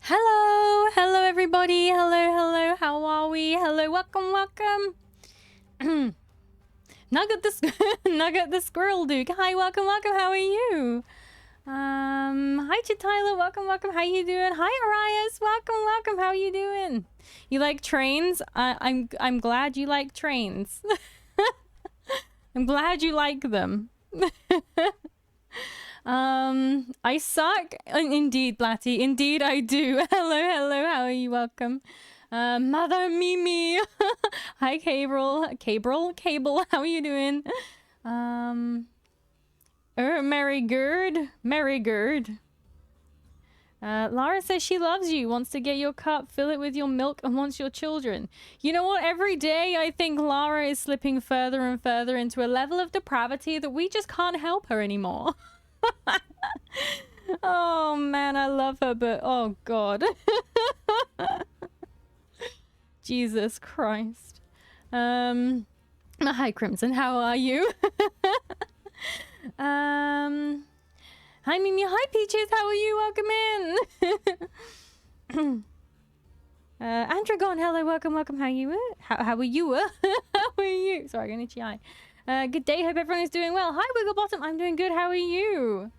Hello, hello everybody. Hello, hello. How are we? Hello, welcome, welcome. Nugget the Nugget the Squirrel Duke. Hi, welcome, welcome. How are you? Hi to Tyler. Welcome, welcome. How you doing? Hi, Arias. Welcome, welcome. How you doing? You like trains? I'm glad you like trains. I'm glad you like them. I suck. Indeed, Blatty. Indeed, I do. Hello, hello. How are you? Welcome. Mother Mimi. Hi, Cable. How are you doing? Mary Gerd. Lara says she loves you, wants to get your cup, fill it with your milk, and wants your children. You know what? Every day I think Lara is slipping further and further into a level of depravity that we just can't help her anymore. Oh man, I love her, but oh god. Jesus Christ. Hi Crimson, how are you? Hi Mimi, hi Peaches, how are you? Welcome in. Andragon, hello, welcome, welcome. How you? How are you? How are you? Sorry, I'm gonna chi. Good day, hope everyone is doing well. Hi Wigglebottom, I'm doing good, how are you?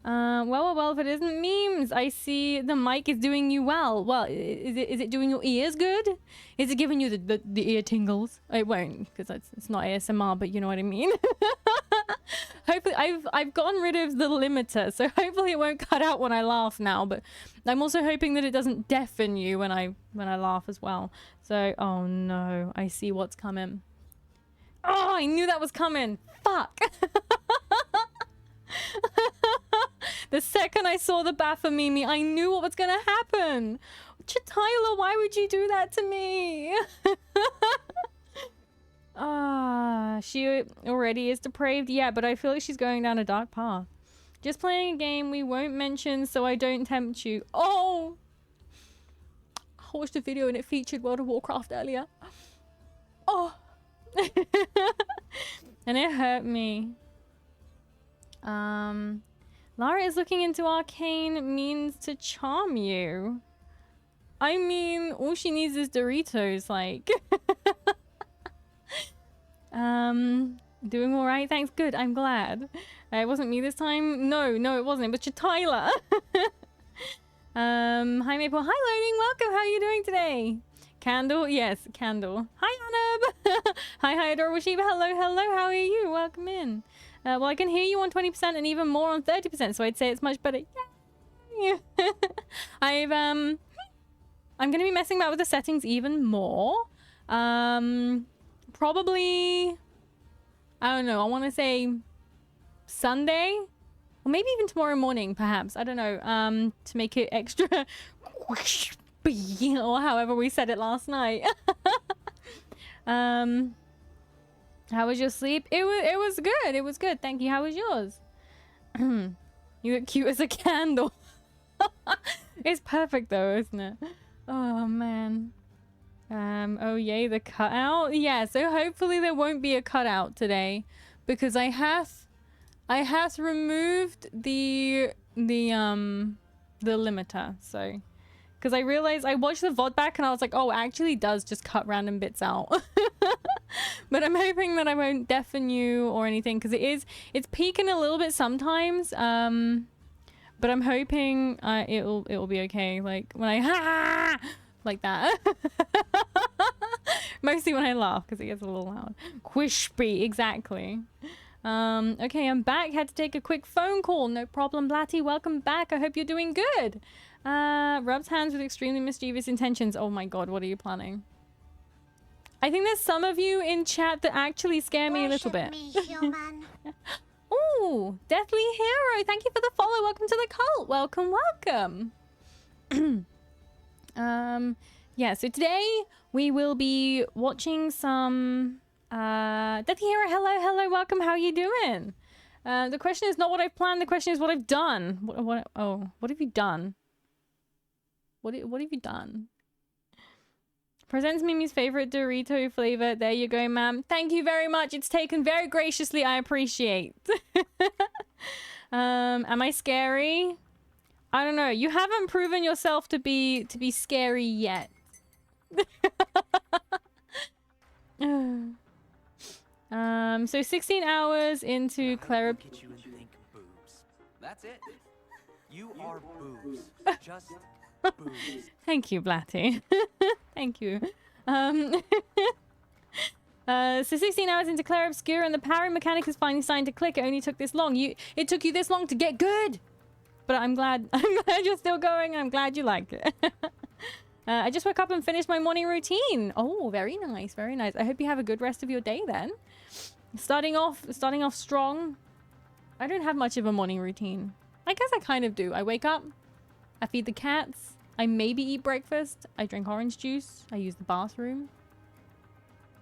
Well, if it isn't memes, I see the mic is doing you well. Well, is it doing your ears good? Is it giving you the ear tingles? It won't, because it's not ASMR, but you know what I mean. Hopefully, I've gotten rid of the limiter, so hopefully it won't cut out when I laugh now. But I'm also hoping that it doesn't deafen you when I laugh as well. So, oh no, I see what's coming. Oh, I knew that was coming. Fuck. The second I saw the Baphomet, I knew what was gonna happen. Tyler, why would you do that to me? She already is depraved. Yeah, but I feel like she's going down a dark path. Just playing a game we won't mention so I don't tempt you. Oh! I watched a video and it featured World of Warcraft earlier. Oh! And it hurt me. Lara is looking into arcane means to charm you. I mean, all she needs is Doritos, like. Doing all right, thanks. Good, I'm glad. It wasn't me this time. No, it wasn't. It was Tyler. Hi Maple. Hi Loading. Welcome. How are you doing today? Candle. Yes, Candle. Hi Anub. Hi Adorable Sheep. Hello. How are you? Welcome in. Well, I can hear you on 20% and even more on 30%, so I'd say it's much better. Yay! I'm gonna be messing about with the settings even more. Probably, I don't know, I want to say Sunday, or maybe even tomorrow morning, perhaps. I don't know, to make it extra, or however we said it last night. How was your sleep? It was good. It was good. Thank you. How was yours? You look cute as a candle. It's perfect though, isn't it? Oh man. Oh yay, the cutout. Yeah, so hopefully there won't be a cutout today because I have removed the limiter. So because I realized I watched the VOD back and I was like, oh, it actually does just cut random bits out. But I'm hoping that I won't deafen you or anything because it's peaking a little bit sometimes. But I'm hoping it'll be okay. Like when I like that. Mostly when I laugh because it gets a little loud. Quispy, exactly. Okay, I'm back. Had to take a quick phone call. No problem, Blatty. Welcome back. I hope you're doing good. Rubs hands with extremely mischievous intentions. Oh my god, what are you planning? I think there's some of you in chat that actually scare me a little bit. Ooh, Deathly Hero. Thank you for the follow. Welcome to the cult. Welcome. Yeah, so today we will be watching some Deathly Hero. Hello. Welcome. How are you doing? The question is not what I've planned. The question is what I've done. What have you done? What have you done? Presents Mimi's favorite Dorito flavor. There you go, ma'am. Thank you very much. It's taken very graciously. I appreciate. Am I scary? I don't know. You haven't proven yourself to be scary yet. So 16 hours into Clara. That's it. You are boobs. Just boobs. Thank you, Blatty. Thank you. So 16 hours into Claire Obscura and the powering mechanic is finally starting to click. It only took this long. It took you this long to get good. But I'm glad you're still going. I'm glad you like it. I just woke up and finished my morning routine. Oh, very nice, very nice. I hope you have a good rest of your day then. Starting off strong. I don't have much of a morning routine. I guess I kind of do. I wake up, I feed the cats, I maybe eat breakfast, I drink orange juice, I use the bathroom,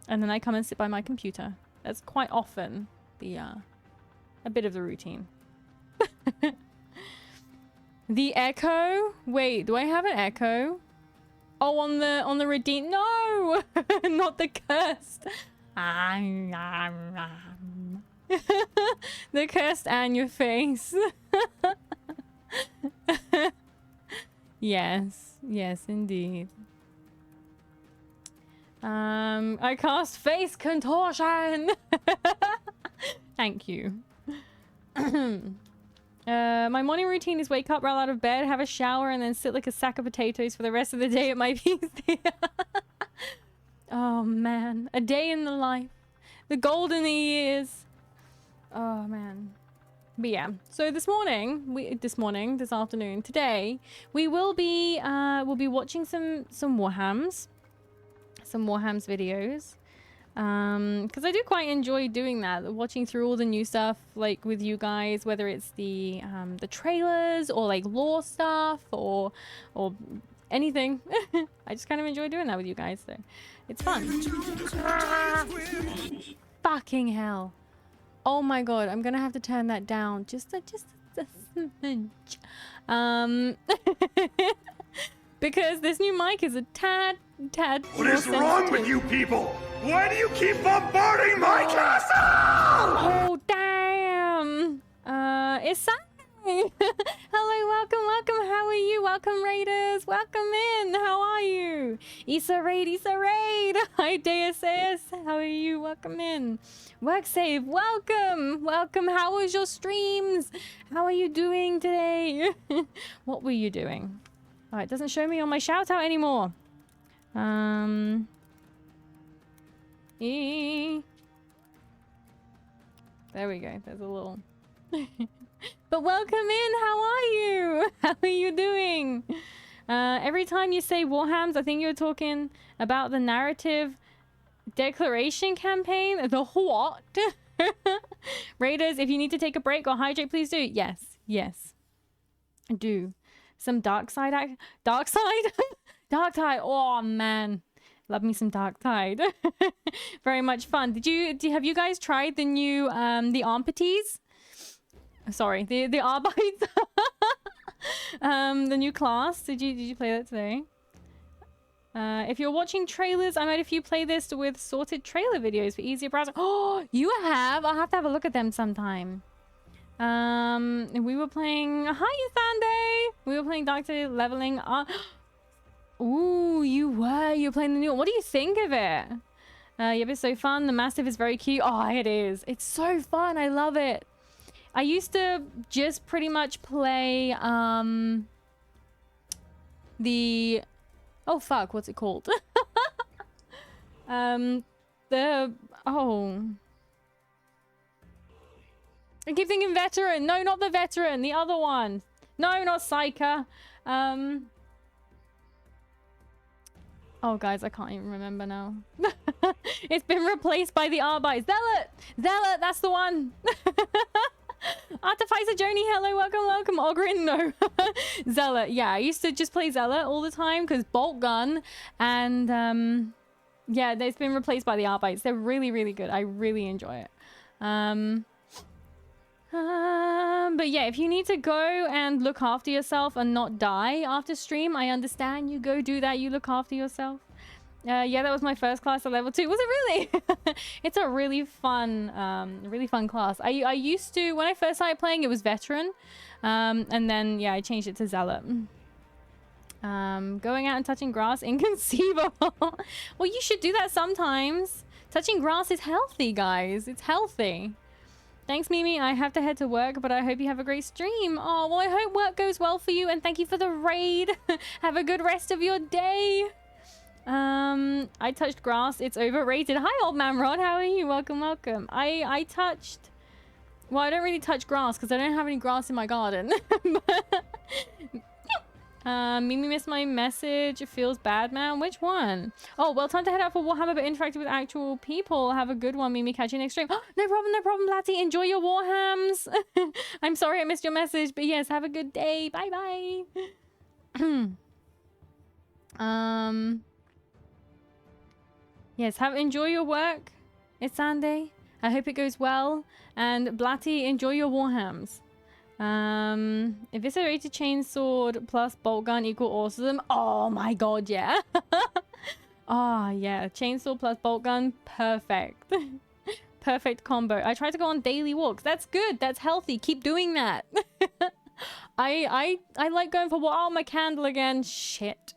and then I come and sit by my computer. That's quite often a bit of the routine. The echo? Wait, do I have an echo? Oh, on the redeem? No! Not the cursed. The cursed and your face. Yes, indeed. I cast face contortion. Thank you. My morning routine is wake up, roll out of bed, have a shower, and then sit like a sack of potatoes for the rest of the day at my PC. Oh man, a day in the life, the golden years. Oh man. But yeah, so this afternoon, today, we will be we'll be watching some Warhams videos. Because I do quite enjoy doing that, watching through all the new stuff, like with you guys, whether it's the trailers or like lore stuff or anything. I just kind of enjoy doing that with you guys, so it's fun. Fucking hell. Oh my god, I'm gonna have to turn that down just a smidge. Because this new mic is a tad What is wrong with you people? Why do you keep bombarding my castle? Oh damn! It's Sunday. Hello, welcome. How are you? Welcome, Raiders. Welcome in. How are you? Issa Raid. Hi, DSS. How are you? Welcome in. WorkSave. Welcome. How was your streams? How are you doing today? What were you doing? Oh, it doesn't show me on my shout out anymore. There we go. There's a little. But welcome in. How are you? How are you doing? Every time you say Warhams, I think you're talking about the narrative declaration campaign. The what? Raiders, if you need to take a break or hydrate, please do. Yes. Do. Some dark side. Dark tide. Oh man, love me some dark tide. Very much fun. Have you guys tried the new the Armpities? Sorry, the Arbites. The new class. Did you play that today? If you're watching trailers, I made a few playlists with sorted trailer videos for easier browsing. Oh, you have? I'll have to have a look at them sometime. We were playing. Hi, Sunday. We were playing Doctor Leveling. Ooh, you were. You're playing the new one. What do you think of it? Yep, it's so fun. The Mastiff is very cute. Oh, it is. It's so fun. I love it. I used to just pretty much play the. Oh fuck! What's it called? I keep thinking veteran. No, not the veteran. The other one. No, not Psyker. Oh, guys, I can't even remember now. It's been replaced by the Arbite. Zealot, that's the one. Artificer Joni, hello, welcome. Ogrin, no. Zealot, yeah, I used to just play Zealot all the time because bolt gun and yeah, it's been replaced by the Arbites. They're really, really good. I really enjoy it. But yeah, if you need to go and look after yourself and not die after stream, I understand. You go do that. You look after yourself. Yeah, that was my first class at level 2. Was it really? It's a really fun class. I used to, when I first started playing, it was veteran. And then, yeah, I changed it to zealot. Going out and touching grass, inconceivable. Well, you should do that sometimes. Touching grass is healthy, guys. It's healthy. Thanks, Mimi. I have to head to work, but I hope you have a great stream. Oh, well, I hope work goes well for you, and thank you for the raid. Have a good rest of your day. I touched grass. It's overrated. Hi, old man Rod. How are you? Welcome, welcome. I touched... Well, I don't really touch grass because I don't have any grass in my garden. Mimi missed my message. It feels bad, man. Which one? Oh, well, time to head out for Warhammer, but interacting with actual people. Have a good one, Mimi. Catch you next stream. Oh, no problem, Blatty. Enjoy your Warhams. I'm sorry I missed your message, but yes, have a good day. Bye-bye. Yes, enjoy your work. It's Sunday. I hope it goes well. And Blatty, enjoy your Warhams. Eviscerated chainsword plus bolt gun equal awesome. Oh my god, yeah. Oh yeah, chainsaw plus bolt gun, perfect. Perfect combo. I try to go on daily walks. That's good. That's healthy. Keep doing that. I like going for oh, my candle again. Shit.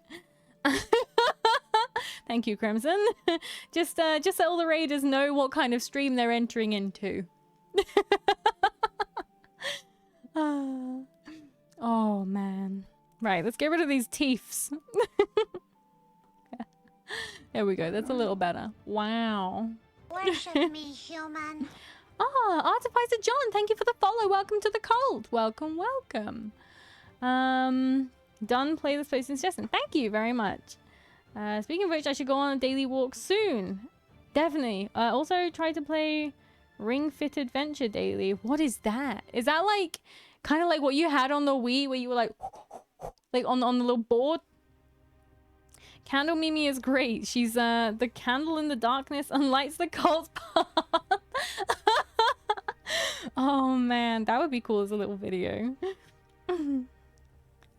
Thank you, Crimson. Just so all the raiders know what kind of stream they're entering into. Oh man. Right, let's get rid of these teeths. There we go. That's a little better. Wow. Worship me, human. Ah, Artificer John, thank you for the follow. Welcome to the cult. Welcome, welcome. Done play the space suggestion. Thank you very much. Speaking of which, I should go on a daily walk soon. Definitely. Also try to play Ring Fit Adventure daily. What is that? Is that like kind of like what you had on the Wii where you were like on the little board? Candle Mimi is great. She's the candle in the darkness and lights the cult's path. Oh man, that would be cool as a little video.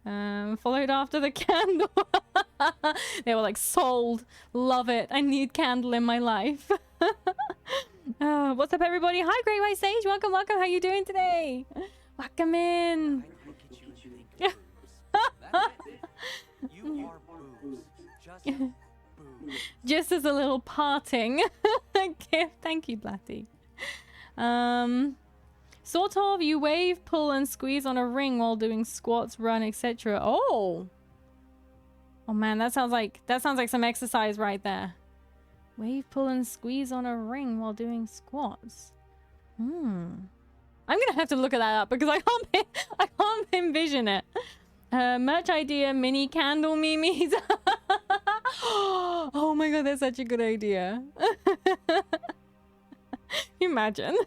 Followed after the candle. They were like, sold. Love it. I need candle in my life. What's up, everybody? Hi, Great White Sage. Welcome, welcome. How you doing today? Welcome in. You are boobs. Just boobs. Just as a little parting gift. Thank you, Blatty. Sort of, you wave, pull, and squeeze on a ring while doing squats, run, etc. Oh man, that sounds like some exercise right there. Wave, pull, and squeeze on a ring while doing squats. I'm gonna have to look at that up because I can't envision it. Merch idea, mini candle memes. Oh my god, that's such a good idea. Imagine.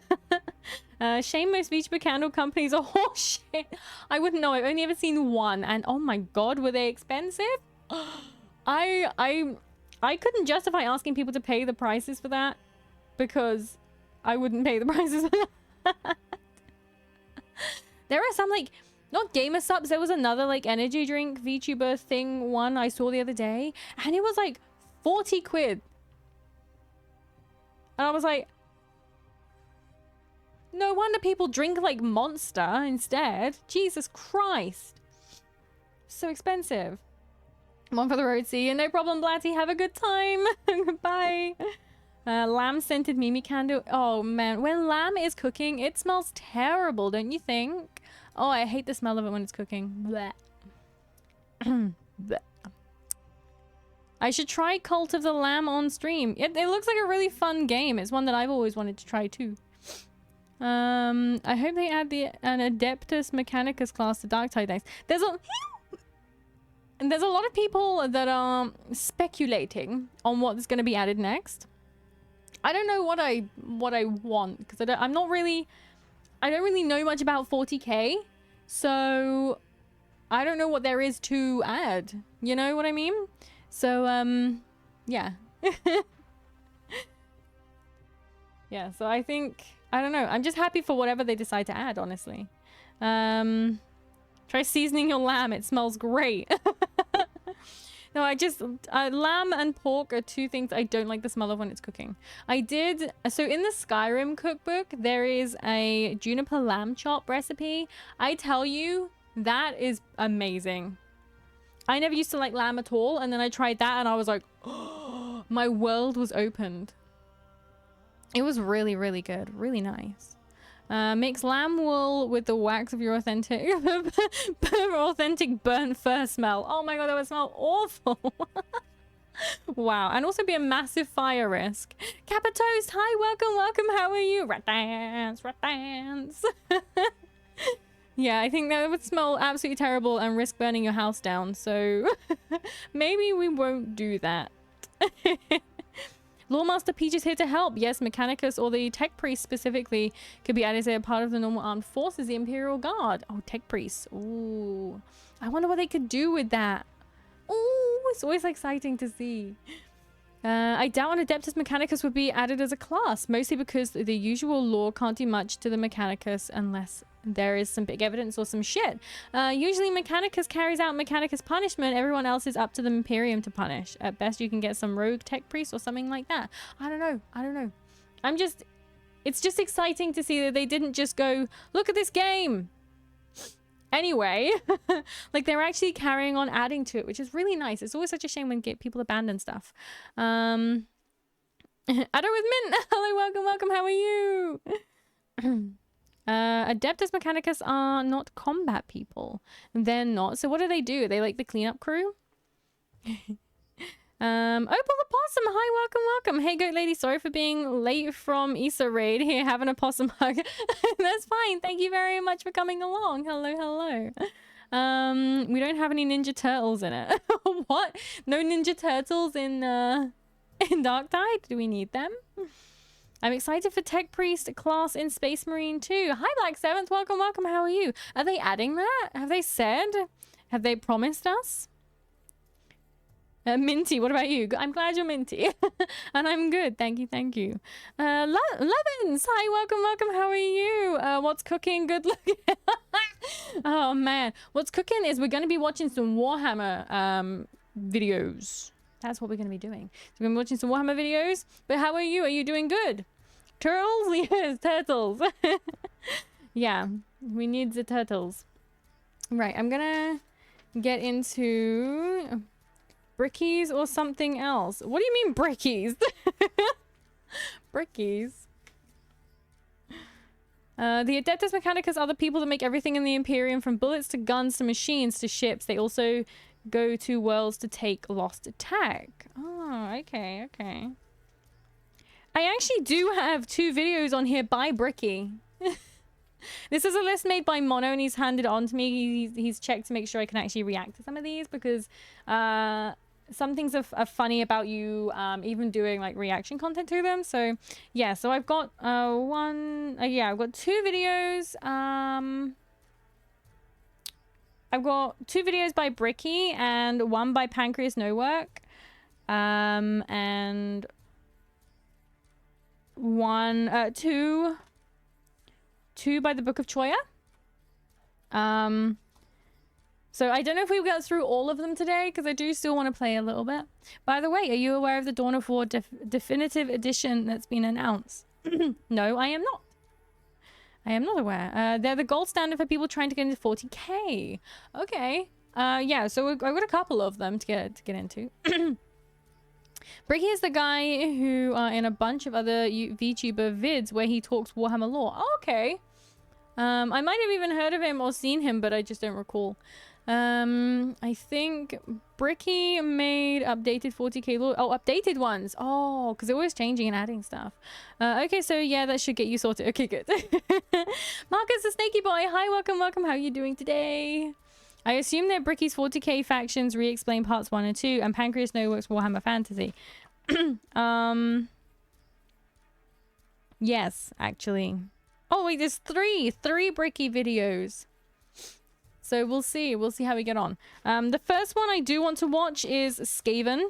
Shame most VTuber candle companies are horseshit. I wouldn't know. I've only ever seen one, and oh my god, were they expensive? I couldn't justify asking people to pay the prices for that because I wouldn't pay the prices for that. There are some like not gamer subs. There was another like energy drink VTuber thing one I saw the other day, and it was like 40 quid. And I was like, no wonder people drink like Monster instead. Jesus Christ. So expensive. One for the road, see you. No problem, Blatty. Have a good time. Goodbye. Lamb scented Mimi candle. Oh man, when lamb is cooking, it smells terrible, don't you think? Oh, I hate the smell of it when it's cooking. Blech. Blech. I should try Cult of the Lamb on stream. It looks like a really fun game. It's one that I've always wanted to try too. I hope they add an Adeptus Mechanicus class to Dark Tide next. There's a lot of people that are speculating on what's going to be added next. I don't know what I want because I don't really know much about 40k, so I don't know what there is to add. You know what I mean? So yeah. Yeah, so I think I don't know. I'm just happy for whatever they decide to add, honestly. Try seasoning your lamb. It smells great. No, lamb and pork are two things I don't like the smell of when it's cooking. So in the Skyrim cookbook, there is a juniper lamb chop recipe. I tell you, that is amazing. I never used to like lamb at all, and then I tried that and I was like, oh, my world was opened. It was really, really good. Really nice. Mix lamb wool with the wax of your authentic burnt fur smell. Oh my god, that would smell awful. Wow. And also be a massive fire risk. Kappa Toast, hi, welcome. How are you? Rat dance. Yeah, I think that would smell absolutely terrible and risk burning your house down. So maybe we won't do that. Lawmaster Peach is here to help. Yes, Mechanicus or the Tech Priest specifically could be added as a part of the normal armed forces, the Imperial Guard. Oh, Tech Priests. Ooh. I wonder what they could do with that. Ooh, it's always exciting to see. I doubt an Adeptus Mechanicus would be added as a class, mostly because the usual law can't do much to the Mechanicus unless there is some big evidence or some shit. Usually Mechanicus carries out Mechanicus punishment. Everyone else is up to the Imperium to punish. At best, you can get some rogue tech priest or something like that. I don't know. It's just exciting to see that they didn't just go, look at this game. Anyway, like they're actually carrying on adding to it, which is really nice. It's always such a shame when people abandon stuff. Adder with Mint. Hello, welcome. How are you? Adeptus Mechanicus are not combat people. They're not. So what do? Are they like the cleanup crew? Opal the Possum, hi, welcome. Hey, Goat Lady, sorry for being late from Issa Raid. Here, having a possum hug. That's fine. Thank you very much for coming along. Hello. We don't have any Ninja Turtles in it. What? No Ninja Turtles in Darktide? Do we need them? I'm excited for Tech Priest class in Space Marine 2. Hi, Black Seventh. Welcome. How are you? Are they adding that? Have they said? Have they promised us? Minty, what about you? I'm glad you're Minty. And I'm good. Thank you. Levins, hi, welcome. How are you? What's cooking? Good looking. Oh, man. What's cooking is we're going to be watching some Warhammer videos. That's what we're going to be doing. So we're going to be watching some Warhammer videos. But how are you? Are you doing good? Turtles? Yes, turtles. Yeah, we need the turtles. Right, I'm going to get into Brickies or something else. What do you mean Brickies? Brickies. The Adeptus Mechanicus are the people that make everything in the Imperium, from bullets to guns to machines to ships. They also go to worlds to take lost tech. Oh, okay. I actually do have 2 videos on here by Bricky. This is a list made by Mono, and he's handed it on to me. He's checked to make sure I can actually react to some of these, because some things are funny about you even doing like reaction content to them. So yeah, so I've got I've got 2 videos. I've got 2 videos by Bricky and 1 by Pancreas No Work, and 2 by the Book of Choyer. So I don't know if we'll get through all of them today, because I do still want to play a little bit. By the way, are you aware of the Dawn of War definitive edition that's been announced? No, I am not. I am not aware. They're the gold standard for people trying to get into 40k. Okay. Yeah, so I've got a couple of them to get into. Bricky is the guy who in a bunch of other VTuber vids where he talks Warhammer lore. Oh, okay. I might have even heard of him or seen him, but I just don't recall. I think Bricky made updated 40k lore. Oh, updated ones. Oh, because they're always changing and adding stuff. Okay, so yeah, that should get you sorted. Okay, good. Marcus the Snaky Boy. Hi, welcome. How are you doing today? I assume that Bricky's 40k factions re-explain parts 1 and 2, and Pancreas No Works Warhammer Fantasy. Yes, actually. Oh wait, there's 3 Bricky videos. So we'll see how we get on. The first one I do want to watch is Skaven,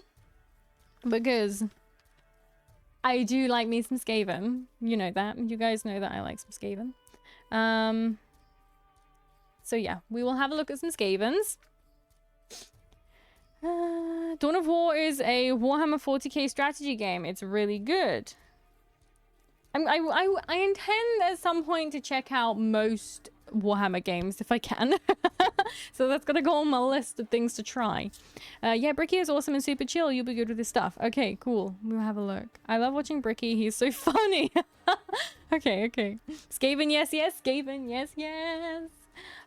because I do like me some Skaven. You know that. You guys know that I like some Skaven. So yeah, we will have a look at some Skavens. Dawn of War is a Warhammer 40k strategy game. It's really good. I intend at some point to check out most Warhammer games if I can. So that's gonna go on my list of things to try. Yeah, Bricky is awesome and super chill. You'll be good with this stuff. Okay, cool. We'll have a look. I love watching Bricky. He's so funny. Okay. Skaven, yes. Skaven, yes.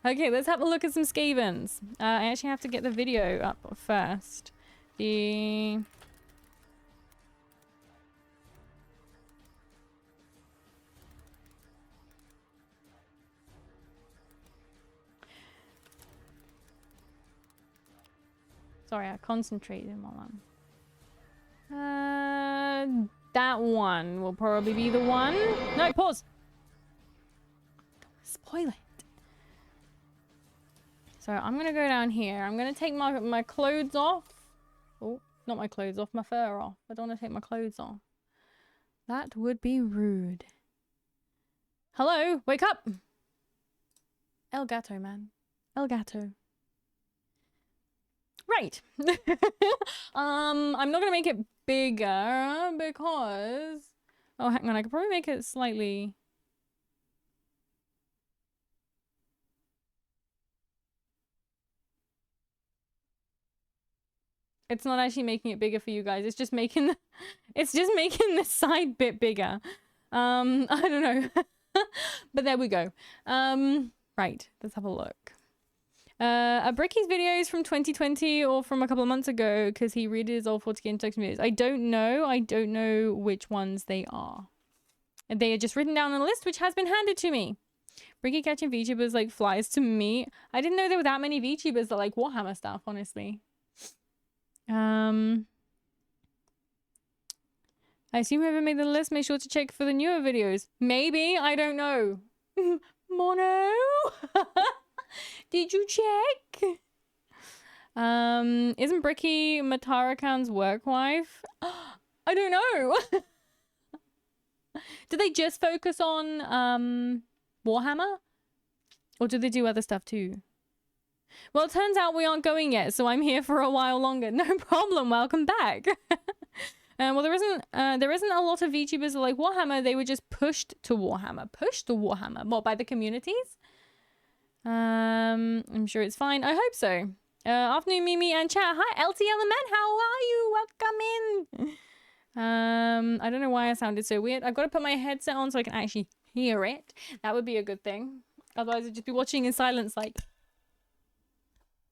Okay, let's have a look at some Skavens. I actually have to get the video up first. Sorry, I concentrated while I'm... that one will probably be the one. No, pause. Don't spoil it. So I'm gonna go down here. I'm gonna take my clothes off. Oh, not my clothes off, my fur off. I don't want to take my clothes off. That would be rude. Hello, wake up. El Gato, man. El Gato. Right. I'm not gonna make it bigger because... Oh, hang on. I could probably make it slightly... It's not actually making it bigger for you guys. It's just making the... It's just making the side bit bigger. I don't know. But there we go. Right. Let's have a look. Are Bricky's videos from 2020 or from a couple of months ago? Because he read his old 40k introduction videos. I don't know. I don't know which ones they are. And they are just written down on a list, which has been handed to me. Bricky catching VTubers like flies to me. I didn't know there were that many VTubers that like Warhammer stuff, honestly. I assume whoever made the list made sure to check for the newer videos. Maybe. I don't know. Mono? Did you check? Isn't Bricky Matarakan's work wife? I don't know. Do they just focus on Warhammer? Or do they do other stuff too? Well, it turns out we aren't going yet, so I'm here for a while longer. No problem. Welcome back. Well, there isn't a lot of VTubers that like Warhammer. They were just pushed to Warhammer. Pushed to Warhammer. What, by the communities? I'm sure it's fine. I hope so. Afternoon, Mimi and chat. Hi, LT Element. How are you? Welcome in. I don't know why I sounded so weird. I've got to put my headset on so I can actually hear it. That would be a good thing. Otherwise, I'd just be watching in silence like...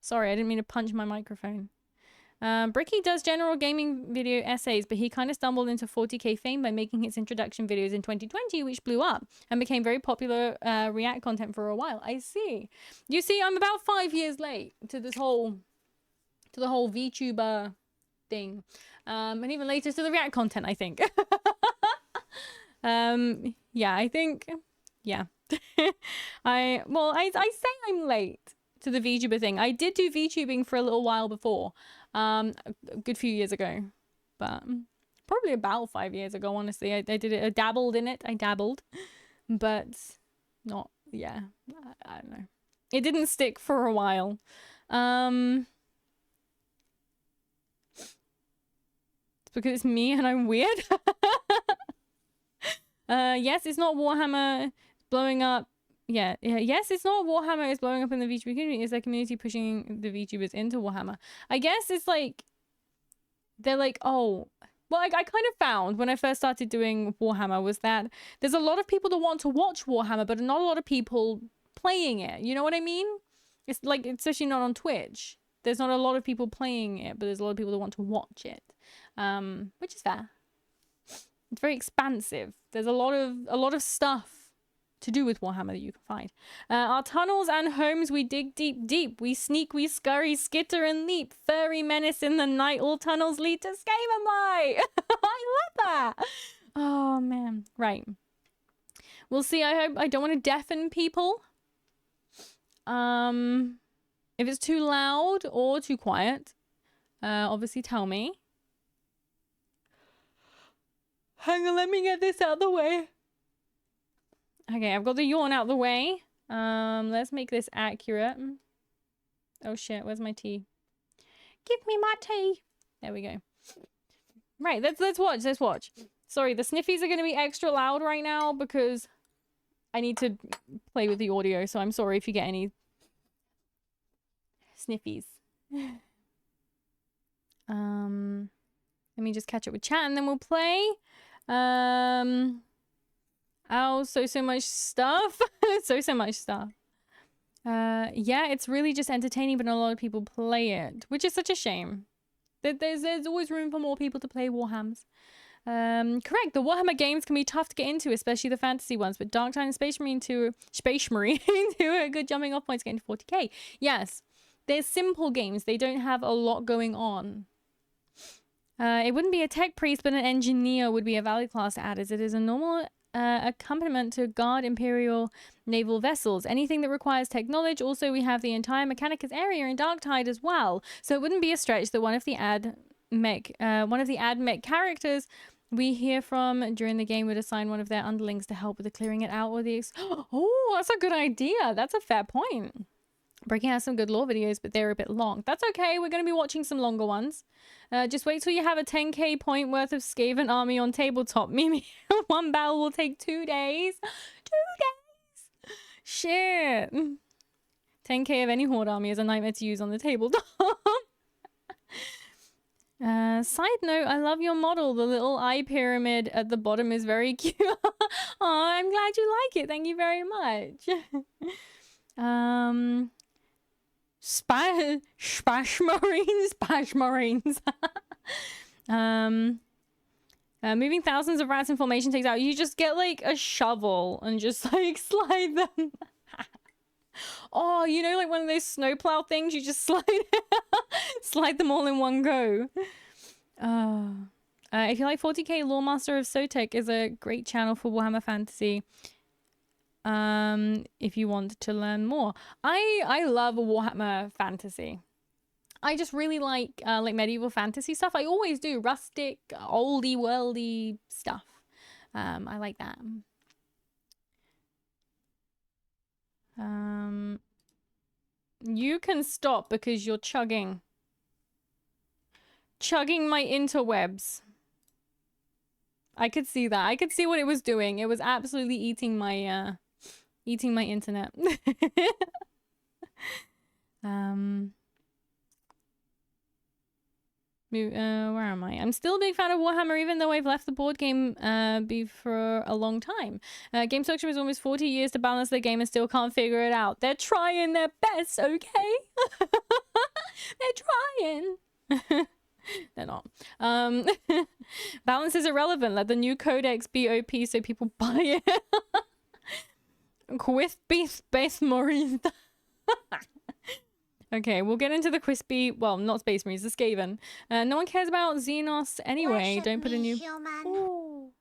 Sorry, I didn't mean to punch my microphone. Bricky does general gaming video essays, but he kind of stumbled into 40k fame by making his introduction videos in 2020, which blew up and became very popular React content for a while. I see. You see, I'm about 5 years late to this whole... to the whole VTuber thing. And even later to the React content, I think. Yeah, I think... Yeah. I say I'm late to the VTuber thing. I did do VTubing for a little while before. A good few years ago. But probably about 5 years ago, honestly. I did it. I dabbled in it. But not... Yeah. I don't know. It didn't stick for a while. It's because it's me and I'm weird. Yes, it's not Warhammer blowing up. Yeah. Yes, it's not Warhammer. It's blowing up in the VTuber community. It's the community pushing the VTubers into Warhammer. I guess it's like... They're like, oh... Well, I kind of found when I first started doing Warhammer was that there's a lot of people that want to watch Warhammer, but not a lot of people playing it. You know what I mean? It's like, especially not on Twitch. There's not a lot of people playing it, but there's a lot of people that want to watch it. Which is fair. It's very expansive. There's a lot of stuff to do with Warhammer that you can find. Our tunnels and homes we dig deep. We sneak, we scurry, skitter and leap. Furry menace in the night. All tunnels lead to Skaven light. I love that. Oh, man. Right. We'll see. I hope I don't want to deafen people. If it's too loud or too quiet, obviously tell me. Hang on, let me get this out of the way. Okay, I've got the yawn out of the way. Let's make this accurate. Oh shit, where's my tea? Give me my tea. There we go. Right, let's watch. Let's watch. Sorry, the sniffies are going to be extra loud right now because I need to play with the audio. So I'm sorry if you get any sniffies. Let me just catch up with chat and then we'll play. Oh, so much stuff. so much stuff. Yeah, it's really just entertaining, but not a lot of people play it, which is such a shame. There's always room for more people to play Warhams. Correct. The Warhammer games can be tough to get into, especially the fantasy ones, but Dark Tide and Space Marine 2 are good jumping off points getting to 40k. Yes, they're simple games. They don't have a lot going on. It wouldn't be a tech priest, but an engineer would be a valid class to add, as it is a normal accompaniment to guard Imperial naval vessels. Anything that requires tech knowledge. Also, we have the entire Mechanicus area in Dark Tide as well, so it wouldn't be a stretch that one of the ad mech characters we hear from during the game would assign one of their underlings to help with the clearing it out or the oh, that's a good idea. That's a fair point. Bricky has some good lore videos, but they're a bit long. That's okay. We're going to be watching some longer ones. Just wait till you have a 10k point worth of Skaven army on tabletop. Mimi, one battle will take 2 days. 2 days. Shit. 10k of any horde army is a nightmare to use on the tabletop. Side note, I love your model. The little eye pyramid at the bottom is very cute. Oh, I'm glad you like it. Thank you very much. Spash Marines. Moving thousands of rats in formation takes out. You just get like a shovel and just like slide them. Oh, you know, like one of those snowplow things, you just slide them all in one go. If you like 40k, Loremaster of Sotek is a great channel for Warhammer Fantasy. If you want to learn more. I love Warhammer Fantasy. I just really like medieval fantasy stuff. I always do. Rustic, oldie worldy stuff. I like that. You can stop because you're chugging my interwebs. I could see that. I could see what it was doing. It was absolutely eating my internet. Where am I? I'm still a big fan of Warhammer, even though I've left the board game for a long time. Game Structure is almost 40 years to balance the game and still can't figure it out. They're trying their best, okay? They're trying. They're not. Balance is irrelevant. Let the new codex be OP so people buy it. Quispy Space Marines. Okay, we'll get into the Quispy. Well, not Space Marines, the Skaven. No one cares about Xenos anyway. Worship Don't put a me, new. human. Oh.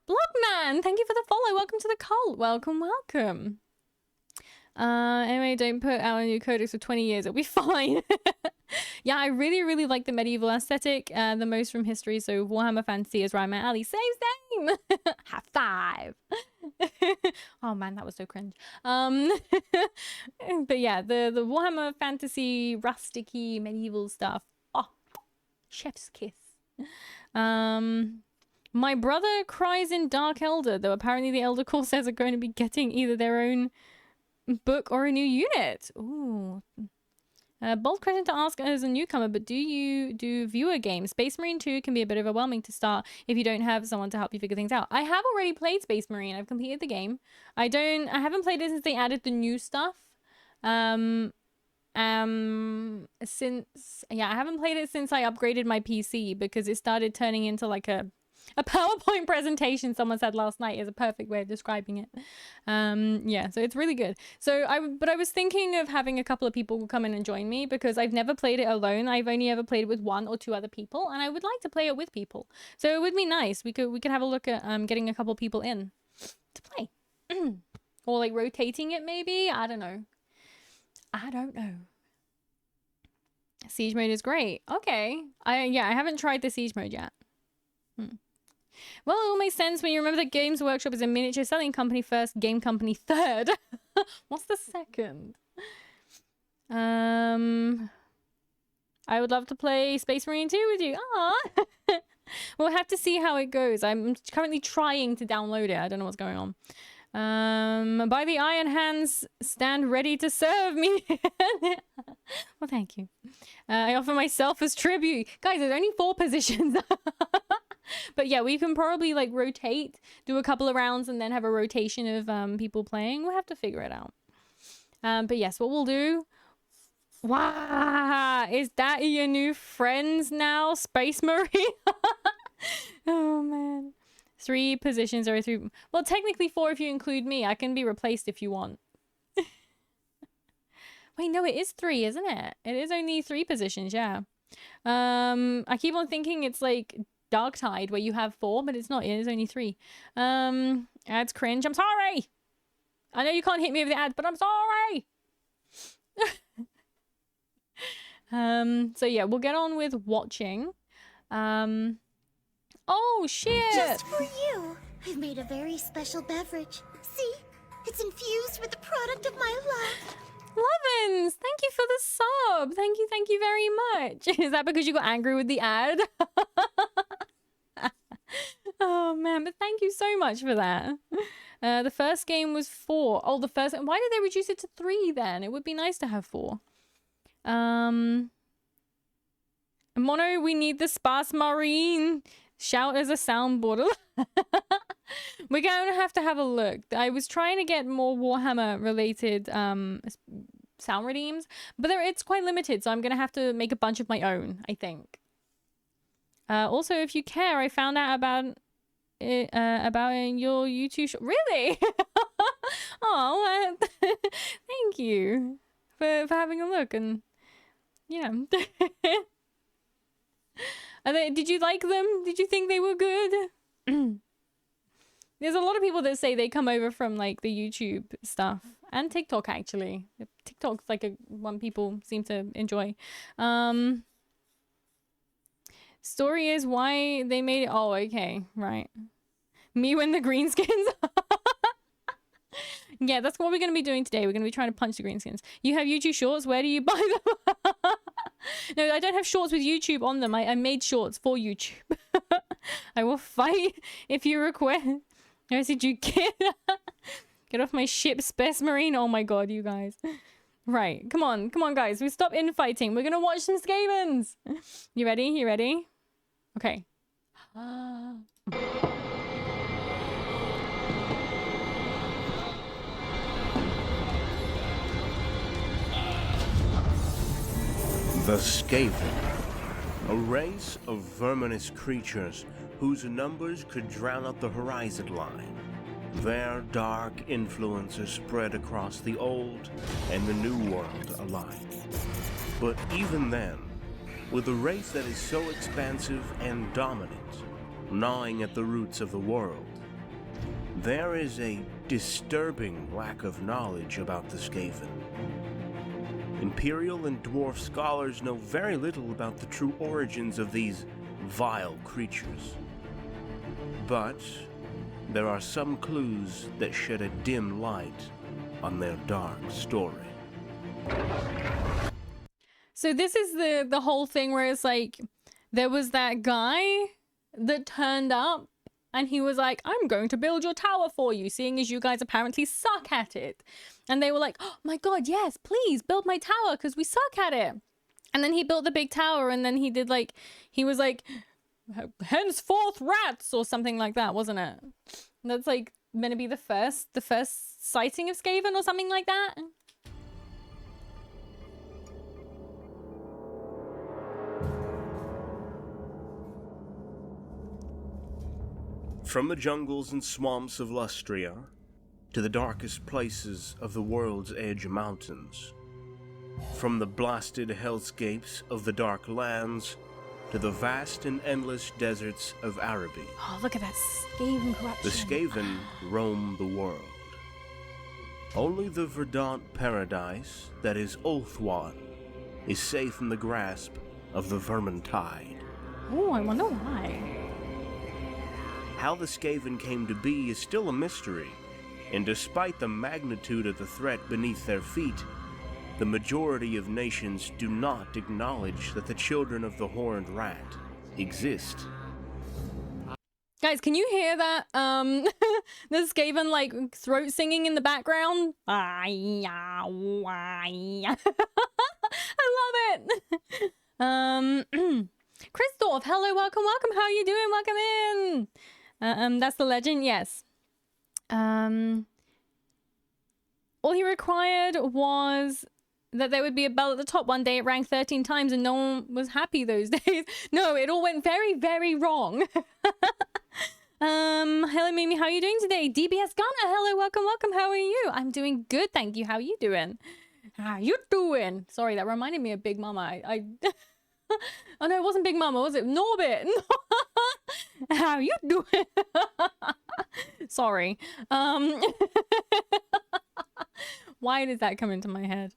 Blockman, thank you for the follow. Welcome to the cult. Welcome, welcome. Anyway, don't put out a new codex for 20 years. It'll be fine. Yeah, I really, really like the medieval aesthetic, the most from history. So Warhammer Fantasy is right my alley. Same. High five. Oh man, that was so cringe. But yeah, the Warhammer Fantasy rusticy medieval stuff. Oh, chef's kiss. My brother cries in Dark Elder, though apparently the Elder Corsairs are going to be getting either their own book or a new unit. Ooh. Bold question to ask as a newcomer, but do you do viewer games? Space Marine 2 can be a bit overwhelming to start if you don't have someone to help you figure things out. I have already played Space Marine. I've completed the game. I haven't played it since they added the new stuff. I haven't played it since I upgraded my PC because it started turning into like a PowerPoint presentation, someone said last night, is a perfect way of describing it. Yeah, so it's really good. So I was thinking of having a couple of people come in and join me because I've never played it alone. I've only ever played it with 1 or 2 other people, and I would like to play it with people. So it would be nice. We could have a look at getting a couple people in to play. Or like rotating it maybe. I don't know. Siege mode is great. Okay. I haven't tried the siege mode yet. Well, it all makes sense when you remember that Games Workshop is a miniature selling company first, game company third. What's the second? I would love to play Space Marine 2 with you. Aww. We'll have to see how it goes. I'm currently trying to download it. I don't know what's going on. By the Iron Hands, stand ready to serve me. Well, thank you. I offer myself as tribute. Guys, there's only 4 positions. But yeah, we can probably like rotate, do a couple of rounds, and then have a rotation of people playing. We'll have to figure it out. But yes, what we'll do... Wow, is that your new friends now, Space Marine? Oh man, 3 positions or 3. Well, technically 4 if you include me. I can be replaced if you want. Wait, no, it is 3, isn't it? It is only 3 positions, yeah. I keep on thinking it's like Dark Tide where you have 4, but it's not. It is only 3. Ads cringe. I'm sorry. I know you can't hit me with the ads, but I'm sorry. So yeah, we'll get on with watching. Oh shit! Just for you, I've made a very special beverage. See? It's infused with the product of my love. Lovins, thank you for the sub. Thank you very much. Is that because you got angry with the ad? Oh man, but thank you so much for that. The first game was 4. Oh, the first. Why did they reduce it to 3 then? It would be nice to have 4. Mono, we need the Space Marine. Shout as a soundboard. We're going to have a look. I was trying to get more Warhammer related sound redeems, but it's quite limited, so I'm going to have to make a bunch of my own, I think. Also, if you care, I found out about it, in your YouTube show. Really? Oh, thank you for having a look, and yeah. Did you like them? Did you think they were good? There's a lot of people that say they come over from like the YouTube stuff and TikTok actually. TikTok's like one people seem to enjoy. Story is why they made it. Oh, okay, right. Me when the greenskins. Yeah, that's what we're going to be doing today. We're going to be trying to punch the greenskins. You have YouTube shorts. Where do you buy them? No, I don't have shorts with YouTube on them. I made shorts for YouTube. I will fight if you request. I said you get off my ship, Space Marine. Oh my god, you guys. Right, come on, guys. We stop infighting. We're gonna watch some Skavens. You ready? You ready? Okay. The Skaven, a race of verminous creatures whose numbers could drown out the horizon line. Their dark influence is spread across the old and the new world alike. But even then, with a race that is so expansive and dominant, gnawing at the roots of the world, there is a disturbing lack of knowledge about the Skaven. Imperial and dwarf scholars know very little about the true origins of these vile creatures. But there are some clues that shed a dim light on their dark story. So this is the whole thing where it's like, there was that guy that turned up and he was like, I'm going to build your tower for you, seeing as you guys apparently suck at it. And they were like, oh my god, yes, please build my tower because we suck at it. And then he built the big tower, and then he did like, he was like, henceforth rats or something like that, wasn't it? That's like meant to be the first sighting of Skaven or something like that. From the jungles and swamps of Lustria to the darkest places of the World's Edge Mountains, from the blasted hellscapes of the Dark Lands to the vast and endless deserts of Araby. Oh, look at that Skaven corruption. The Skaven roam the world. Only the verdant paradise that is Ulthuan is safe in the grasp of the Vermintide. Oh, I wonder why. How the Skaven came to be is still a mystery, and despite the magnitude of the threat beneath their feet, The majority of nations do not acknowledge that the children of the horned rat exist. Guys, can you hear that? The Skaven like throat singing in the background. I love it. Christoph, hello, welcome. How are you doing? Welcome in. That's the legend, yes. All he required was that there would be a bell at the top. One day it rang 13 times and no one was happy those days. No, it all went very, very wrong. Hello Mimi, how are you doing today? DBS Gunner, hello, welcome. How are you? I'm doing good, thank you. How are you doing? Sorry, that reminded me of Big Mama. Oh no, it wasn't Big Mama, was it? Norbit. How you doing? Sorry. Why did that come into my head?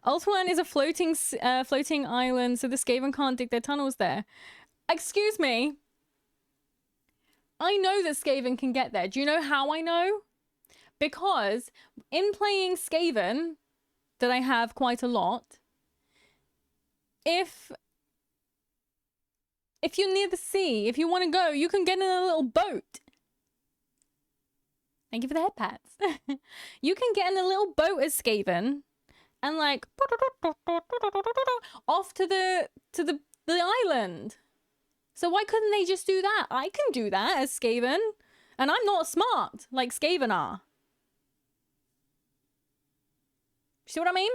Ulthuan is a floating island, so the Skaven can't dig their tunnels there. Excuse me. I know that Skaven can get there. Do you know how I know? Because in playing Skaven, that I have quite a lot, if you're near the sea, if you want to go, you can get in a little boat. Thank you for the head pats. You can get in a little boat as Skaven and like off to the island. So why couldn't they just do that? I can do that as Skaven, and I'm not smart like Skaven are. See what I mean?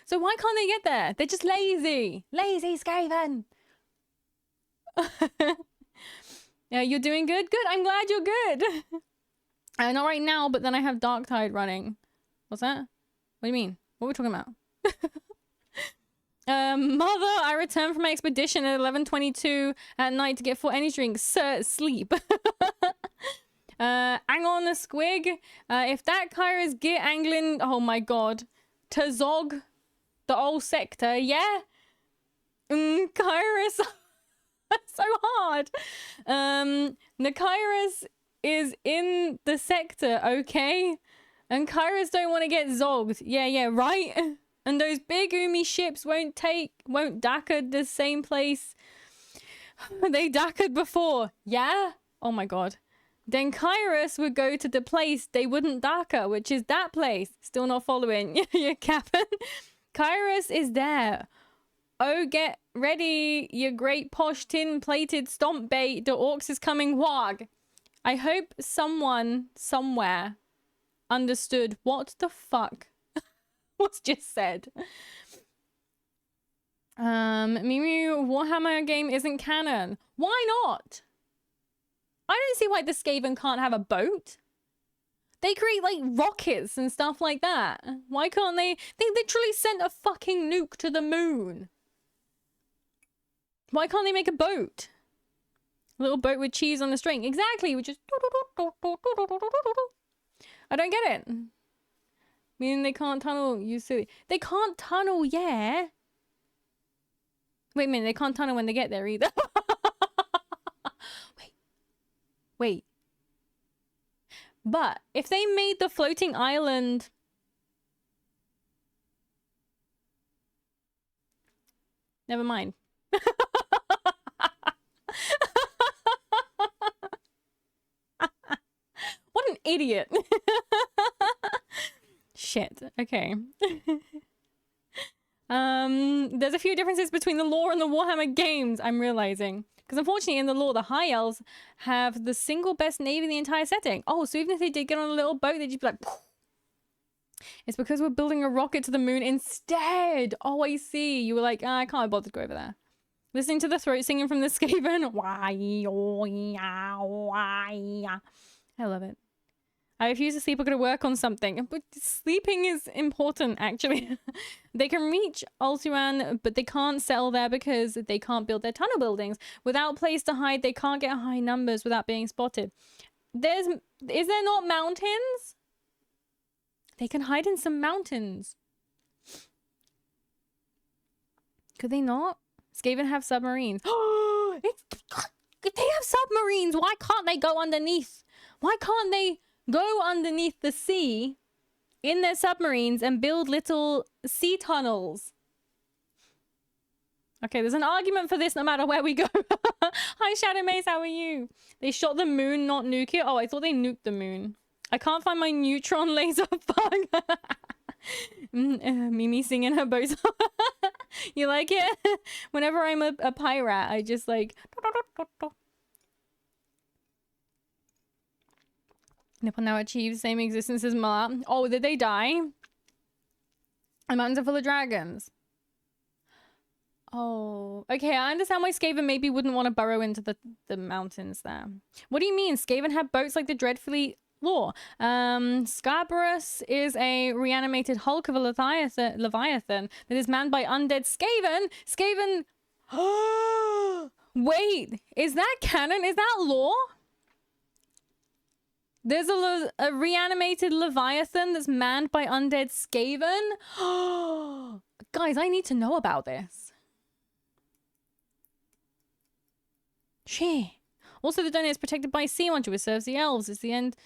So why can't they get there? They're just lazy. Lazy Skaven. Yeah, you're doing good? Good. I'm glad you're good. Not right now, but then I have Dark Tide running. What's that? What do you mean? What are we talking about? Mother, I returned from my expedition at 11:22 at night to get 4 energy drinks. Sleep. Hang on a squig. If that Kyra's git angling, oh my god. To Zog, the old sector, yeah? Kyra's so hard. Nakairas is in the sector, okay? And Kyras don't want to get zogged. Yeah, right? And those big Umi ships won't Dakar the same place they Dakared before. Yeah? Oh my god. Then Kyros would go to the place they wouldn't Dakar, which is that place. Still not following. You're capping. Kyros is there. Oh, get ready, you great posh tin-plated stomp bait. The orcs is coming wog. I hope someone, somewhere, understood what the fuck was just said. Mimi Warhammer game isn't canon. Why not? I don't see why the Skaven can't have a boat. They create, like, rockets and stuff like that. Why can't they? They literally sent a fucking nuke to the moon. Why can't they make a boat? A little boat with cheese on the string. Exactly, which is... I don't get it. Meaning they can't tunnel, you silly. They can't tunnel, yeah. Wait a minute, they can't tunnel when they get there either. Wait. But if they made the floating island... Never mind. What an idiot. Shit. Okay. There's a few differences between the lore and the Warhammer games, I'm realizing. Because unfortunately in the lore, the High Elves have the single best navy in the entire setting. Oh, so even if they did get on a little boat, they'd just be like... Poof. It's because we're building a rocket to the moon instead. Oh, I see. You were like, I can't bother to go over there. Listening to the throat singing from the Skaven. I love it. I refuse to sleep. I've got to work on something. But sleeping is important, actually. They can reach Ulturan, but they can't settle there because they can't build their tunnel buildings. Without place to hide, they can't get high numbers without being spotted. Is there not mountains? They can hide in some mountains. Could they not? Skaven have submarines. If they have submarines, why can't they go underneath? Why can't they go underneath the sea in their submarines and build little sea tunnels? Okay, there's an argument for this no matter where we go. Hi, Shadow Maze, how are you? They shot the moon, not nuke it. Oh, I thought they nuked the moon. I can't find my neutron laser bug. Mimi singing her boat. You like it? Whenever I'm a pirate, I just like... Nipple now achieves same existence as Ma. Oh, did they die? The mountains are full of dragons. Oh, okay. I understand why Skaven maybe wouldn't want to burrow into the mountains there. What do you mean? Skaven have boats like the Dreadfleet lore. Scarberus is a reanimated hulk of a Leviathan that is manned by undead Skaven. Skaven... Wait, is that canon? Is that lore? There's a reanimated Leviathan that's manned by undead Skaven? Guys, I need to know about this. Shit. Also, the donut is protected by sea once it serves the elves. It's the end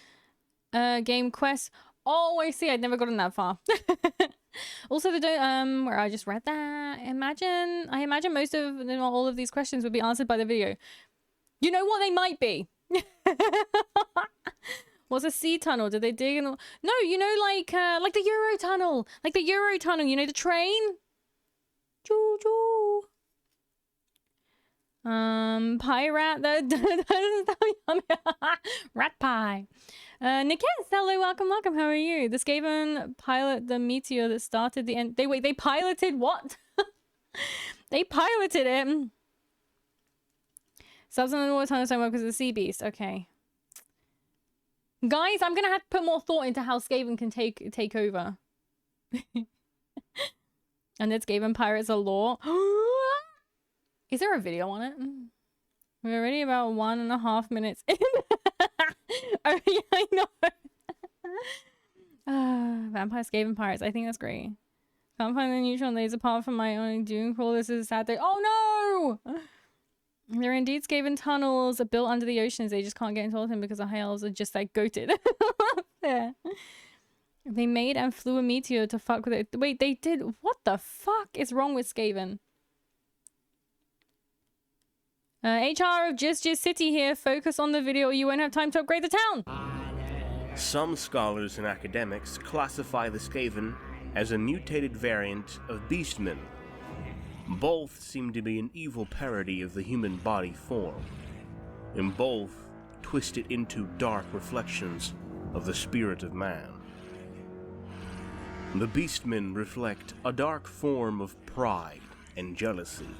game quest. Oh, I see. I'd never gotten that far. Also, the donut, where I just read that. I imagine most of, not all of these questions would be answered by the video. You know what? They might be. What's a sea tunnel? Did they dig in the... No, you know, like the Euro tunnel. Like the Euro tunnel, you know, the train? Choo choo. Pirate, rat pie. Nikes, hello, welcome, how are you? The Skaven pilot the meteor that started the end. They piloted what? They piloted it. Subs on the water tunnel don't work because of the sea beast. Okay. Guys, I'm gonna have to put more thought into how Skaven can take over. And then Skaven pirates are lore. Is there a video on it? We're already about 1.5 minutes in. Oh, yeah, I know. Vampire Skaven pirates. I think that's great. Can't find the neutron laser apart from my own doom crawl. This is a sad day. Oh no! There are indeed Skaven tunnels built under the oceans. They just can't get into them because the high elves are just like goated. Yeah. They made and flew a meteor to fuck with it. Wait, they did? What the fuck is wrong with Skaven? HR of Just City here. Focus on the video or you won't have time to upgrade the town. Some scholars and academics classify the Skaven as a mutated variant of beastmen. Both seem to be an evil parody of the human body form, and both twisted into dark reflections of the spirit of man. The beastmen reflect a dark form of pride and jealousy,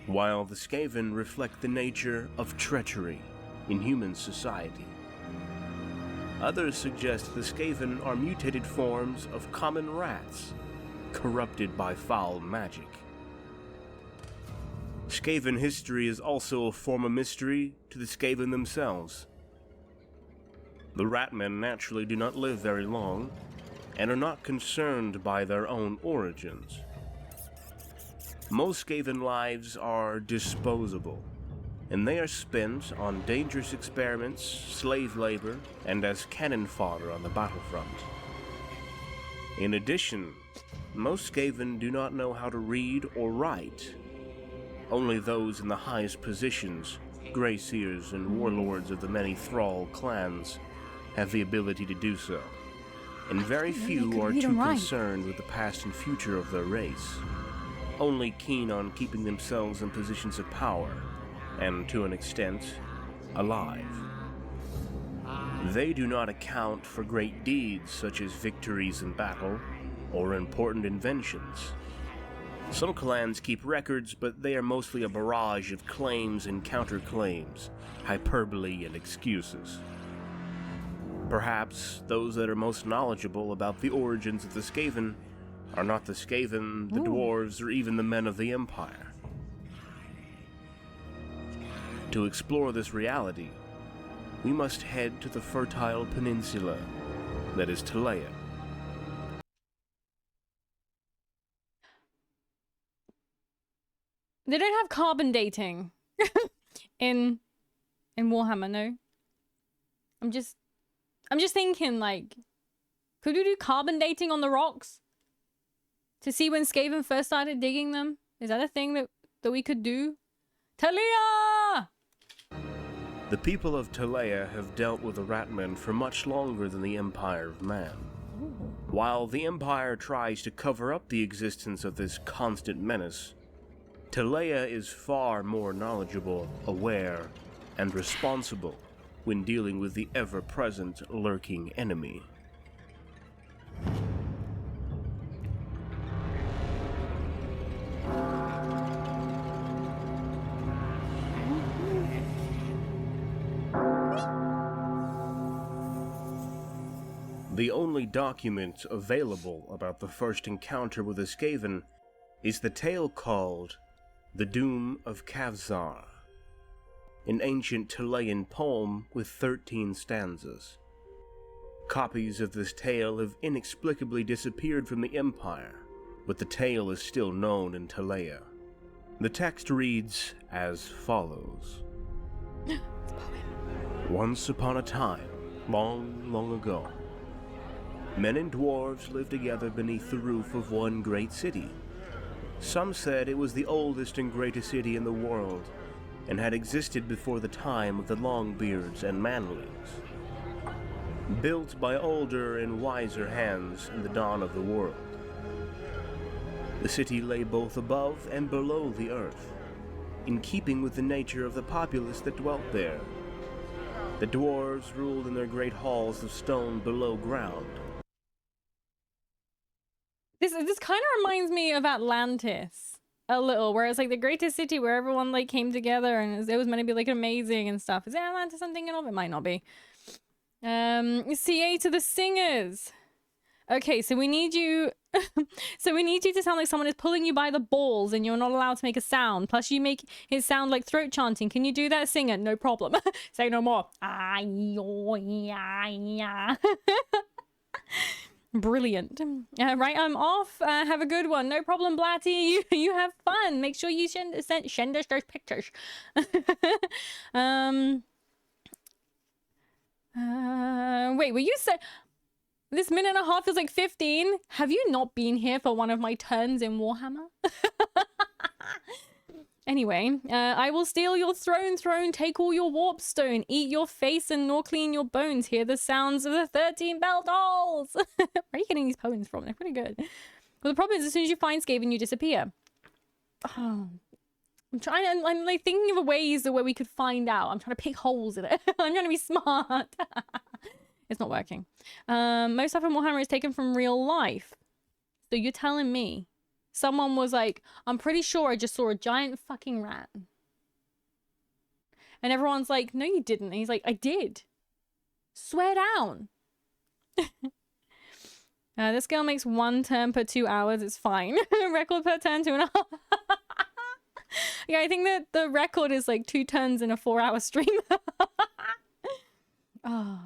while the Skaven reflect the nature of treachery in human society. Others suggest the Skaven are mutated forms of common rats, corrupted by foul magic. Skaven history is also a form of mystery to the Skaven themselves. The Ratmen naturally do not live very long, and are not concerned by their own origins. Most Skaven lives are disposable, and they are spent on dangerous experiments, slave labor, and as cannon fodder on the battlefront. In addition, most Skaven do not know how to read or write. Only those in the highest positions, Greyseers and warlords of the many Thrall clans, have the ability to do so. And very few are too concerned with the past and future of their race, only keen on keeping themselves in positions of power, and to an extent, alive. They do not account for great deeds such as victories in battle, or important inventions. Some clans keep records, but they are mostly a barrage of claims and counterclaims, hyperbole and excuses. Perhaps those that are most knowledgeable about the origins of the Skaven are not the Skaven, the dwarves, or even the men of the Empire. To explore this reality, we must head to the fertile peninsula that is Telea. They don't have carbon dating in Warhammer, no? I'm just thinking, like, could we do carbon dating on the rocks to see when Skaven first started digging them? Is that a thing that we could do? Talia! The people of Talia have dealt with the Ratmen for much longer than the Empire of Man. While the Empire tries to cover up the existence of this constant menace, Talia is far more knowledgeable, aware, and responsible when dealing with the ever-present lurking enemy. The only document available about the first encounter with a Skaven is the tale called The Doom of Kavzar, an ancient Talayan poem with 13 stanzas. Copies of this tale have inexplicably disappeared from the Empire, but the tale is still known in Talia. The text reads as follows. Once upon a time, long, long ago, men and dwarves lived together beneath the roof of one great city. Some said it was the oldest and greatest city in the world, and had existed before the time of the Longbeards and Manlings. Built by older and wiser hands in the dawn of the world. The city lay both above and below the earth, in keeping with the nature of the populace that dwelt there. The dwarves ruled in their great halls of stone below ground. This kind of reminds me of Atlantis a little, where it's like the greatest city where everyone like came together and it was meant to be like amazing and stuff. Is it Atlantis I'm thinking of? It might not be. CA to the singers. Okay, so we need you to sound like someone is pulling you by the balls and you're not allowed to make a sound. Plus you make it sound like throat chanting. Can you do that, singer? No problem. Say no more. Brilliant. Right, I'm off. Have a good one. No problem, Blatty. You have fun. Make sure you send us those pictures. Wait, were you say this minute and a half feels like 15? Have you not been here for one of my turns in Warhammer? Anyway, I will steal your throne, take all your warpstone, eat your face and gnaw clean your bones, hear the sounds of the 13 bell dolls. Where are you getting these poems from? They're pretty good. Well, the problem is as soon as you find Skaven, you disappear. Oh, I'm like thinking of ways where we could find out. I'm trying to pick holes in it. I'm trying to be smart. It's not working. Most stuff in Warhammer is taken from real life. So you're telling me someone was like, I'm pretty sure I just saw a giant fucking rat. And everyone's like, no, you didn't. And he's like, I did. Swear down. This girl makes 1 turn per 2 hours. It's fine. Record per turn, 2.5. Yeah, I think that the record is like 2 turns in a 4-hour stream. Oh.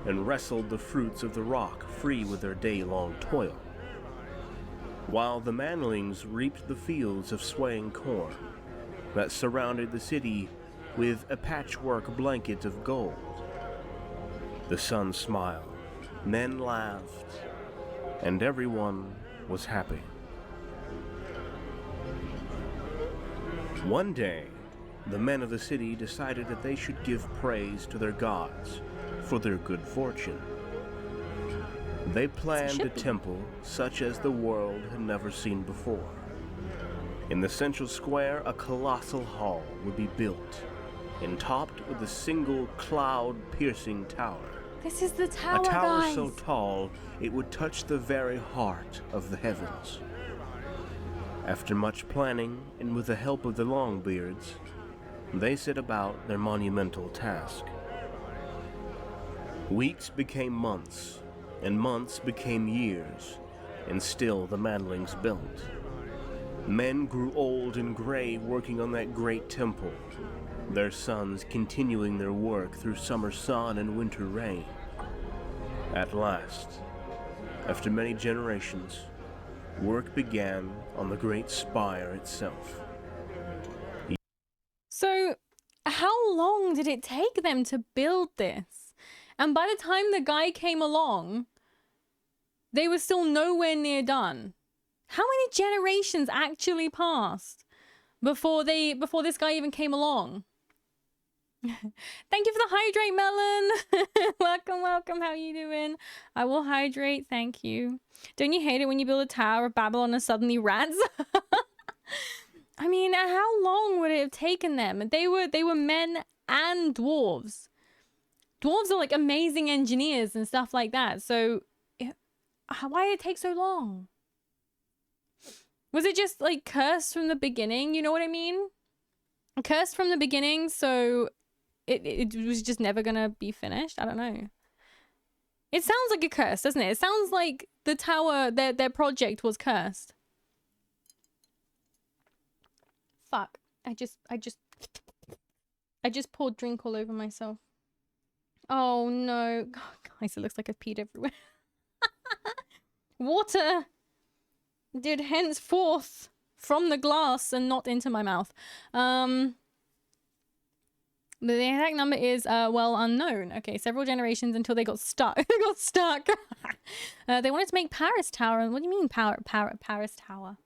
And wrestled the fruits of the rock free with their day-long toil, while the manlings reaped the fields of swaying corn that surrounded the city with a patchwork blanket of gold. The sun smiled, men laughed, and everyone was happy. One day, the men of the city decided that they should give praise to their gods for their good fortune. They planned a temple such as the world had never seen before. In the central square, a colossal hall would be built and topped with a single cloud-piercing tower. This is the tower, a tower guys. so tall it would touch the very heart of the heavens. After much planning, and with the help of the Longbeards, they set about their monumental task. Weeks became months, and months became years, and still the manlings built. Men grew old and gray working on that great temple, their sons continuing their work through summer sun and winter rain. At last, after many generations, work began on the great spire itself. So, how long did it take them to build this? And by the time the guy came along, they were still nowhere near done. How many generations actually passed before this guy even came along? Thank you for the hydrate, Melon. welcome. How you doing? I will hydrate. Thank you. Don't you hate it when you build a Tower of Babylon and suddenly rats? I mean, how long would it have taken them? They were men and dwarves. Dwarves are like amazing engineers and stuff like that. So why did it take so long? Was it just like cursed from the beginning? You know what I mean? Cursed from the beginning, so it was just never gonna be finished. I don't know. It sounds like a curse, doesn't it? It sounds like the tower, their project was cursed. Fuck. I just poured drink all over myself. Oh no. God, guys, it looks like I've peed everywhere. Water did henceforth from the glass and not into my mouth. The exact number is, well, unknown. Okay, several generations until they got stuck. They got stuck. They wanted to make Paris Tower. What do you mean Paris Tower?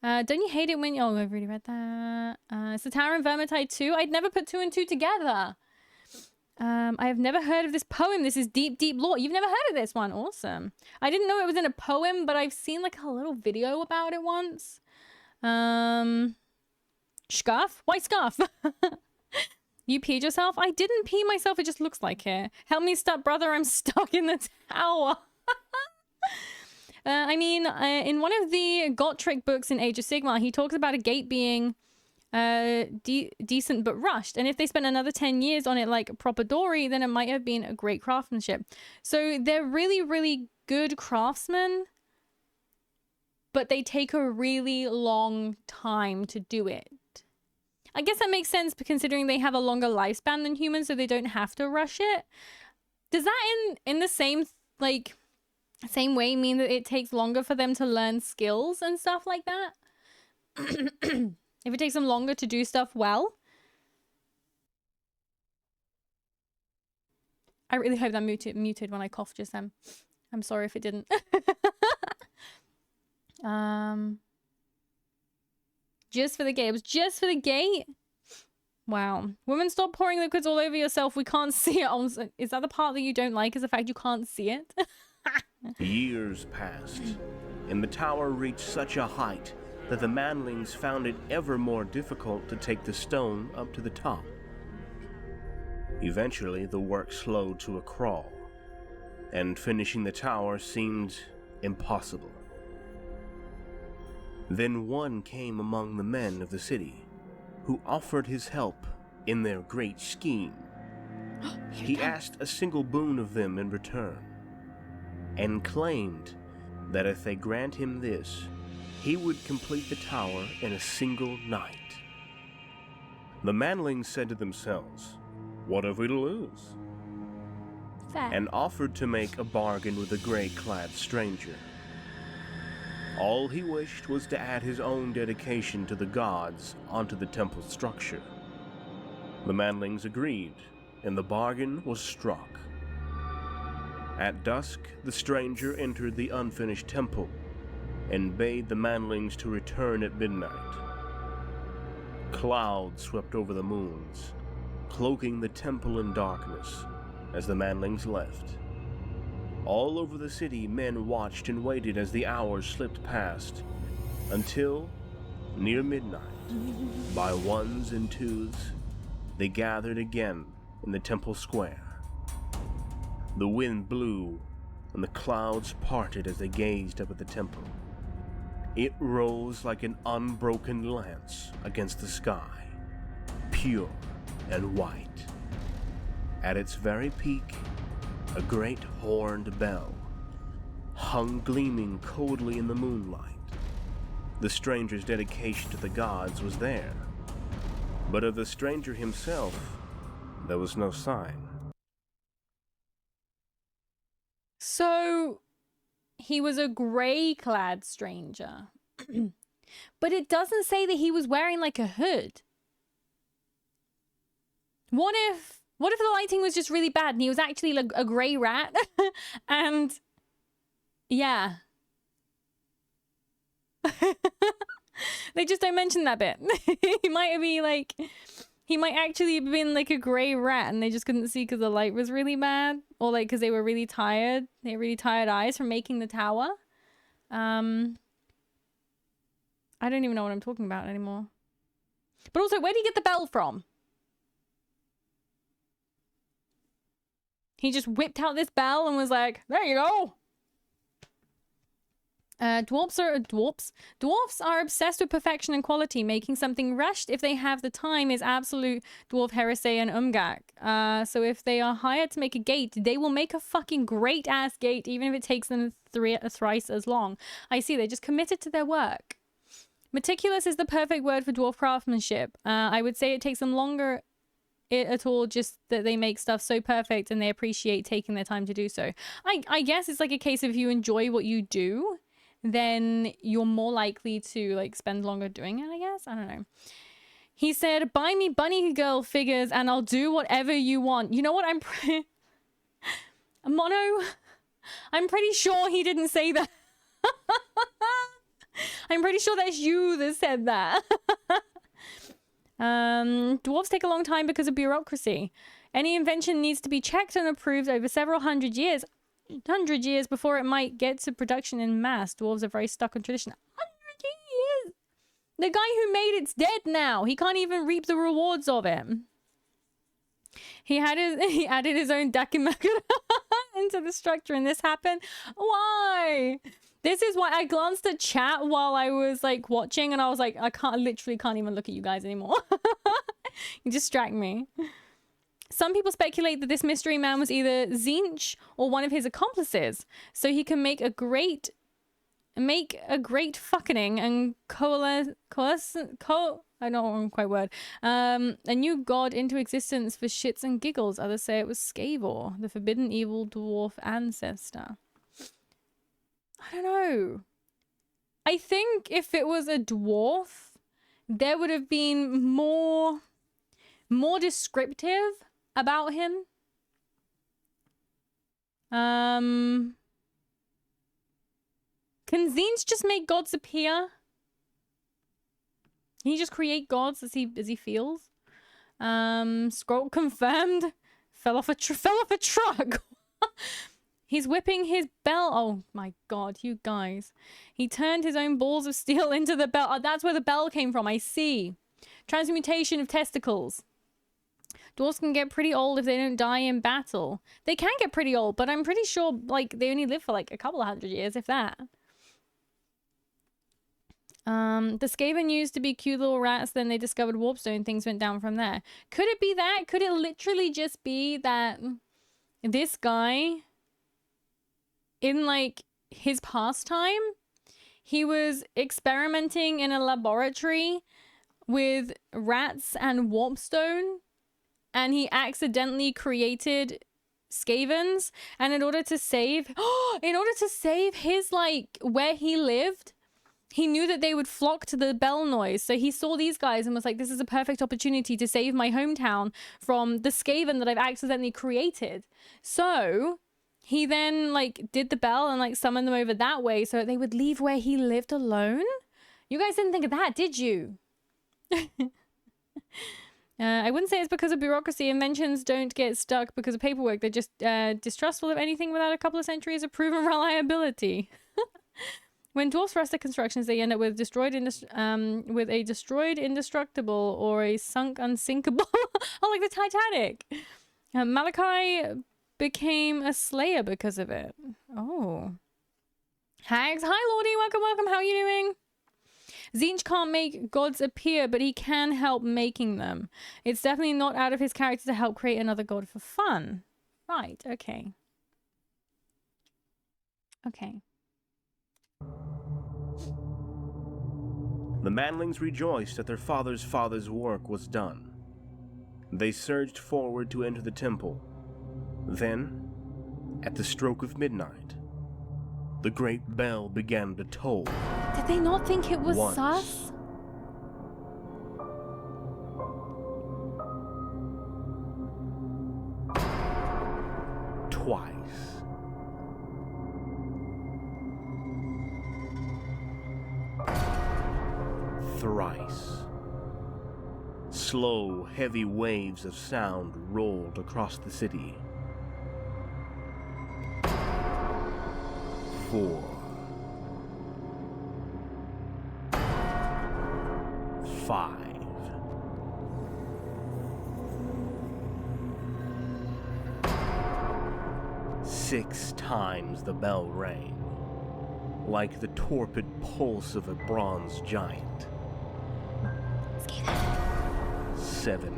Don't you hate it when... Oh, I've already read that. It's the Tower in Vermintide 2. I'd never put 2 and 2 together. I have never heard of this poem. This is deep, deep lore. You've never heard of this one? Awesome. I didn't know it was in a poem, but I've seen like a little video about it once. Scarf? White scarf. You peed yourself? I didn't pee myself. It just looks like it. Help me, step brother. I'm stuck in the tower. I mean, in one of the Gotrek books in Age of Sigmar, he talks about a gate being decent but rushed. And if they spent another 10 years on it like proper Dory, then it might have been a great craftsmanship. So they're really, really good craftsmen, but they take a really long time to do it. I guess that makes sense considering they have a longer lifespan than humans, so they don't have to rush it. Does that in the same way mean that it takes longer for them to learn skills and stuff like that? If it takes them longer to do stuff well? I really hope that muted when I coughed just then. I'm sorry if it didn't. Just for the gate. It was just for the gate? Wow. Woman, stop pouring liquids all over yourself. We can't see it. Is that the part that you don't like, is the fact you can't see it? Years passed, and the tower reached such a height that the manlings found it ever more difficult to take the stone up to the top. Eventually, the work slowed to a crawl, and finishing the tower seemed impossible. Then one came among the men of the city, who offered his help in their great scheme. He asked a single boon of them in return, and claimed that if they grant him this, he would complete the tower in a single night. The manlings said to themselves, "What have we to lose?" Fair. And offered to make a bargain with the gray-clad stranger. All he wished was to add his own dedication to the gods onto the temple structure. The manlings agreed, and the bargain was struck. At dusk, the stranger entered the unfinished temple and bade the manlings to return at midnight. Clouds swept over the moons, cloaking the temple in darkness as the manlings left. All over the city, men watched and waited as the hours slipped past, until, near midnight, by ones and twos, they gathered again in the temple square. The wind blew, and the clouds parted as they gazed up at the temple. It rose like an unbroken lance against the sky, pure and white. At its very peak, a great horned bell hung gleaming coldly in the moonlight. The stranger's dedication to the gods was there, but of the stranger himself, there was no sign. So, he was a grey-clad stranger. But it doesn't say that he was wearing like a hood. What if What if the lighting was just really bad and he was actually like a grey rat? And yeah. They just don't mention that bit. He might be like, he might actually have been like a grey rat and they just couldn't see because the light was really bad. Or like because they were really tired. They had really tired eyes from making the tower. I don't even know what I'm talking about anymore. But also, where did he get the bell from? He just whipped out this bell and was like, there you go. Dwarfs are obsessed with perfection and quality. Making something rushed if they have the time is absolute dwarf heresy and umgak. So if they are hired to make a gate, they will make a fucking great ass gate, even if it takes them thrice as long. I see, they're just committed to their work. Meticulous is the perfect word for dwarf craftsmanship. I would say it takes them longer at all, just that they make stuff so perfect and they appreciate taking their time to do so. I guess it's like a case of if you enjoy what you do, then you're more likely to like spend longer doing it, I guess. I don't know. He said, buy me bunny girl figures and I'll do whatever you want. You know what? Mono, I'm pretty sure he didn't say that. I'm pretty sure that's you that said that. Dwarves take a long time because of bureaucracy. Any invention needs to be checked and approved over several hundred years before it might get to production in mass. Dwarves are very stuck on tradition. 100 years! The guy who made it's dead now. He can't even reap the rewards of it. He added his own Dakimaku into the structure and this happened. Why? This is why I glanced at chat while I was like watching and I was like, I literally can't even look at you guys anymore. You distract me. Some people speculate that this mystery man was either Zinch or one of his accomplices, so he can make a great fucking and I don't quite word. A new god into existence for shits and giggles. Others say it was Skaven, the forbidden evil dwarf ancestor. I don't know. I think if it was a dwarf, there would have been more descriptive about him. Can Zinch just make gods appear? Can he just create gods as he feels? Scroll confirmed. Fell off a truck. He's whipping his bell. Oh my god, you guys. He turned his own balls of steel into the bell. Oh, that's where the bell came from. I see. Transmutation of testicles. Dwarves can get pretty old if they don't die in battle. They can get pretty old, but I'm pretty sure like they only live for like a couple of 100 years, if that. The Skaven used to be cute little rats, then they discovered warpstone, things went down from there. Could it be that? Could it literally just be that this guy, in like his pastime, he was experimenting in a laboratory with rats and warpstone, and he accidentally created Skavens, and in order to save his like where he lived, he knew that they would flock to the bell noise. So he saw these guys and was like, this is a perfect opportunity to save my hometown from the Skaven that I've accidentally created. So he then like did the bell and like summoned them over that way so that they would leave where he lived alone. You guys didn't think of that, did you? I wouldn't say it's because of bureaucracy. Inventions don't get stuck because of paperwork. They're just distrustful of anything without a couple of centuries of proven reliability. When dwarfs rush their constructions, they end up with a destroyed indestructible or a sunk unsinkable. Oh, like the Titanic. Malachi became a slayer because of it. Oh. Hags, hi Lordy, welcome. How are you doing? Zinch can't make gods appear, but he can help making them. It's definitely not out of his character to help create another god for fun. Right, okay. Okay. The manlings rejoiced that their father's work was done. They surged forward to enter the temple. Then, at the stroke of midnight, the great bell began to toll. Did they not think it was once. sus? thrice. Slow, heavy waves of sound rolled across the city. 4. 5. 6 times the bell rang, like the torpid pulse of a bronze giant. 7.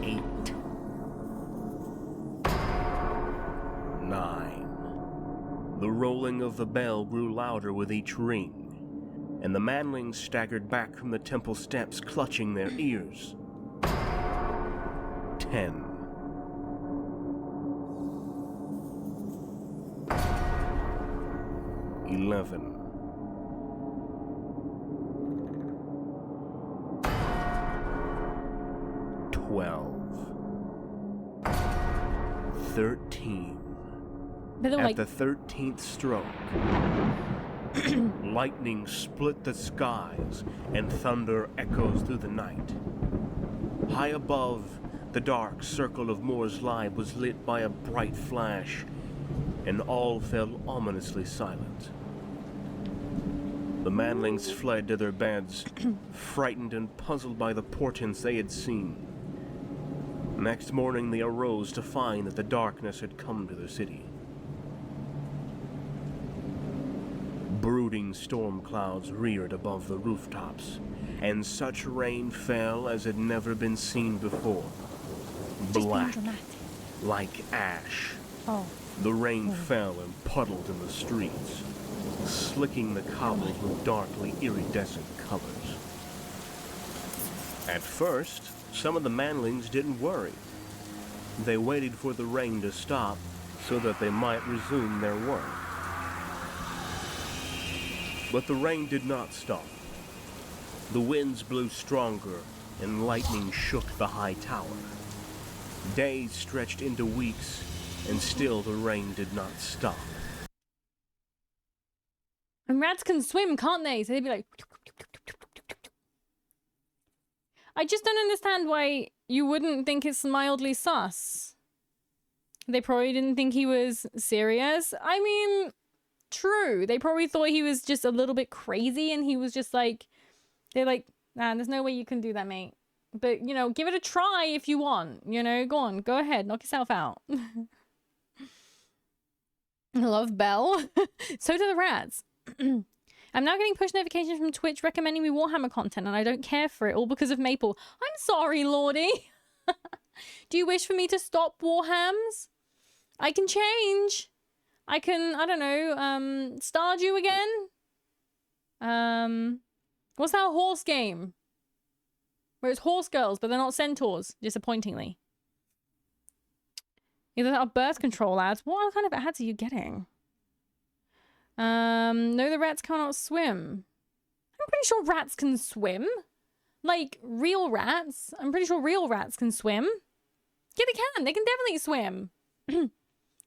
8. 9. The rolling of the bell grew louder with each ring, and the manlings staggered back from the temple steps, clutching their ears. 10. 11. 12. 13. At the 13th stroke, lightning split the skies and thunder echoes through the night. High above, the dark circle of Moore's light was lit by a bright flash, and all fell ominously silent. The manlings fled to their beds, frightened and puzzled by the portents they had seen. Next morning they arose to find that the darkness had come to the city. Brooding storm clouds reared above the rooftops, and such rain fell as had never been seen before. Black, like ash. The rain fell and puddled in the streets, slicking the cobbles with darkly iridescent colors. At first, some of the manlings didn't worry. They waited for the rain to stop so that they might resume their work. But the rain did not stop. The winds blew stronger, and lightning shook the high tower. Days stretched into weeks, and still the rain did not stop. And rats can swim, can't they? So they'd be like... I just don't understand why you wouldn't think it's mildly sus. They probably didn't think he was serious. I mean... True. They probably thought he was just a little bit crazy, and he was just like, they're like, nah, there's no way you can do that, mate. But, you know, give it a try if you want. You know, go on, go ahead, knock yourself out. I love Belle. So do the rats. I'm now getting push notifications from Twitch recommending me Warhammer content, and I don't care for it, all because of Maple. I'm sorry, Lordy. Do you wish for me to stop Warhams? I can change. I can, I don't know, Stardew again? What's that horse game? Where it's horse girls, but they're not centaurs, disappointingly. Either that or birth control ads. What kind of ads are you getting? No, the rats cannot swim. I'm pretty sure rats can swim. Like, real rats. I'm pretty sure real rats can swim. Yeah, they can. They can definitely swim.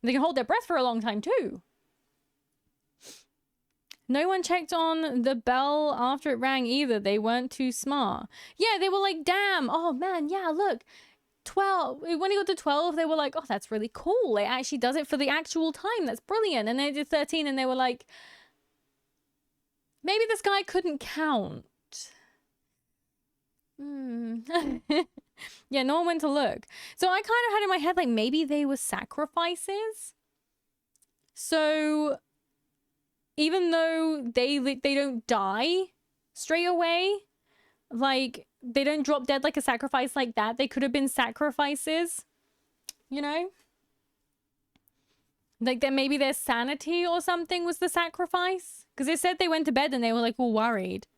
They can hold their breath for a long time, too. No one checked on the bell after it rang either. They weren't too smart. Yeah, they were like, damn. Oh, man, yeah, look. 12. When he got to 12, they were like, oh, that's really cool. It actually does it for the actual time. That's brilliant. And then they did 13, and they were like, maybe this guy couldn't count. Yeah, no one went to look. So I kind of had in my head, like, maybe they were sacrifices. So even though they don't die straight away, like, they don't drop dead like a sacrifice like that. They could have been sacrifices, you know? Like, then maybe their sanity or something was the sacrifice. Because they said they went to bed and they were, like, all worried.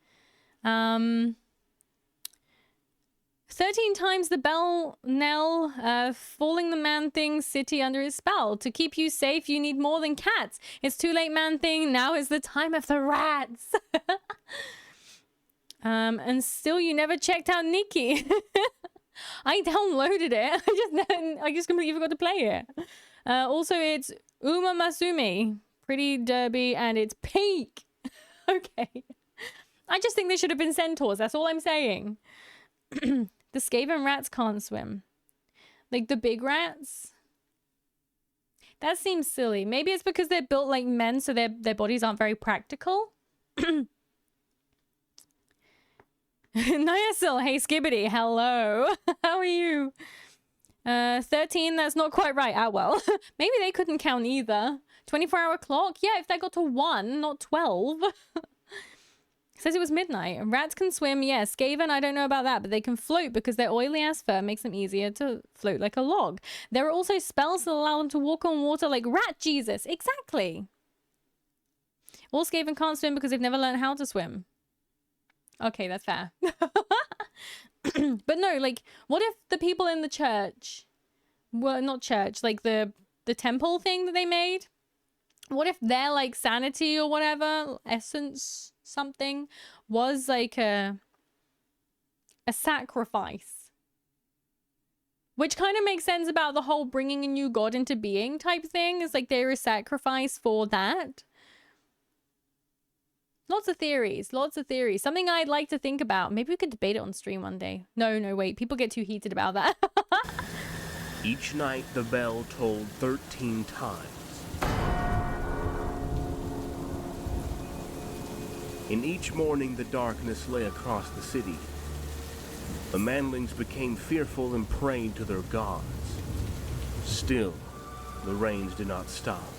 13 times the bell knell, falling the man-thing city under his spell. To keep you safe, you need more than cats. It's too late, man-thing. Now is the time of the rats. And still you never checked out Nikki. I downloaded it. I just completely forgot to play it. Also, it's Uma Masumi. pretty derby, and it's pink. Okay. I just think they should have been centaurs. That's all I'm saying. The Skaven rats can't swim. Like the big rats. That seems silly. Maybe it's because they're built like men, so their bodies aren't very practical. Niasil, hey Skibbity, hello. How are you? 13, that's not quite right. Ah, well. Maybe they couldn't count either. 24-hour clock? Yeah, if they got to 1, not 12. Says it was midnight. Rats can swim, yes. Skaven, I don't know about that, but they can float because their oily ass fur makes them easier to float like a log. There are also spells that allow them to walk on water like Rat Jesus. Exactly. All Skaven can't swim because they've never learned how to swim. Okay, that's fair. But no, like, what if the people in the church, well, not church, like the temple thing that they made, what if their, like, sanity or whatever, essence, something, was, like, a sacrifice? Which kind of makes sense about the whole bringing a new god into being type thing. It's like they're a sacrifice for that. Lots of theories, lots of theories. Something I'd like to think about. Maybe we could debate it on stream one day. No, wait. People get too heated about that. Each night, the bell tolled 13 times. In each morning, the darkness lay across the city. The manlings became fearful and prayed to their gods. Still, the rains did not stop,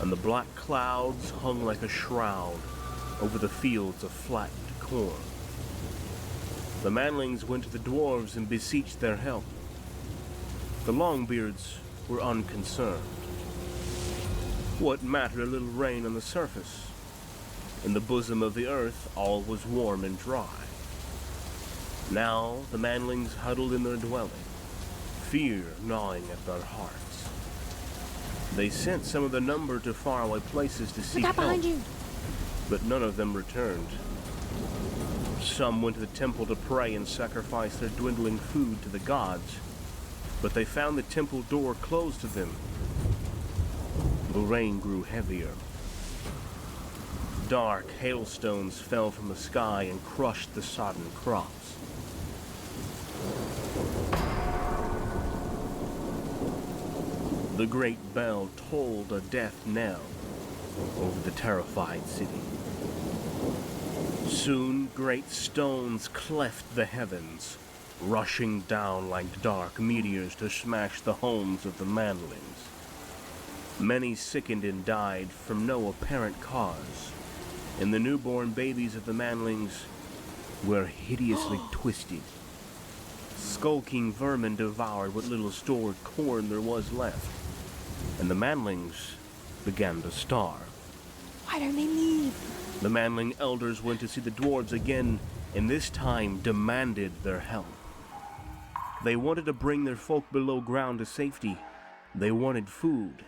and the black clouds hung like a shroud over the fields of flattened corn. The manlings went to the dwarves and beseeched their help. The Longbeards were unconcerned. What mattered a little rain on the surface? In the bosom of the earth, all was warm and dry. Now the manlings huddled in their dwelling, fear gnawing at their hearts. They sent some of the number to faraway places to seek help, but none of them returned. Some went to the temple to pray and sacrifice their dwindling food to the gods, but they found the temple door closed to them. The rain grew heavier. Dark hailstones fell from the sky and crushed the sodden crops. The great bell tolled a death knell over the terrified city. Soon, great stones cleft the heavens, rushing down like dark meteors to smash the homes of the manlings. Many sickened and died from no apparent cause, and the newborn babies of the manlings were hideously twisted. Skulking vermin devoured what little stored corn there was left, and the manlings began to starve. Why don't they leave? The manling elders went to see the dwarves again, and this time demanded their help. They wanted to bring their folk below ground to safety. They wanted food.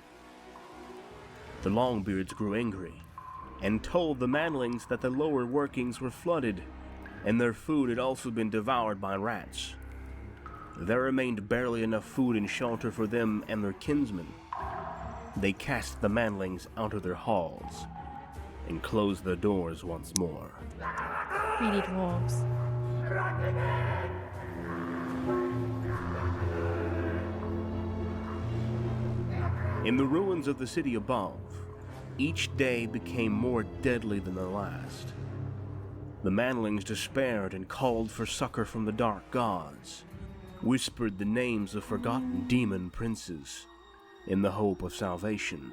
The Longbeards grew angry and told the manlings that the lower workings were flooded, and their food had also been devoured by rats. There remained barely enough food and shelter for them and their kinsmen. They cast the manlings out of their halls and closed their doors once more. Greedy dwarves. In the ruins of the city above, each day became more deadly than the last. The manlings despaired and called for succor from the dark gods, whispered the names of forgotten demon princes in the hope of salvation.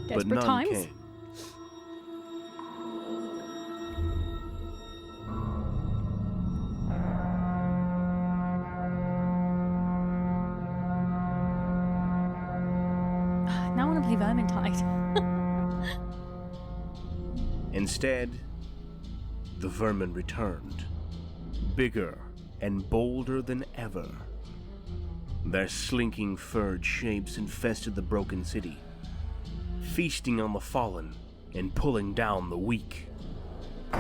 Desperate but none times. came. Now I want to play Vermintide. Instead, the vermin returned, bigger and bolder than ever. Their slinking furred shapes infested the broken city, feasting on the fallen and pulling down the weak. Oh,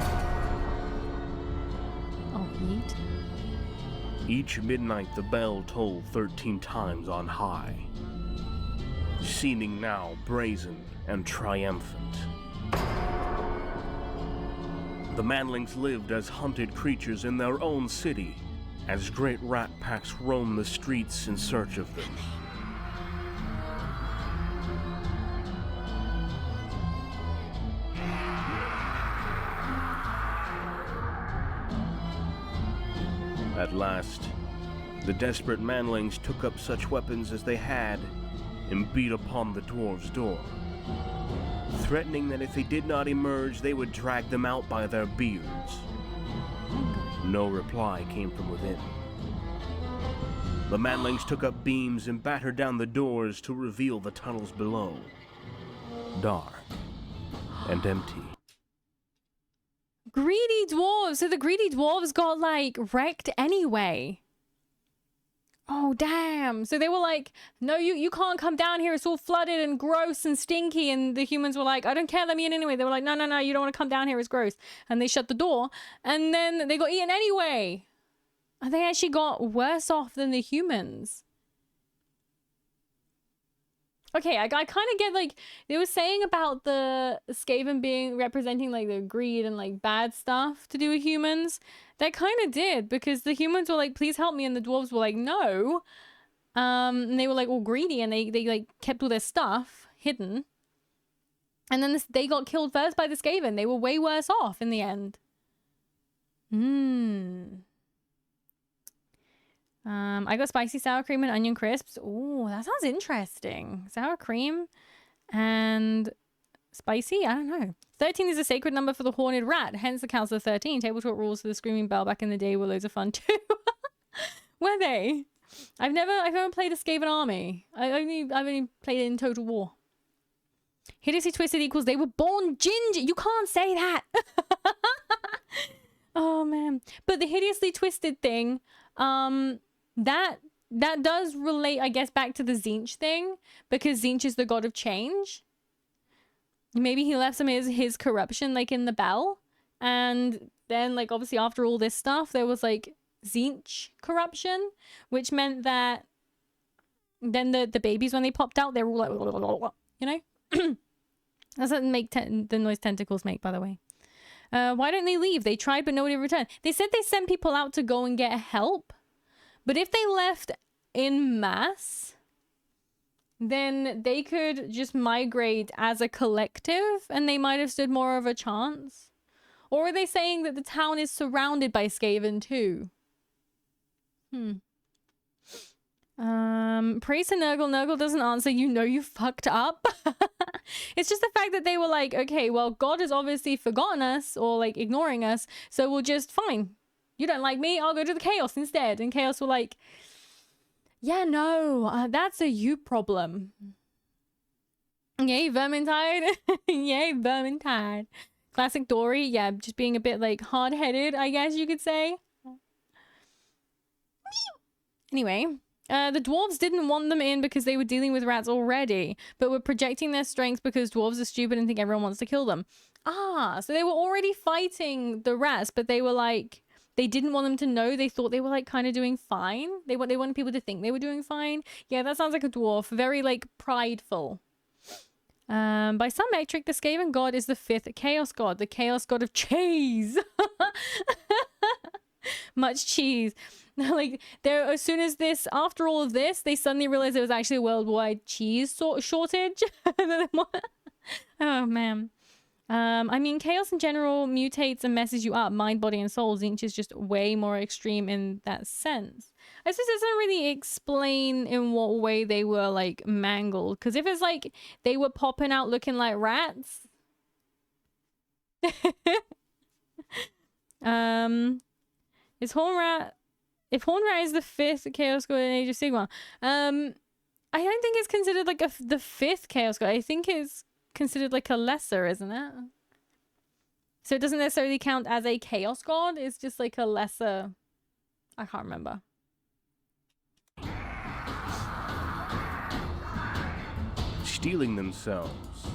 yeet. Each midnight the bell tolled 13 times on high. seeming now brazen and triumphant. The manlings lived as hunted creatures in their own city, as great rat packs roamed the streets in search of them. At last, the desperate manlings took up such weapons as they had and beat upon the dwarves' door, threatening that if they did not emerge, they would drag them out by their beards. No reply came from within. The manlings took up beams and battered down the doors to reveal the tunnels below, dark and empty. Greedy dwarves! So the greedy dwarves got, like, wrecked anyway. Oh, damn. So they were like, no, you can't come down here. It's all flooded and gross and stinky. And the humans were like, I don't care. Let me in anyway. They were like, no, you don't want to come down here. It's gross. And they shut the door. And then they got eaten anyway. And they actually got worse off than the humans. Okay, I kind of get, like, they were saying about the Skaven being representing, like, the greed and, like, bad stuff to do with humans. That kind of did, because the humans were like, please help me, and the dwarves were like, no. And they were, like, all greedy, and they like, kept all their stuff hidden. And then they got killed first by the Skaven. They were way worse off in the end. I got spicy sour cream and onion crisps. Ooh, that sounds interesting. Sour cream and spicy? I don't know. 13 is a sacred number for the horned rat, hence the Council of 13. Tabletop rules for the screaming bell back in the day were loads of fun too. Were they? I've never played a Skaven army. I've only played it in Total War. Hideously Twisted equals they were born ginger. You can't say that. Oh man. But the Hideously Twisted thing, that does relate, I guess, back to the Tzeentch thing, because Tzeentch is the god of change. Maybe he left some of his corruption, like, in the bell, and then, like, obviously after all this stuff, there was, like, Tzeentch corruption, which meant that then the babies, when they popped out, they were all like, you know? That's what the noise tentacles make, by the way. Why don't they leave? They tried, but nobody returned. They said they sent people out to go and get help. But if they left en masse, then they could just migrate as a collective and they might have stood more of a chance. Or are they saying that the town is surrounded by Skaven too? Praise to Nurgle. Nurgle doesn't answer. You know you fucked up. It's just the fact that they were like, okay, well, God has obviously forgotten us or, like, ignoring us, so we'll just, fine. You don't like me, I'll go to the Chaos instead. And Chaos were like, yeah, no, that's a you problem. Yay, Vermintide. Yay, Vermintide. Classic Dory. Yeah, just being a bit, like, hard-headed, I guess you could say. Anyway, the dwarves didn't want them in because they were dealing with rats already, but were projecting their strength because dwarves are stupid and think everyone wants to kill them. Ah, so they were already fighting the rats, but they were like, they didn't want them to know. They thought they were, like, kind of doing fine. They wanted people to think they were doing fine. Yeah, that sounds like a dwarf. Very, like, prideful. By some metric, the Skaven god is the 5th chaos god, the chaos god of cheese. Much cheese. Like, there, as soon as this, after all of this, they suddenly realized there was actually a worldwide cheese shortage. Oh man. I mean, chaos in general mutates and messes you up, mind, body, and soul. Tzeentch is just way more extreme in that sense. I suppose it doesn't really explain in what way they were, like, mangled. Because if it's like they were popping out looking like rats. Is Hornrat... If Hornrat is the 5th Chaos God in Age of Sigmar, I don't think it's considered, like, the 5th Chaos God. I think it's considered, like, a lesser, isn't it? So it doesn't necessarily count as a Chaos God. It's just, like, a lesser... I can't remember. Stealing themselves,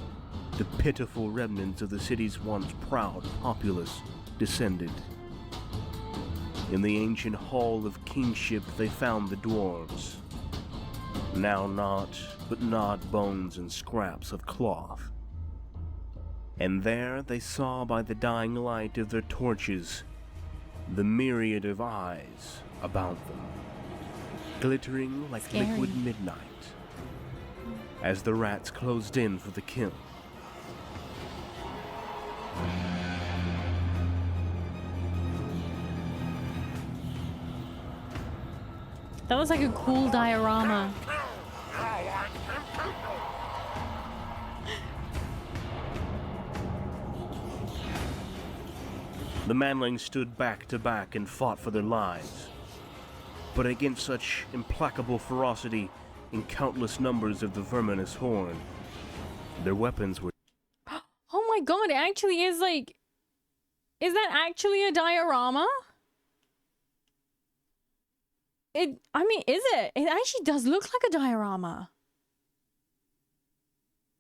the pitiful remnants of the city's once proud populace descended. In the ancient hall of kingship, they found the dwarves. now naught but gnawed bones and scraps of cloth. And there they saw by the dying light of their torches the myriad of eyes about them, glittering like Scary. liquid midnight, as the rats closed in for the kill. That was like a cool diorama. The manlings stood back to back and fought for their lives. But against such implacable ferocity in countless numbers of the verminous horde, their weapons were... Oh my god, it actually is like... Is that actually a diorama? I mean, is it? It actually does look like a diorama.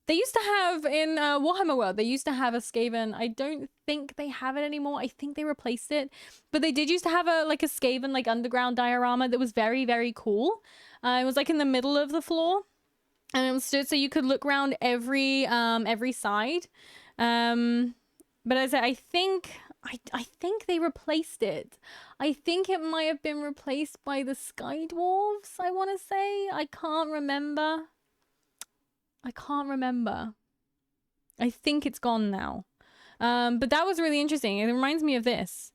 They used to have in Warhammer World, they used to have a Skaven. I don't think they have it anymore. I think they replaced it. But they did used to have a Skaven like underground diorama that was very, very cool. It was like in the middle of the floor. And it was stood so you could look around every side. But as I think they replaced it. I think it might have been replaced by the Sky Dwarves, I want to say. I can't remember. I think it's gone now. But that was really interesting. It reminds me of this.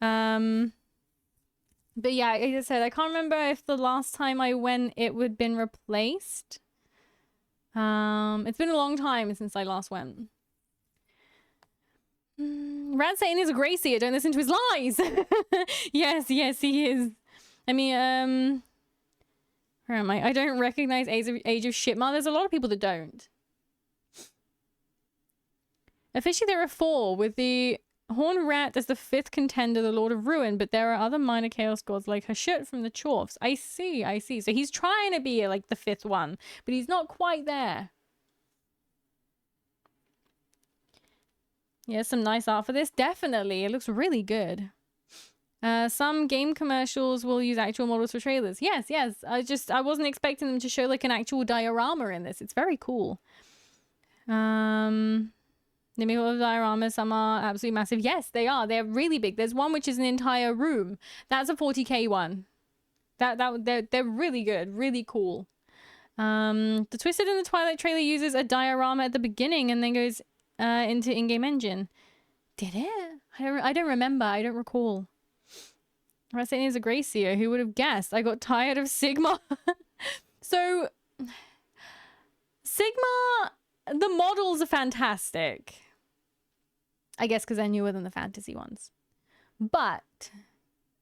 But yeah, like I said, I can't remember if the last time I went it would been replaced. It's been a long time since I last went. Rat Satan is a Gracie. Don't listen to his lies. yes, he is. I mean, where am I? I don't recognize Age of Shitma. There's a lot of people that don't. Officially, there are 4, with the Horned Rat as the 5th contender, the Lord of Ruin, but there are other minor Chaos Gods like Hashut from the Chorfs. I see. So he's trying to be like the 5th one, but he's not quite there. Yeah, some nice art for this. Definitely. It looks really good. Some game commercials will use actual models for trailers. Yes. I wasn't expecting them to show like an actual diorama in this. It's very cool. The middle dioramas, some are absolutely massive. Yes, they are. They're really big. There's one which is an entire room. That's a 40k one. They're really good, really cool. The Twisted in the Twilight trailer uses a diorama at the beginning and then goes into in-game engine. Did it? I don't remember. I don't recall. Rat Satan is a Gracia. Who would have guessed? I got tired of Sigma. So, Sigma, the models are fantastic. I guess because they're newer than the fantasy ones. But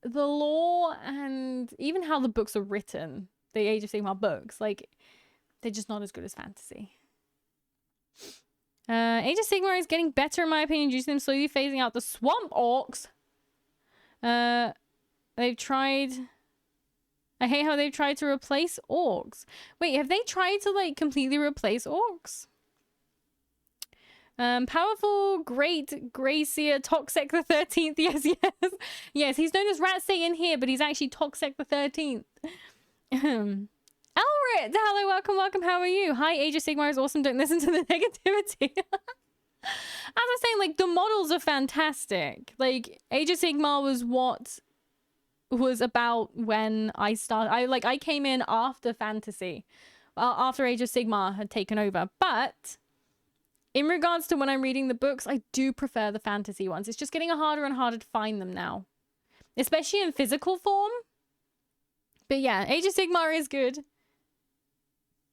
the lore and even how the books are written, the Age of Sigmar books, like, they're just not as good as fantasy. Age of Sigmar is getting better in my opinion due to them slowly phasing out the swamp orcs. They've tried... I hate how they've tried to replace orcs. Wait, have they tried to, like, completely replace orcs? Powerful, great, Gracia, Toxic the 13th. Yes. Yes, he's known as Rat Satan here, but he's actually Toxic the 13th. Elrit! Hello, welcome. How are you? Hi, Age of Sigmar is awesome. Don't listen to the negativity. As I was saying, like, the models are fantastic. Like, Age of Sigmar was what was about when I started. I came in after fantasy. After Age of Sigmar had taken over. But in regards to when I'm reading the books, I do prefer the fantasy ones. It's just getting harder and harder to find them now. Especially in physical form. But yeah, Age of Sigmar is good.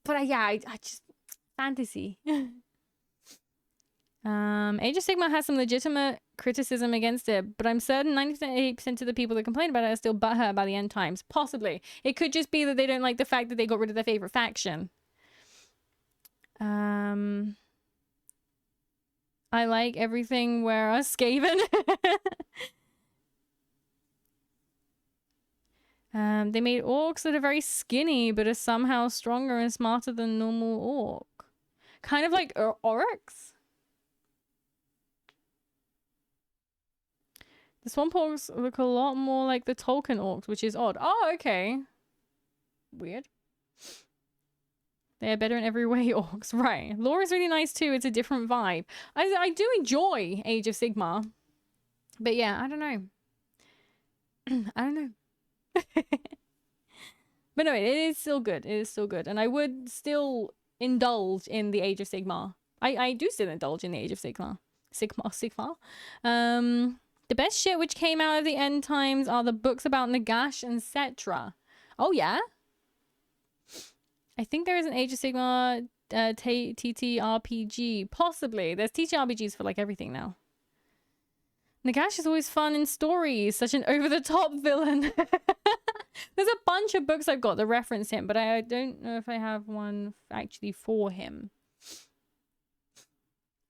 But I just... fantasy. Age of Sigmar has some legitimate criticism against it, but I'm certain 98% of the people that complain about it are still butthurt about the end times. Possibly. It could just be that they don't like the fact that they got rid of their favorite faction. I like everything where a Skaven. They made orcs that are very skinny, but are somehow stronger and smarter than normal orc. Kind of like orcs. The swamp orcs look a lot more like the Tolkien orcs, which is odd. Oh, okay. Weird. They are better in every way, orcs. Right. Lore is really nice too. It's a different vibe. I do enjoy Age of Sigmar. But yeah, I don't know. I don't know. But no, it is still good. It is still good. And I would still indulge in the Age of Sigmar. I do still indulge in the Age of Sigmar. Sigmar. The best shit which came out of the end times are the books about Nagash and Cetra. Oh, yeah? I think there is an Age of Sigmar TTRPG. Possibly. There's TTRPGs for like everything now. Nagash is always fun in stories. Such an over-the-top villain. There's a bunch of books I've got that reference him, but I don't know if I have one actually for him.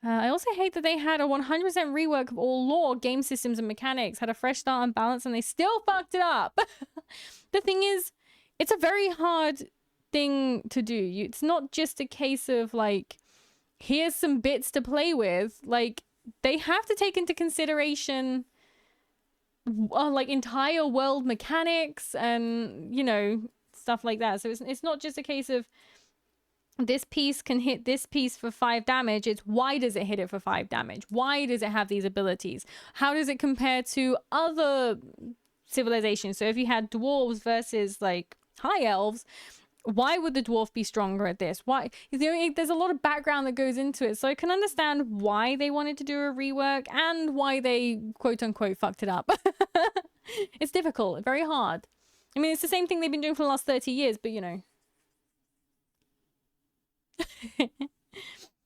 I also hate that they had a 100% rework of all lore, game systems, and mechanics. Had a fresh start and balance, and they still fucked it up. The thing is, it's a very hard thing to do. It's not just a case of, like, here's some bits to play with. Like, they have to take into consideration, like, entire world mechanics and, you know, stuff like that. So it's not just a case of this piece can hit this piece for 5 damage. It's why does it hit it for 5 damage? Why does it have these abilities? How does it compare to other civilizations? So if you had dwarves versus like high elves, why would the dwarf be stronger at this? Why? There's a lot of background that goes into it. So I can understand why they wanted to do a rework and why they quote unquote fucked it up. It's difficult, very hard. I mean, it's the same thing they've been doing for the last 30 years, but you know.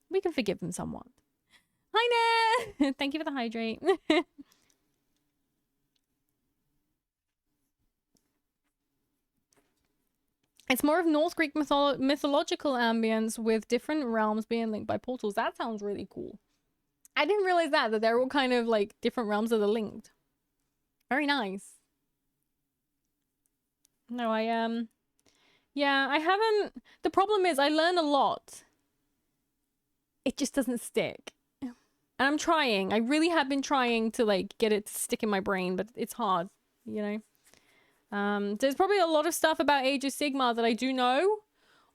We can forgive them somewhat. Hi there! Thank you for the hydrate. It's more of North Greek mythological ambience with different realms being linked by portals. That sounds really cool. I didn't realize that they're all kind of like different realms that are linked. Very nice. No, yeah, I haven't... The problem is I learn a lot. It just doesn't stick. And I'm trying. I really have been trying to, like, get it to stick in my brain, but it's hard, you know? There's probably a lot of stuff about Age of Sigmar that I do know.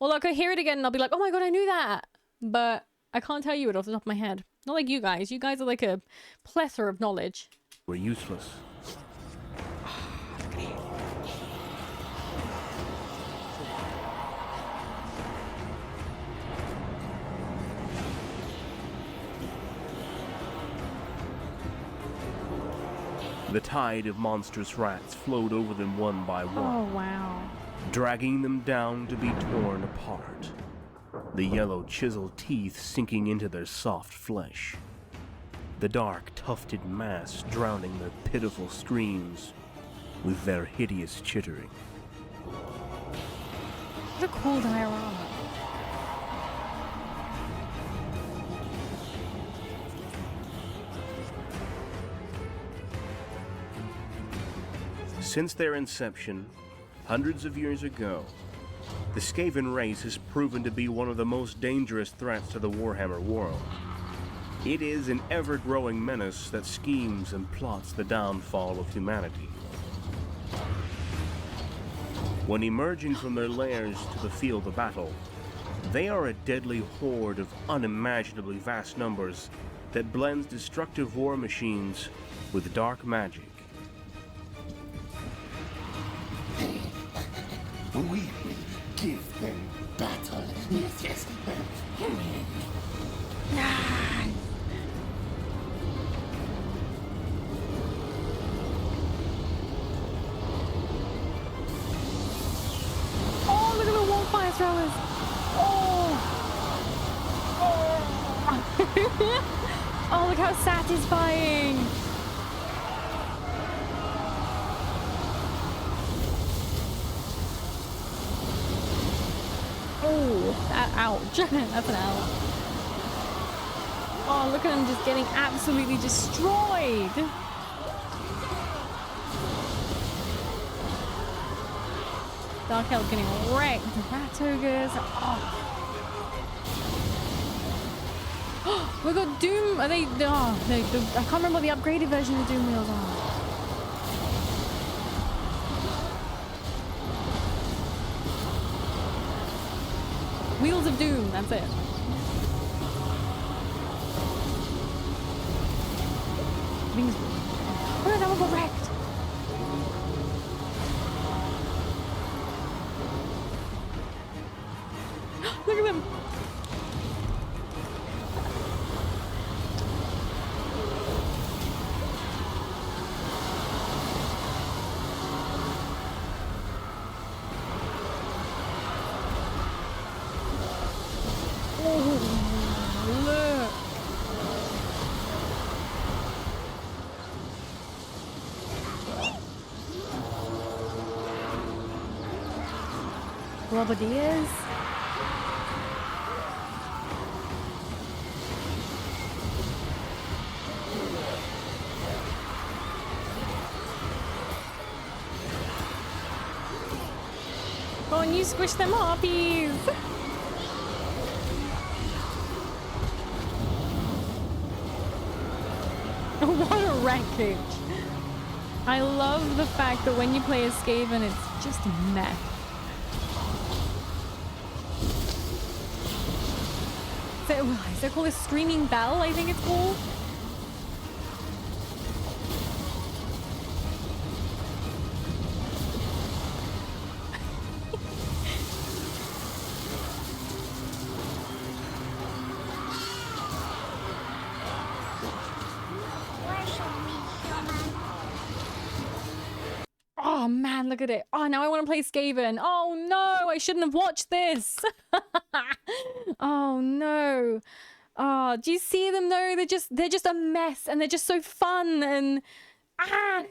Or, like, I hear it again and I'll be like, oh my god, I knew that! But I can't tell you it off the top of my head. Not like you guys. You guys are like a plethora of knowledge. We're useless. The tide of monstrous rats flowed over them one by one. Oh, wow. Dragging them down to be torn apart. The yellow chiseled teeth sinking into their soft flesh. The dark tufted mass drowning their pitiful screams with their hideous chittering. What a cool diorama. Since their inception, hundreds of years ago, the Skaven race has proven to be one of the most dangerous threats to the Warhammer world. It is an ever-growing menace that schemes and plots the downfall of humanity. When emerging from their lairs to the field of battle, they are a deadly horde of unimaginably vast numbers that blends destructive war machines with dark magic. We will give them battle. Yes. Oh, look at the wildfire throwers. Oh. Oh, look how satisfying. Oh, ouch. That's an ouch. Oh, look at him just getting absolutely destroyed. Dark Elf getting wrecked. Rat ogres. Oh. We got Doom. Are they? Oh, no, I can't remember what the upgraded version of Doom wheels are. Wheels of Doom, that's it. Things... Oh no, that one got wrecked. Look at them. Oh, look. Robadiers. Oh, and you squish them harpies. What a wreckage. I love the fact that when you play as Skaven, it's just a mess. Is it called a Screaming Bell? I think it's called. Oh man, look at it. Oh, now I want to play Skaven. Oh no, I shouldn't have watched this. Oh no. Oh, do you see them though? They're just a mess and they're just so fun and and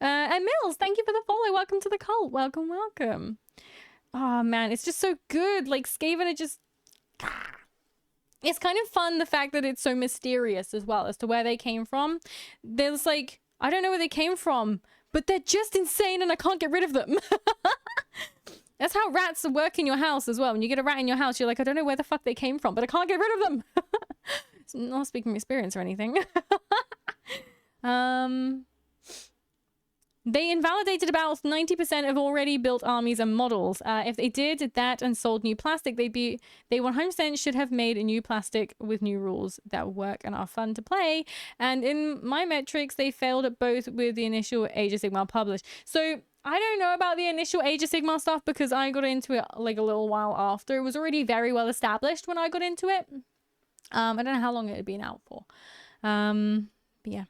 Mills, thank you for the follow. Welcome to the cult. Welcome, welcome. Oh man, it's just so good. Like Skaven are just it's kind of fun the fact that it's so mysterious as well as to where they came from. There's like, I don't know where they came from, but they're just insane and I can't get rid of them. That's how rats work in your house as well. When you get a rat in your house, you're like, I don't know where the fuck they came from, but I can't get rid of them. It's not speaking from experience or anything. They invalidated about 90% of already built armies and models. If they did that and sold new plastic, they 100% should have made a new plastic with new rules that work and are fun to play. And in my metrics, they failed at both with the initial Age of Sigmar published. So I don't know about the initial Age of Sigmar stuff because I got into it like a little while after. It was already very well established when I got into it. I don't know how long it had been out for. But yeah.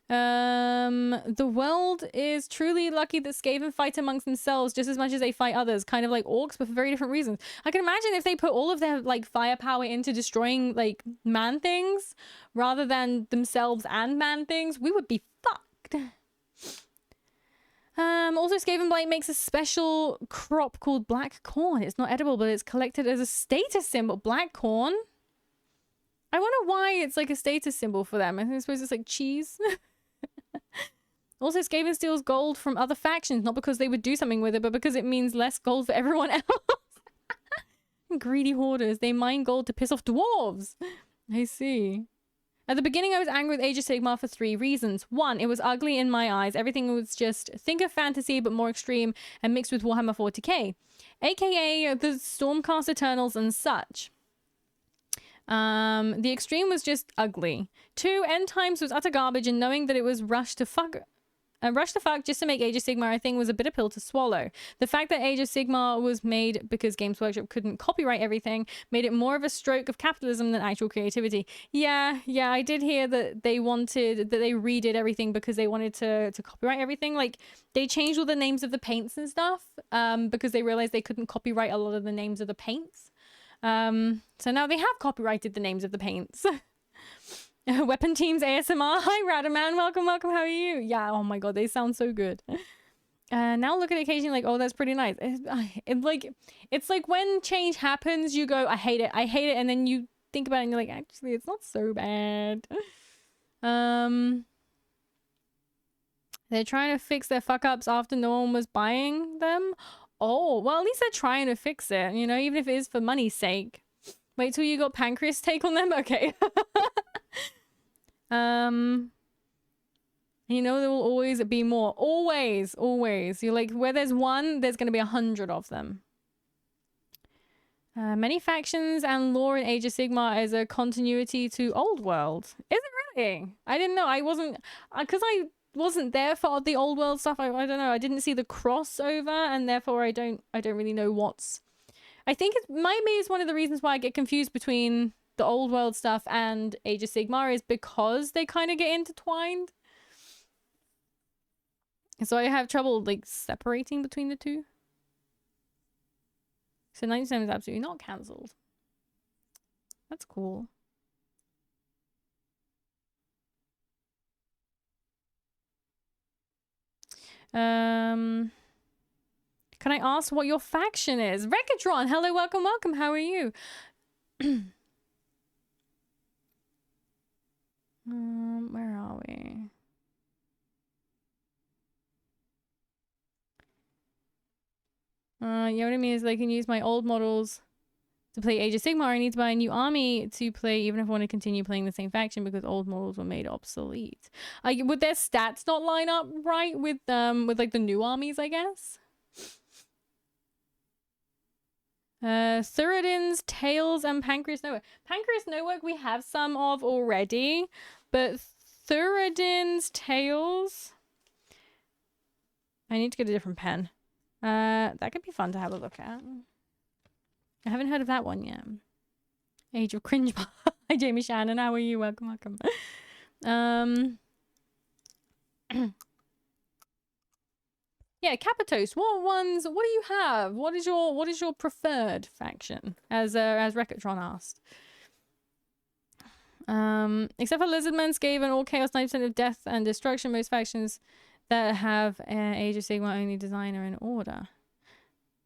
The world is truly lucky that Skaven fight amongst themselves just as much as they fight others, kind of like orcs, but for very different reasons. I can imagine if they put all of their like firepower into destroying like man things rather than themselves and man things, we would be fucked. Also Skaven Blight makes a special crop called black corn. It's not edible, but it's collected as a status symbol. Black corn? I wonder why it's like a status symbol for them. I suppose it's like cheese. Also, Skaven steals gold from other factions, not because they would do something with it, but because it means less gold for everyone else. Greedy hoarders. They mine gold to piss off dwarves. I see. At the beginning, I was angry with Age of Sigmar for 3 reasons. 1, it was ugly in my eyes. Everything was just, think of fantasy, but more extreme and mixed with Warhammer 40k. AKA the Stormcast Eternals and such. The extreme was just ugly. 2, End Times was utter garbage, and knowing that it was rushed to fuck just to make Age of Sigmar I think was a bitter pill to swallow. The fact that Age of Sigmar was made because Games Workshop couldn't copyright everything made it more of a stroke of capitalism than actual creativity. Yeah, I did hear that they redid everything because they wanted to copyright everything. Like, they changed all the names of the paints and stuff because they realized they couldn't copyright a lot of the names of the paints. So now they have copyrighted the names of the paints. Weapon Teams ASMR. Hi, Radaman. Welcome. How are you? Yeah, oh my god, they sound so good. Now look at it occasionally like, oh, that's pretty nice. It's like when change happens, you go, I hate it. And then you think about it and you're like, actually, it's not so bad. They're trying to fix their fuck-ups after no one was buying them. Oh, well, at least they're trying to fix it, you know, even if it is for money's sake. Wait till you got Pancreas take on them? Okay. You know, there will always be more. Always. You're like, where there's one, there's going to be 100 of them. Many factions and lore in Age of Sigmar is a continuity to Old World. Is it really? I didn't know. I wasn't... Because I wasn't there for the Old World stuff. I don't know. I didn't see the crossover, and therefore I don't really know what's... I think it maybe is one of the reasons why I get confused between the Old World stuff and Age of Sigmar is because they kind of get intertwined. So I have trouble, like, separating between the two. So 97 is absolutely not cancelled. That's cool. Can I ask what your faction is? Rekatron, hello, welcome, welcome. How are you? Where are we? Yeah, what I mean is they can use my old models to play Age of Sigmar. I need to buy a new army to play even if I want to continue playing the same faction because old models were made obsolete. Would their stats not line up right with like the new armies, I guess? Thuridin's, Tails, and Pancreas Nowhere. Pancreas Nowhere we have some of already, but Thuridin's, Tails... I need to get a different pen. That could be fun to have a look at. I haven't heard of that one yet. Age of Cringe. Hi, Jamie Shannon. How are you? Welcome, welcome. Yeah, Capitos. What do you have? What is your preferred faction? As Rekatron asked. Except for Lizardmen, Skaven, all Chaos, 90% of death and destruction. Most factions that have Age of Sigmar only design are in order.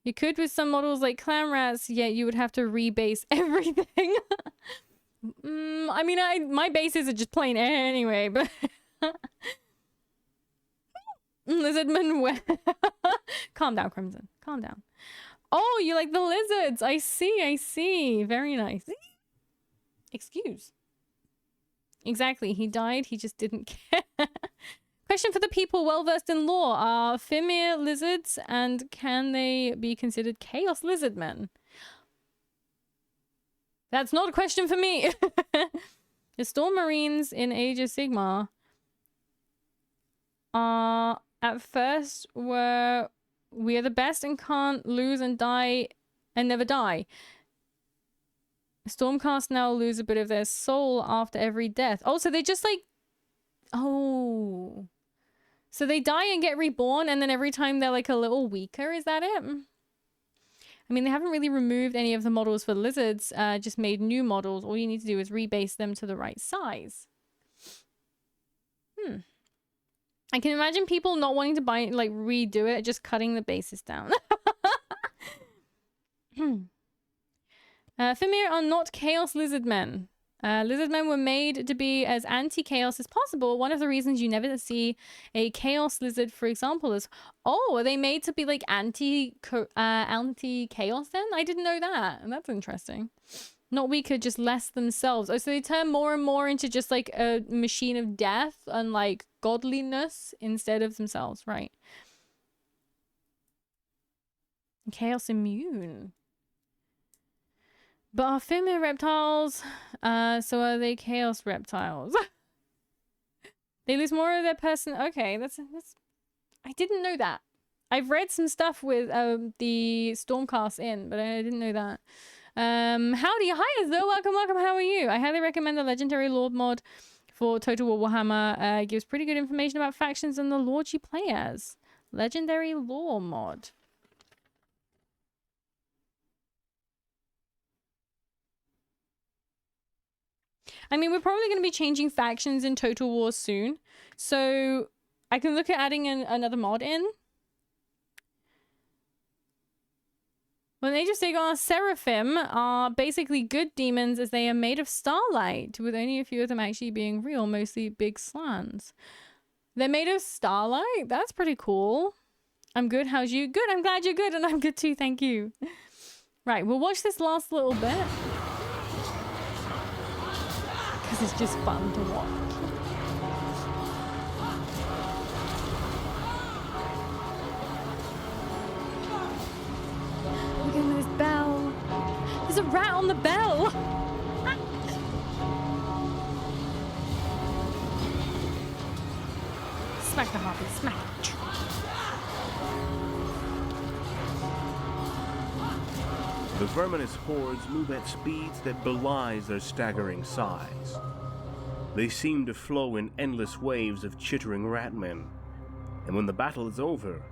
You could with some models like Clan Rats, yet you would have to rebase everything. I mean, my bases are just plain air anyway, but... Lizardman, calm down, Crimson. Calm down. Oh, you like the lizards. I see. Very nice. Excuse. Exactly. He died. He just didn't care. Question for the people well-versed in lore. Are Fimir lizards and can they be considered Chaos Lizardmen? That's not a question for me. The Storm Marines in Age of Sigmar are... At first, we are the best and can't lose and die and never die. Stormcast now lose a bit of their soul after every death. Oh, so they just like... Oh. So they die and get reborn and then every time they're like a little weaker. Is that it? I mean, they haven't really removed any of the models for lizards. Just made new models. All you need to do is rebase them to the right size. I can imagine people not wanting to buy it, like redo it, just cutting the bases down. Fimir are not Chaos Lizardmen. Lizardmen were made to be as anti-chaos as possible. One of the reasons you never see a Chaos Lizard, for example, is... Oh, are they made to be like anti-chaos then? I didn't know that. That's interesting. Not weaker, just less themselves. Oh, so they turn more and more into just like a machine of death and like godliness instead of themselves, right? Chaos immune. But are Fimir reptiles? So are they chaos reptiles? They lose more of their person. Okay, that's. I didn't know that. I've read some stuff with the Stormcast in, but I didn't know that. Howdy, hi, Azul, welcome. How are you? I highly recommend the Legendary Lord mod for Total War Warhammer. Gives pretty good information about factions and the lords you play as. Legendary Lore mod. I mean, we're probably going to be changing factions in Total War soon, so I can look at adding another mod in. Well, in Age of Sigmar, Seraphim are basically good demons as they are made of starlight, with only a few of them actually being real, mostly big slans. They're made of starlight? That's pretty cool. I'm good, how's you? Good, I'm glad you're good, and I'm good too, thank you. Right, we'll watch this last little bit. Because it's just fun to watch. Look at this bell. a rat on the bell. Smack the harpy, smack it. The verminous hordes move at speeds that belies their staggering size. They seem to flow in endless waves of chittering ratmen, and when the battle is over,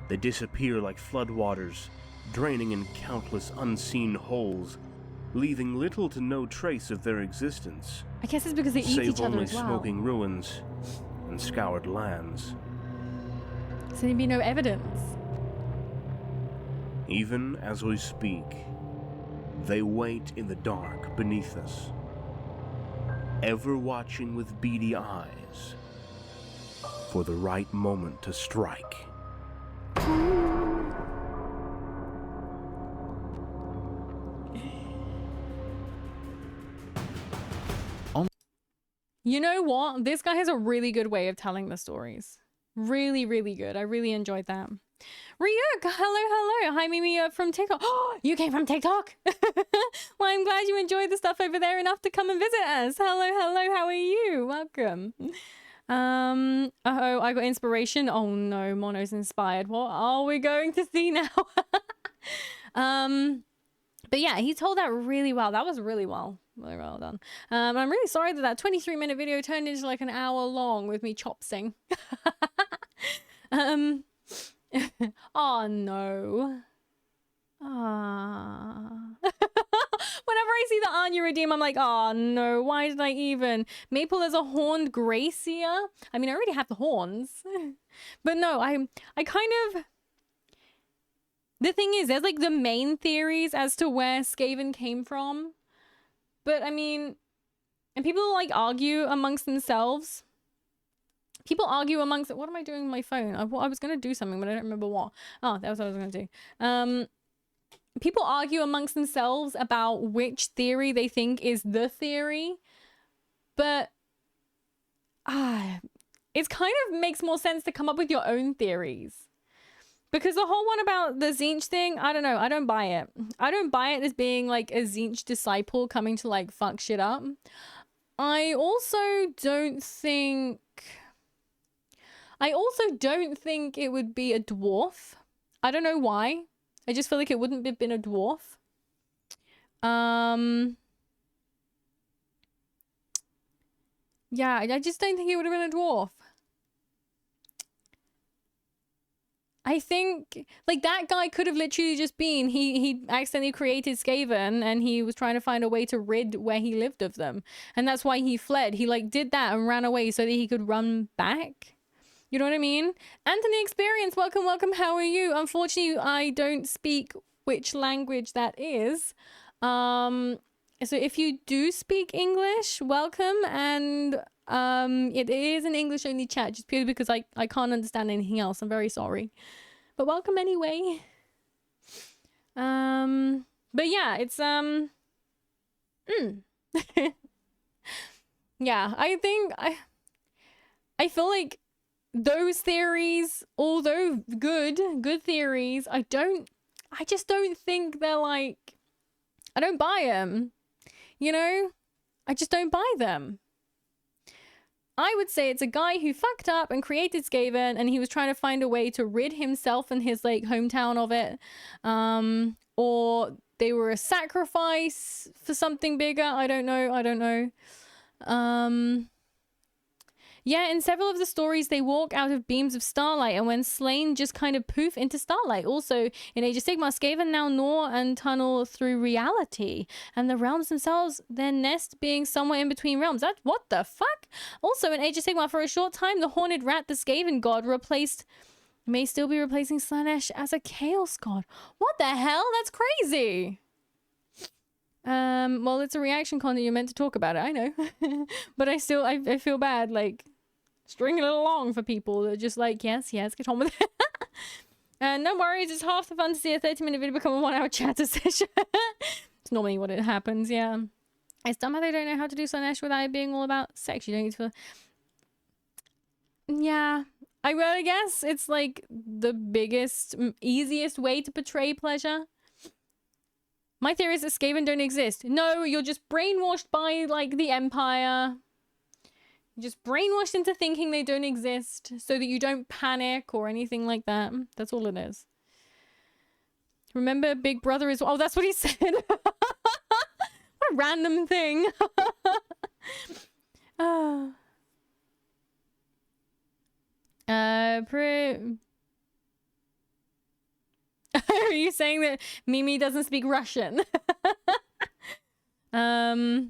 they disappear like floodwaters, draining in countless unseen holes, leaving little to no trace of their existence. I guess it's because they eat save each other only as well. smoking ruins and scoured lands. So there'd be no evidence. Even as we speak, they wait in the dark beneath us, ever watching with beady eyes for the right moment to strike. You know what? This guy has a really good way of telling the stories. Really, really good. I really enjoyed that. Ryuk, hello. Hi, Mimi from TikTok. Oh, you came from TikTok? Well, I'm glad you enjoyed the stuff over there enough to come and visit us. Hello, how are you? Welcome. Uh-oh, I got inspiration. Oh no, Mono's inspired. What are we going to see now? But yeah, he told that really well. That was really well done. I'm really sorry that 23-minute video turned into like an hour long with me chopsing. Oh no. Whenever I see the Anya redeem, I'm like, oh no, why did I even? Maple is a horned Gracia. I mean, I already have the horns. But no, I kind of... The thing is, there's like the main theories as to where Skaven came from. But I mean, and people like argue amongst themselves. People argue amongst... What am I doing with my phone? I was going to do something, but I don't remember what. Oh, that was what I was going to do. People argue amongst themselves about which theory they think is the theory. But... it kind of makes more sense to come up with your own theories. Because the whole one about the Tzeentch thing, I don't know. I don't buy it. I don't buy it as being like a Tzeentch disciple coming to like fuck shit up. I also don't think it would be a dwarf. I don't know why. I just feel like it wouldn't have been a dwarf. Yeah, I just don't think it would have been a dwarf. I think, like, that guy could have literally just been, he accidentally created Skaven and he was trying to find a way to rid where he lived of them. And that's why he fled. He, like, did that and ran away so that he could run back. You know what I mean? Anthony Experience, welcome. How are you? Unfortunately, I don't speak which language that is. So if you do speak English, welcome. And it is an English only chat just purely because I can't understand anything else. I'm very sorry. But welcome anyway. But yeah, it's yeah, I think I feel like those theories, although good theories, I just don't think they're like, I don't buy them. You know? I just don't buy them. I would say it's a guy who fucked up and created Skaven and he was trying to find a way to rid himself and his like hometown of it. Or they were a sacrifice for something bigger. I don't know. Yeah, in several of the stories, they walk out of beams of starlight, and when slain, just kind of poof into starlight. Also, in Age of Sigmar, Skaven now gnaw and tunnel through reality, and the realms themselves, their nest being somewhere in between realms. That, what the fuck? Also, in Age of Sigmar, for a short time, the horned rat, the Skaven god, may still be replacing Slanesh as a chaos god. What the hell? That's crazy. Well, it's a reaction con that you're meant to talk about it, I know. But I feel bad, like, stringing it along for people that are just like, yes, get on with it. And no worries, it's half the fun to see a 30-minute video become a 1-hour chatter session. It's normally what it happens, yeah. It's dumb how they don't know how to do Slanesh without it being all about sex. You don't need to... Yeah. I guess it's like the biggest, easiest way to portray pleasure. My theory is that Skaven don't exist. No, you're just brainwashed by, like, the Empire. You're just brainwashed into thinking they don't exist so that you don't panic or anything like that. That's all it is. Remember, Big Brother is... Oh, that's what he said. What a random thing. Are you saying that Mimi doesn't speak Russian? Well,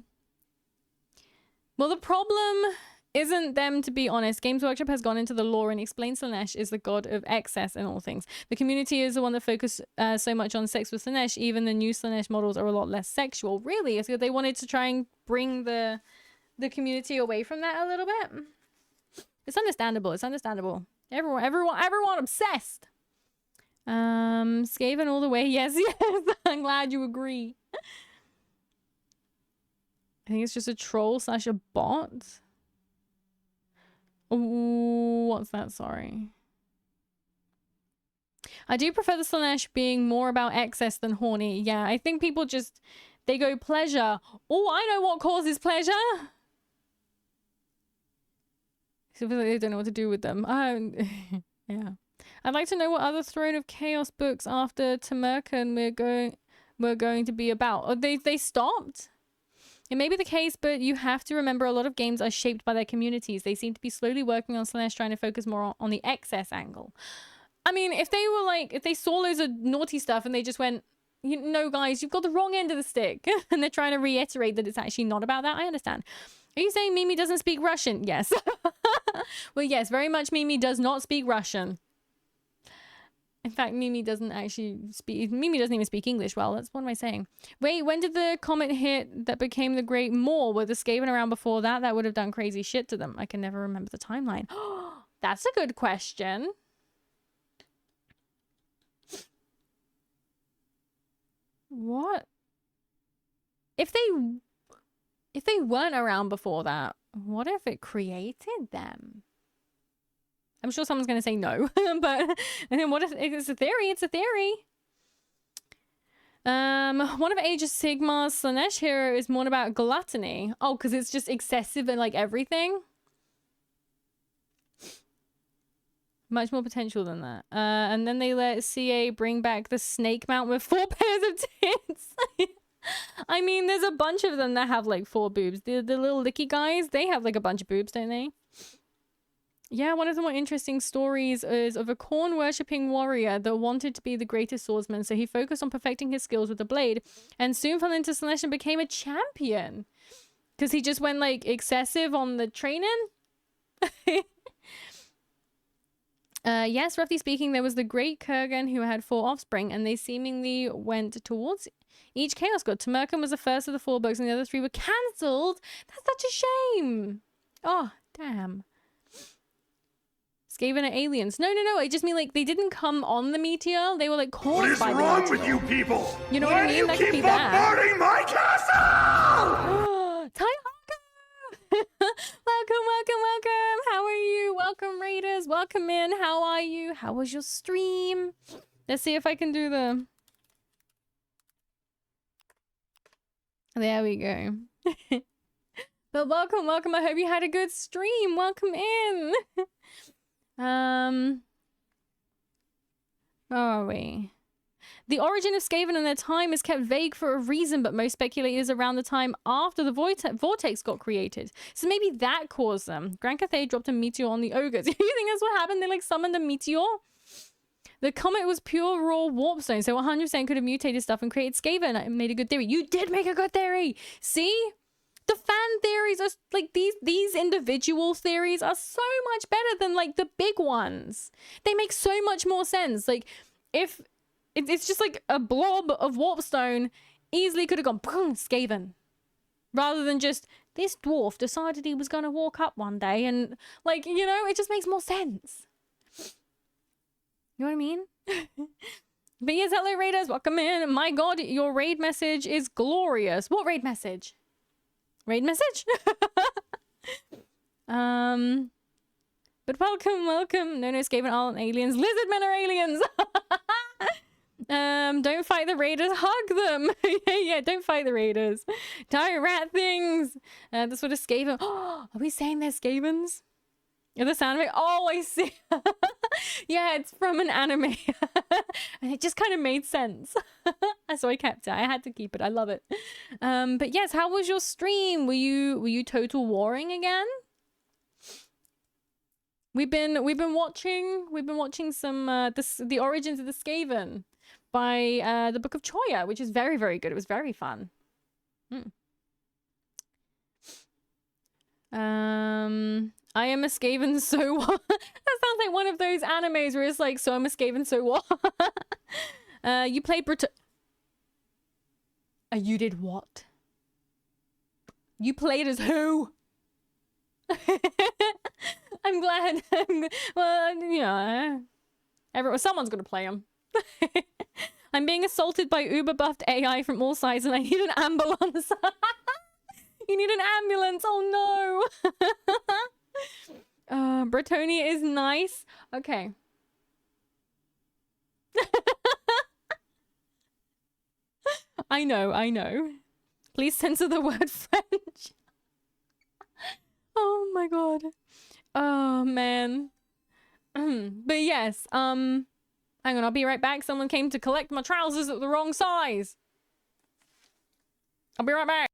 the problem isn't them, to be honest. Games Workshop has gone into the lore and explained Slanesh is the god of excess in all things. The community is the one that focused so much on sex with Slanesh. Even the new Slanesh models are a lot less sexual. Really? So they wanted to try and bring the community away from that a little bit. It's understandable. It's understandable. Everyone obsessed. Skaven all the way. Yes, yes. I'm glad you agree. I think it's just a troll / a bot. Ooh, what's that? Sorry. I do prefer the Slanesh being more about excess than horny. Yeah, I think people just, they go pleasure. Oh, I know what causes pleasure. So they don't know what to do with them. Yeah. I'd like to know what other Throne of Chaos books after Tamerkan we're going to be about. Oh, they stopped? It may be the case, but you have to remember a lot of games are shaped by their communities. They seem to be slowly working on Slanesh, trying to focus more on the excess angle. I mean, if they were like, if they saw loads of naughty stuff and they just went, you know, guys, you've got the wrong end of the stick, and they're trying to reiterate that it's actually not about that, I understand. Are you saying Mimi doesn't speak Russian? Yes. Well, yes, very much Mimi does not speak Russian. In fact, Mimi doesn't actually speak... Mimi doesn't even speak English well. What am I saying? Wait, when did the comet hit that became the Great Maw? Were the Skaven around before that? That would have done crazy shit to them. I can never remember the timeline. That's a good question. What? If they weren't around before that, what if it created them? I'm sure someone's going to say no, but and then what if it's a theory? It's a theory. One of Age of Sigmar's Slanesh hero is more about gluttony. Oh, because it's just excessive and like everything. Much more potential than that. And then they let CA bring back the snake mount with 4 pairs of tits. I mean, there's a bunch of them that have like 4 boobs. The little licky guys, they have like a bunch of boobs, don't they? Yeah, one of the more interesting stories is of a corn-worshipping warrior that wanted to be the greatest swordsman, so he focused on perfecting his skills with the blade, and soon fell into Slanesh and became a champion. Because he just went, like, excessive on the training? Yes, roughly speaking, there was the great Kurgan who had 4 offspring, and they seemingly went towards each Chaos God. Tamerkan was the first of the 4 books, and the other 3 were cancelled. That's such a shame. Oh, damn. Skaven are aliens. No. I just mean, like, they didn't come on the meteor. They were, like, caused by the meteor. What is wrong with you people? You know what I mean? Why do you keep bombarding my castle? Welcome. How are you? Welcome, Raiders. Welcome in. How are you? How was your stream? Let's see if I can do the... There we go. But welcome. I hope you had a good stream. Welcome in. Where are we? The origin of Skaven and their time is kept vague for a reason, but most speculators around the time after the vortex got created. So maybe that caused them. Grand Cathay dropped a meteor on the ogres. You think that's what happened? They like summoned a meteor? The comet was pure raw warp stone, so 100% could have mutated stuff and created Skaven. I made a good theory. You did make a good theory. See? The fan theories are like these individual theories are so much better than like the big ones. They make so much more sense. Like if it's just like a blob of warpstone easily could have gone boom, Skaven, rather than just this dwarf decided he was going to walk up one day and like, you know, it just makes more sense. You know what I mean? But yes, hello raiders, welcome in. My god, your raid message is glorious. What raid message? Raid message? But welcome. No, Skaven aren't aliens. Lizard men are aliens. Don't fight the raiders, hug them. Yeah, don't fight the raiders. Giant rat things. That's what a Skaven. Are we saying they're Skavens? Are this anime? Oh, I see. Yeah, it's from an anime. And it just kind of made sense. So I kept it. I had to keep it. I love it. But yes, how was your stream? Were you total warring again? We've been watching some the origins of the Skaven by the Book of Choyer, which is very, very good. It was very fun. I am a Skaven, so what? That sounds like one of those animes where it's like, so I'm a Skaven, so what? You played you did what? You played as who? I'm glad. Well, you know, someone's gonna play him. I'm being assaulted by uber buffed AI from all sides, and I need an ambulance. You need an ambulance. Oh no. Bretonia is nice. Okay. I know. Please censor the word French. Oh my god. Oh man. But yes, hang on, I'll be right back. Someone came to collect my trousers at the wrong size. I'll be right back.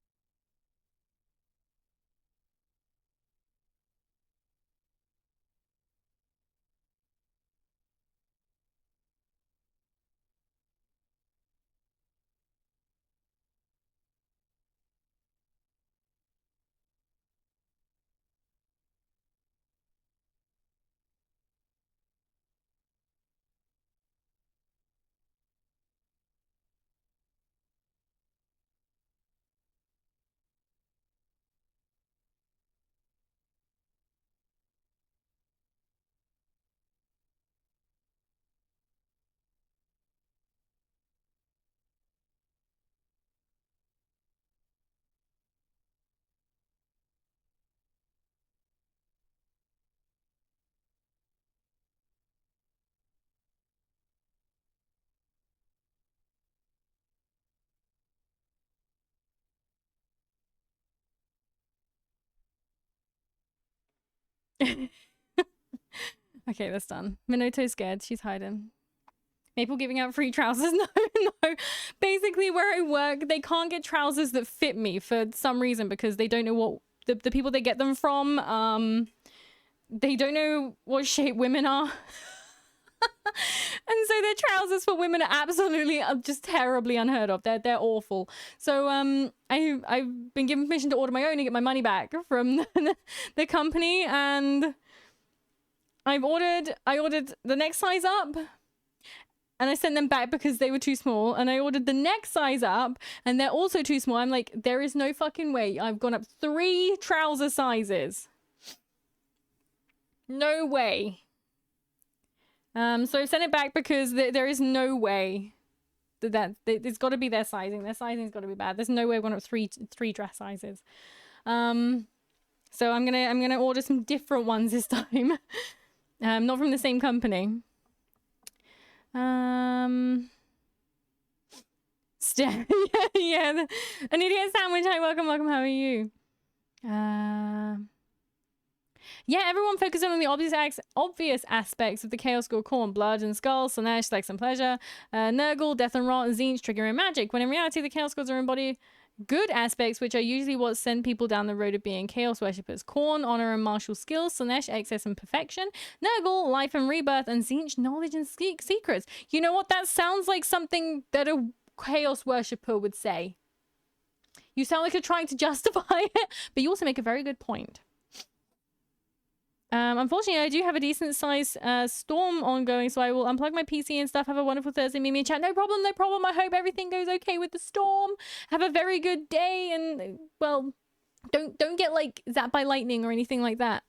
Okay, that's done. Minato's scared. She's hiding. Maple giving out free trousers. No. Basically, where I work, they can't get trousers that fit me for some reason because they don't know what the people they get them from. They don't know what shape women are. And so their trousers for women are absolutely just terribly unheard of. They're awful. So I've been given permission to order my own and get my money back from the company, and I ordered the next size up, and I sent them back because they were too small, and I ordered the next size up and they're also too small. I'm like, there is no fucking way. I've gone up 3 trouser sizes. No way. So I've sent it back because there is no way that it's got to be their sizing. Their sizing's got to be bad. There's no way I've gone up three dress sizes. So I'm gonna order some different ones this time. Not from the same company. Yeah, an idiot sandwich. Hi, welcome. How are you? Yeah, everyone focusing on the obvious aspects of the Chaos Score: Corn, Blood and Skull, Slanesh, Sex and Pleasure, Nurgle, Death and Rot, and Tzeentch, Trigger and Magic, when in reality the Chaos Scores are embody good aspects, which are usually what send people down the road of being Chaos Worshippers. Corn, Honor and Martial Skills, Slanesh, Excess and Perfection, Nurgle, Life and Rebirth, and Tzeentch, Knowledge and Secrets. You know what? That sounds like something that a Chaos Worshipper would say. You sound like you're trying to justify it, but you also make a very good point. Unfortunately, I do have a decent sized storm ongoing, so I will unplug my PC and stuff. Have a wonderful Thursday, Mimi and chat. No problem. I hope everything goes okay with the storm. Have a very good day, and well, don't get like zapped by lightning or anything like that.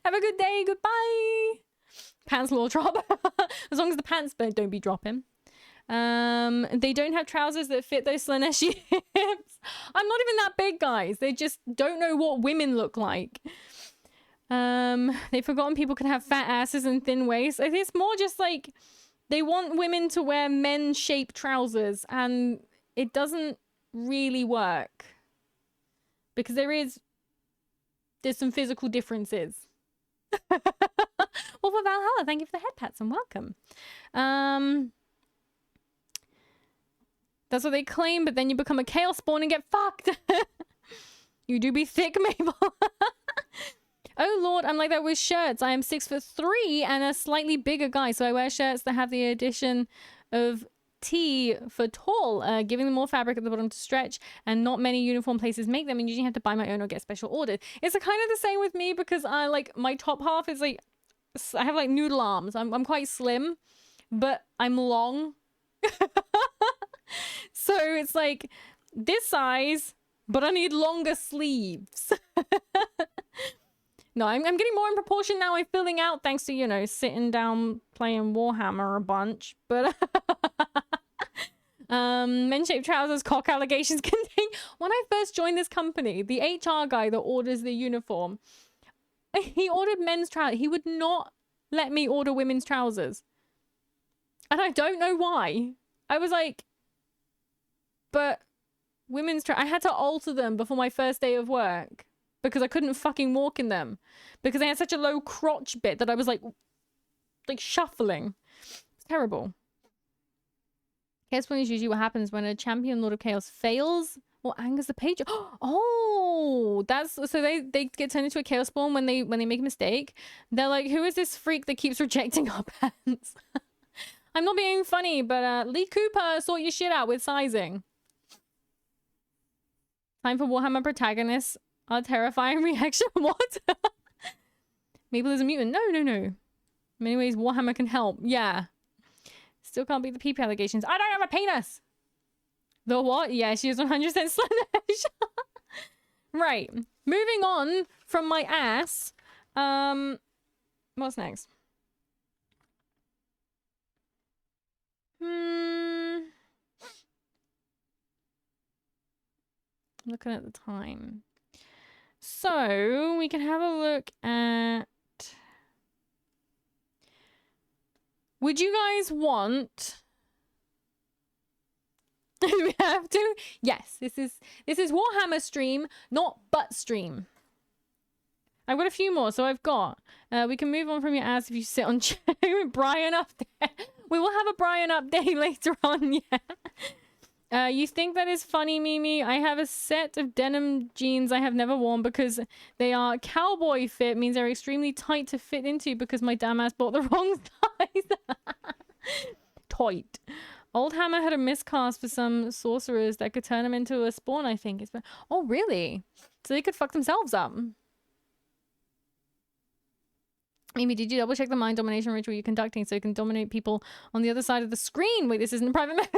Have a good day. Goodbye. Pants will drop. As long as the pants don't be dropping. They don't have trousers that fit those Slanesh hips. I'm not even that big, guys. They just don't know what women look like. They've forgotten people can have fat asses and thin waists. It's more just like they want women to wear men-shaped trousers, and it doesn't really work because there's some physical differences. Well, for Valhalla, thank you for the head pats and welcome. That's what they claim, but then you become a chaos spawn and get fucked. You do be thick, Mabel. Oh lord, I'm like that with shirts. I am 6'3" and a slightly bigger guy, so I wear shirts that have the addition of T for tall, giving them more fabric at the bottom to stretch, and not many uniform places make them, and usually have to buy my own or get special ordered. It's kind of the same with me because I like my top half is like I have like noodle arms. I'm quite slim, but I'm long. So it's like this size, but I need longer sleeves. No, I'm getting more in proportion now. I'm filling out thanks to, you know, sitting down playing Warhammer a bunch. But men-shaped trousers, cock allegations contain. When I first joined this company, the HR guy that orders the uniform, he ordered men's trousers. He would not let me order women's trousers. And I don't know why. I was like, but women's trousers, I had to alter them before my first day of work. Because I couldn't fucking walk in them. Because they had such a low crotch bit that I was like shuffling. It's terrible. Chaos Point is usually what happens when a champion Lord of Chaos fails or angers the page. Oh, that's so they get turned into a Chaos Spawn when they make a mistake. They're like, who is this freak that keeps rejecting our pants? I'm not being funny, but Lee Cooper, sort your shit out with sizing. Time for Warhammer protagonists. A terrifying reaction. What? Mabel is a mutant. No. In many ways, Warhammer can help. Yeah. Still can't beat the PP allegations. I don't have a penis! The what? Yeah, she was 100% Slaanesh. Right. Moving on from my ass. What's next? Looking at the time. So, we can have a look at... Would you guys want... Do we have to? Yes, this is Warhammer stream, not butt stream. I've got a few more, so I've got... we can move on from your ass if you sit on chair with Brian up there. We will have a Brian update later on, yeah. You think that is funny, Mimi? I have a set of denim jeans I have never worn because they are cowboy fit, means they're extremely tight to fit into because my damn ass bought the wrong size. Tight. Old Hammer had a miscast for some sorcerers that could turn them into a spawn, I think. Oh, really? So they could fuck themselves up. Mimi, did you double check the mind domination ritual you're conducting so you can dominate people on the other side of the screen? Wait, this isn't a private...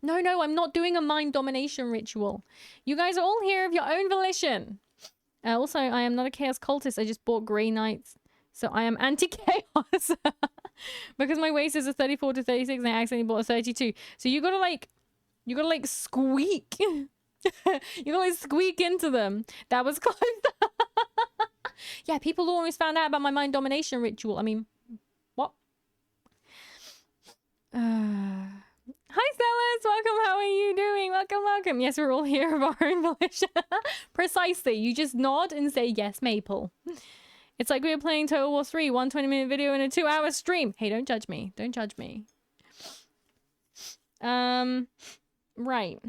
No, I'm not doing a mind domination ritual. You guys are all here of your own volition. Also, I am not a chaos cultist. I just bought Grey Knights. So I am anti-chaos. Because my waist is a 34 to 36 and I accidentally bought a 32. So you gotta squeak. You gotta squeak into them. That was close. Yeah, people always found out about my mind domination ritual. I mean, what? Hi, Sellers! Welcome, how are you doing? Welcome. Yes, we're all here of our own volition. Precisely. You just nod and say, yes, Maple. It's like we were playing Total War 3, 1 20-minute video and a 2-hour stream. Hey, don't judge me. Don't judge me. Right.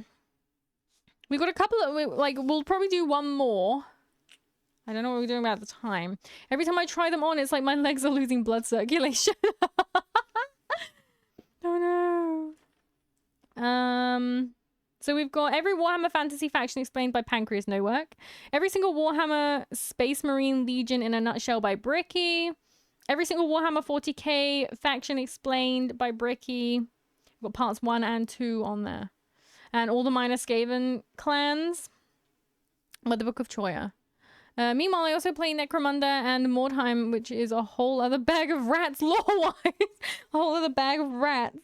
We got a couple of, we'll probably do one more. I don't know what we're doing about the time. Every time I try them on, it's like my legs are losing blood circulation. Oh no. So we've got every Warhammer Fantasy faction explained by Pancreas No Work. Every single Warhammer Space Marine Legion in a nutshell by Bricky. Every single Warhammer 40k faction explained by Bricky. We've got parts 1 and 2 on there. And all the minor Skaven clans by the Book of Choyer. Meanwhile, I also play Necromunda and Mordheim, which is a whole other bag of rats, lore-wise. A whole other bag of rats.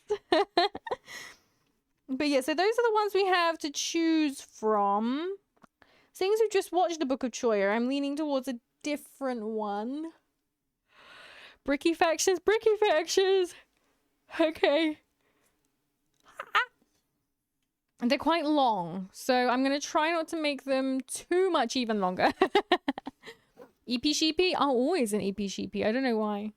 But yeah, so those are the ones we have to choose from. Seeing as we've just watched the Book of Choyer, I'm leaning towards a different one. Bricky factions. Okay. And they're quite long, so I'm going to try not to make them too much even longer. EP Sheepy? I'm always an EP Sheepy. I don't know why.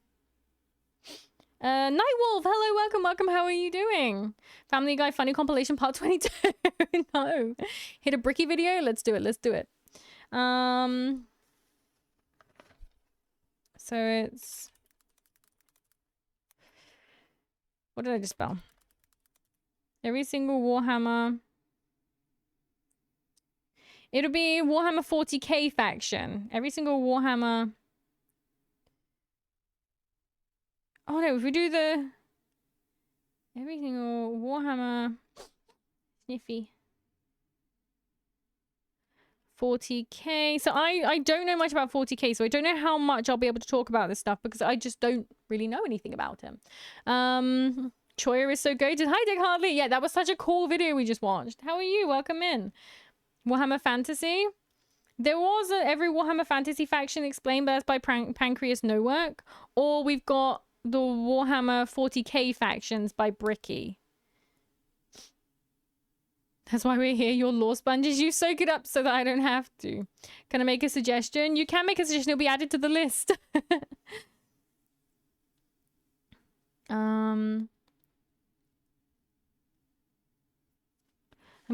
Nightwolf, hello, welcome. How are you doing? Family Guy Funny Compilation Part 22. No. Hit a Bricky video? Let's do it. So it's... What did I just spell? Every single Warhammer. It'll be Warhammer 40k faction. Every single Warhammer. Oh no, if we do the... Every single Warhammer... Sniffy. 40k. So I don't know much about 40k, so I don't know how much I'll be able to talk about this stuff because I just don't really know anything about him. Choyer is so good. Hi, Dick Hardley. Yeah, that was such a cool video we just watched. How are you? Welcome in. Warhammer Fantasy. There was every Warhammer Fantasy faction explained, but that's by Pancreas No Work. Or we've got the Warhammer 40k factions by Bricky. That's why we're here. Your lore sponges. You soak it up so that I don't have to. Can I make a suggestion? You can make a suggestion. It'll be added to the list. I'm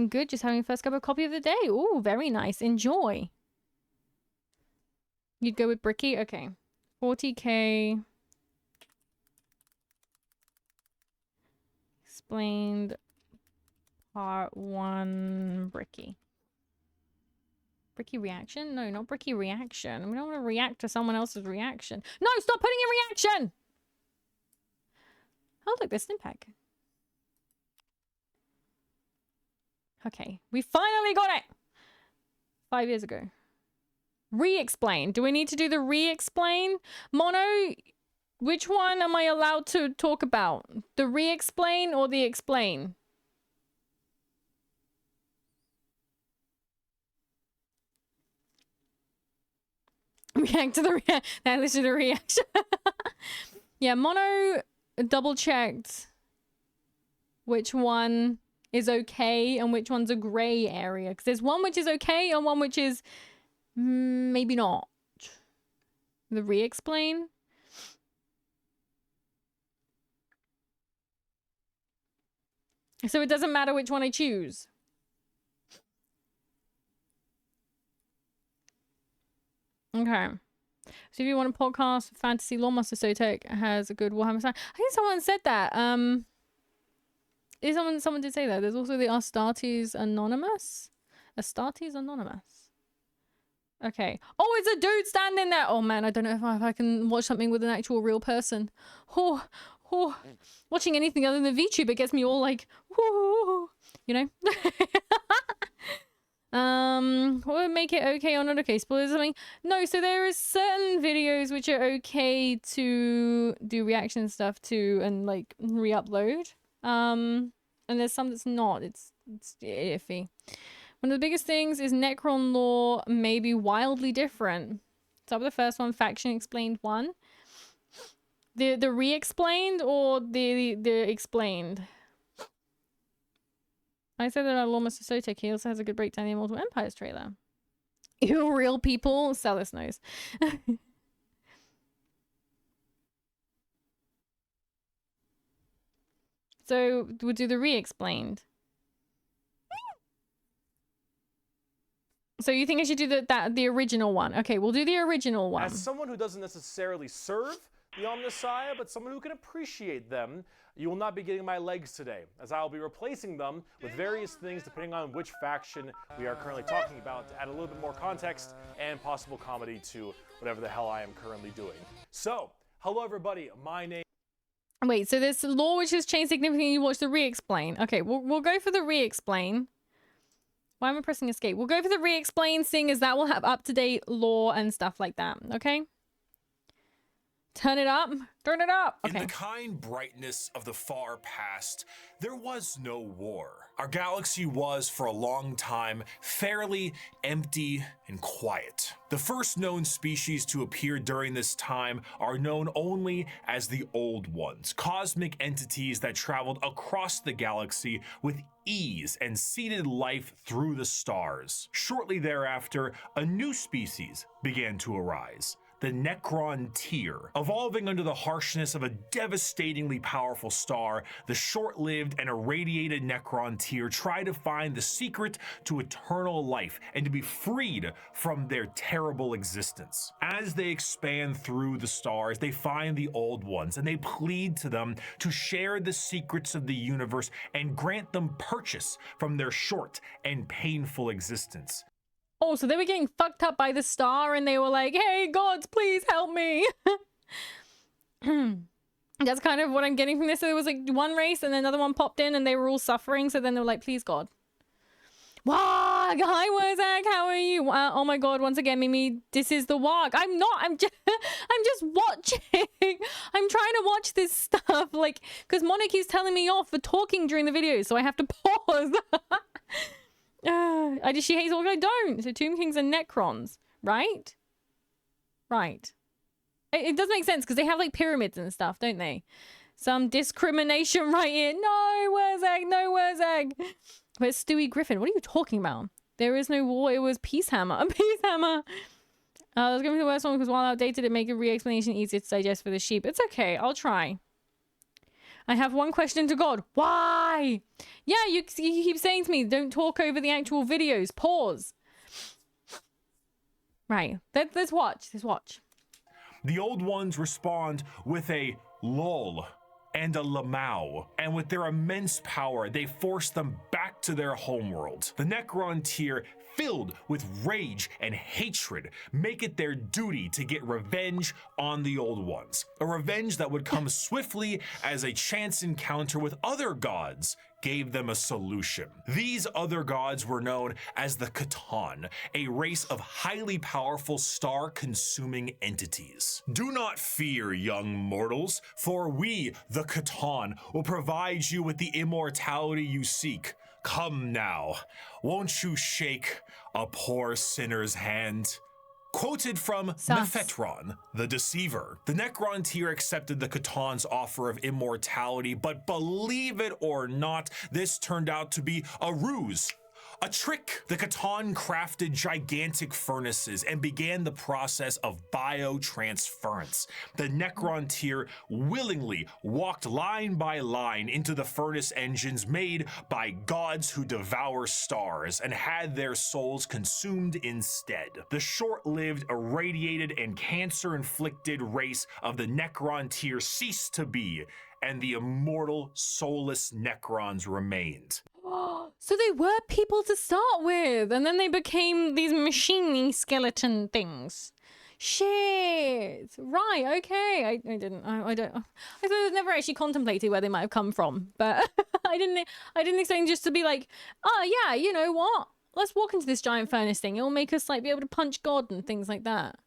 good. Just having a first cup of coffee of the day. Ooh, very nice. Enjoy. You'd go with Bricky? Okay. 40k. Explained. Part 1 Bricky. Bricky reaction? No, not Bricky reaction. We don't want to react to someone else's reaction. No, stop putting in reaction! Oh, look, there's Stimpak. Okay, we finally got it! 5 years ago. Re-explain. Do we need to do the re-explain? Mono, which one am I allowed to talk about? The re-explain or the explain? React to the listen to the reaction. Yeah, Mono double checked which one is okay and which one's a gray area, because there's one which is okay and one which is maybe not. The re-explain. So it doesn't matter which one I choose. Okay. So if you want a podcast, Fantasy Lore Master Sotek has a good Warhammer sign. I think someone said that. Someone did say that. There's also the Astartes Anonymous. Astartes Anonymous. Okay. Oh, it's a dude standing there. Oh man, I don't know if I can watch something with an actual real person. Oh. Watching anything other than VTuber gets me all like, whoo, you know? What would make it okay or not okay? Spoilers or something? No, so there is certain videos which are okay to do reaction stuff to and like re-upload. And there's some that's not. It's iffy. One of the biggest things is Necron lore may be wildly different. Start with the first one, Faction Explained 1. The re-explained or the explained? I said that Lore Master Sotek, he also has a good breakdown of the Immortal Empires trailer. Ew, real people? Celis knows. So, we'll do the re-explained. So you think I should do the original one? Okay, we'll do the original one. As someone who doesn't necessarily serve the Omnissiah, but someone who can appreciate them, you will not be getting my legs today, as I will be replacing them with various things depending on which faction we are currently talking about to add a little bit more context and possible comedy to whatever the hell I am currently doing. So, hello everybody, my name... Wait, so this lore which has changed significantly, you watch the re-explain. Okay, we'll go for the re-explain. Why am I pressing escape? We'll go for the re-explain, seeing as that will have up-to-date lore and stuff like that, okay? Turn it up. Turn it up. In Okay. the kind brightness of the far past, there was no war. Our galaxy was, for a long time, fairly empty and quiet. The first known species to appear during this time are known only as the Old Ones, cosmic entities that traveled across the galaxy with ease and seeded life through the stars. Shortly thereafter, a new species began to arise. The Necron tier. Evolving under the harshness of a devastatingly powerful star, the short-lived and irradiated Necron tier try to find the secret to eternal life and to be freed from their terrible existence. As they expand through the stars, they find the Old Ones and they plead to them to share the secrets of the universe and grant them purchase from their short and painful existence. Oh, so they were getting fucked up by the star and they were like, hey, gods, please help me. That's kind of what I'm getting from this. So there was like one race and another one popped in and they were all suffering. So then they were like, please, God. Wag! Hi, Wozak, how are you? Oh my God, once again, Mimi, this is the Wag. I'm not, I'm just watching. I'm trying to watch this stuff, like, because Mona keeps telling me off for talking during the video, so I have to pause. She hates all I don't. So Tomb Kings and Necrons, right? Right. It does make sense because they have like pyramids and stuff, don't they? Some discrimination right here. No, Wozak, no Wozak. Where's Stewie Griffin? What are you talking about? There is no war. It was Peace Hammer. A Peace Hammer. That was going to be the worst one because while outdated, it made a re-explanation easier to digest for the sheep. It's okay. I'll try. I have one question to God. Why? Yeah, you keep saying to me, don't talk over the actual videos. Pause. Right. Let's watch. Let's watch. The Old Ones respond with a lol and a lamau, and with their immense power, they force them back to their homeworld. The Necron tier, filled with rage and hatred, make it their duty to get revenge on the Old Ones. A revenge that would come swiftly as a chance encounter with other gods gave them a solution. These other gods were known as the Catan, a race of highly powerful star-consuming entities. Do not fear, young mortals, for we, the Catan, will provide you with the immortality you seek. Come now, won't you shake a poor sinner's hand? Quoted from Nephetron, the Deceiver. The Necron tier accepted the Catan's offer of immortality, but believe it or not, this turned out to be a ruse. A trick. The Catan crafted gigantic furnaces and began the process of biotransference. The Necron tier willingly walked line by line into the furnace engines made by gods who devour stars and had their souls consumed instead. The short-lived, irradiated, and cancer-inflicted race of the Necron tier ceased to be, and the immortal, soulless Necrons remained. So they were people to start with, and then they became these machine-y skeleton things. Shit. Right, okay. I don't. I suppose never actually contemplated where they might have come from, but I didn't expect just to be like, oh yeah, you know what? Let's walk into this giant furnace thing. It'll make us like be able to punch God and things like that.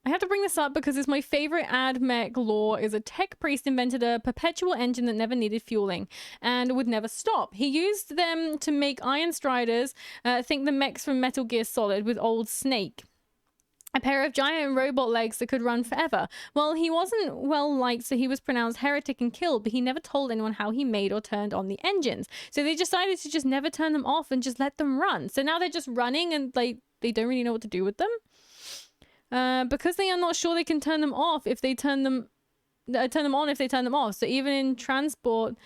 I have to bring this up because it's my favorite ad mech lore is a tech priest invented a perpetual engine that never needed fueling and would never stop. He used them to make Iron Striders, think the mechs from Metal Gear Solid with Old Snake. A pair of giant robot legs that could run forever. Well, he wasn't well liked, so he was pronounced heretic and killed, but he never told anyone how he made or turned on the engines. So they decided to just never turn them off and just let them run. So now they're just running and like they don't really know what to do with them. Because they are not sure they can turn them off if they turn them on if they turn them off. So even in transport,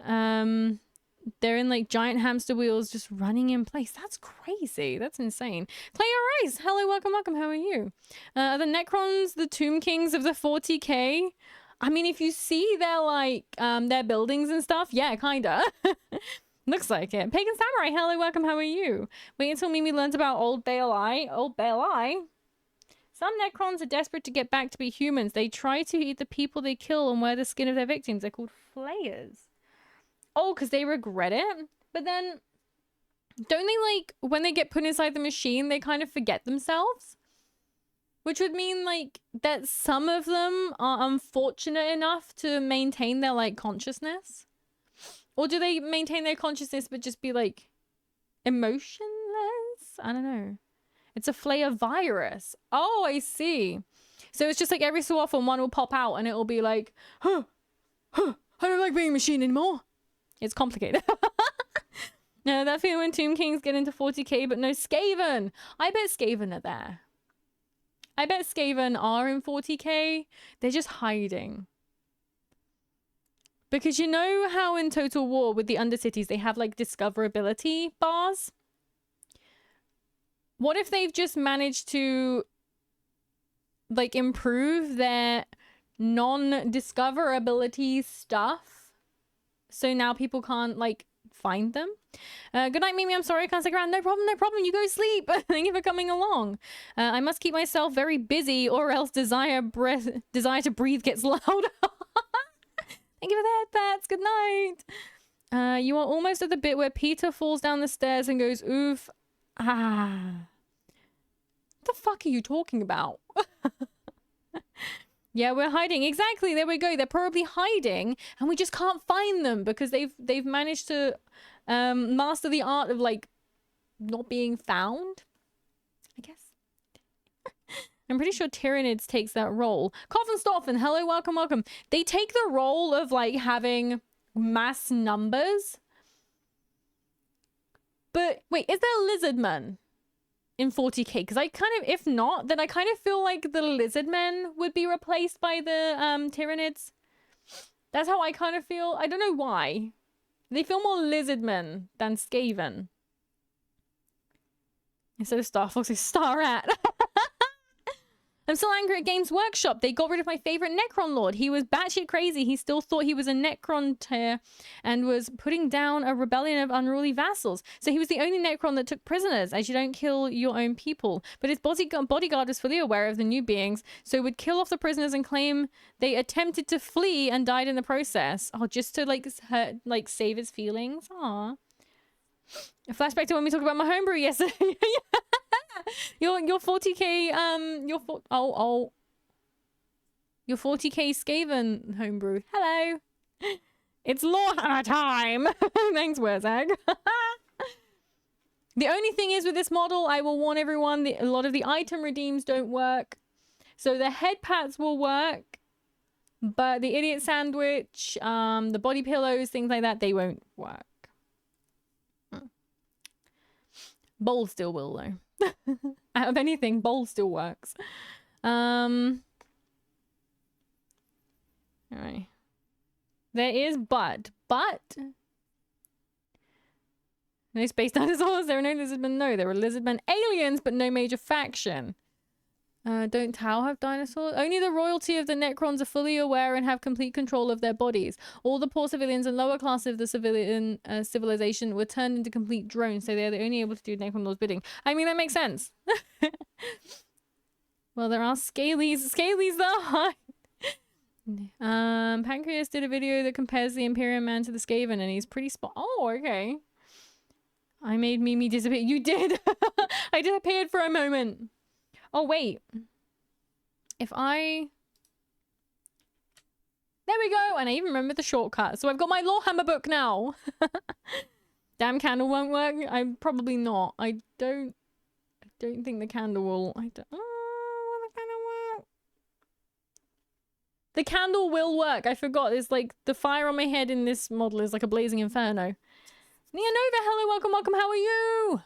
they're in like giant hamster wheels just running in place. That's crazy. That's insane. Clay Rice, hello, welcome, welcome. How are you? The Necrons, the Tomb Kings of the 40k. I mean, if you see their like their buildings and stuff, yeah, kinda. Looks like it. Pagan Samurai, hello, welcome. How are you? Wait until Mimi learns about Old Bale Eye. Old Bale Eye. Some Necrons are desperate to get back to be humans. They try to eat the people they kill and wear the skin of their victims. They're called flayers. Oh, because they regret it? But then, don't they, like, when they get put inside the machine, they kind of forget themselves? which would mean like that some of them are unfortunate enough to maintain their like consciousness. Or do they maintain their consciousness but just be like emotionless? I don't know. It's a flare virus. Oh, I see. So it's just like every so often one will pop out and it will be like, I don't like being a machine anymore. It's complicated. No, that feeling when Tomb Kings get into 40k, but no Skaven. I bet Skaven are there. I bet Skaven are in 40k. They're just hiding. Because you know how in Total War with the Undercities, they have like discoverability bars? What if they've just managed to like improve their non-discoverability stuff? So now people can't like find them? Good night, Mimi. I'm sorry I can't stick around. No problem, no problem. You go sleep. Thank you for coming along. I must keep myself very busy or else desire to breathe gets louder. Thank you for the head pats. Good night. You are almost at the bit where Peter falls down the stairs and goes, oof. Ah. What the fuck are you talking about? Yeah, we're hiding. Exactly. There we go. They're probably hiding and we just can't find them because they've managed to master the art of like not being found, I guess. I'm pretty sure Tyranids takes that role. Coffin Stoffin, hello, welcome, welcome. They take the role of like having mass numbers. But wait, is there Lizardmen in 40k? Because I kind of, if not, then I kind of feel like the Lizardmen would be replaced by the Tyranids. That's how I kind of feel. I don't know why. They feel more Lizardmen than Skaven. Instead of Star Fox, it's Star Rat. I'm still angry at Games Workshop. They got rid of my favorite Necron Lord. He was batshit crazy. He still thought he was a Necron tier and was putting down a rebellion of unruly vassals. So he was the only Necron that took prisoners, as you don't kill your own people. But his bodyguard was fully aware of the new beings, so would kill off the prisoners and claim they attempted to flee and died in the process. Oh, just to like save his feelings. Aw. A flashback to when we talked about my homebrew yesterday. Your 40k your 40k Skaven homebrew. Hello. It's Lawhammer time. Thanks, Wurzag. The only thing is with this model, I will warn everyone, a lot of the item redeems don't work. So the head pats will work, but the idiot sandwich, the body pillows, things like that, they won't work. Bowl still will though. Out of anything, bowl still works. Alright. There is but no space dinosaurs. There are no lizardmen. No, there are lizardmen aliens, but no major faction. Don't Tau have dinosaurs? Only the royalty of the Necrons are fully aware and have complete control of their bodies. All the poor civilians and lower class of the civilian civilization were turned into complete drones, so they're only able to do Necron Lord's bidding. I mean, that makes sense. Well, there are Scalies. Scalies that hide. Pancreas did a video that compares the Imperium Man to the Skaven, and he's pretty spot. Oh, okay. I made Mimi disappear. You did. I disappeared for a moment. Oh, wait. If I... There we go. And I even remember the shortcut. So I've got my Lawhammer book now. Damn candle won't work. I'm probably not. I don't think the candle will... will the candle work? The candle will work. I forgot. It's like the fire on my head in this model is like a blazing inferno. Neonova, hello, welcome, welcome. How are you?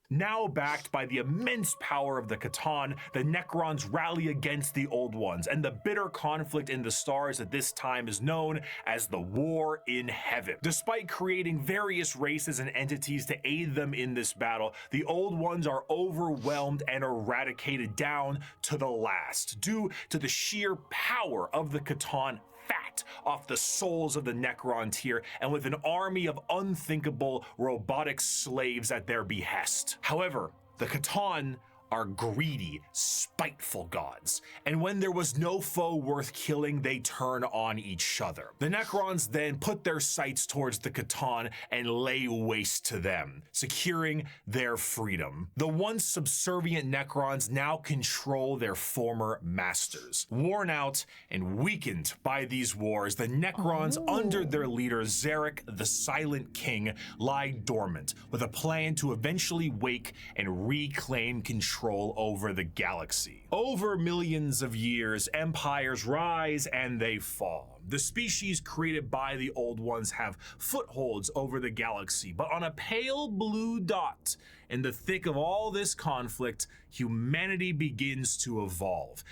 Now backed by the immense power of the Catan, the Necrons rally against the Old Ones, and the bitter conflict in the stars at this time is known as the War in Heaven. Despite creating various races and entities to aid them in this battle, the Old Ones are overwhelmed and eradicated down to the last, due to the sheer power of the Catan fat off the souls of the Necron tier, and with an army of unthinkable robotic slaves at their behest. However, the Catan are greedy, spiteful gods, and when there was no foe worth killing, they turn on each other. The Necrons then put their sights towards the Catan and lay waste to them, securing their freedom. The once subservient Necrons now control their former masters. Worn out and weakened by these wars, the Necrons under their leader Zarek, the Silent King, lie dormant, with a plan to eventually wake and reclaim control over the galaxy. Over millions of years, empires rise and they fall. The species created by the Old Ones have footholds over the galaxy, but on a pale blue dot in the thick of all this conflict, humanity begins to evolve.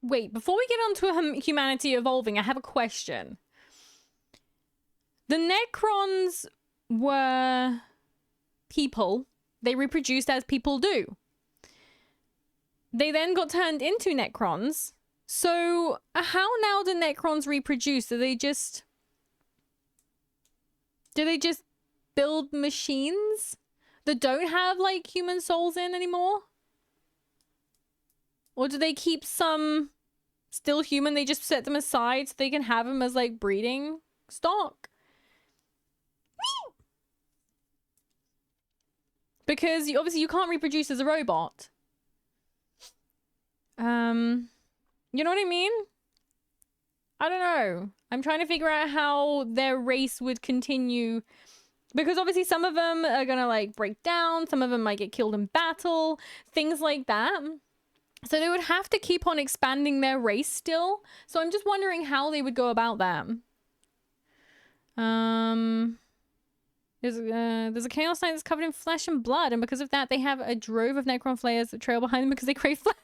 Wait, before we get on to humanity evolving, I have a question. The Necrons were people. They reproduced as people do. They then got turned into Necrons. So how now do Necrons reproduce? Do they just build machines that don't have like human souls in anymore? Or do they keep some still human? They just set them aside so they can have them as like breeding stock? Because obviously you can't reproduce as a robot. You know what I mean? I don't know. I'm trying to figure out how their race would continue. Because obviously some of them are gonna like break down. Some of them might get killed in battle. Things like that. So they would have to keep on expanding their race still. So I'm just wondering how they would go about that. There's a Chaos Knight that's covered in flesh and blood, and because of that, they have a drove of Necron flayers that trail behind them because they crave flesh.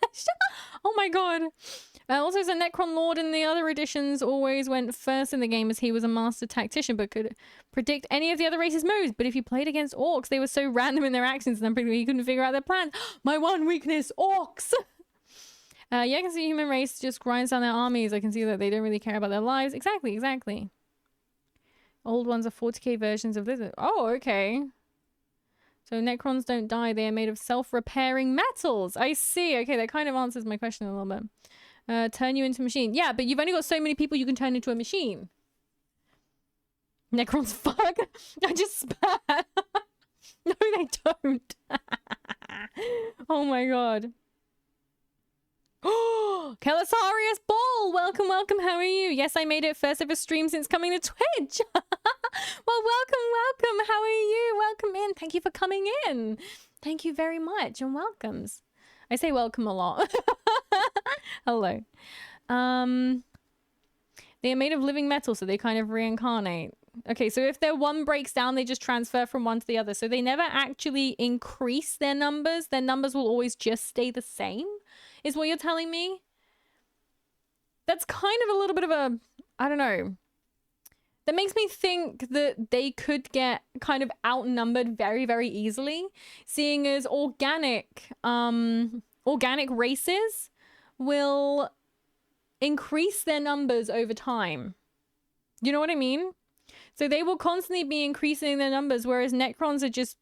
Oh my god. Also, there's a Necron Lord in the other editions always went first in the game as he was a master tactician, but could predict any of the other races' moves. But if you played against orcs, they were so random in their actions, and then you couldn't figure out their plans. My one weakness, orcs! Yeah, I can see the human race just grinds down their armies. I can see that they don't really care about their lives. Exactly. Old ones are 40k versions of this. Oh, okay. So Necrons don't die. They are made of self-repairing metals. I see. Okay, that kind of answers my question a little bit. Turn you into a machine. Yeah, but you've only got so many people you can turn into a machine. Necrons fuck. I just spat. No, they don't. Oh my god. Oh, Kelisarius Ball! Welcome. How are you? Yes, I made it first ever stream since coming to Twitch. Well, welcome. How are you? Welcome in. Thank you for coming in. Thank you very much, and welcomes. I say welcome a lot. Hello. They are made of living metal, so they kind of reincarnate. Okay, so if their one breaks down, they just transfer from one to the other. So they never actually increase their numbers. Their numbers will always just stay the same, is what you're telling me? That's kind of a little bit of a, I don't know. That makes me think that they could get kind of outnumbered very, very easily, seeing as organic races will increase their numbers over time. You know what I mean? So they will constantly be increasing their numbers, whereas Necrons are just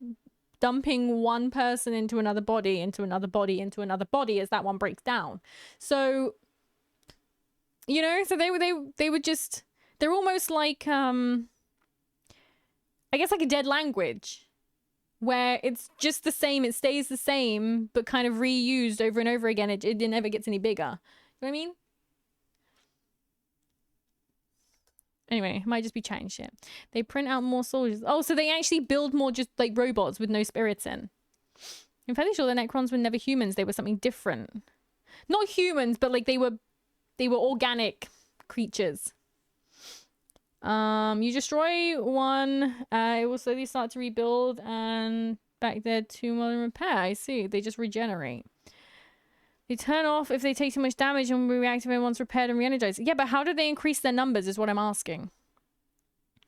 dumping one person into another body, into another body, into another body as that one breaks down. So, you know, so they would just, they're almost like, I guess like a dead language, where it's just the same, it stays the same, but kind of reused over and over again. It never gets any bigger. You know what I mean? Anyway, it might just be chatting shit. They print out more soldiers. Oh, so they actually build more just like robots with no spirits in. I'm fairly sure the Necrons were never humans. They were something different. Not humans, but like they were organic creatures. You destroy one, it will slowly start to rebuild, and back there to modern repair. I see. They just regenerate. They turn off if they take too much damage and reactivate once repaired and re-energized. Yeah, but how do they increase their numbers is what I'm asking.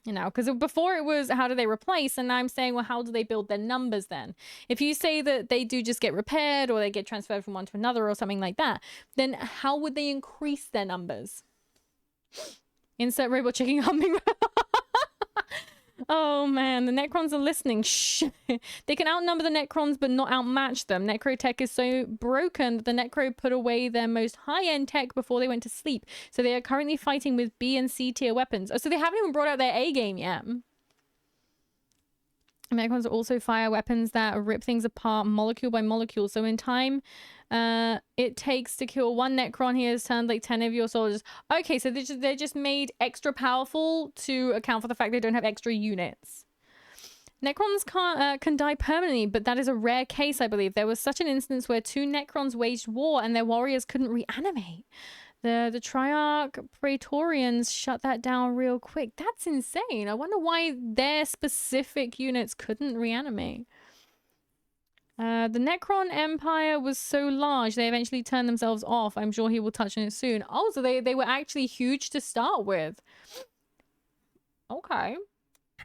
You know, because before it was how do they replace, and now I'm saying, well, how do they build their numbers then? If you say that they do just get repaired or they get transferred from one to another or something like that, then how would they increase their numbers? Insert robot chicken humping. Oh man, the Necrons are listening. Shh. They can outnumber the Necrons but not outmatch them. Necro tech is so broken that the Necro put away their most high-end tech before they went to sleep. So they are currently fighting with B and C tier weapons. Oh, so they haven't even brought out their A game yet. Necrons also fire weapons that rip things apart molecule by molecule. So in time, it takes to kill one Necron, he has turned like 10 of your soldiers. Okay, so they're just made extra powerful to account for the fact they don't have extra units. Necrons can die permanently, but that is a rare case, I believe. There was such an instance where 2 Necrons waged war and their warriors couldn't reanimate. The Triarch Praetorians shut that down real quick. That's insane. I wonder why their specific units couldn't reanimate. The Necron Empire was so large, they eventually turned themselves off. I'm sure he will touch on it soon. Oh, so they were actually huge to start with. Okay.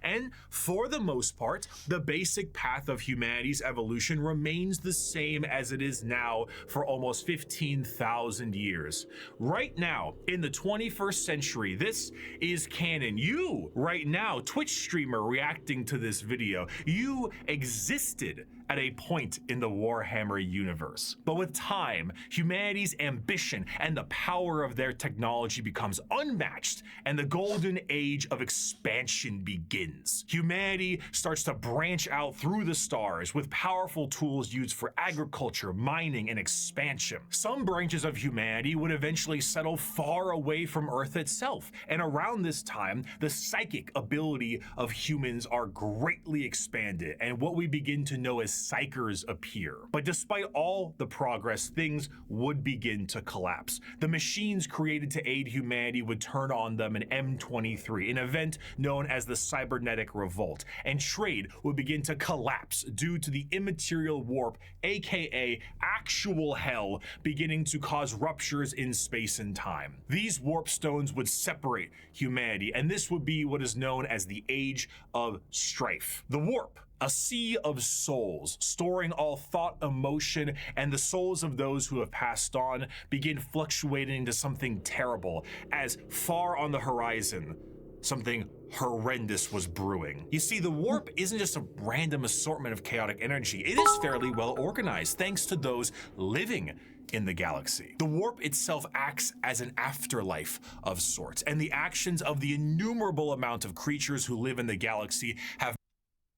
And for the most part, the basic path of humanity's evolution remains the same as it is now for almost 15,000 years. Right now, in the 21st century, this is canon. You, right now, Twitch streamer reacting to this video, you existed at a point in the Warhammer universe. But with time, humanity's ambition and the power of their technology becomes unmatched, and the golden age of expansion begins. Humanity starts to branch out through the stars with powerful tools used for agriculture, mining, and expansion. Some branches of humanity would eventually settle far away from Earth itself, and around this time, the psychic ability of humans are greatly expanded, and what we begin to know as psychers appear. But despite all the progress, things would begin to collapse. The machines created to aid humanity would turn on them in M23, an event known as the Cybernetic Revolt, and trade would begin to collapse due to the immaterial warp, aka actual hell, beginning to cause ruptures in space and time. These warp stones would separate humanity, and this would be what is known as the Age of Strife. The warp, a sea of souls, storing all thought, emotion, and the souls of those who have passed on, begin fluctuating into something terrible, as far on the horizon, something horrendous was brewing. You see, the warp isn't just a random assortment of chaotic energy. It is fairly well organized, thanks to those living in the galaxy. The warp itself acts as an afterlife of sorts, and the actions of the innumerable amount of creatures who live in the galaxy have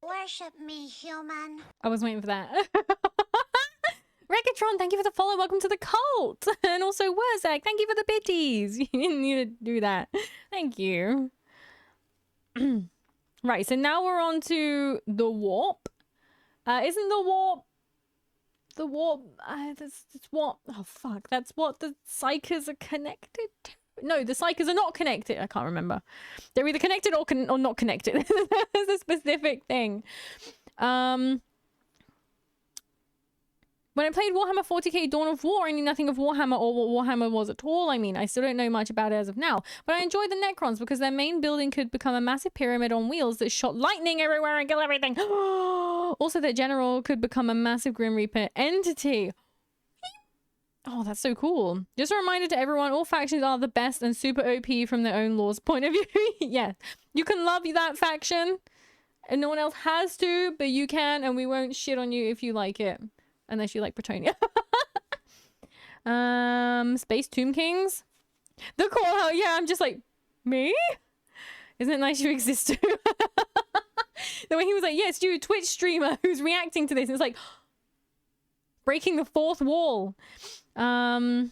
Worship me, human. I was waiting for that. Rekatron, thank you for the follow. Welcome to the cult. And also Wurzak, thank you for the biddies. You didn't need to do that. Thank you. Right, so now we're on to the warp. Isn't the warp... that's what... Oh, fuck. That's what the psychers are connected to. No, the psychers are not connected. I can't remember. They're either connected or not connected. There's a specific thing. When I played Warhammer 40k Dawn of War, I knew nothing of Warhammer or what Warhammer was at all. I mean, I still don't know much about it as of now. But I enjoyed the Necrons because their main building could become a massive pyramid on wheels that shot lightning everywhere and kill everything. Also, their general could become a massive Grim Reaper entity. Oh, that's so cool. Just a reminder to everyone, all factions are the best and super OP from their own law's point of view. Yeah, you can love that faction and no one else has to, but you can, and we won't shit on you if you like it. Unless you like Bretonia. Space Tomb Kings. The call out, yeah, I'm just like, me? Isn't it nice you exist too? The way he was like, yes, you, Twitch streamer who's reacting to this. And it's like, breaking the fourth wall. In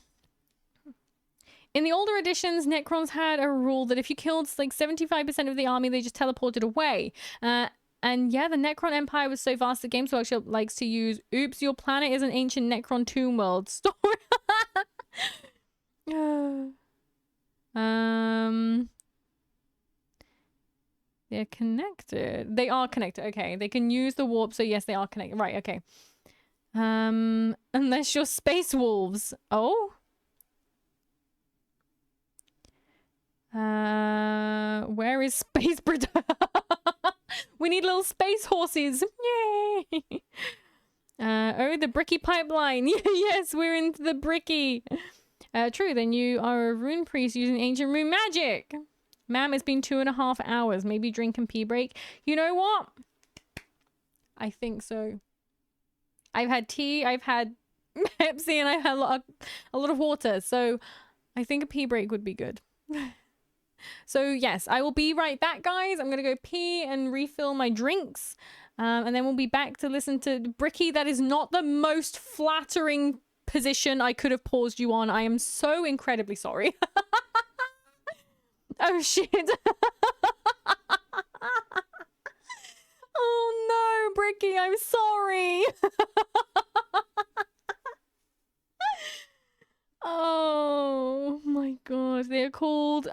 the older editions, Necrons had a rule that if you killed like 75% of the army, they just teleported away. And yeah, the Necron Empire was so vast that Games Workshop likes to use, oops, your planet is an ancient Necron tomb world story. They're connected. They are connected. Okay, they can use the warp, so yes, they are connected. Right, okay. Unless you're space wolves. Oh? Where is Space We need little space horses. Yay! Oh, the Bricky pipeline. Yes, we're into the Bricky. True, then you are a rune priest using ancient rune magic. Ma'am, it's been 2.5 hours. Maybe drink and pee break. You know what? I think so. I've had tea, I've had Pepsi, and I've had a lot of water. So I think a pee break would be good. So yes, I will be right back, guys. I'm going to go pee and refill my drinks. And then we'll be back to listen to Bricky. That is not the most flattering position I could have paused you on. I am so incredibly sorry. Oh shit. Oh no, Bricky, I'm sorry. Oh my god, they're called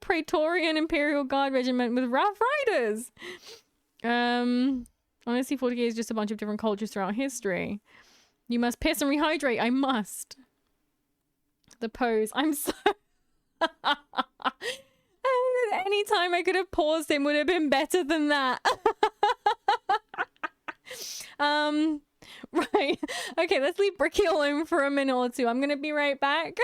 Praetorian Imperial Guard Regiment with Rough Riders. Honestly, 40k is just a bunch of different cultures throughout history. You must piss and rehydrate. I must. The pose. I'm so... Any time I could have paused him would have been better than that. Right. Okay, let's leave Bricky alone for a minute or two. I'm gonna be right back.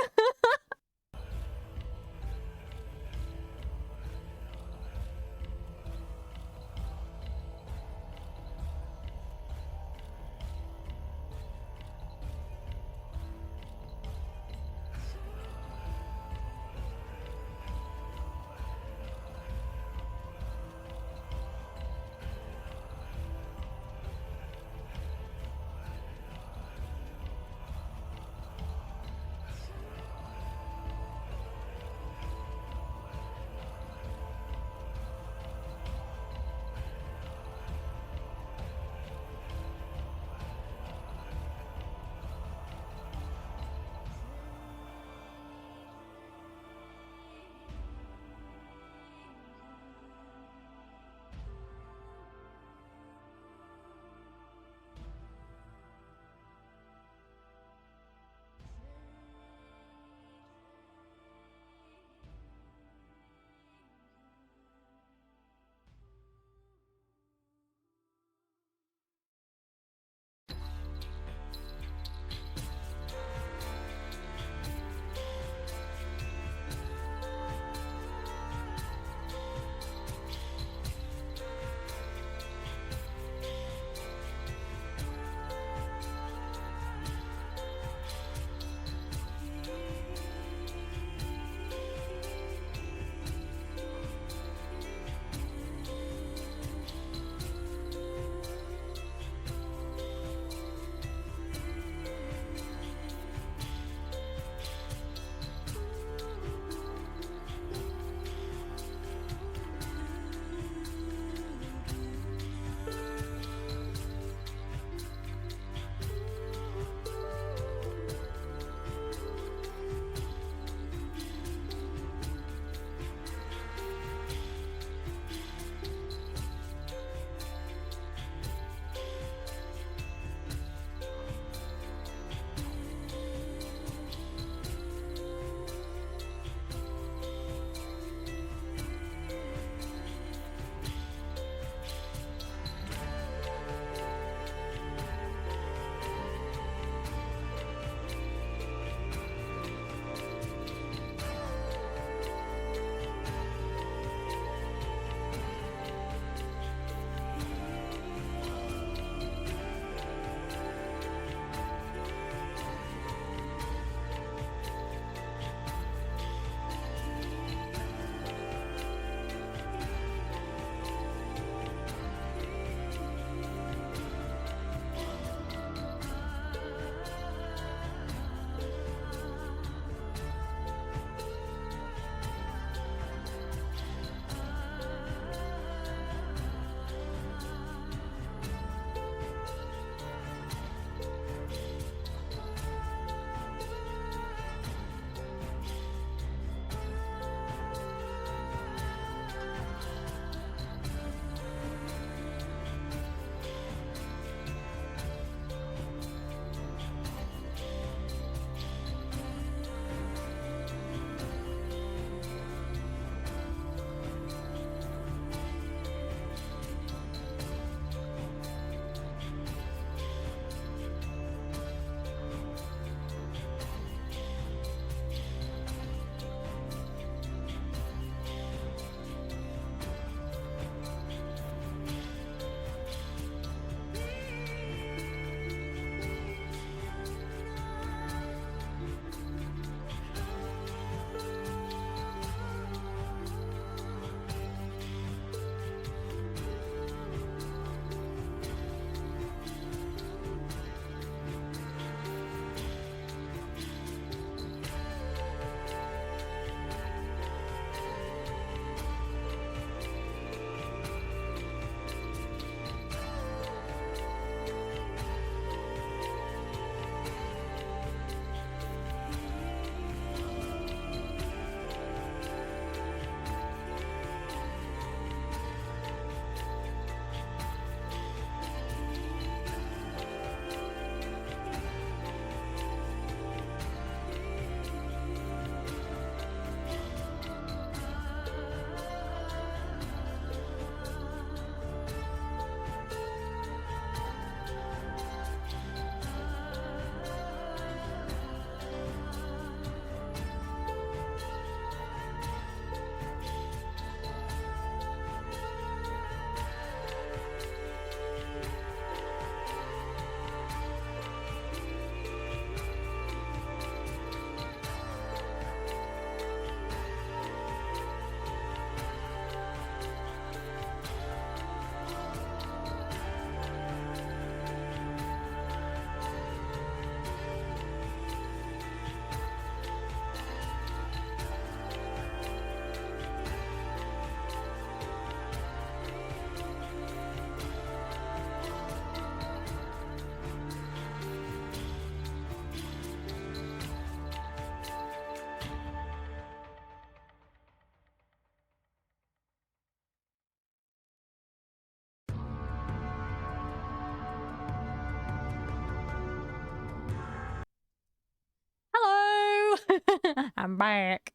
I'm back.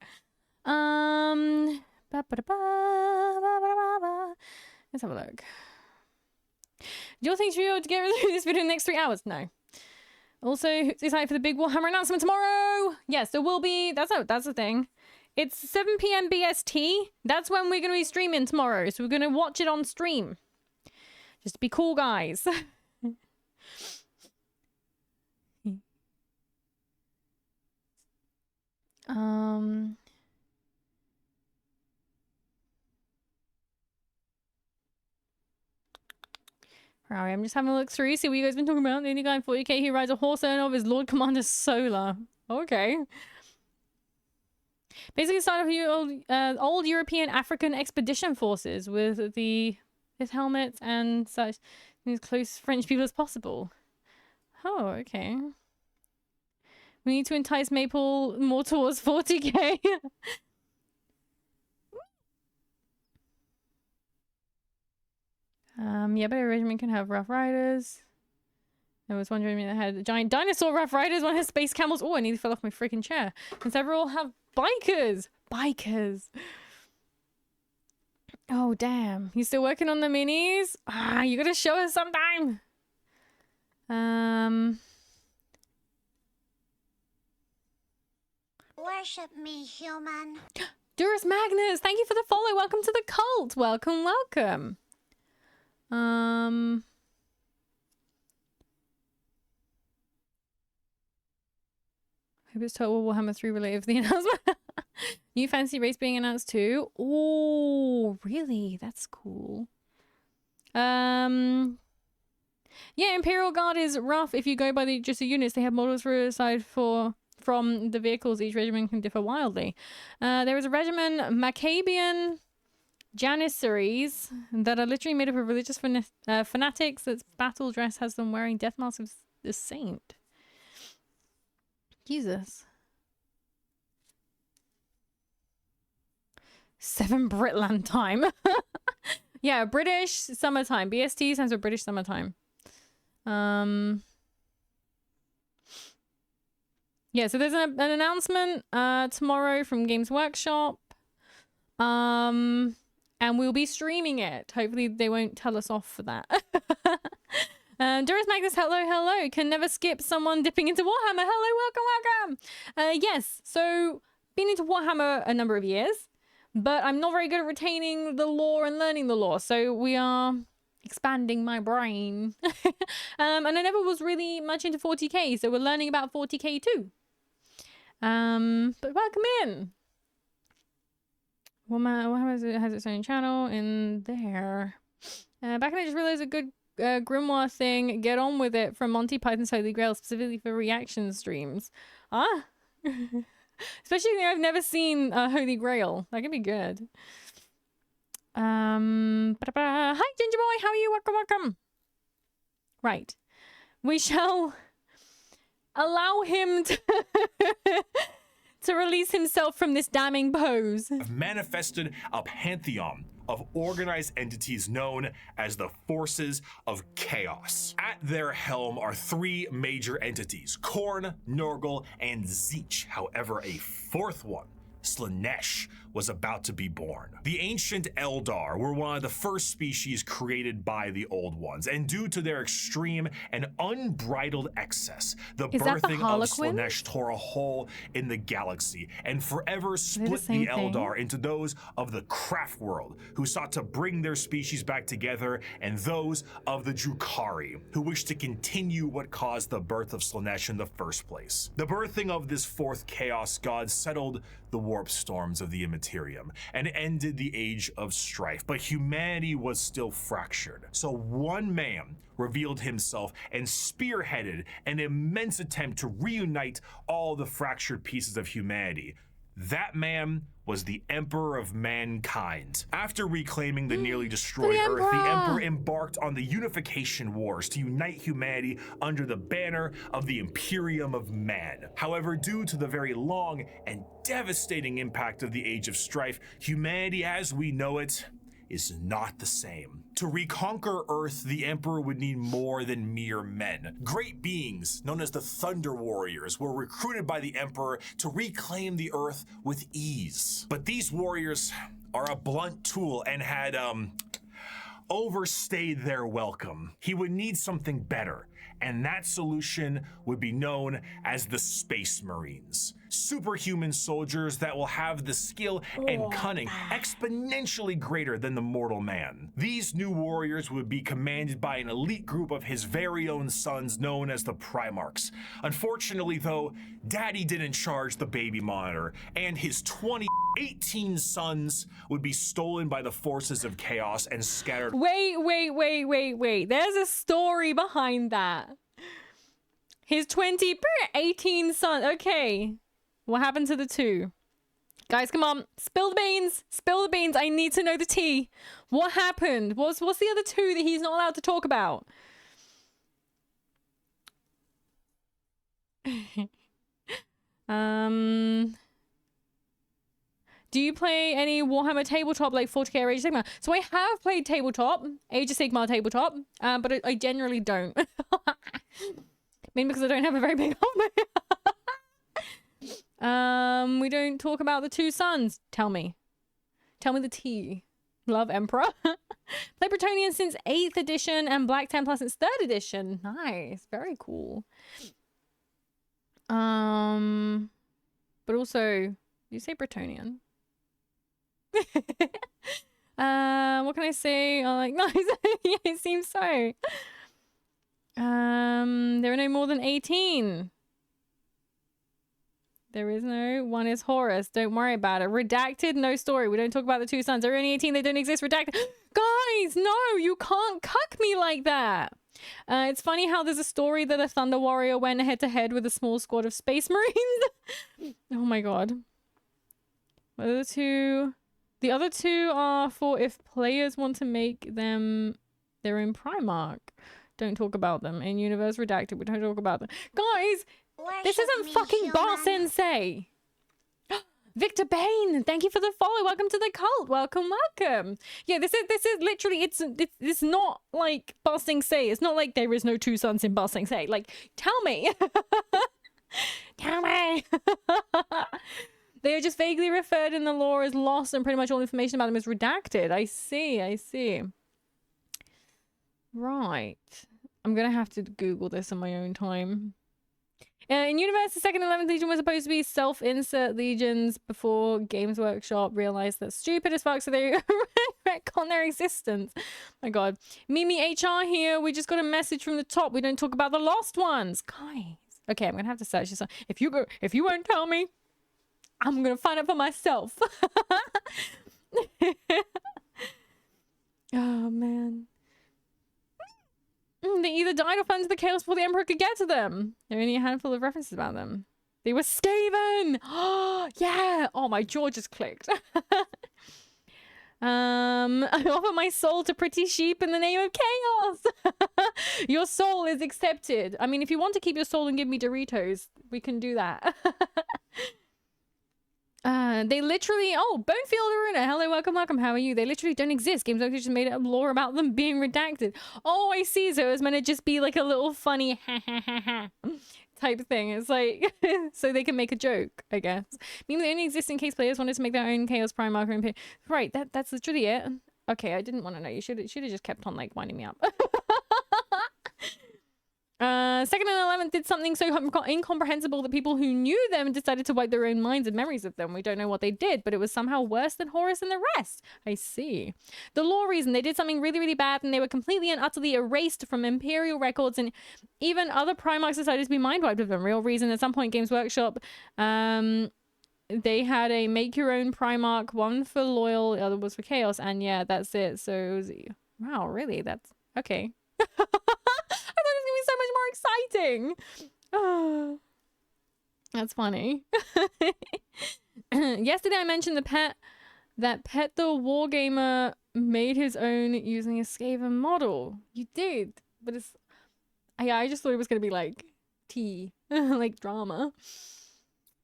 Let's have a look. Do you think you'll be able to get through this video in the next 3 hours? No. Also, who's excited for the big Warhammer announcement tomorrow? Yes, there will be. That's the thing. It's 7 p.m. BST. That's when we're going to be streaming tomorrow. So we're going to watch it on stream. Just to be cool, guys. Alright, I'm just having a look through, see what you guys been talking about. The only guy in 40k who rides a horse and of his Lord Commander Solar. Okay. Basically started with old European African expedition forces with his helmets and such as close French people as possible. Oh, okay. We need to entice Maple more towards 40k. Yeah, but a regiment can have Rough Riders. I was wondering if they had giant dinosaur Rough Riders, one has space camels. Oh, I nearly fell off my freaking chair. And several have bikers. Bikers. Oh, damn. You still working on the minis? Ah, you gotta show us sometime. Worship me, human. Durus Magnus, thank you for the follow. Welcome to the cult. Welcome, welcome. Hope it's Total Warhammer 3 related for the announcement. New fantasy race being announced too. Oh, really? That's cool. Yeah, Imperial Guard is rough. If you go by just the units, they have models for aside from the vehicles. Each regiment can differ wildly. There is a regiment Maccabean Janissaries that are literally made up of religious fanatics. That's battle dress has them wearing death masks of the saint. Jesus. 7 Britland time. Yeah, British summertime. BST stands for British summertime. Yeah, so there's an announcement tomorrow from Games Workshop. And we'll be streaming it. Hopefully they won't tell us off for that. Doris Magnus, hello. Can never skip someone dipping into Warhammer. Hello, welcome. Yes, so been into Warhammer a number of years, but I'm not very good at retaining the lore and learning the lore. So we are expanding my brain. And I never was really much into 40k, so we're learning about 40k too. But welcome in. Warhammer has its own channel in there. Back when I just realized a good grimoire thing, get on with it, from Monty Python's Holy Grail, specifically for reaction streams. Ah, especially if I've never seen Holy Grail. That could be good. Hi Ginger Boy, how are you? Welcome. Right, we shall allow him to release himself from this damning pose. Have manifested a pantheon of organized entities known as the Forces of Chaos. At their helm are 3 major entities, Khorne, Nurgle, and Tzeentch. However, a 4th one, Slaanesh, was about to be born. The ancient Eldar were one of the first species created by the Old Ones, and due to their extreme and unbridled excess, the birthing of Slaanesh tore a hole in the galaxy and forever split the Eldar into those of the Craft world, who sought to bring their species back together, and those of the Drukhari, who wished to continue what caused the birth of Slaanesh in the first place. The birthing of this 4th Chaos God settled the warp storms of the Immaterium and ended the Age of Strife, but humanity was still fractured. So one man revealed himself and spearheaded an immense attempt to reunite all the fractured pieces of humanity. That man was the Emperor of Mankind. After reclaiming the nearly destroyed Earth, the Emperor embarked on the Unification Wars to unite humanity under the banner of the Imperium of Man. However, due to the very long and devastating impact of the Age of Strife, humanity as we know it is not the same. To reconquer Earth, the Emperor would need more than mere men. Great beings, known as the Thunder Warriors, were recruited by the Emperor to reclaim the Earth with ease. But these warriors are a blunt tool and had, overstayed their welcome. He would need something better, and that solution would be known as the Space Marines. Superhuman soldiers that will have the skill and cunning exponentially greater than the mortal man. These new warriors would be commanded by an elite group of his very own sons known as the Primarchs. Unfortunately though, Daddy didn't charge the baby monitor, and his 18 sons would be stolen by the forces of chaos and scattered. Wait. There's a story behind that. His 18 sons. Okay. What happened to the 2? Guys, come on. Spill the beans. Spill the beans. I need to know the tea. What happened? What's the other 2 that he's not allowed to talk about? Do you play any Warhammer tabletop like 40k or Age of Sigmar? So I have played tabletop, Age of Sigmar tabletop, but I generally don't. Maybe because I don't have a very big army. We don't talk about the 2 sons. Tell me the tea. Love Emperor. Play Bretonnian since 8th edition and Black Templar since 3rd edition. Nice, very cool. But also, you say Bretonnian? What can I say? Like, nice. Yeah, it seems so. There are no more than 18. There is no. One is Horus. Don't worry about it. Redacted, no story. We don't talk about the 2 sons. There are only 18. They don't exist. Redacted. Guys, no, you can't cuck me like that. It's funny how there's a story that a Thunder Warrior went head to head with a small squad of Space Marines. Oh my god. What are the 2? The other 2 are for if players want to make them their own Primarch. Don't talk about them. In Universe Redacted, we don't talk about them. Guys, this isn't fucking Bar Sensei. Victor Bain, thank you for the follow. Welcome to the cult. Welcome. Yeah, this is literally, it's not like Bar Sensei. It's not like there is no 2 sons in Bar Sensei. Like, tell me. Tell me. They are just vaguely referred in the lore as lost, and pretty much all information about them is redacted. I see. Right. I'm gonna have to Google this on my own time. In Universe, the 2nd and 11th Legion was supposed to be self-insert legions before Games Workshop realized that's stupid as fuck, so they retcon their existence. My god. Mimi HR here. We just got a message from the top. We don't talk about the lost ones. Guys. Okay, I'm gonna have to search this. If you won't tell me, I'm gonna find out for myself. Oh man. They either died or fell into the chaos before the Emperor could get to them. There are only a handful of references about them. They were Skaven! Oh, yeah! Oh, my jaw just clicked. I offer my soul to pretty sheep in the name of chaos. Your soul is accepted. I mean, if you want to keep your soul and give me Doritos, we can do that. They literally, oh, Bonefield Aruna, hello, welcome, how are you? They literally don't exist. Games Workshop just made a lore about them being redacted. Oh, I see, so it was meant to just be like a little funny type thing. It's like, so they can make a joke, I guess. Meaning they only exist in case players wanted to make their own Chaos Primarch. Right, that's literally it. Okay, I didn't want to know. You should have just kept on, like, winding me up. 2nd and 11th did something so incomprehensible that people who knew them decided to wipe their own minds and memories of them. We don't know what they did, but it was somehow worse than Horus and the rest. I see. The lore reason, they did something really, really bad and they were completely and utterly erased from Imperial records, and even other Primarchs decided to be mind-wiped of them. Real reason, at some point Games Workshop, they had a make your own Primarch, one for loyal, the other was for chaos, and yeah, that's it. So it was, wow, really? That's okay. I thought it was gonna be so much more exciting. Oh, that's funny. Yesterday I mentioned that Pet the Wargamer made his own using a Skaven model. You did, but it's I just thought it was gonna be like tea, like drama.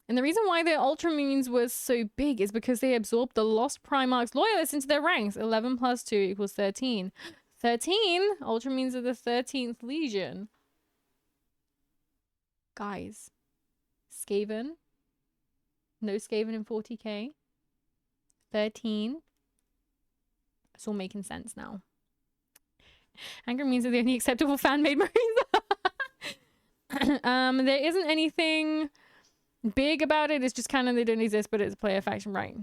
And the reason why the Ultramarines were so big is because they absorbed the lost Primarch's loyalists into their ranks. 11 plus 2 equals 13. 13? Ultramarines are the 13th Legion. Guys. Skaven. No Skaven in 40k. 13. It's all making sense now. Angry Marines are the only acceptable fan-made Marines. There isn't anything big about it. It's just kind of they don't exist, but it's a player faction, right?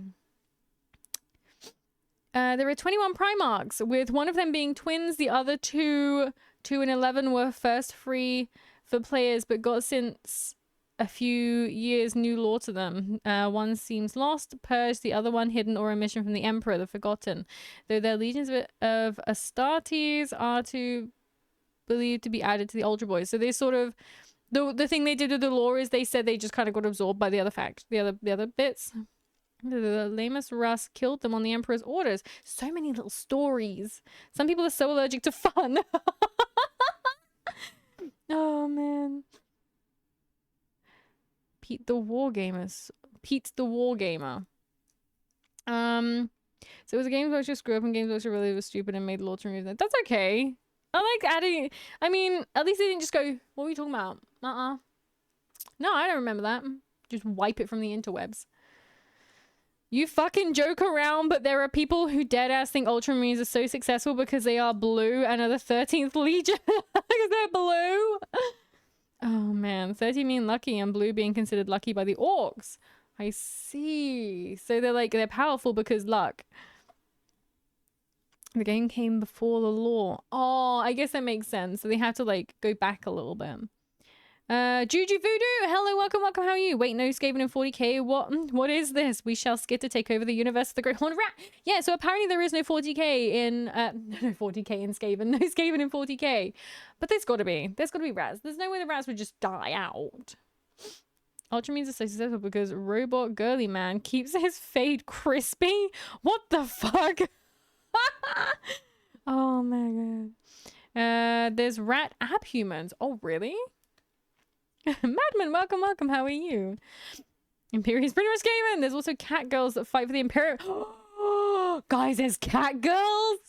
There are 21 Primarchs, with one of them being twins. The other 2 and 11 were first free for players, but got since a few years new lore to them. One seems lost, purged, the other one hidden or a mission from the Emperor, the Forgotten. Though their legions of Astartes are believed to be added to the Ultra Boys. So they sort of the thing they did with the lore is they said they just kind of got absorbed by the other bits. The Lamus Russ killed them on the Emperor's orders. So many little stories. Some people are so allergic to fun. Oh man. Pete the Wargamer. So it was a Games Workshop screw up, and Games Workshop really was stupid and made lore to remove that. That's okay. I like adding. I mean, at least they didn't just go, what were you talking about? No, I don't remember that. Just wipe it from the interwebs. You fucking joke around, but there are people who deadass think Ultramarines are so successful because they are blue and are the 13th Legion. Because they're blue. Oh man, 13 mean lucky and blue being considered lucky by the orcs. I see. So they're powerful because luck. The game came before the lore. Oh, I guess that makes sense. So they have to like go back a little bit. Juju Voodoo, hello, welcome, how are you? Wait, no Skaven in 40k. What is this? We shall skid to take over the universe of the Great Horned Rat. Yeah, so apparently there is no 40k in no 40k in Skaven, no Skaven in 40k. But there's gotta be rats. There's no way the rats would just die out. Ultramarines are so successful because Robot Girly Man keeps his fade crispy. What the fuck? Oh my god. There's rat abhumans. Oh really? Madman, welcome, how are you? Imperium's pretty much Skaven. There's also cat girls that fight for the Imperium. Guys, there's cat girls.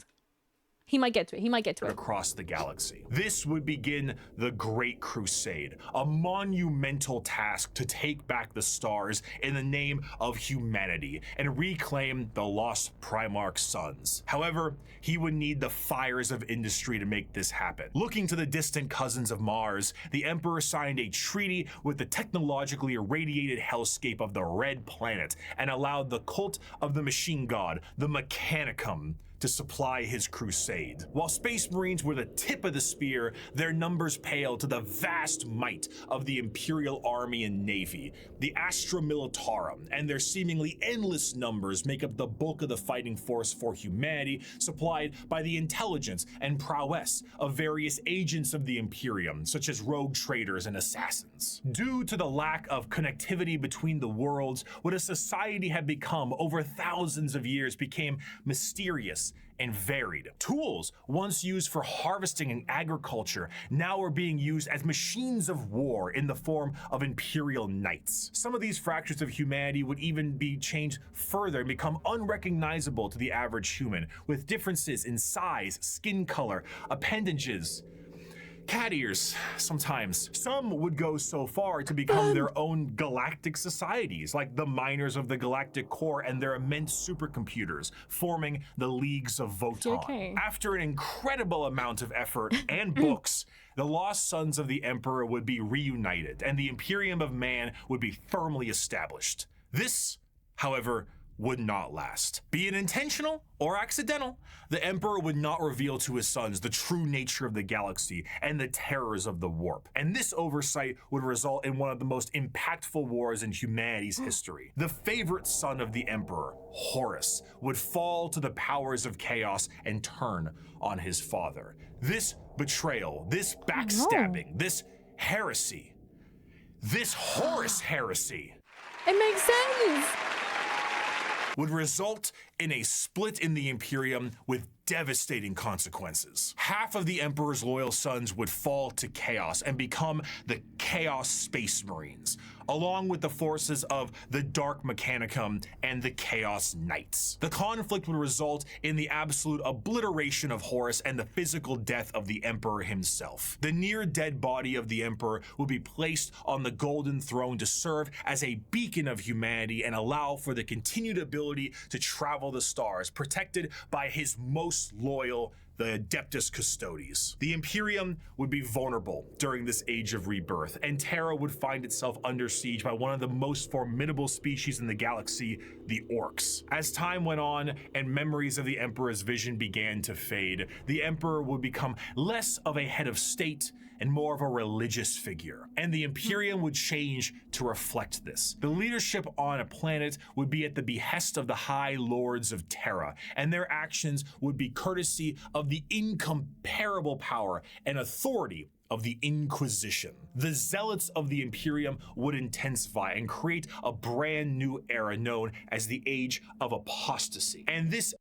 He might get to it. Across the galaxy. This would begin the Great Crusade, a monumental task to take back the stars in the name of humanity and reclaim the lost Primarch sons. However, he would need the fires of industry to make this happen. Looking to the distant cousins of Mars, the Emperor signed a treaty with the technologically irradiated hellscape of the Red Planet and allowed the cult of the machine god, the Mechanicum, to supply his crusade. While Space Marines were the tip of the spear, their numbers paled to the vast might of the Imperial Army and Navy. The Astra Militarum and their seemingly endless numbers make up the bulk of the fighting force for humanity, supplied by the intelligence and prowess of various agents of the Imperium, such as rogue traders and assassins. Due to the lack of connectivity between the worlds, what a society had become over thousands of years became mysterious and varied. Tools once used for harvesting and agriculture now are being used as machines of war in the form of Imperial Knights. Some of these fractures of humanity would even be changed further and become unrecognizable to the average human, with differences in size, skin color, appendages, cat ears sometimes. Some would go so far to become their own galactic societies, like the miners of the Galactic Core and their immense supercomputers, forming the Leagues of Votan. Okay. After an incredible amount of effort and books, the lost sons of the Emperor would be reunited, and the Imperium of Man would be firmly established. This, however, would not last. Be it intentional or accidental, the Emperor would not reveal to his sons the true nature of the galaxy and the terrors of the warp. And this oversight would result in one of the most impactful wars in humanity's history. The favorite son of the Emperor, Horus, would fall to the powers of chaos and turn on his father. This betrayal, this backstabbing, this heresy, this Horus heresy. It makes sense. Would result in a split in the Imperium with devastating consequences. Half of the Emperor's loyal sons would fall to chaos and become the Chaos Space Marines, along with the forces of the Dark Mechanicum and the Chaos Knights. The conflict would result in the absolute obliteration of Horus and the physical death of the Emperor himself. The near-dead body of the Emperor would be placed on the Golden Throne to serve as a beacon of humanity and allow for the continued ability to travel the stars, protected by his most loyal, the Adeptus Custodes. The Imperium would be vulnerable during this age of rebirth, and Terra would find itself under siege by one of the most formidable species in the galaxy, the Orcs. As time went on and memories of the Emperor's vision began to fade, the Emperor would become less of a head of state and more of a religious figure, and the Imperium would change to reflect this. The leadership on a planet would be at the behest of the High Lords of Terra, and their actions would be courtesy of the incomparable power and authority of the Inquisition. The zealots of the Imperium would intensify and create a brand new era known as the Age of Apostasy. And this...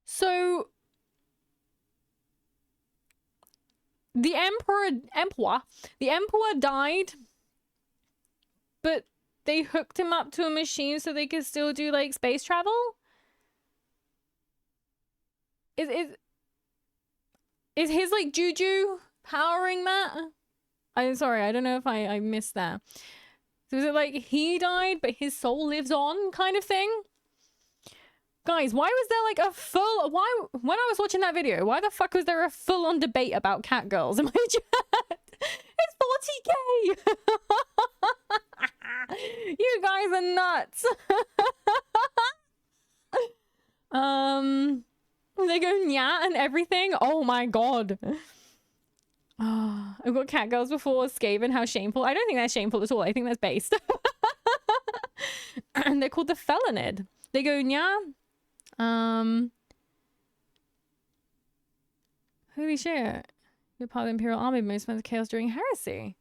So... The Emperor died, but they hooked him up to a machine so they could still do like space travel. Is his like juju powering that? I'm sorry, I don't know if I missed that. So is it like he died but his soul lives on kind of thing? Guys, why was there like a full... When I was watching that video, why the fuck was there a full-on debate about cat girls in my chat? It's 40k! You guys are nuts! They go nya and everything? Oh my god. I've got cat girls before, Skaven, how shameful. I don't think that's shameful at all. I think that's based. And they're called the Felonid. They go nya. Holy shit. You're part of the Imperial Army, most of the chaos during heresy.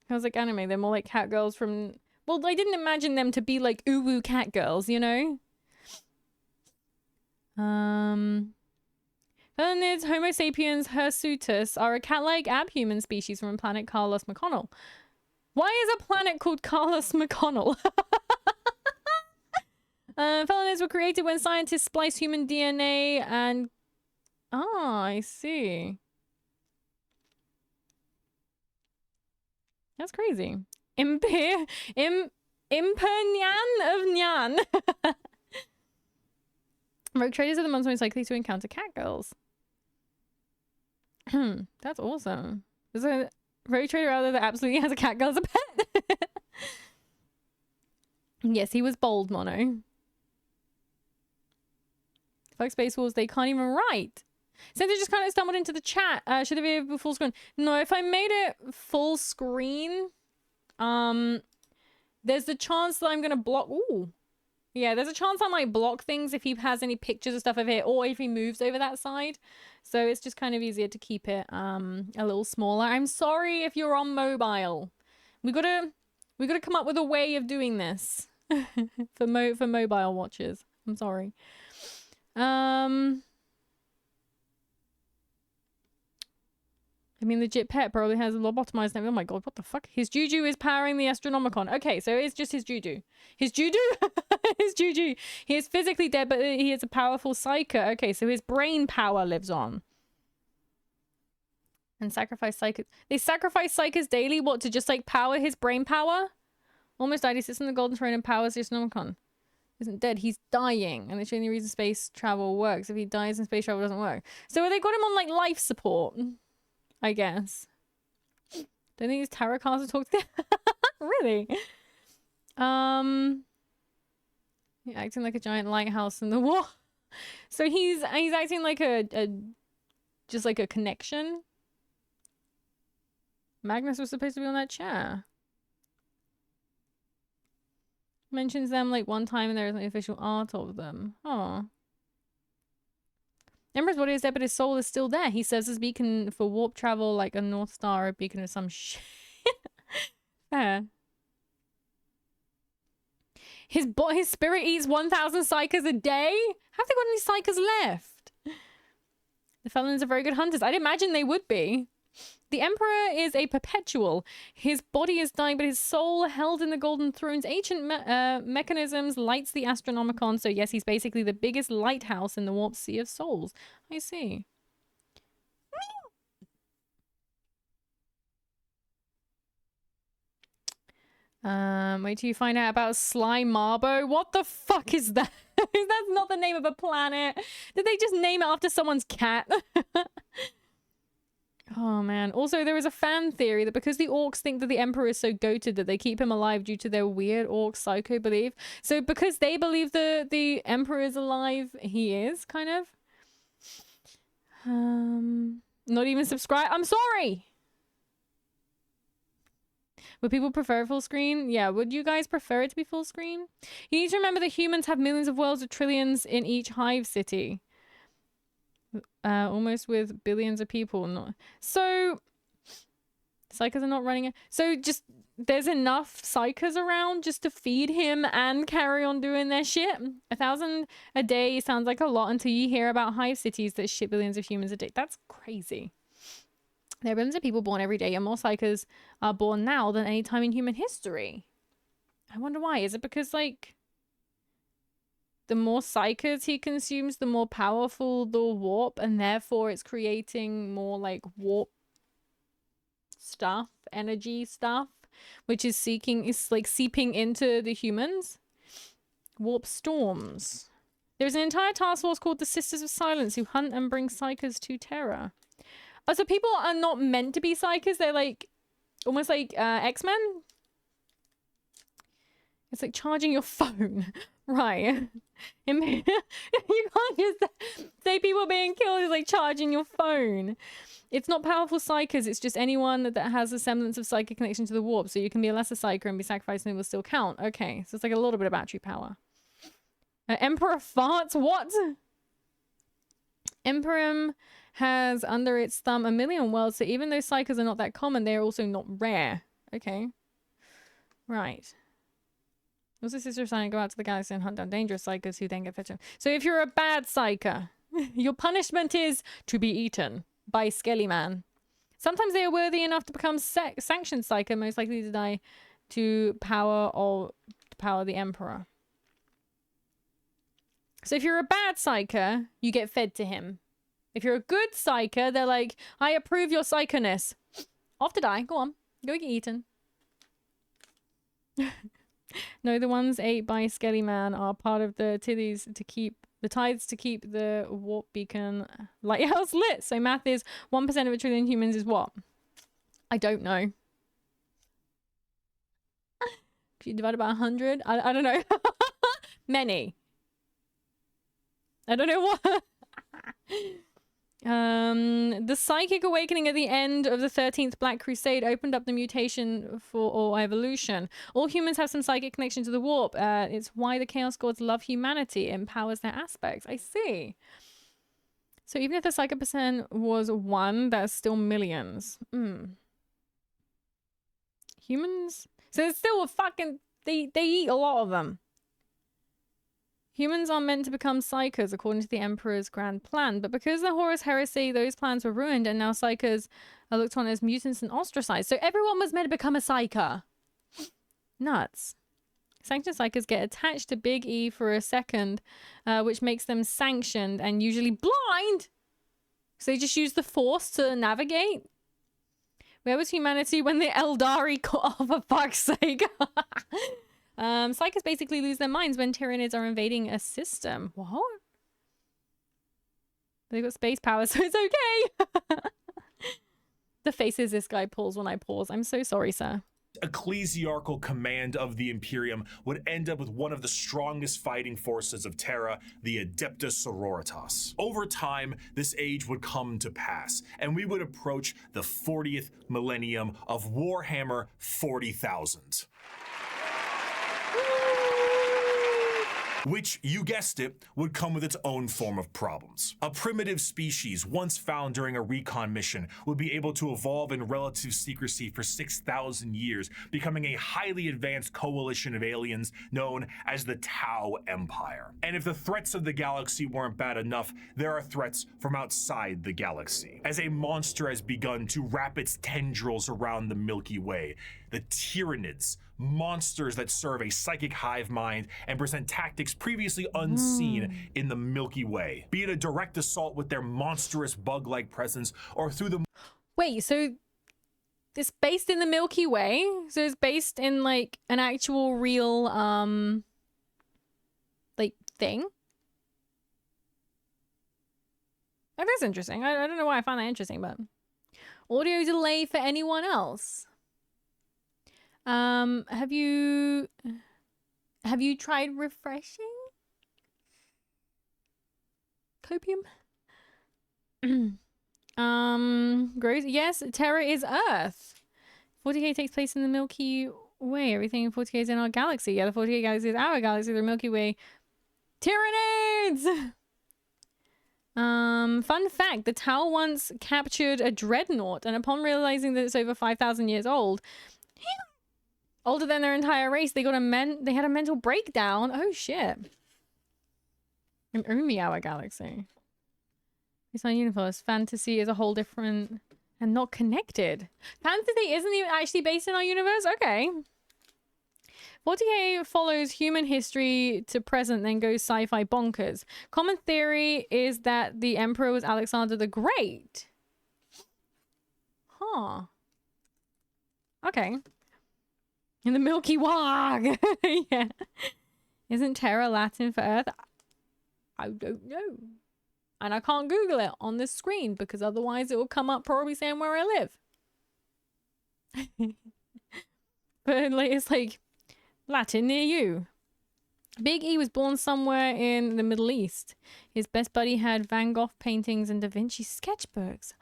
I was like anime, they're more like cat girls from... Well, I didn't imagine them to be like uwu cat girls, you know? Felonids, Homo sapiens, hirsutus are a cat-like abhuman species from a planet Carlos McConnell. Why is a planet called Carlos McConnell? Felonids were created when scientists spliced human DNA and... Oh, I see. That's crazy. Imper Nyan of Nyan. Rogue traders are the ones most likely to encounter cat girls. That's awesome. There's a rogue trader out there that absolutely has a cat girl as a pet. Yes, he was bold, Mono. Fuck Space Wars, they can't even write. So they just kind of stumbled into the chat. Should it be full screen? No, if I made it full screen, there's the chance that I'm gonna block. Ooh, yeah, there's a chance I might block things if he has any pictures of stuff over here, or if he moves over that side. So it's just kind of easier to keep it a little smaller. I'm sorry if you're on mobile. We gotta come up with a way of doing this for mobile watchers. I'm sorry. I mean, legit pet probably has a lobotomized name. Oh my god, what the fuck? His juju is powering the Astronomicon. Okay, so it's just his juju. His juju? His juju. He is physically dead, but he is a powerful psyker. Okay, so his brain power lives on. And sacrifice psychers. They sacrifice psychers daily, what, to just like power his brain power? Almost died. He sits on the Golden Throne and powers the Astronomicon. Isn't dead, he's dying. And it's the only reason space travel works. If he dies and space travel doesn't work. So they got him on like life support, I guess. Don't think his tarot cards will talk to them. Really? He's acting like a giant lighthouse in the wall. So he's acting like just like a connection. Magnus was supposed to be on that chair. Mentions them like one time and there is an official art of them. Oh. Emperor's body is dead, but his soul is still there. He serves as beacon for warp travel, like a North Star, a beacon of some shit. Fair. His spirit eats 1,000 psychers a day? Have they got any psychers left? The Felons are very good hunters. I'd imagine they would be. The Emperor is a perpetual. His body is dying, but his soul, held in the Golden Throne's ancient mechanisms, lights the Astronomicon. So yes, he's basically the biggest lighthouse in the Warp Sea of Souls. I see. Wait till you find out about Sly Marbo. What the fuck is that? That's not the name of a planet. Did they just name it after someone's cat? Oh man. Also, there is a fan theory that because the orcs think that the Emperor is so goated that they keep him alive due to their weird orc psycho belief. So because they believe the Emperor is alive, he is, kind of. Not even subscribe. I'm sorry! Would people prefer full screen? Yeah, would you guys prefer it to be full screen? You need to remember that humans have millions of worlds with trillions in each hive city. Almost with billions of people. No. So, psychers are not running it. So just, there's enough psychers around just to feed him and carry on doing their shit. 1,000 a day sounds like a lot until you hear about hive cities that ship billions of humans a day. That's crazy. There are billions of people born every day, and more psychers are born now than any time in human history. I wonder why. Is it because, like, the more psychers he consumes, the more powerful the warp, and therefore it's creating more, like, warp stuff, energy stuff, which is like, seeping into the humans? Warp storms. There's an entire task force called the Sisters of Silence who hunt and bring psychers to Terra. Oh, so people are not meant to be psychers. They're like, almost like X-Men. It's like charging your phone. Right. You can't just say people being killed is like charging your phone. It's not powerful psychers. It's just anyone that has a semblance of psychic connection to the warp. So you can be a lesser psyker and be sacrificed and it will still count. Okay. So it's like a little bit of battery power. Emperor farts? What? Emperor has under its thumb 1 million worlds, so even though psychers are not that common, they're also not rare. Okay. Right. Also, Sister of Silence go out to the galaxy and hunt down dangerous psychers who then get fetched. So if you're a bad psyker, your punishment is to be eaten by Skelly Man. Sometimes they are worthy enough to become sanctioned psyker, most likely to die to power the Emperor. So if you're a bad psyker, you get fed to him. If you're a good psyker, they're like, I approve your psycherness. Off to die. Go on. Go get eaten. No, the ones ate by Skelly Man are part of the tithes to keep the tithes to keep the warp beacon lighthouse lit. So math is 1% of 1 trillion humans is what? I don't know. If you divide by 100, I don't know. Many. I don't know what. The psychic awakening at the end of the 13th Black Crusade opened up the mutation or evolution. All humans have some psychic connection to the warp. It's why the Chaos Gods love humanity. It empowers their aspects. I see. So even if the psychic percent was 1, that's still millions. Humans? So it's still a fucking... They eat a lot of them. Humans are meant to become psychers according to the Emperor's grand plan, but because of the Horus Heresy, those plans were ruined, and now psychers are looked on as mutants and ostracized. So everyone was meant to become a psyker. Nuts. Sanctioned psychers get attached to Big E for a second, which makes them sanctioned and usually blind. So they just use the Force to navigate. Where was humanity when the Eldari cut off, for fuck's sake? Psychers basically lose their minds when Tyranids are invading a system. What? They've got space power, so it's okay. The faces this guy pulls when I pause. I'm so sorry, sir. Ecclesiarchal command of the Imperium would end up with one of the strongest fighting forces of Terra, the Adeptus Sororitas. Over time, this age would come to pass, and we would approach the 40th millennium of Warhammer 40,000. which, you guessed it, would come with its own form of problems. A primitive species once found during a recon mission would be able to evolve in relative secrecy for 6,000 years, becoming a highly advanced coalition of aliens known as the Tau Empire. And if the threats of the galaxy weren't bad enough, there are threats from outside the galaxy, as a monster has begun to wrap its tendrils around the Milky Way. The Tyranids, monsters that serve a psychic hive mind and present tactics previously unseen in the Milky Way, be it a direct assault with their monstrous bug-like presence or through the... Wait, so it's based in the Milky Way? So it's based in like an actual real like thing? Oh, that's interesting. I don't know why I found that interesting, but audio delay for anyone else? Have you tried refreshing? Copium? Gross. Yes, Terra is Earth. 40K takes place in the Milky Way. Everything in 40K is in our galaxy. Yeah, the 40K galaxy is our galaxy, the Milky Way. Tyranids! Fun fact, the Tau once captured a dreadnought, and upon realizing that it's over 5,000 years old, older than their entire race, they had a mental breakdown. Oh shit. And only our galaxy. It's not universe. Fantasy is a whole different and not connected. Fantasy isn't even actually based in our universe? Okay. 40K follows human history to present, then goes sci-fi bonkers. Common theory is that the emperor was Alexander the Great. Huh. Okay. In the Milky Way. Yeah. Isn't Terra Latin for Earth? I don't know. And I can't Google it on this screen because otherwise it will come up probably saying where I live. But like, it's like Latin near you. Big E was born somewhere in the Middle East. His best buddy had Van Gogh paintings and Da Vinci sketchbooks.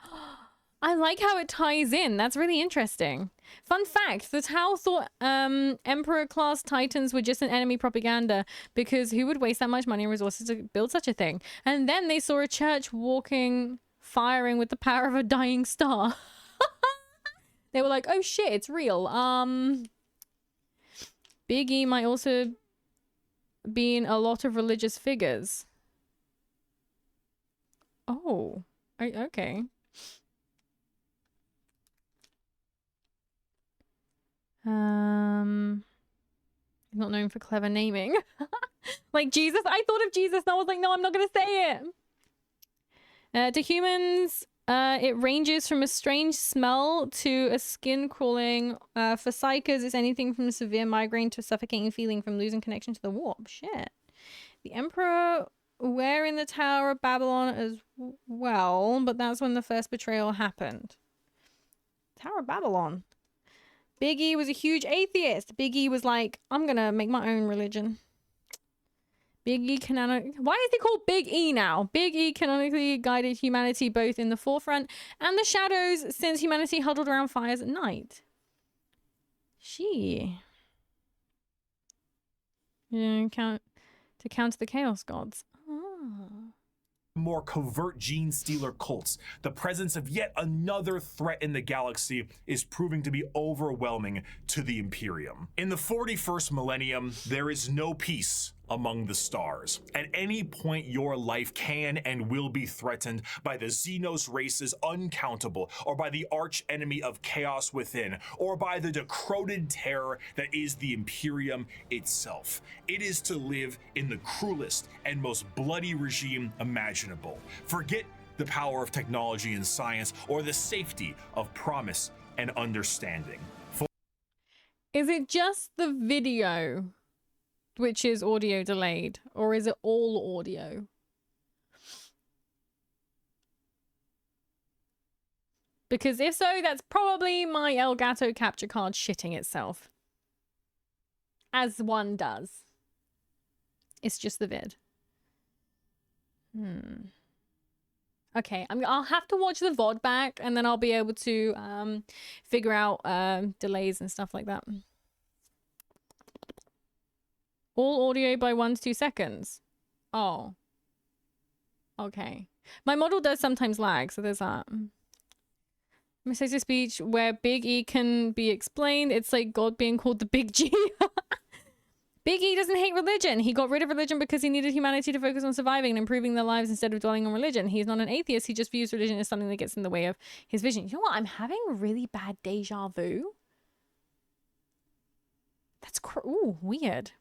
I like how it ties in. That's really interesting. Fun fact, the Tau thought Emperor-class Titans were just an enemy propaganda because who would waste that much money and resources to build such a thing? And then they saw a church firing with the power of a dying star. They were like, oh shit, it's real. Big E might also be in a lot of religious figures. Oh, okay. He's not known for clever naming. Like Jesus. I thought of Jesus and I was like, no, I'm not gonna say it. To humans, it ranges from a strange smell to a skin crawling. For psychers, it's anything from a severe migraine to a suffocating feeling from losing connection to the warp. Shit. The Emperor were in the Tower of Babylon as well, but that's when the first betrayal happened. Tower of Babylon. Big E was a huge atheist. Big E was like, I'm gonna make my own religion. Big E why is he called Big E now? Big E canonically guided humanity both in the forefront and the shadows since humanity huddled around fires at night. To counter the Chaos Gods. Oh. More covert gene stealer cults, the presence of yet another threat in the galaxy is proving to be overwhelming to the Imperium. In the 41st millennium, there is no peace among the stars. At any point, your life can and will be threatened by the Xenos races uncountable, or by the arch enemy of chaos within, or by the decroded terror that is the Imperium itself. It is to live in the cruelest and most bloody regime imaginable. Forget the power of technology and science, or the safety of promise and understanding. Is it just the video which is audio delayed, or is it all audio? Because if so, that's probably my Elgato capture card shitting itself. As one does. It's just the vid. Okay, I'll have to watch the VOD back, and then I'll be able to figure out delays and stuff like that. All audio by 1 to 2 seconds. Oh. Okay. My model does sometimes lag, so there's that. Mistakes of speech where Big E can be explained. It's like God being called the Big G. Big E doesn't hate religion. He got rid of religion because he needed humanity to focus on surviving and improving their lives instead of dwelling on religion. He's not an atheist. He just views religion as something that gets in the way of his vision. You know what? I'm having really bad deja vu. That's ooh, weird.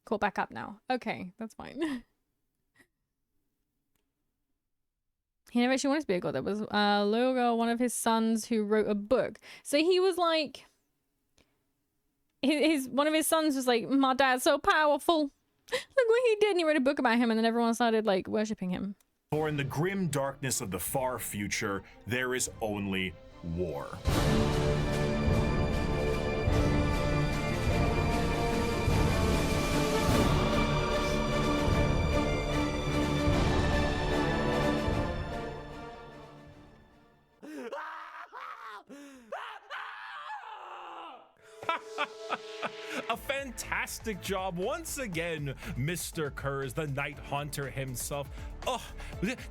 Cool, back up now. Okay, that's fine. He never actually wanted to be a god. That was Logo, one of his sons who wrote a book. So he was like... one of his sons was like, my dad's so powerful. Look what he did. And he wrote a book about him, and then everyone started like worshipping him. For in the grim darkness of the far future, there is only war. A fantastic job once again, Mr. Kurz, the Night Haunter himself. Oh,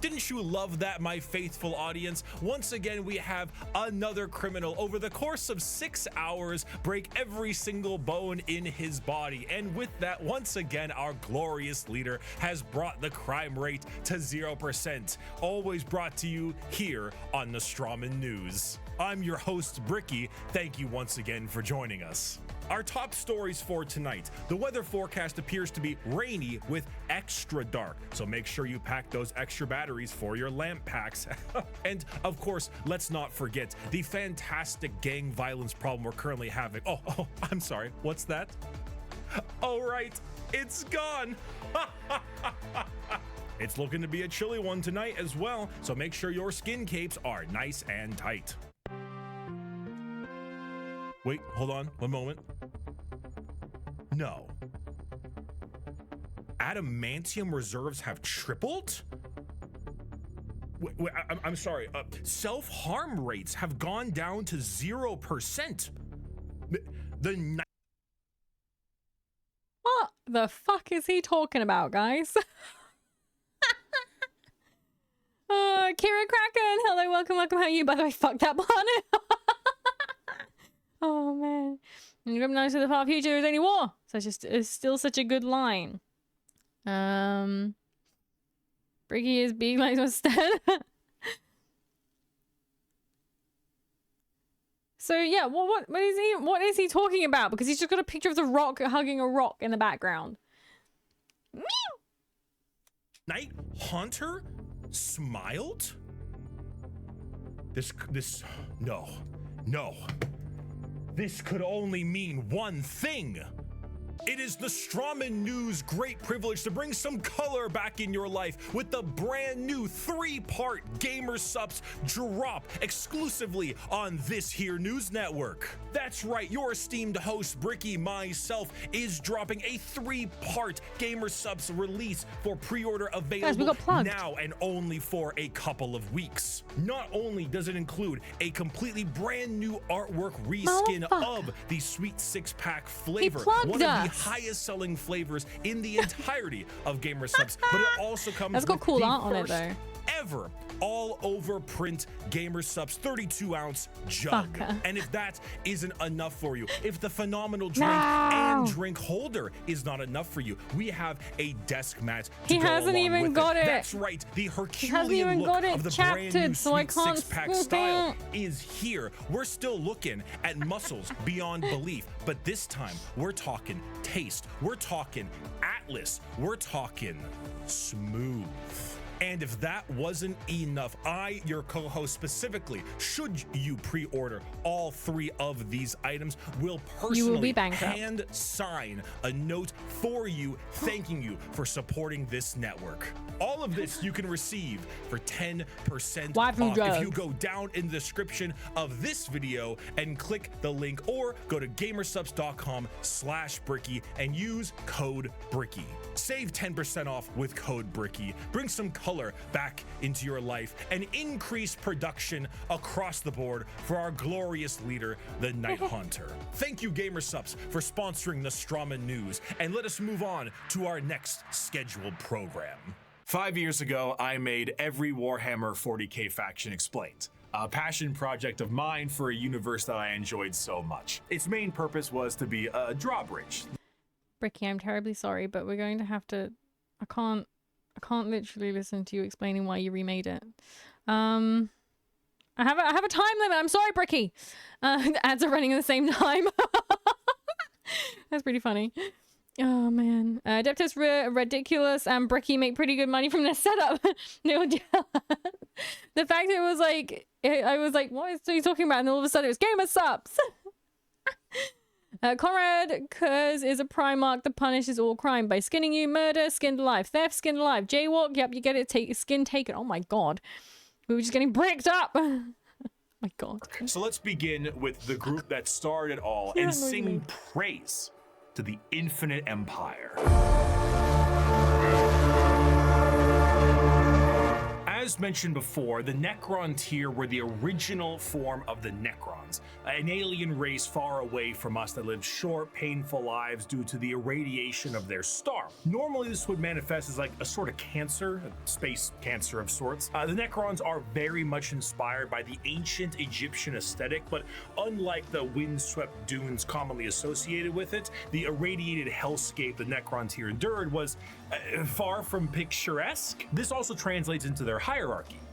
didn't you love that, my faithful audience? Once again, we have another criminal over the course of 6 hours break every single bone in his body. And with that, once again, our glorious leader has brought the crime rate to 0%. Always brought to you here on the Strawman News. I'm your host, Bricky. Thank you once again for joining us. Our top stories for tonight. The weather forecast appears to be rainy with extra dark, so make sure you pack those extra batteries for your lamp packs. And of course, let's not forget the fantastic gang violence problem we're currently having. Oh, I'm sorry, what's that? Oh right, it's gone. It's looking to be a chilly one tonight as well, so make sure your skin capes are nice and tight. Wait, hold on, one moment. No. Adamantium reserves have tripled? Wait, I'm sorry. Self-harm rates have gone down to 0%. What the fuck is he talking about, guys? Kira Kraken, hello, welcome. How are you? By the way, fuck that planet. Oh man. And you recognize the far future is only war. So it's still such a good line. Bricky is being like instead. So yeah, what is he talking about? Because he's just got a picture of the Rock hugging a rock in the background. Meow. Night Haunter smiled? No. This could only mean one thing. It is the Strawman News' great privilege to bring some color back in your life with the brand new 3-part Gamer Supps drop exclusively on this here news network. That's right, your esteemed host Bricky, myself, is dropping a 3-part Gamer Supps release for pre-order available now and only for a couple of weeks. Not only does it include a completely brand new artwork reskin of the Sweet 6-pack flavor, one of the highest selling flavors in the entirety of Gamer Supps, but it also comes with got cool the art on it first though. Ever all over print Gamer Supps 32-ounce jug. And if that isn't enough for you, if the phenomenal drink and drink holder is not enough for you, we have a desk mat to go hasn't along even with got it. That's right, the Herculean look of the brand new so I Sweet can't 6-pack style is here. We're still looking at muscles beyond belief, but this time we're talking taste, we're talking Atlas, we're talking smooth. And if that wasn't enough, I, your co-host specifically, should you pre-order all 3 of these items, will personally hand sign a note for you, thanking you for supporting this network. All of this you can receive for 10% off if you go down in the description of this video and click the link, or go to gamersupps.com/Bricky and use code Bricky. Save 10% off with code Bricky. Bring some color pillar back into your life and increase production across the board for our glorious leader, the Night Haunter. Thank you, GamerSups, for sponsoring the Strawman News, and let us move on to our next scheduled program. 5 years ago, I made every Warhammer 40k faction explained. A passion project of mine for a universe that I enjoyed so much. Its main purpose was to be a drawbridge. Bricky, I'm terribly sorry, but we're going to have to... I can't literally listen to you explaining why you remade it. I have a time limit. I'm sorry, Bricky. The ads are running at the same time. That's pretty funny. Oh man, Adeptus Ridiculous and Bricky make pretty good money from their setup. The fact it was like, I was like, what is he talking about? And all of a sudden it was GamerSups. Conrad Kurz is a Primarch that punishes all crime by skinning you. Murder, skinned alive. Theft, skinned alive. Jaywalk, yep, you get it. Skin taken. Oh my god. We were just getting bricked up. My god. So let's begin with the group that started it all and sing praise to the Infinite Empire. As mentioned before, the Necron tier were the original form of the Necrons, an alien race far away from us that lived short, painful lives due to the irradiation of their star. Normally, this would manifest as like a sort of cancer, a space cancer of sorts. The Necrons are very much inspired by the ancient Egyptian aesthetic, but unlike the windswept dunes commonly associated with it, the irradiated hellscape the Necron tier endured was far from picturesque. This also translates into their hierarchy.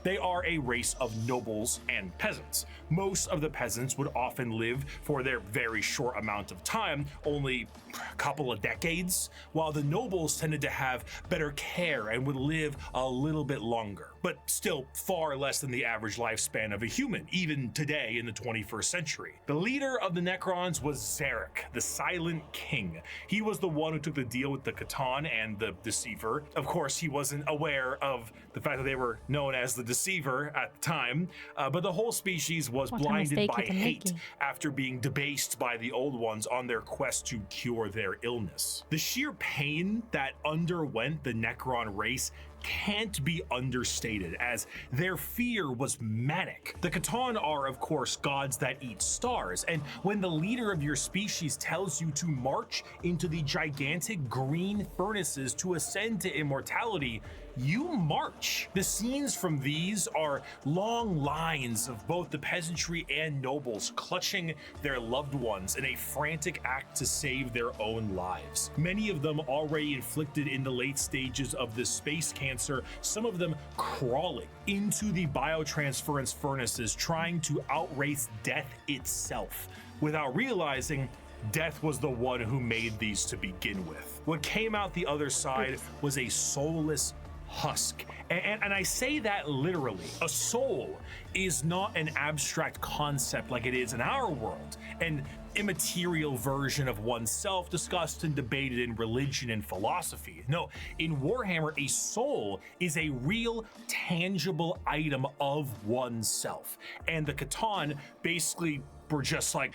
They are a race of nobles and peasants. Most of the peasants would often live for their very short amount of time, only a couple of decades, while the nobles tended to have better care and would live a little bit longer, but still far less than the average lifespan of a human, even today in the 21st century. The leader of the Necrons was Zarek, the Silent King. He was the one who took the deal with the Catan and the Deceiver. Of course, he wasn't aware of the fact that they were known as the Deceiver at the time, but the whole species was blinded by hate after being debased by the Old Ones on their quest to cure their illness. The sheer pain that underwent the Necron race can't be understated, as their fear was manic. The Catan are, of course, gods that eat stars, and when the leader of your species tells you to march into the gigantic green furnaces to ascend to immortality, you march. The scenes from these are long lines of both the peasantry and nobles clutching their loved ones in a frantic act to save their own lives. Many of them already inflicted in the late stages of this space cancer, some of them crawling into the biotransference furnaces, trying to outrace death itself, without realizing death was the one who made these to begin with. What came out the other side was a soulless husk. And I say that literally. A soul is not an abstract concept like it is in our world, an immaterial version of oneself discussed and debated in religion and philosophy. No, in Warhammer, a soul is a real, tangible item of oneself. And the Catan basically were just like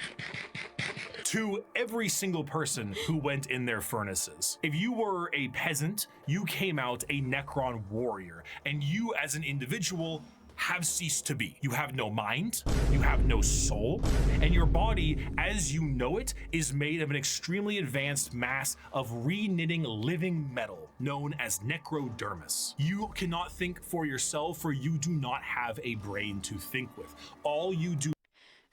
to every single person who went in their furnaces. If you were a peasant, you came out a Necron warrior, and you as an individual have ceased to be. You have no mind, you have no soul, and your body, as you know it, is made of an extremely advanced mass of re-knitting living metal known as necrodermis. You cannot think for yourself, for you do not have a brain to think with. All you do.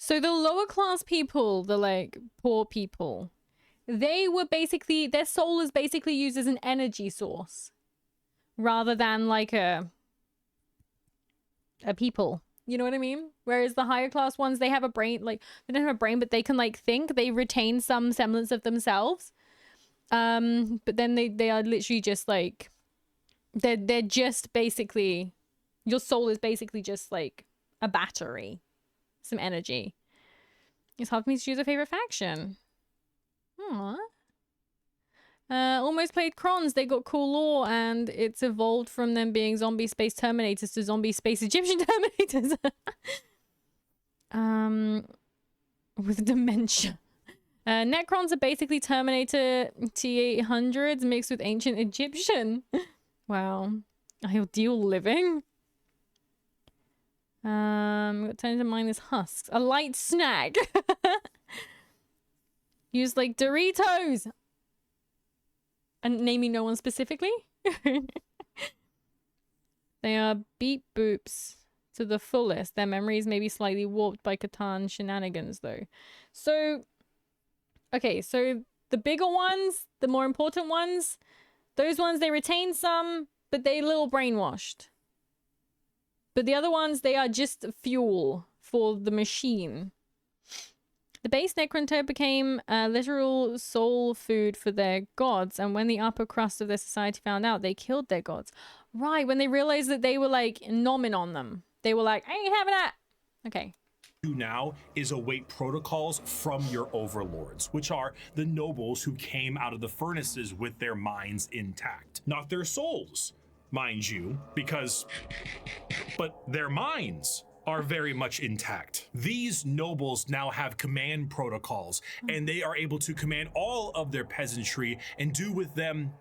So the lower class people, the like poor people, they were basically, their soul is basically used as an energy source rather than like a people. You know what I mean? Whereas the higher class ones, they have a brain, like they don't have a brain, but they can like think, they retain some semblance of themselves. But then they are literally just like, they're just basically, your soul is basically just like a battery. Some energy. It's hard for me to choose a favorite faction. Aww. Almost played Crons. They got cool lore, and it's evolved from them being zombie space Terminators to zombie space Egyptian Terminators. With dementia. Necrons are basically Terminator T-800s mixed with ancient Egyptian. Wow. Ideal living. Got time to mine his husks. A light snack. Use like Doritos. And naming no one specifically. They are beep boops to the fullest. Their memories may be slightly warped by Catan shenanigans though. So, okay, so the bigger ones, the more important ones, those ones they retain some, but they're a little brainwashed. But the other ones, they are just fuel for the machine. The base Necrontype became a literal soul food for their gods, and when the upper crust of their society found out, they killed their gods. Right, when they realized that they were like nomming on them. They were like, I ain't having that. Okay. Do now is await protocols from your overlords, which are the nobles who came out of the furnaces with their minds intact. Not their souls, mind you, but their minds are very much intact. These nobles now have command protocols, and they are able to command all of their peasantry and do with them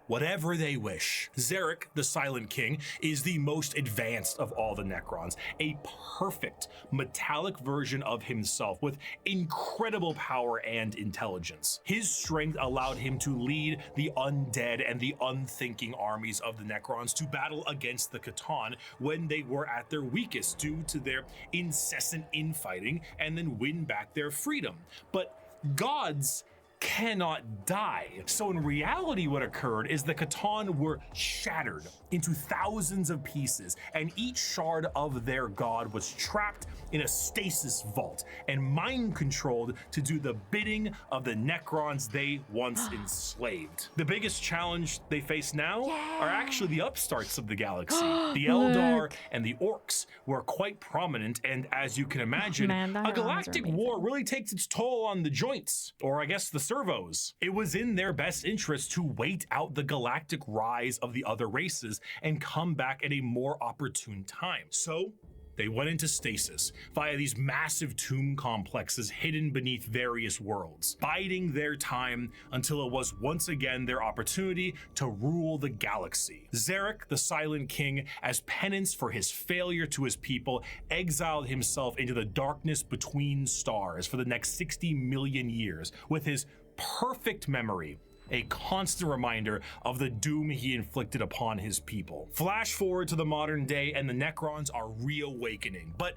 whatever they wish. Zarek, the Silent King, is the most advanced of all the Necrons, a perfect metallic version of himself with incredible power and intelligence. His strength allowed him to lead the undead and the unthinking armies of the Necrons to battle against the Catan when they were at their weakest due to their incessant infighting, and then win back their freedom. But gods cannot die. So in reality, what occurred is the Catan were shattered into thousands of pieces, and each shard of their god was trapped in a stasis vault and mind controlled to do the bidding of the Necrons they once enslaved. The biggest challenge they face now are actually the upstarts of the galaxy. The Eldar and the Orcs were quite prominent, and as you can imagine, a galactic war really takes its toll on the joints, or I guess the servos. It was in their best interest to wait out the galactic rise of the other races and come back at a more opportune time. So they went into stasis via these massive tomb complexes hidden beneath various worlds, biding their time until it was once again their opportunity to rule the galaxy. Zarek, the Silent King, as penance for his failure to his people, exiled himself into the darkness between stars for the next 60 million years, with his perfect memory a constant reminder of the doom he inflicted upon his people. Flash forward to the modern day, and the Necrons are reawakening, but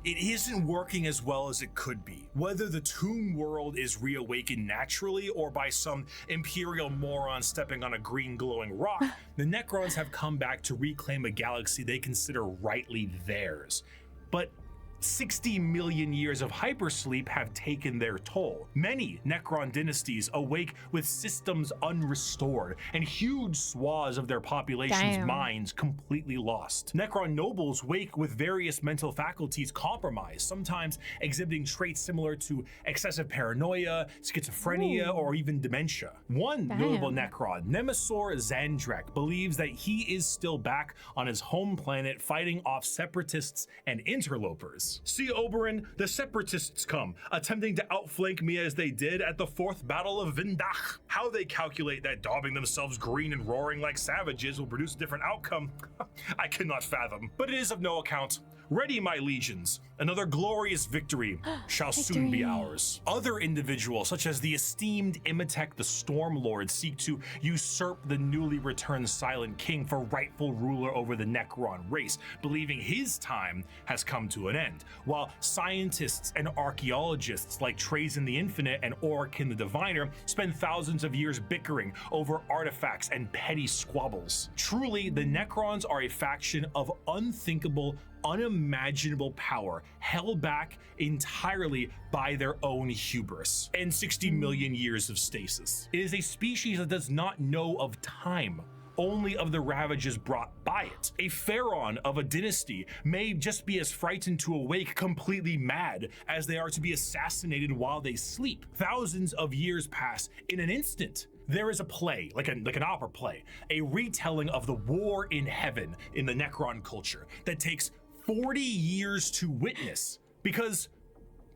it isn't working as well as it could be. Whether the tomb world is reawakened naturally or by some imperial moron stepping on a green glowing rock, the Necrons have come back to reclaim a galaxy they consider rightly theirs. But 60 million years of hypersleep have taken their toll. Many Necron dynasties awake with systems unrestored and huge swaths of their population's minds completely lost. Necron nobles wake with various mental faculties compromised, sometimes exhibiting traits similar to excessive paranoia, schizophrenia, or even dementia. One notable Necron, Nemesis Zandrak, believes that he is still back on his home planet fighting off separatists and interlopers. See, Oberyn, the separatists come, attempting to outflank me as they did at the 4th Battle of Vindach. How they calculate that daubing themselves green and roaring like savages will produce a different outcome, I cannot fathom. But it is of no account. Ready, my legions. Another glorious victory shall soon be ours. Other individuals, such as the esteemed Imhotep the Stormlord, seek to usurp the newly returned Silent King for rightful ruler over the Necron race, believing his time has come to an end, while scientists and archaeologists like Trazen the Infinite and Orikin the Diviner spend thousands of years bickering over artifacts and petty squabbles. Truly, the Necrons are a faction of unthinkable, unimaginable power, held back entirely by their own hubris and 60 million years of stasis. It is a species that does not know of time, only of the ravages brought by it. A pharaoh of a dynasty may just be as frightened to awake completely mad as they are to be assassinated while they sleep. Thousands of years pass in an instant. There is a play, like an opera play, a retelling of the War in Heaven in the Necron culture that takes 40 years to witness, because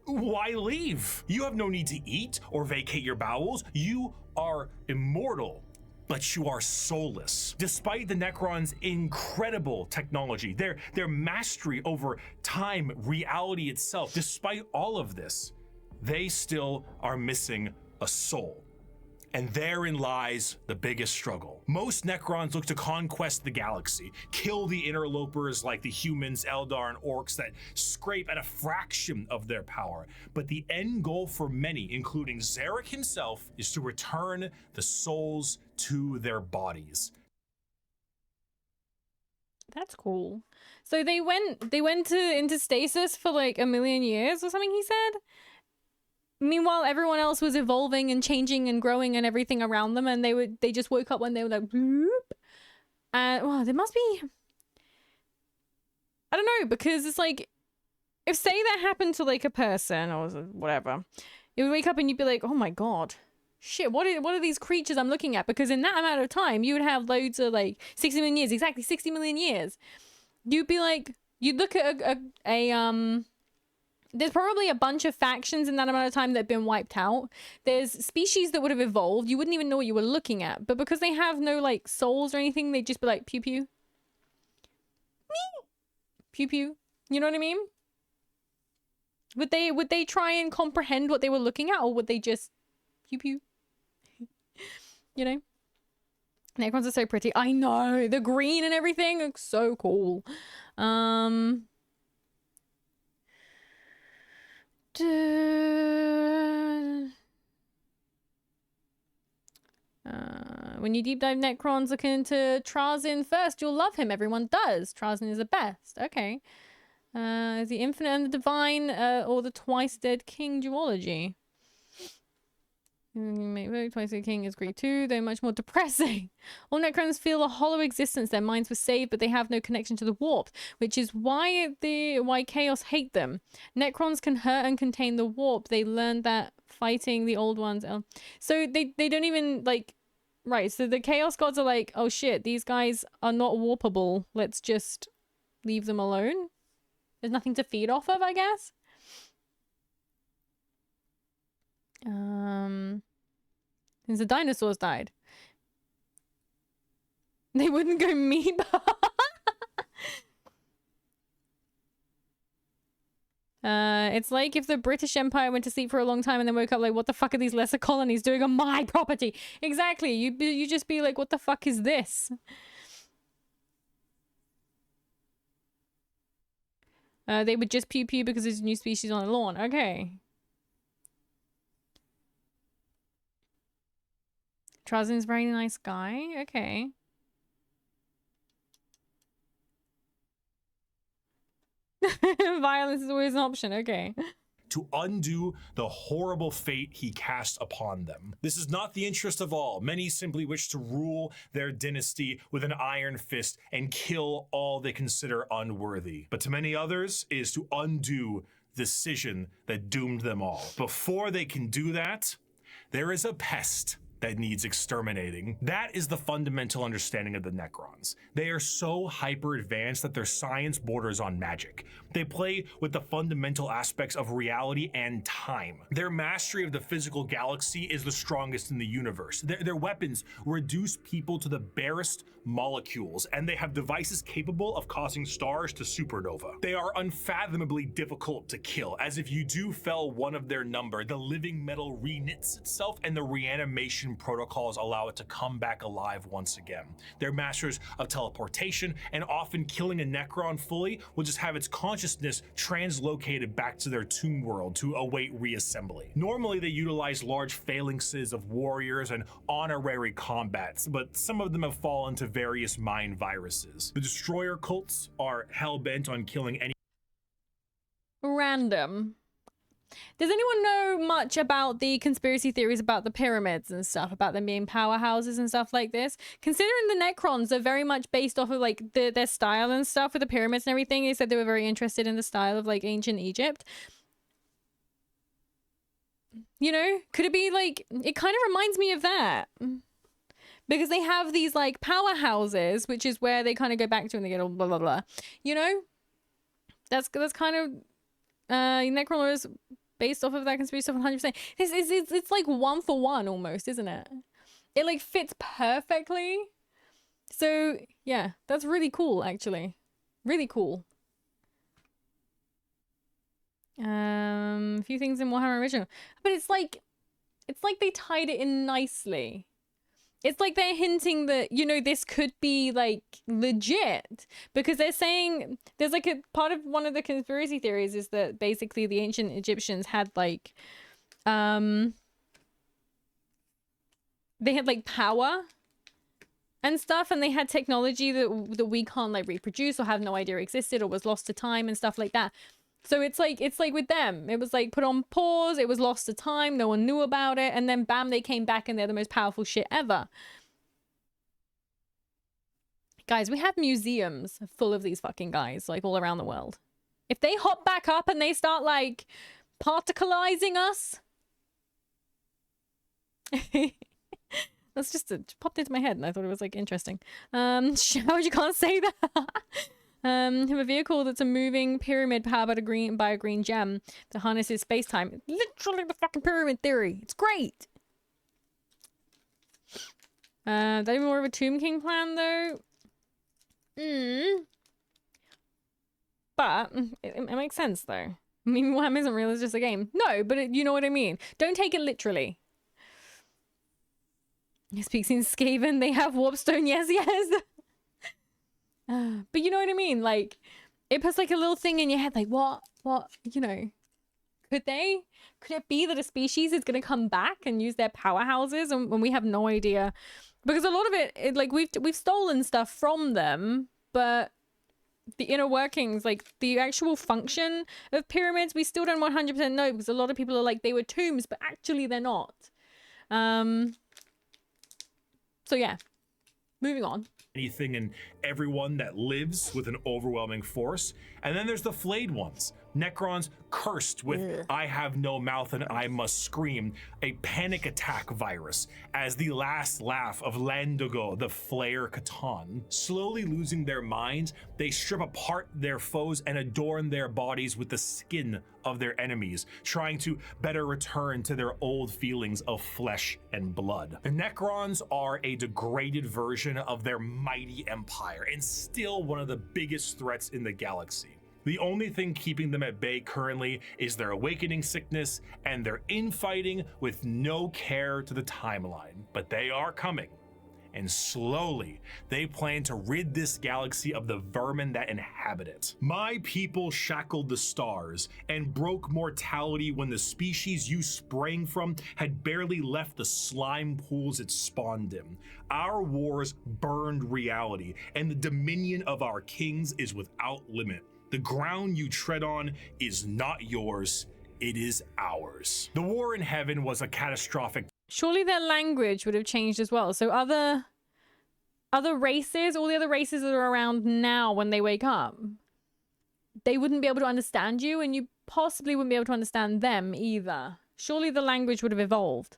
why leave? You have no need to eat or vacate your bowels. You are immortal but you are soulless. Despite the Necrons' incredible technology, their mastery over time, reality itself, despite all of this, they still are missing a soul. And therein lies the biggest struggle. Most Necrons look to conquest the galaxy, kill the interlopers like the humans, Eldar, and orcs that scrape at a fraction of their power. But the end goal for many, including Zarek himself, is to return the souls to their bodies. That's cool. So they went into stasis for like 1,000,000 years or something, he said? Meanwhile, everyone else was evolving and changing and growing and everything around them, and they just woke up one day with like bloop. And well, there must be, I don't know, because it's like, if say that happened to like a person or whatever, you would wake up and you'd be like, oh my god, shit, what are these creatures I'm looking at? Because in that amount of time, you would have loads of like 60 million years, exactly 60 million years. You'd be like, you'd look at there's probably a bunch of factions in that amount of time that have been wiped out. There's species that would have evolved. You wouldn't even know what you were looking at. But because they have no, like, souls or anything, they'd just be like, pew pew. Pew pew. You know what I mean? Would they try and comprehend what they were looking at, or would they just pew pew? You know? Necrons are so pretty. I know. The green and everything looks so cool. When you deep dive Necrons, look into Trazyn first. You'll love him. Everyone does. Trazyn is the best. Okay. Is the infinite and the divine, or the twice dead king duology? Twice dead king is great too, though much more depressing. All Necrons feel a hollow existence. Their minds were saved, but they have no connection to the warp, which is why Chaos hate them. Necrons can hurt and contain the warp. They learned that fighting the old ones. So they don't even like. Right, so the Chaos Gods are like, oh shit, these guys are not warpable. Let's just leave them alone. There's nothing to feed off of, I guess. Since the dinosaurs died. They wouldn't go meep. It's like if the British Empire went to sleep for a long time and then woke up like, what the fuck are these lesser colonies doing on my property? Exactly. You just be like, what the fuck is this? They would just pew pew because there's a new species on the lawn. Okay. Trazyn's a very nice guy. Okay. Violence is always an option. Okay. To undo the horrible fate he cast upon them. This is not the interest of all. Many simply wish to rule their dynasty with an iron fist and kill all they consider unworthy. But to many others, it is to undo the decision that doomed them all. Before they can do that, there is a pest that needs exterminating. That is the fundamental understanding of the Necrons. They are so hyper advanced that their science borders on magic. They play with the fundamental aspects of reality and time. Their mastery of the physical galaxy is the strongest in the universe. Their weapons reduce people to the barest molecules, and they have devices capable of causing stars to supernova. They are unfathomably difficult to kill, as if you do fell one of their number, the living metal reknits itself and the reanimation protocols allow it to come back alive once again. They're masters of teleportation, and often killing a Necron fully will just have its consciousness translocated back to their tomb world to await reassembly. Normally they utilize large phalanxes of warriors and honorary combats, but some of them have fallen to various mind viruses. The destroyer cults are hell-bent on killing any Random. Does anyone know much about the conspiracy theories about the pyramids and stuff, about them being powerhouses and stuff like this? Considering the Necrons are very much based off of like their style and stuff with the pyramids and everything, they said they were very interested in the style of like ancient Egypt. You know, could it be like, it kind of reminds me of that. Because they have these like powerhouses, which is where they kind of go back to and they get all blah blah blah. You know? That's kind of Necron is based off of that conspiracy stuff 100%. It's like one for one almost, isn't it? it like fits perfectly. So yeah, that's really cool, actually. Really cool. A few things in Warhammer Original, but it's like they tied it in nicely. It's like they're hinting that, you know, this could be like legit, because they're saying there's like a part of one of the conspiracy theories is that basically the ancient Egyptians had like they had like power and stuff, and they had technology that we can't like reproduce or have no idea existed or was lost to time and stuff like that. So it's like with them, it was like put on pause, it was lost to time, no one knew about it, and then bam, they came back and they're the most powerful shit ever. Guys, we have museums full of these fucking guys, like all around the world. If they hop back up and they start like particleizing us, that's just popped into my head and I thought it was like interesting. How you can't say that? Have a vehicle that's a moving pyramid powered by a green gem that harnesses space-time. Literally the fucking pyramid theory. It's great. That even more of a Tomb King plan though. But it makes sense though. I mean, Warhammer isn't real, it's just a game. No, but you know what I mean. Don't take it literally. He speaks in Skaven. They have Warpstone. Yes, yes. But you know what I mean? Like, it puts like a little thing in your head, like, what, you know, could it be that a species is going to come back and use their powerhouses and when we have no idea? Because a lot of it like we've stolen stuff from them, but the inner workings, like the actual function of pyramids, we still don't 100% know, because a lot of people are like, they were tombs, but actually they're not. So yeah, moving on. Anything and everyone that lives with an overwhelming force. And then there's the flayed ones. Necrons cursed with I have no mouth and I must scream, a panic attack virus, as the last laugh of Landogo, the Flayer Catan. Slowly losing their minds, they strip apart their foes and adorn their bodies with the skin of their enemies, trying to better return to their old feelings of flesh and blood. The Necrons are a degraded version of their mighty empire, and still one of the biggest threats in the galaxy. The only thing keeping them at bay currently is their awakening sickness and their infighting with no care to the timeline. But they are coming, and slowly they plan to rid this galaxy of the vermin that inhabit it. My people shackled the stars and broke mortality when the species you sprang from had barely left the slime pools it spawned in. Our wars burned reality, and the dominion of our kings is without limit. The ground you tread on is not yours, it is ours. The war in heaven was a catastrophic. Surely their language would have changed as well. So other races, all the other races that are around now when they wake up, they wouldn't be able to understand you, and you possibly wouldn't be able to understand them either. Surely the language would have evolved.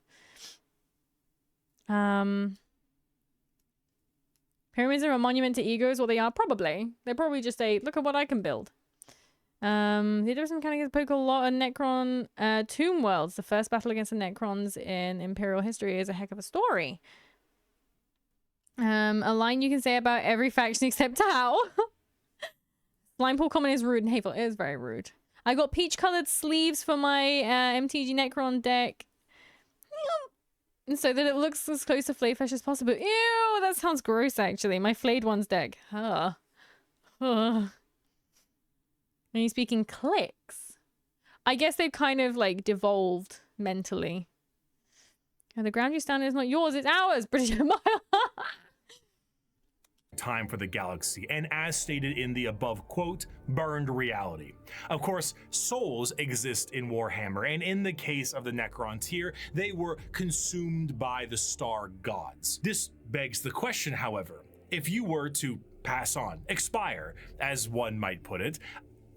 Pyramids are a monument to egos. Well, they are probably. They're probably just a, look at what I can build. The Egyptians kind of poke a lot of Necron tomb worlds. The first battle against the Necrons in Imperial history is a heck of a story. A line you can say about every faction except Tau. Slimepool comment is rude and hateful. It is very rude. I got peach-colored sleeves for my MTG Necron deck. So that it looks as close to flayed flesh as possible. Ew, that sounds gross, actually. My flayed ones deck. Are you speaking clicks? I guess they've kind of, like, devolved mentally. And the ground you stand in is not yours, it's ours, British Empire. Time for the galaxy, and as stated in the above quote, burned reality. Of course, souls exist in Warhammer, and in the case of the Necron tier, they were consumed by the star gods. This begs the question, however, if you were to pass on, expire, as one might put it,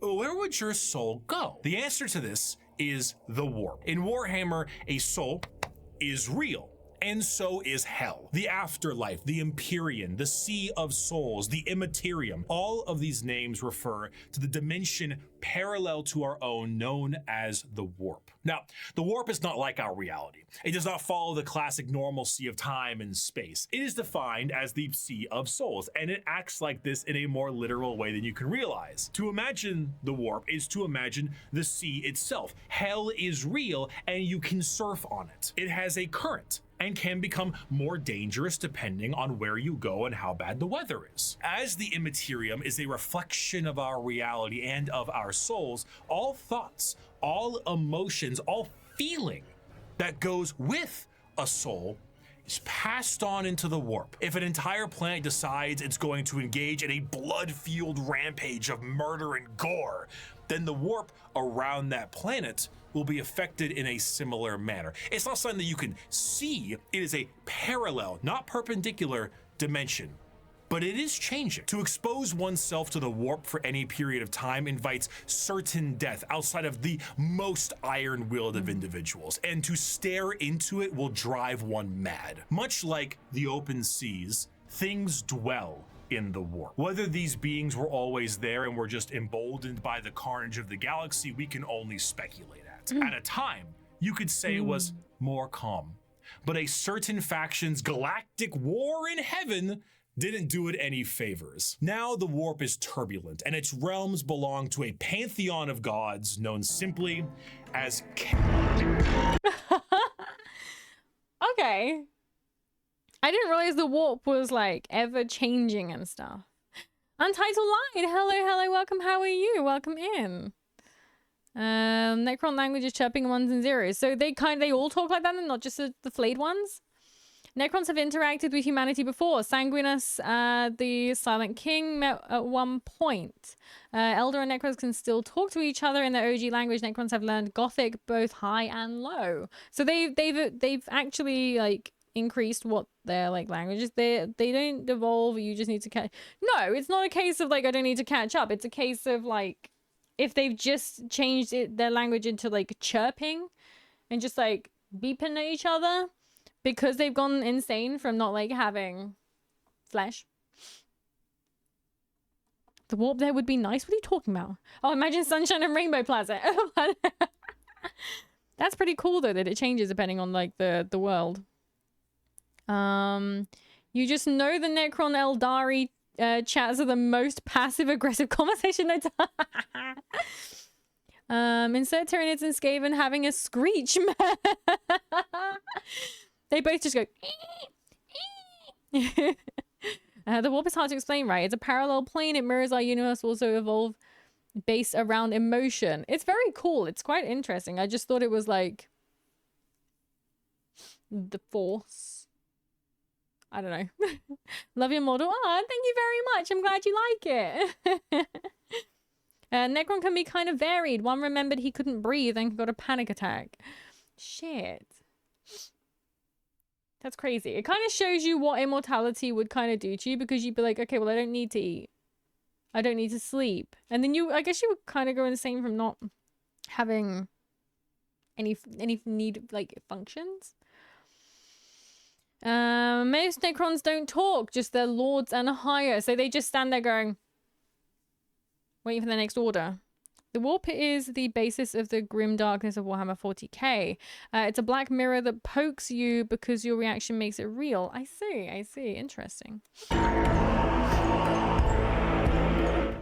where would your soul go? The answer to this is the warp. In Warhammer, a soul is real. and so is hell, the afterlife, the Empyrean, the Sea of Souls, the Immaterium. All of these names refer to the dimension parallel to our own, known as the warp. Now, the warp is not like our reality. It does not follow the classic normalcy of time and space. It is defined as the Sea of Souls, and it acts like this in a more literal way than you can realize. To imagine the warp is to imagine the sea itself. Hell is real, and you can surf on it. It has a current and can become more dangerous depending on where you go and how bad the weather is. As the Immaterium is a reflection of our reality and of our souls, all thoughts, all emotions, all feeling that goes with a soul is passed on into the warp. If an entire planet decides it's going to engage in a blood-fueled rampage of murder and gore, then the warp around that planet will be affected in a similar manner. It's not something that you can see. It is a parallel, not perpendicular dimension, but it is changing. To expose oneself to the warp for any period of time invites certain death outside of the most iron-willed of individuals, and to stare into it will drive one mad. Much like the open seas, things dwell in the warp. Whether these beings were always there and were just emboldened by the carnage of the galaxy, we can only speculate at. At a time, you could say it was more calm, but a certain faction's galactic war in heaven didn't do it any favors. Now the warp is turbulent, and its realms belong to a pantheon of gods known simply as Okay. I didn't realize the warp was like ever changing and stuff. Untitled Light, hello, welcome, how are you? Welcome in. Necron language is chirping ones and zeros. So they all talk like that and not just the flayed ones? Necrons have interacted with humanity before. Sanguinus, the Silent King, met at one point. Elder and Necrons can still talk to each other in their OG language. Necrons have learned Gothic, both high and low. So they've actually like increased what their like languages. They don't evolve. You just need to catch. No, it's not a case of like I don't need to catch up. It's a case of like if they've just changed their language into like chirping and just like beeping at each other because they've gone insane from not like having flesh. The warp there would be nice. What are you talking about? Oh, imagine Sunshine and Rainbow Plaza. That's pretty cool though that it changes depending on like the world. You just know the Necron Eldari chats are the most passive-aggressive conversation notes. Insert Tyranids and Skaven having a screech. They both just go. The warp is hard to explain, right? It's a parallel plane. It mirrors our universe, also evolve based around emotion. It's very cool. It's quite interesting. I just thought it was like the Force. I don't know. Love your model. Oh, thank you very much. I'm glad you like it. Necron can be kind of varied. One remembered he couldn't breathe and got a panic attack. Shit. That's crazy. It kind of shows you what immortality would kind of do to you because you'd be like, okay, well, I don't need to eat. I don't need to sleep. And then I guess you would kind of go insane from not having any need like functions. Most Necrons don't talk, just their lords and higher. So they just stand there going, waiting for the next order. The warp is the basis of the grim darkness of Warhammer 40k. It's a black mirror that pokes you because your reaction makes it real. I see. Interesting.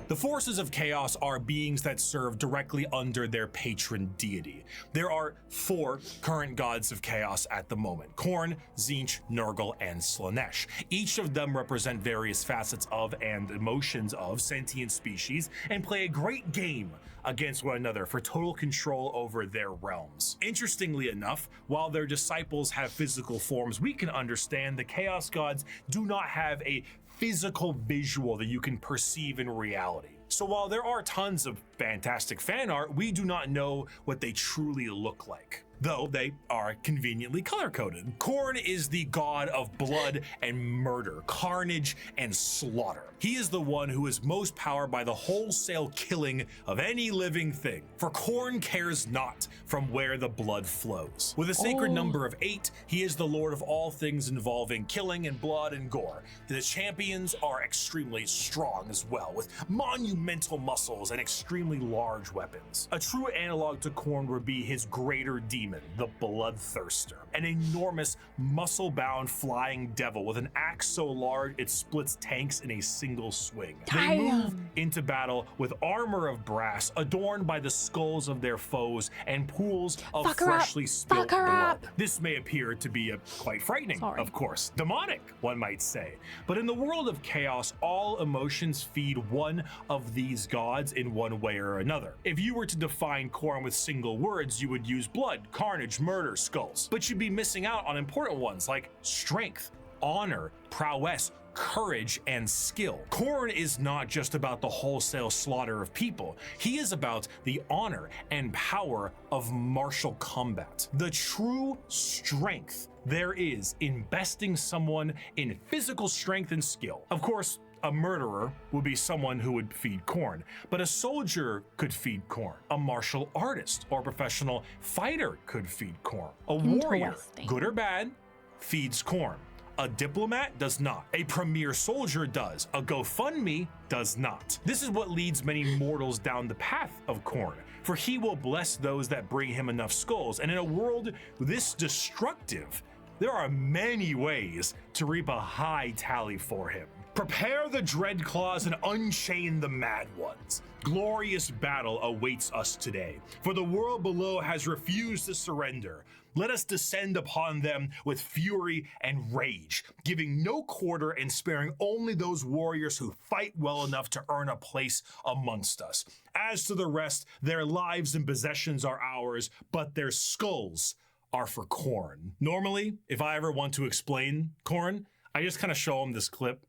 The forces of chaos are beings that serve directly under their patron deity. There are 4 current gods of chaos at the moment: Khorne, Tzeentch, Nurgle, and Slaanesh. Each of them represent various facets of and emotions of sentient species and play a great game against one another for total control over their realms. Interestingly enough, while their disciples have physical forms we can understand, the chaos gods do not have a physical visual that you can perceive in reality. So while there are tons of fantastic fan art, we do not know what they truly look like. though they are conveniently color-coded. Khorne is the god of blood and murder, carnage and slaughter. He is the one who is most powered by the wholesale killing of any living thing. For Khorne cares not from where the blood flows. With a sacred number of 8, he is the lord of all things involving killing and blood and gore. The champions are extremely strong as well, with monumental muscles and extremely large weapons. A true analog to Khorne would be his greater demon, the Bloodthirster, an enormous muscle-bound flying devil with an axe so large it splits tanks in a single swing. They move into battle with armor of brass adorned by the skulls of their foes and pools of freshly spilled blood. This may appear to be quite frightening, of course, demonic, one might say. But in the world of chaos, all emotions feed one of these gods in one way or another. If you were to define Khorne with single words, you would use blood, carnage, murder, skulls. But you'd be missing out on important ones like strength, honor, prowess, courage, and skill. Khorne is not just about the wholesale slaughter of people. He is about the honor and power of martial combat. The true strength there is in besting someone in physical strength and skill. Of course, a murderer would be someone who would feed Khorne, but a soldier could feed Khorne. A martial artist or professional fighter could feed Khorne. A warrior, good or bad, feeds Khorne. A diplomat does not. A premier soldier does. A GoFundMe does not. This is what leads many mortals down the path of Khorne, for he will bless those that bring him enough skulls. And in a world this destructive, there are many ways to reap a high tally for him. Prepare the dread claws and unchain the mad ones. Glorious battle awaits us today, for the world below has refused to surrender. Let us descend upon them with fury and rage, giving no quarter and sparing only those warriors who fight well enough to earn a place amongst us. As to the rest, their lives and possessions are ours, but their skulls are for Khorne. Normally, if I ever want to explain Khorne, I just kind of show him this clip.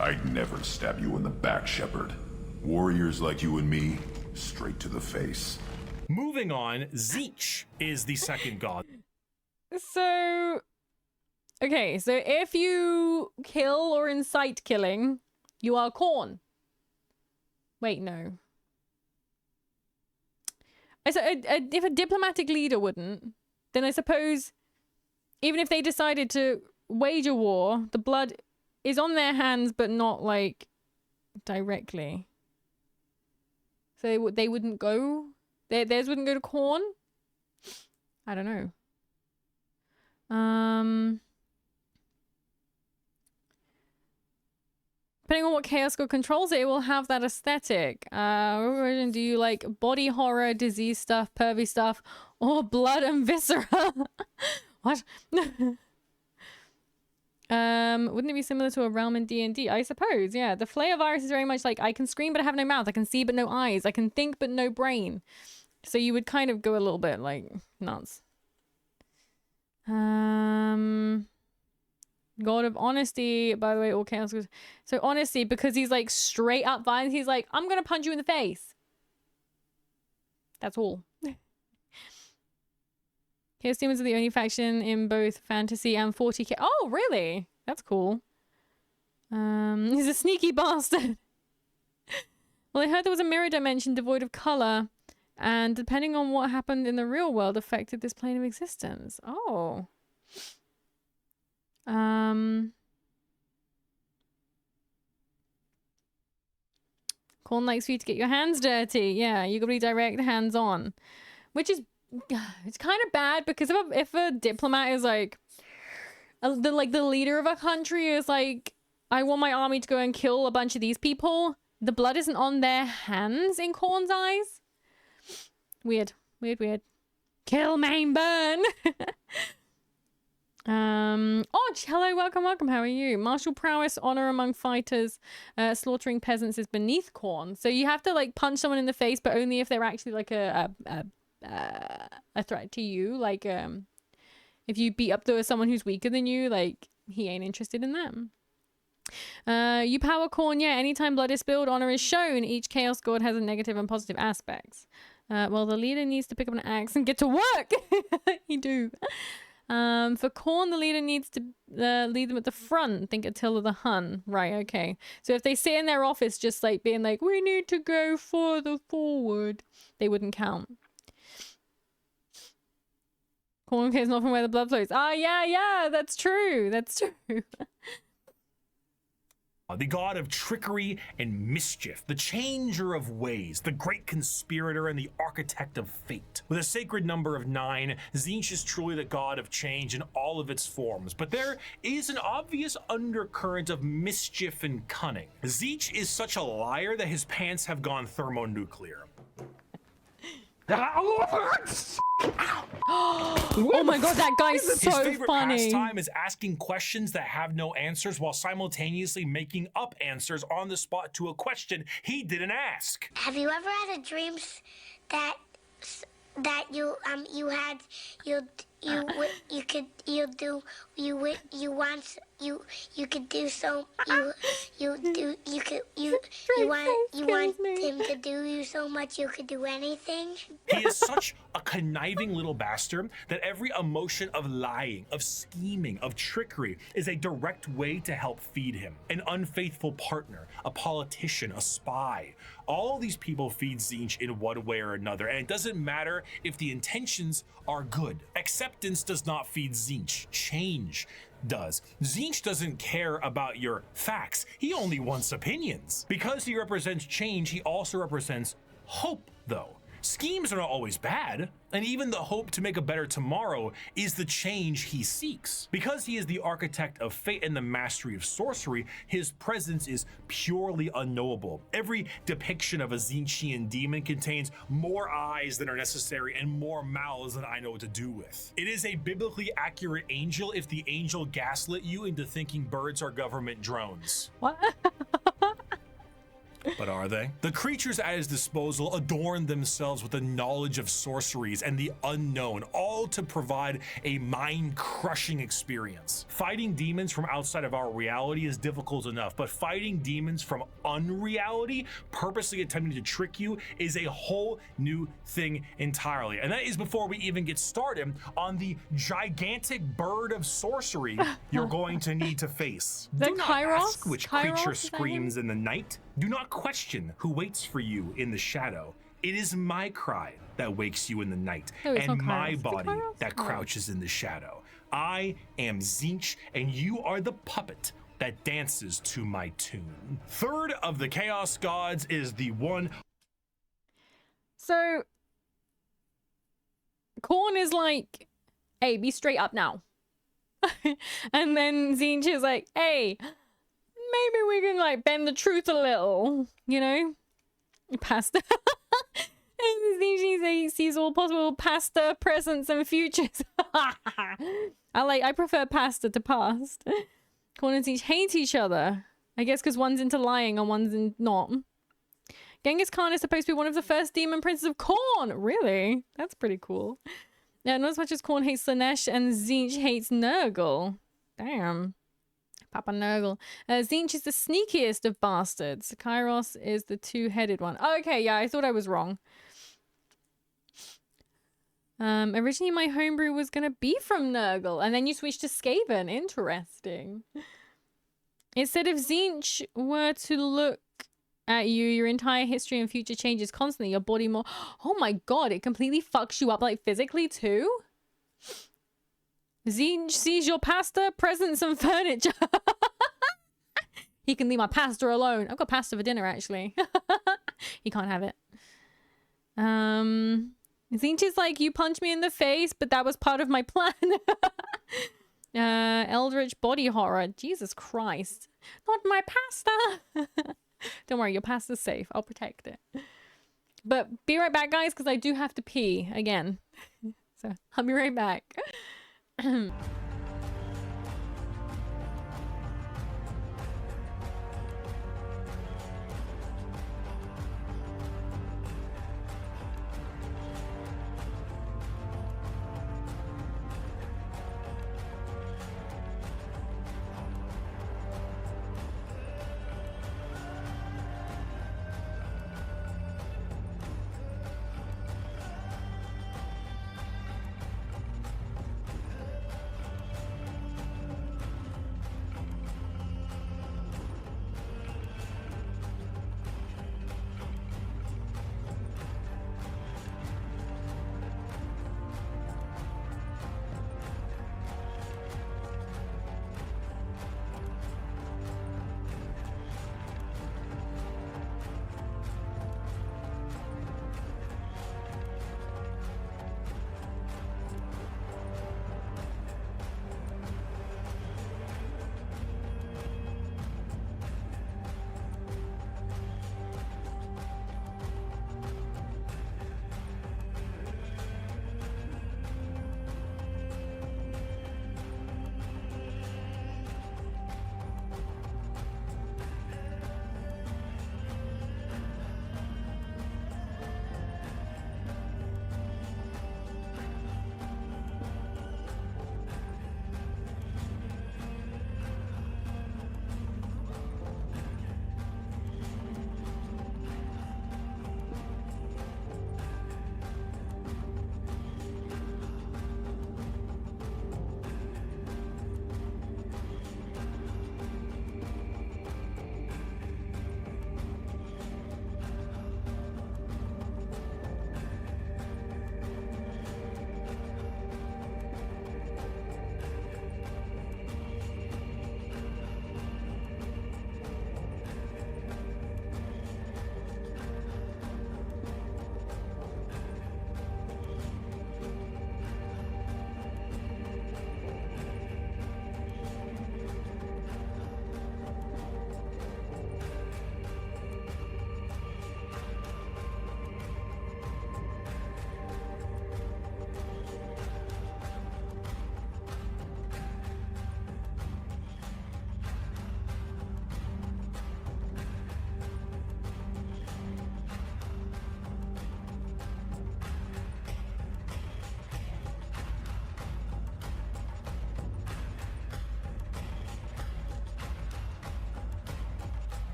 I'd never stab you in the back, Shepard. Warriors like you and me, straight to the face. Moving on, Tzeentch is the second god. So, okay, so if you kill or incite killing, you are Khorne. Wait, no. If a diplomatic leader wouldn't, then I suppose even if they decided to wage a war, the blood is on their hands, but not like directly. So they wouldn't go. Theirs wouldn't go to Khorne. I don't know. Depending on what Chaos God controls it will have that aesthetic. What version do you like? Body horror, disease stuff, pervy stuff, or blood and viscera? What? Wouldn't it be similar to a realm in D&D? I suppose, yeah. The Flayer virus is very much like, I can scream but I have no mouth. I can see but no eyes. I can think but no brain. So you would kind of go a little bit like nuts. God of honesty, by the way, all chaos goes. So honesty, because he's like straight up violence. He's like, I'm gonna punch you in the face. That's all. Chaos Demons are the only faction in both fantasy and 40k. Oh, really? That's cool. He's a sneaky bastard. Well, I heard there was a mirror dimension devoid of color, and depending on what happened in the real world affected this plane of existence. Oh. Khorne likes for you to get your hands dirty. Yeah, you gotta be direct, hands-on. Which is, it's kind of bad because if a diplomat is like, the leader of a country is like, I want my army to go and kill a bunch of these people, the blood isn't on their hands in Khorne's eyes. Weird. Weird, weird. Kill, maim, burn! Oh, hello, welcome, welcome. How are you? Martial prowess, honor among fighters, slaughtering peasants is beneath Khorne. So you have to like punch someone in the face, but only if they're actually like a threat to you. Like, if you beat up someone who's weaker than you, like he ain't interested in them. You power Khorne, yeah. Anytime blood is spilled, honor is shown. Each chaos god has a negative and positive aspects. Well, the leader needs to pick up an axe and get to work. You do. For Corn, the leader needs to lead them at the front. Think Attila the Hun. Right, okay. So if they sit in their office just like being like, we need to go further forward, they wouldn't count. Corn cares not from where the blood flows. Ah, yeah, that's true. That's true. The god of trickery and mischief, the changer of ways, the great conspirator and the architect of fate. With a sacred number of 9, Tzeentch is truly the god of change in all of its forms, but there is an obvious undercurrent of mischief and cunning. Tzeentch is such a liar that his pants have gone thermonuclear. Oh my god, that guy's so His favorite funny. pastime is asking questions that have no answers while simultaneously making up answers on the spot to a question he didn't ask. Have you ever had a dream that you want him to do you so much you could do anything? He is such a conniving little bastard that every emotion of lying, of scheming, of trickery is a direct way to help feed him. An unfaithful partner, a politician, a spy. All these people feed Tzeentch in one way or another, and it doesn't matter if the intentions are good. Acceptance does not feed Tzeentch. Change does. Tzeentch doesn't care about your facts. He only wants opinions. Because he represents change, he also represents hope, though. Schemes are not always bad, and even the hope to make a better tomorrow is the change he seeks. Because he is the architect of fate and the mastery of sorcery, his presence is purely unknowable. Every depiction of a Tzeentchian demon contains more eyes than are necessary and more mouths than I know what to do with. It is a biblically accurate angel if the angel gaslit you into thinking birds are government drones. What? But are they? The creatures at his disposal adorn themselves with the knowledge of sorceries and the unknown, all to provide a mind-crushing experience. Fighting demons from outside of our reality is difficult enough, but fighting demons from unreality, purposely attempting to trick you, is a whole new thing entirely. And that is before we even get started on the gigantic bird of sorcery you're going to need to face. Do not ask which creature screams in the night. Do not question who waits for you in the shadow. It is my cry that wakes you in the night, and my body that crouches in the shadow. I am Tzeentch, and you are the puppet that dances to my tune. Third of the Chaos Gods is the one... So, Corn is like, hey, be straight up now. And then Tzeentch is like, hey, maybe we can like bend the truth a little, you know? Pasta. And Tzeentch sees all possible pasta, presents, and futures. I prefer pasta to past. Corn and Tzeentch hate each other. I guess because one's into lying and one's not. Genghis Khan is supposed to be one of the first demon princes of Corn. Really? That's pretty cool. Yeah, not as much as Corn hates Slanesh and Tzeentch hates Nurgle. Damn. Papa Nurgle. Tzeentch is the sneakiest of bastards. Kairos is the two-headed one. Oh, okay, yeah, I thought I was wrong. Originally my homebrew was gonna be from Nurgle, and then you switched to Skaven. Interesting. It said if Tzeentch were to look at you, your entire history and future changes constantly. Your body more... Oh my god, it completely fucks you up, like, physically, too? Tzeentch sees your pasta, presents, and furniture. He can leave my pasta alone. I've got pasta for dinner, actually. He can't have it. Tzeentch is like, you punched me in the face, but that was part of my plan. Eldritch body horror. Jesus Christ. Not my pasta. Don't worry, your pasta's safe. I'll protect it. But be right back, guys, because I do have to pee again. So I'll be right back.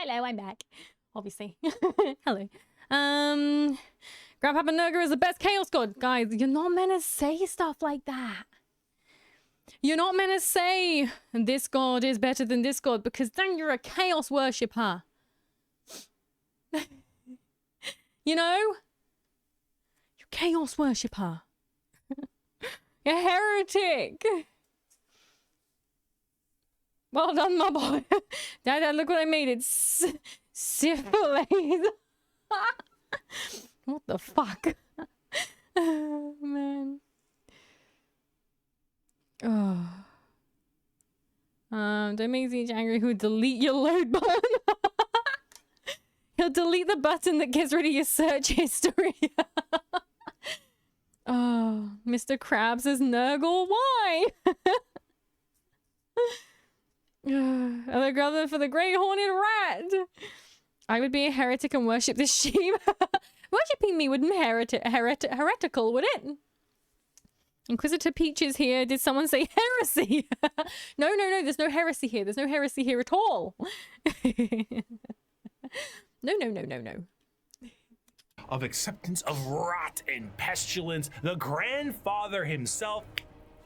Hello, I'm back. Obviously. Hello. Grandpapa Nurgle is the best Chaos God. Guys, you're not meant to say stuff like that. You're not meant to say this god is better than this god, because then you're a Chaos worshipper. You know? You're a Chaos worshipper. You're a heretic. Well done, my boy. Dad, look what I made. It's syphilis. What the fuck? Oh, man. Oh. Don't make Zinch angry who delete your load button. He'll delete the button that gets rid of your search history. Oh, Mr. Krabs is Nurgle. Why? Hello, brother, for the great horned rat. I would be a heretic and worship this sheep. Worshipping me wouldn't be heretical, would it? Inquisitor Peach is here. Did someone say heresy? No, there's no heresy here. There's no heresy here at all. No. Of acceptance of rot and pestilence, the grandfather himself,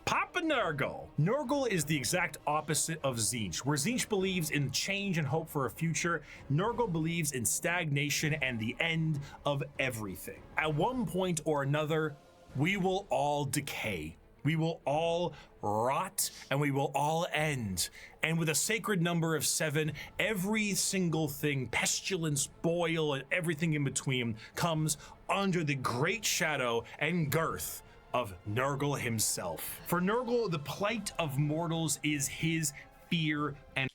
Papa Nurgle. Nurgle is the exact opposite of Zinch. Where Zinch believes in change and hope for a future, Nurgle believes in stagnation and the end of everything. At one point or another, we will all decay. We will all rot and we will all end. And with a sacred number of 7, every single thing, pestilence, boil, and everything in between, comes under the great shadow and girth of Nurgle himself. For Nurgle, the plight of mortals is his fear and...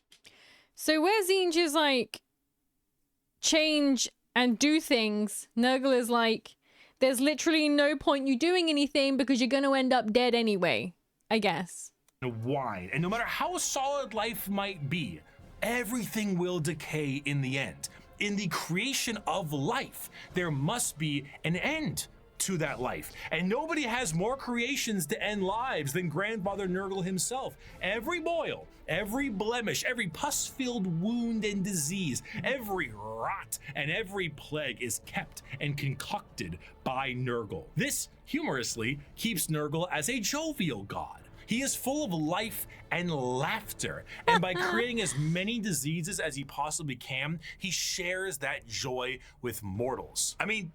So where Zinj is like, change and do things, Nurgle is like, there's literally no point you doing anything because you're going to end up dead anyway, I guess. Wine. And no matter how solid life might be, everything will decay in the end. In the creation of life, there must be an end to that life. And nobody has more creations to end lives than Grandfather Nurgle himself. Every boil, every blemish, every pus-filled wound and disease, every rot and every plague is kept and concocted by Nurgle. This, humorously, keeps Nurgle as a jovial god. He is full of life and laughter, and by creating as many diseases as he possibly can, he shares that joy with mortals. I mean,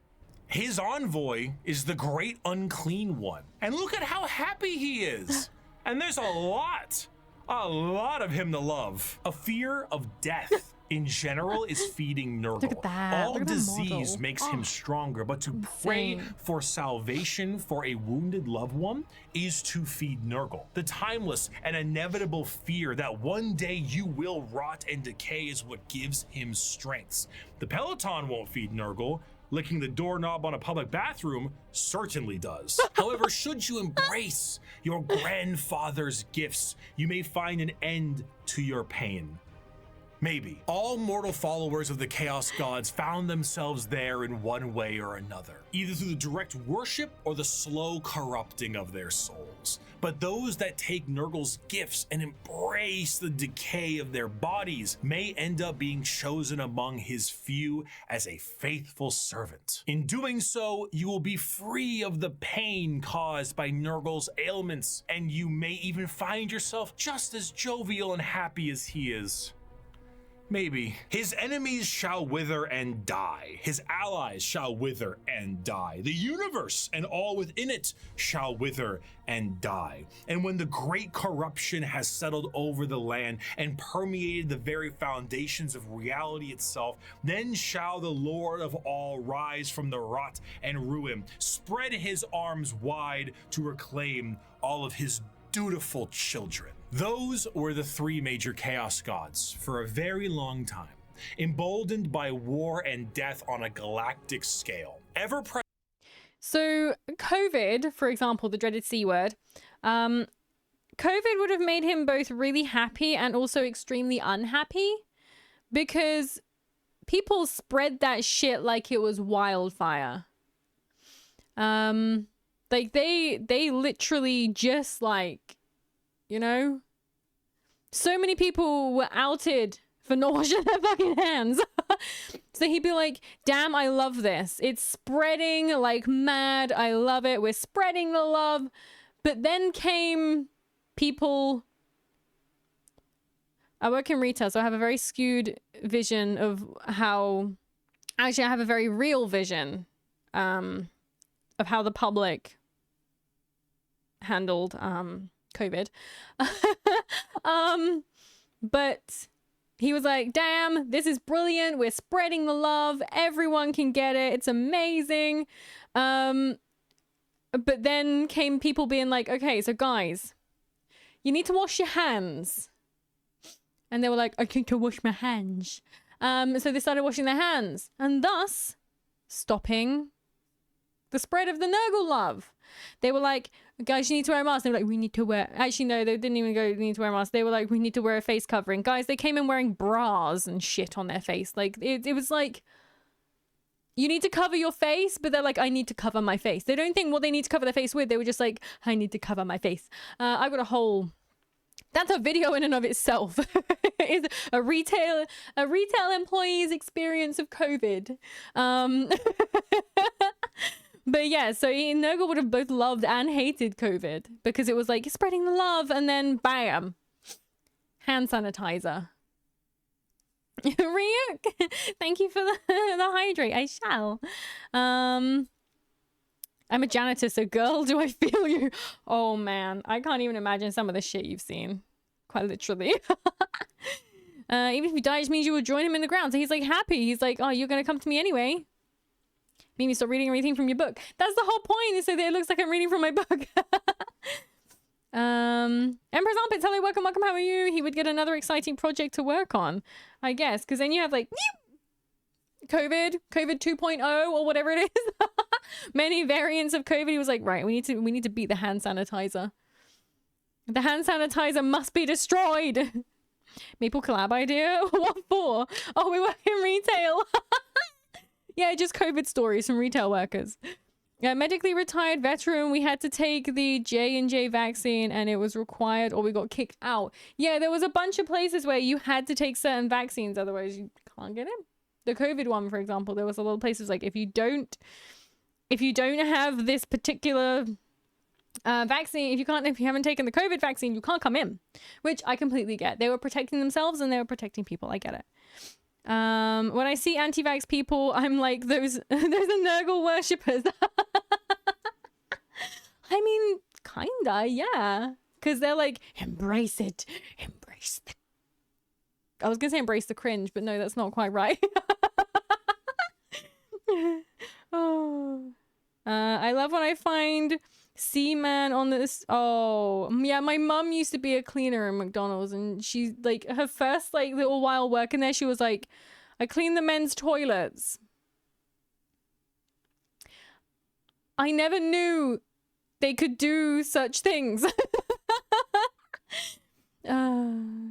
his envoy is the great unclean one. And look at how happy he is. And there's a lot of him to love. A fear of death in general is feeding Nurgle. Look at that. All Look at that disease model. makes him stronger, but to pray for salvation for a wounded loved one is to feed Nurgle. The timeless and inevitable fear that one day you will rot and decay is what gives him strengths. The Peloton won't feed Nurgle. Licking the doorknob on a public bathroom certainly does. However, should you embrace your grandfather's gifts, you may find an end to your pain. Maybe. All mortal followers of the Chaos Gods found themselves there in one way or another, either through the direct worship or the slow corrupting of their souls. But those that take Nurgle's gifts and embrace the decay of their bodies may end up being chosen among his few as a faithful servant. In doing so, you will be free of the pain caused by Nurgle's ailments, and you may even find yourself just as jovial and happy as he is. Maybe. His enemies shall wither and die. His allies shall wither and die. The universe and all within it shall wither and die. And when the great corruption has settled over the land and permeated the very foundations of reality itself, then shall the Lord of all rise from the rot and ruin, spread his arms wide to reclaim all of his dutiful children. Those were the 3 major Chaos Gods for a very long time, emboldened by war and death on a galactic scale. So COVID, for example, the dreaded C word, COVID would have made him both really happy and also extremely unhappy, because people spread that shit like it was wildfire. Like they literally just like, you know, so many people were outed for not washing their fucking hands. So he'd be like, damn, I love this. It's spreading like mad. I love it. We're spreading the love. But then came people. I work in retail, so I have a very skewed vision of how... Actually, I have a very real vision of how the public handled COVID. But he was like, damn, this is brilliant. We're spreading the love. Everyone can get it. It's amazing. But then came people being like, okay, so guys, you need to wash your hands. And they were like, I need to wash my hands. So they started washing their hands and thus stopping the spread of the Nurgle love. They were like, guys, you need to wear a mask. They were like, we need to wear... Actually, no, they didn't even go, we need to wear a mask. They were like, we need to wear a face covering. Guys, they came in wearing bras and shit on their face. Like, it was like, you need to cover your face, but they're like, I need to cover my face. They don't think what they need to cover their face with. They were just like, I need to cover my face. I got a whole... That's a video in and of itself. It's a retail employee's experience of COVID. But yeah, so Nurgle would have both loved and hated COVID because it was like spreading the love and then bam, hand sanitizer. Ryuk, thank you for the hydrate. I shall. I'm a janitor, so girl, do I feel you? Oh man, I can't even imagine some of the shit you've seen. Quite literally. Even if he dies, means you will join him in the ground. So he's like happy. He's like, oh, you're gonna come to me anyway. Mimi, stop reading everything from your book. That's the whole point, is so that it looks like I'm reading from my book. Emperor's Armpits, hello, welcome, how are you? He would get another exciting project to work on, I guess. Because then you have like COVID 2.0 or whatever it is. Many variants of COVID. He was like, right, we need to beat the hand sanitizer. The hand sanitizer must be destroyed. Maple collab idea? What for? Oh, we work in retail. Yeah, just COVID stories from retail workers. Medically retired veteran, we had to take the J&J vaccine and it was required or we got kicked out. Yeah, there was a bunch of places where you had to take certain vaccines, otherwise you can't get in. The COVID one, for example, there was a lot of places like if you don't have this particular vaccine, if you haven't taken the COVID vaccine, you can't come in, which I completely get. They were protecting themselves and they were protecting people. I get it. When I see anti-vax people, I'm like, those are Nurgle worshippers. I mean, kinda, yeah. Because they're like, embrace it. Embrace the... I was gonna say embrace the cringe, but no, that's not quite right. Oh. I love when I find Seaman on this. Oh, yeah, my mum used to be a cleaner in McDonald's, and she's like, her first like little while working there, she was like, I clean the men's toilets. I never knew they could do such things.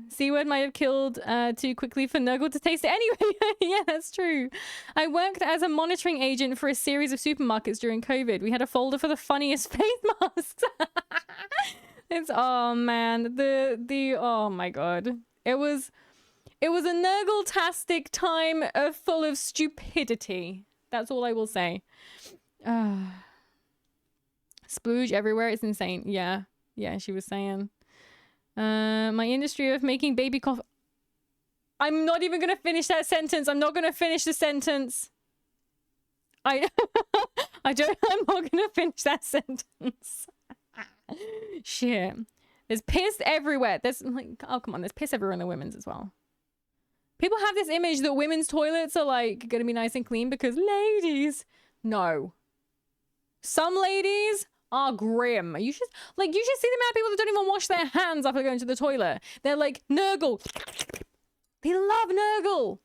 C-word might have killed too quickly for Nurgle to taste it anyway. Yeah, that's true. I worked as a monitoring agent for a series of supermarkets during COVID. We had a folder for the funniest face masks. It's, oh man, the oh my god. It was a Nurgle-tastic time full of stupidity. That's all I will say. Splooge everywhere, it's insane. Yeah, she was saying. My industry of making baby coffee. I'm not even gonna finish that sentence. I'm not gonna finish the sentence. I'm not gonna finish that sentence. Shit. There's piss everywhere. There's like, oh come on, there's piss everywhere in the women's as well. People have this image that women's toilets are like gonna be nice and clean because ladies. No. Some ladies are grim. You should see the amount of people that don't even wash their hands after going to the toilet. They're like, Nurgle. They love Nurgle.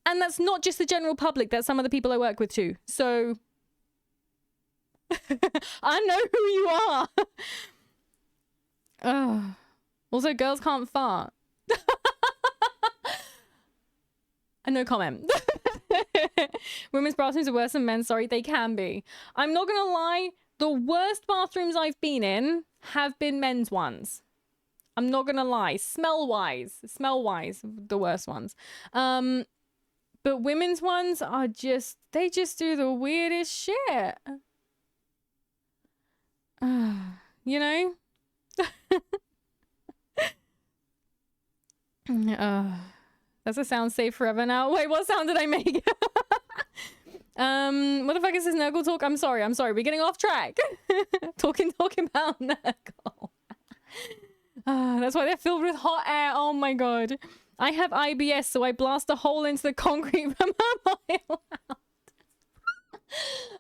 And that's not just the general public. That's some of the people I work with too. So I know who you are. Also, girls can't fart. No comment. Women's bathrooms are worse than men's. Sorry, they can be. I'm not gonna lie. The worst bathrooms I've been in have been men's ones. I'm not gonna lie. Smell-wise, the worst ones. But women's ones are just, they just do the weirdest shit. You know? Does it sound safe forever now? Wait, what sound did I make? What the fuck is this Nurgle talk? I'm sorry. We're getting off track. talking about Nurgle. That's why they're filled with hot air. Oh my god. I have IBS, so I blast a hole into the concrete from a mile out.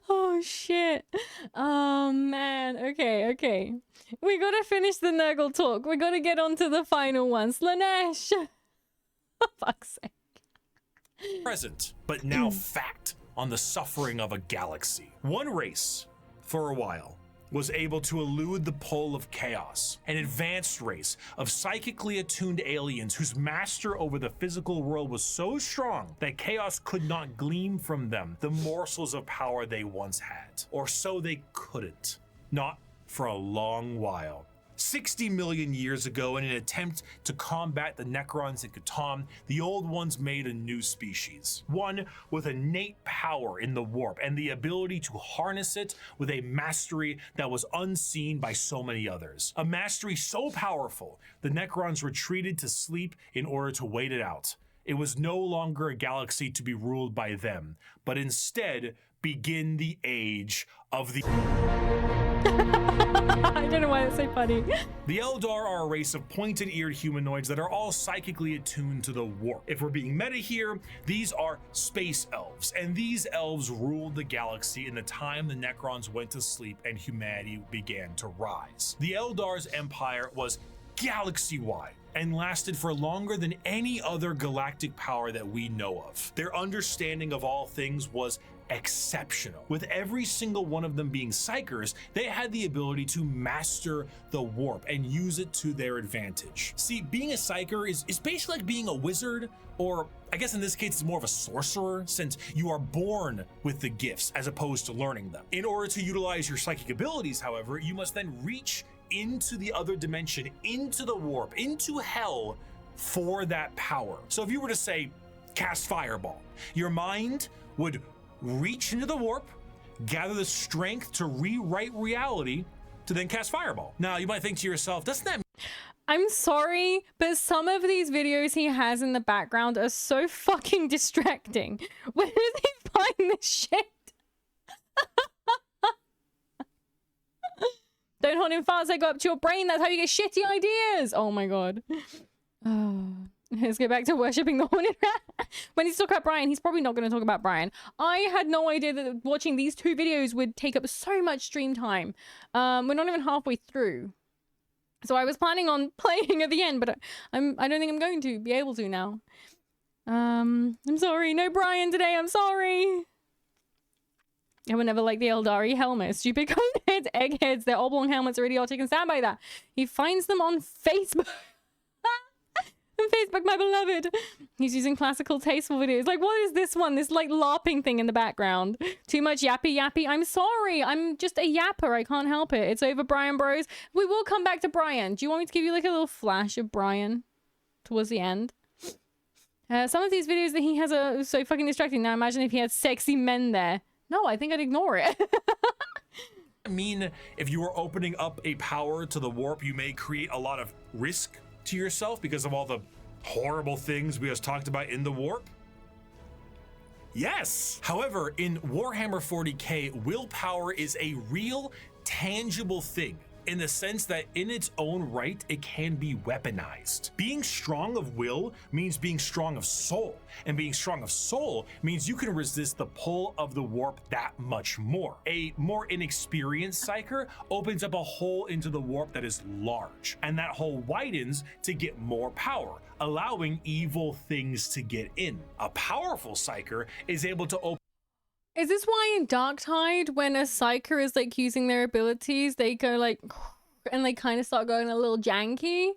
Oh shit. Oh man. Okay. We gotta finish the Nurgle talk. We gotta get on to the final one. Slanesh. For fuck's sake. Present, but now fact on the suffering of a galaxy. One race, for a while, was able to elude the pull of chaos. An advanced race of psychically attuned aliens whose master over the physical world was so strong that chaos could not glean from them the morsels of power they once had. Or so they couldn't. Not for a long while. 60 million years ago, in an attempt to combat the Necrons and Catan, the Old Ones made a new species. One with innate power in the warp and the ability to harness it with a mastery that was unseen by so many others. A mastery so powerful, the Necrons retreated to sleep in order to wait it out. It was no longer a galaxy to be ruled by them, but instead begin the age of the... I don't know why that's so funny. The Eldar are a race of pointed-eared humanoids that are all psychically attuned to the warp. If we're being meta here, these are space elves, and these elves ruled the galaxy in the time the Necrons went to sleep and humanity began to rise. The Eldar's empire was galaxy-wide and lasted for longer than any other galactic power that we know of. Their understanding of all things was exceptional. With every single one of them being psychers, they had the ability to master the warp and use it to their advantage. See, being a psyker is basically like being a wizard, or I guess in this case it's more of a sorcerer, since you are born with the gifts as opposed to learning them. In order to utilize your psychic abilities, however, you must then reach into the other dimension, into the warp, into hell for that power. So if you were to say, cast Fireball, your mind would reach into the warp, gather the strength to rewrite reality, to then cast Fireball. Now, you might think to yourself, doesn't that... I'm sorry, but some of these videos he has in the background are so fucking distracting. Where do they find this shit? Don't hold in farts, they go up to your brain. That's how you get shitty ideas. Oh my god. Oh. Let's get back to worshipping the horned rat. When he's talking about Brian, he's probably not going to talk about Brian. I had no idea that watching these two videos would take up so much stream time. We're not even halfway through. So I was planning on playing at the end, but I don't think I'm going to be able to now. I'm sorry. No Brian today. I'm sorry. I would never like the Eldari helmet. Stupid coneheads, eggheads, their oblong helmets are idiotic and stand by that. He finds them on Facebook. On Facebook, my beloved. He's using classical tasteful videos. Like, what is this one? This, like, LARPing thing in the background. Too much yappy. I'm sorry. I'm just a yapper. I can't help it. It's over, Brian Bros. We will come back to Brian. Do you want me to give you, like, a little flash of Brian towards the end? Some of these videos that he has are so fucking distracting. Now, imagine if he had sexy men there. No, I think I'd ignore it. I mean, if you are opening up a power to the warp, you may create a lot of risk to yourself because of all the horrible things we just talked about in the warp? Yes! However, in Warhammer 40k, willpower is a real, tangible thing, in the sense that in its own right, it can be weaponized. Being strong of will means being strong of soul, and being strong of soul means you can resist the pull of the warp that much more. A more inexperienced psyker opens up a hole into the warp that is large, and that hole widens to get more power, allowing evil things to get in. A powerful psyker is able to open... Is this why in Darktide, when a psyker is like using their abilities, they go like, and they kind of start going a little janky?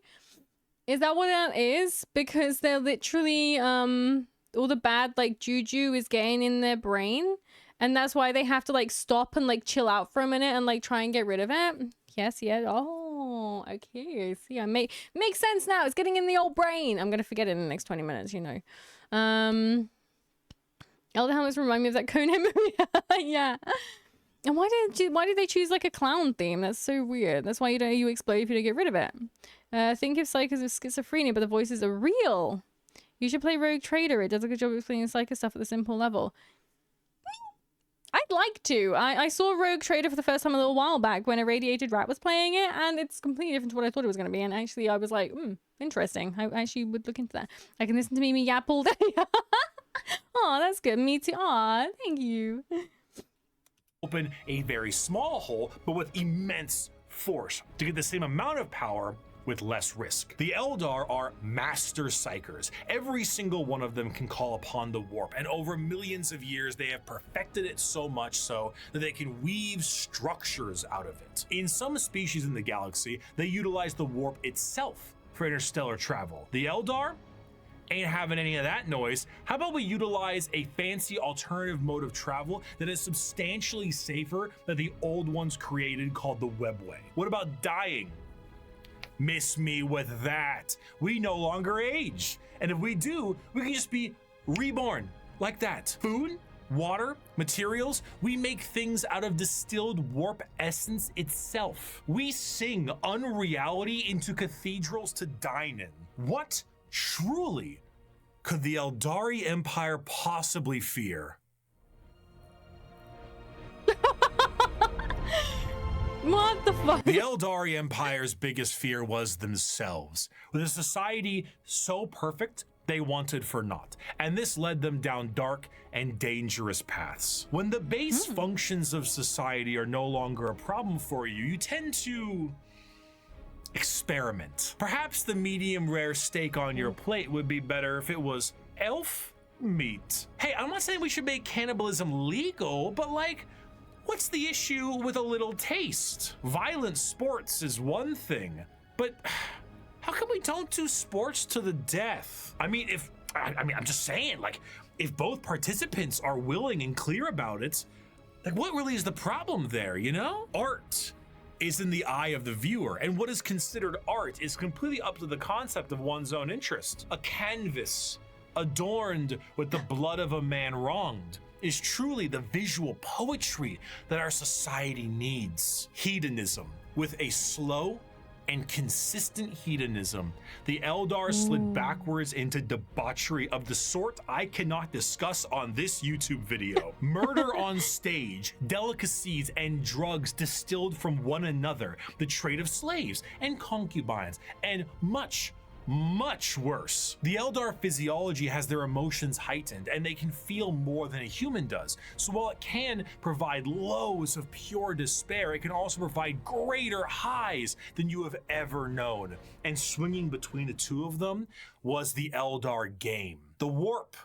Is that what that is? Because they're literally, all the bad like juju is getting in their brain, and that's why they have to like stop and like chill out for a minute and like try and get rid of it? Yes, yeah. Oh, Okay, I see. Makes sense now. It's getting in the old brain. I'm gonna forget it in the next 20 minutes, you know. Elder Helmets remind me of that Conan movie. Yeah. And why did they choose like a clown theme? That's so weird. That's why you explode if you don't get rid of it. Think of Psychos as schizophrenia, but the voices are real. You should play Rogue Trader. It does a good job of explaining Psycho stuff at the simple level. I'd like to. I saw Rogue Trader for the first time a little while back when Irradiated Rat was playing it, and it's completely different to what I thought it was going to be. And actually, I was like, interesting. I actually would look into that. I can listen to Mimi yap all day. Oh, that's good. Me too. Aw, thank you. Open a very small hole, but with immense force to get the same amount of power with less risk. The Eldar are master psychers. Every single one of them can call upon the warp, and over millions of years they have perfected it so much so that they can weave structures out of it. In some species in the galaxy, they utilize the warp itself for interstellar travel. The Eldar ain't having any of that noise. How about we utilize a fancy alternative mode of travel that is substantially safer than the old ones created called the Webway? What about dying? Miss me with that. We no longer age. And if we do, we can just be reborn like that. Food, water, materials, we make things out of distilled warp essence itself. We sing unreality into cathedrals to dine in. What truly could the Eldari Empire possibly fear? What the fuck? The Eldari Empire's biggest fear was themselves, with a society so perfect they wanted for naught, and this led them down dark and dangerous paths. When the base functions of society are no longer a problem for you, you tend to experiment. Perhaps the medium rare steak on your plate would be better if it was elf meat. Hey, I'm not saying we should make cannibalism legal, but like, what's the issue with a little taste? Violent sports is one thing, but how come we don't do sports to the death? I mean, I'm just saying, like, if both participants are willing and clear about it, like, what really is the problem there, you know? Art is in the eye of the viewer, and what is considered art is completely up to the concept of one's own interest. A canvas adorned with the blood of a man wronged is truly the visual poetry that our society needs. Hedonism. With a slow and consistent hedonism, the Eldar slid backwards into debauchery of the sort I cannot discuss on this YouTube video. Murder on stage, delicacies and drugs distilled from one another, the trade of slaves and concubines, and much worse. The Eldar physiology has their emotions heightened, and they can feel more than a human does. So while it can provide lows of pure despair, it can also provide greater highs than you have ever known. And swinging between the two of them was the Eldar game. The warp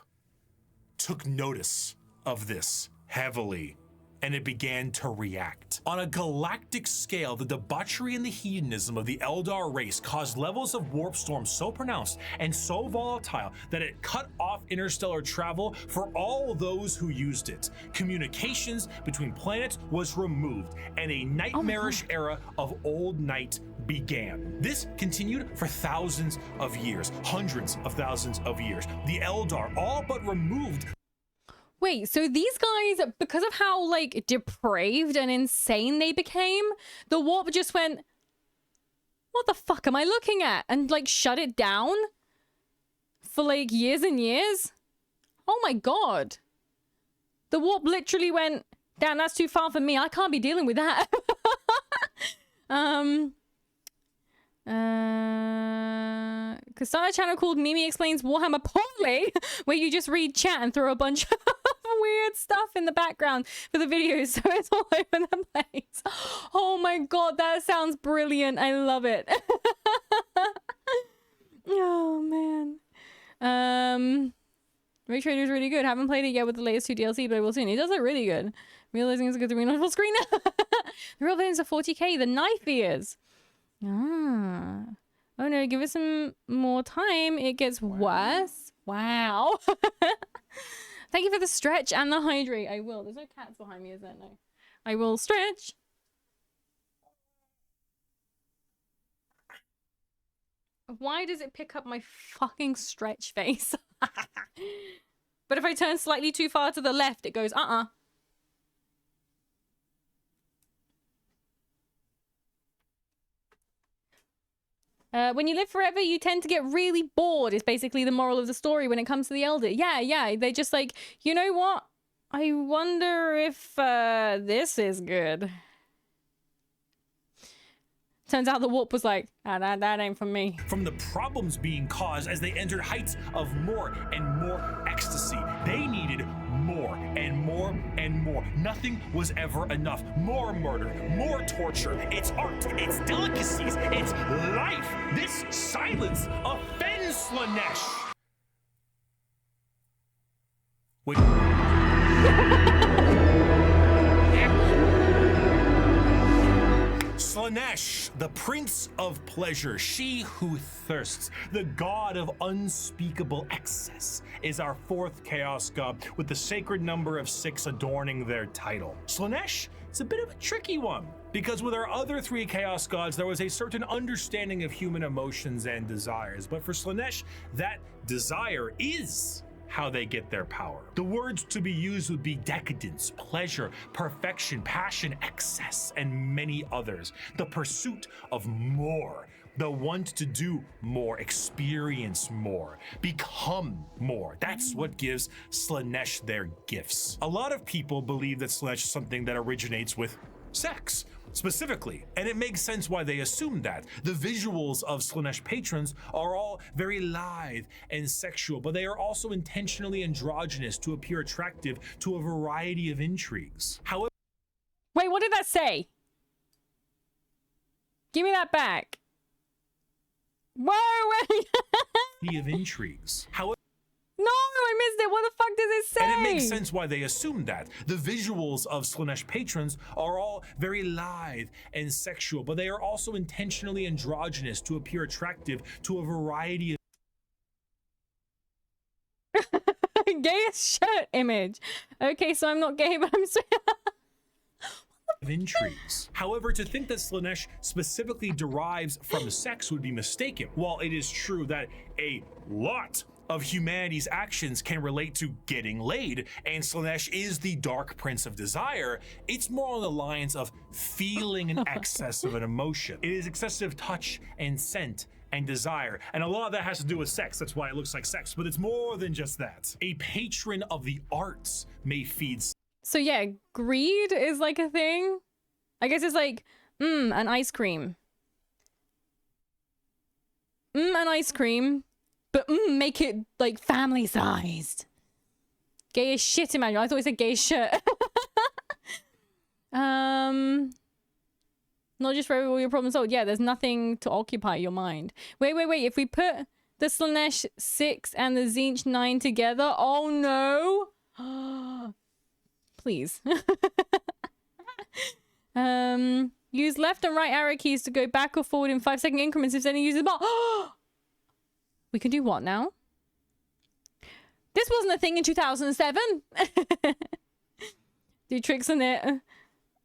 took notice of this heavily, and it began to react. On a galactic scale, the debauchery and the hedonism of the Eldar race caused levels of warp storm so pronounced and so volatile that it cut off interstellar travel for all those who used it. Communications between planets was removed, and a nightmarish era of old night began. This continued for thousands of years, hundreds of thousands of years. The Eldar all but removed. Wait, so these guys, because of how, like, depraved and insane they became, the warp just went, what the fuck am I looking at? And, like, shut it down for, like, years and years? Oh my god. The warp literally went, damn, that's too far for me. I can't be dealing with that. Cause start a channel called Mimi Explains Warhammer Poorly, where you just read chat and throw a bunch of weird stuff in the background for the videos, so it's all over the place. Oh my god, that sounds brilliant. I love it. Oh man. Ray Trader is really good. Haven't played it yet with the latest 2 DLC, but I will soon. It does look really good. Realizing it's good to be on full screen. The real villains are 40k, the knife ears. Ah. Oh no, give it some more time. It gets worse. Wow. Thank you for the stretch and the hydrate. I will. There's no cats behind me, is there? No. I will stretch. Why does it pick up my fucking stretch face? But if I turn slightly too far to the left, it goes, when you live forever, you tend to get really bored, is basically the moral of the story when it comes to the Elder. Yeah, they just like, you know what? I wonder if this is good. Turns out the warp was like, that ain't for me. From the problems being caused as they entered heights of more and more ecstasy. They needed more and more and more. Nothing was ever enough. More murder, more torture. It's art, it's delicacies, it's life. This silence offends Slanesh. Wait. Slanesh, the prince of pleasure, she who thirsts, the god of unspeakable excess, is our fourth chaos god with the sacred number of 6 adorning their title. Slanesh is a bit of a tricky one, because with our other 3 chaos gods, there was a certain understanding of human emotions and desires, but for Slanesh, that desire is how they get their power. The words to be used would be decadence, pleasure, perfection, passion, excess, and many others. The pursuit of more, the want to do more, experience more, become more. That's what gives Slanesh their gifts. A lot of people believe that Slanesh is something that originates with sex, specifically, and it makes sense why they assume that. The visuals of Slanesh patrons are all very lithe and sexual, but they are also intentionally androgynous to appear attractive to a variety of intrigues. However, wait, what did that say? Give me that back. Whoa, wait. of intrigues. However, no, I missed it. What the fuck does it say? And it makes sense why they assume that. The visuals of Slanesh patrons are all very lithe and sexual, but they are also intentionally androgynous to appear attractive to a variety of gayest shirt image. Okay, so I'm not gay, but I'm of intrigues. However, to think that Slanesh specifically derives from sex would be mistaken. While it is true that a lot of humanity's actions can relate to getting laid, and Slanesh is the dark prince of desire, it's more on the lines of feeling an excess of an emotion. It is excessive touch and scent and desire, and a lot of that has to do with sex. That's why it looks like sex, but it's more than just that. A patron of the arts may feed. So yeah, greed is like a thing. I guess it's like, an ice cream. An ice cream. But make it like family sized. Gay as shit, Emmanuel. I thought it said gay as shirt. Not just for all your problems solved. Yeah, there's nothing to occupy your mind. Wait. If we put the Slanesh 6 and the Tzeentch 9 together, oh no. Please. Use left and right arrow keys to go back or forward in 5-second increments if any uses bar. We can do what now? This wasn't a thing in 2007. Do tricks on it.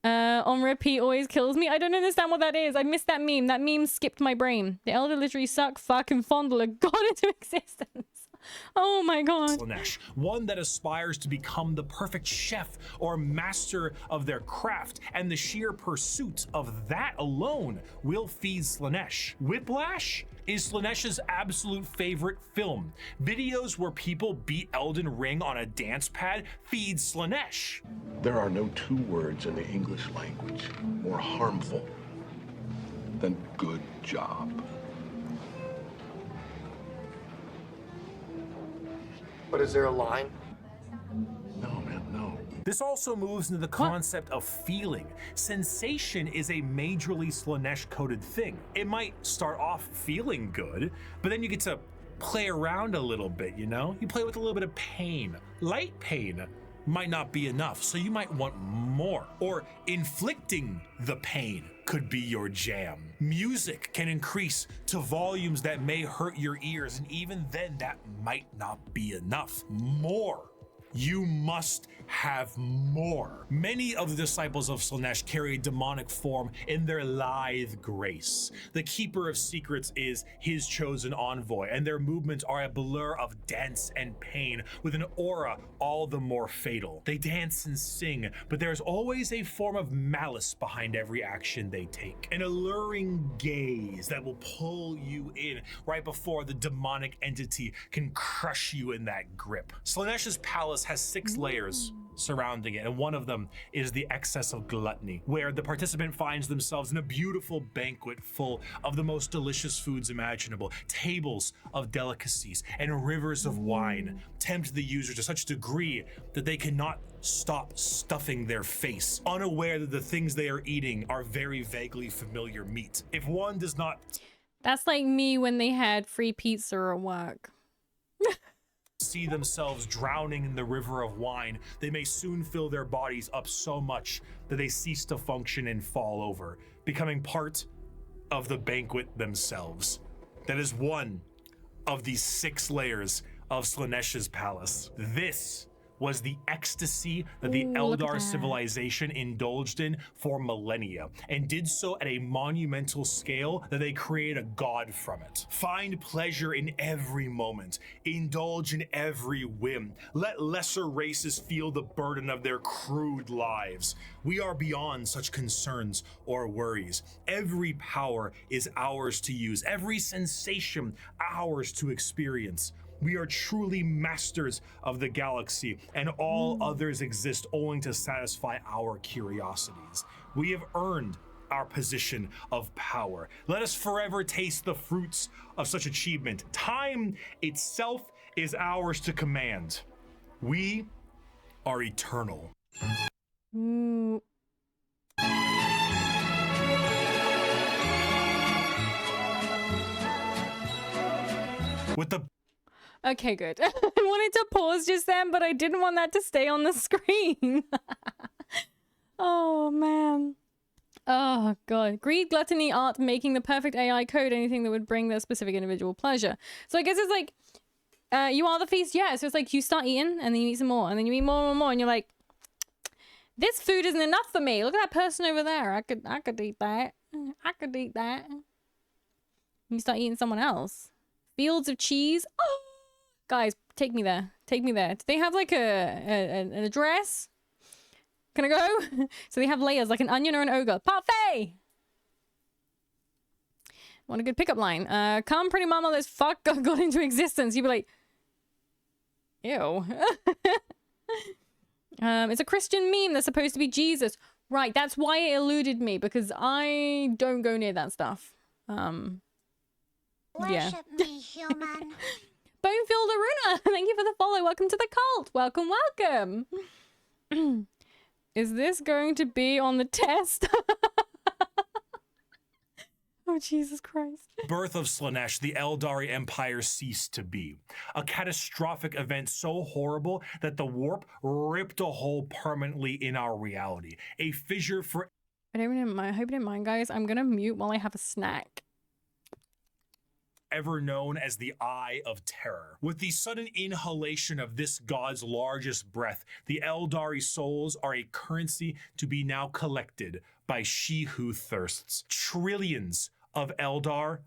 On repeat always kills me. I don't understand what that is. I missed that meme. That meme skipped my brain. The elder literally suck, fuck, and fondle a god into existence. Oh my god. Slanesh, one that aspires to become the perfect chef or master of their craft, and the sheer pursuit of that alone will feed Slanesh. Whiplash is Slanesh's absolute favorite film. Videos where people beat Elden Ring on a dance pad feed Slanesh. There are no 2 words in the English language more harmful than good job. But is there a line? No, man, no. This also moves into the concept of feeling. Sensation is a majorly Slanesh-coded thing. It might start off feeling good, but then you get to play around a little bit, you know? You play with a little bit of pain. Light pain might not be enough, so you might want more. Or inflicting the pain could be your jam. Music can increase to volumes that may hurt your ears, and even then that might not be enough. More You must have more. Many of the disciples of Slaanesh carry a demonic form in their lithe grace. The Keeper of Secrets is his chosen envoy, and their movements are a blur of dance and pain with an aura all the more fatal. They dance and sing, but there's always a form of malice behind every action they take. An alluring gaze that will pull you in right before the demonic entity can crush you in that grip. Slaanesh's palace has 6 layers surrounding it, and one of them is the excess of gluttony, where the participant finds themselves in a beautiful banquet full of the most delicious foods imaginable. Tables of delicacies and rivers of wine tempt the user to such a degree that they cannot stop stuffing their face, unaware that the things they are eating are very vaguely familiar meat. If one does not... That's like me when they had free pizza at work. see themselves drowning in the river of wine, they may soon fill their bodies up so much that they cease to function and fall over, becoming part of the banquet themselves. That is one of these 6 layers of Slaanesh's palace. This was the ecstasy that the Eldar civilization indulged in for millennia, and did so at a monumental scale that they created a god from it. Find pleasure in every moment, indulge in every whim, let lesser races feel the burden of their crude lives. We are beyond such concerns or worries. Every power is ours to use, every sensation ours to experience. We are truly masters of the galaxy, and all others exist only to satisfy our curiosities. We have earned our position of power. Let us forever taste the fruits of such achievement. Time itself is ours to command. We are eternal. With the Okay, good. I wanted to pause just then, but I didn't want that to stay on the screen. Oh, man. Oh, God. Greed, gluttony, art, making the perfect AI code, anything that would bring their specific individual pleasure. So I guess it's like, you are the feast, yeah. So it's like you start eating, and then you eat some more, and then you eat more and more, and you're like, this food isn't enough for me. Look at that person over there. I could eat that. I could eat that. You start eating someone else. Fields of cheese. Oh! Guys, take me there. Take me there. Do they have like an address? Can I go? So they have layers like an onion or an ogre. Parfait! Want a good pickup line. Come, pretty mama, this fuck got into existence. You'd be like, ew. It's a Christian meme that's supposed to be Jesus. Right, that's why it eluded me, because I don't go near that stuff. Worship me, human. Bonefield Aruna, thank you for the follow. Welcome to the cult. Welcome, welcome. Is this going to be on the test? Oh, Jesus Christ. Birth of Slaanesh, the Eldari Empire ceased to be. A catastrophic event so horrible that the warp ripped a hole permanently in our reality. A fissure for... I hope you didn't mind, guys. I'm gonna mute while I have a snack. Ever known as the Eye of Terror. With the sudden inhalation of this god's largest breath, the Eldari souls are a currency to be now collected by she who thirsts. Trillions of Eldar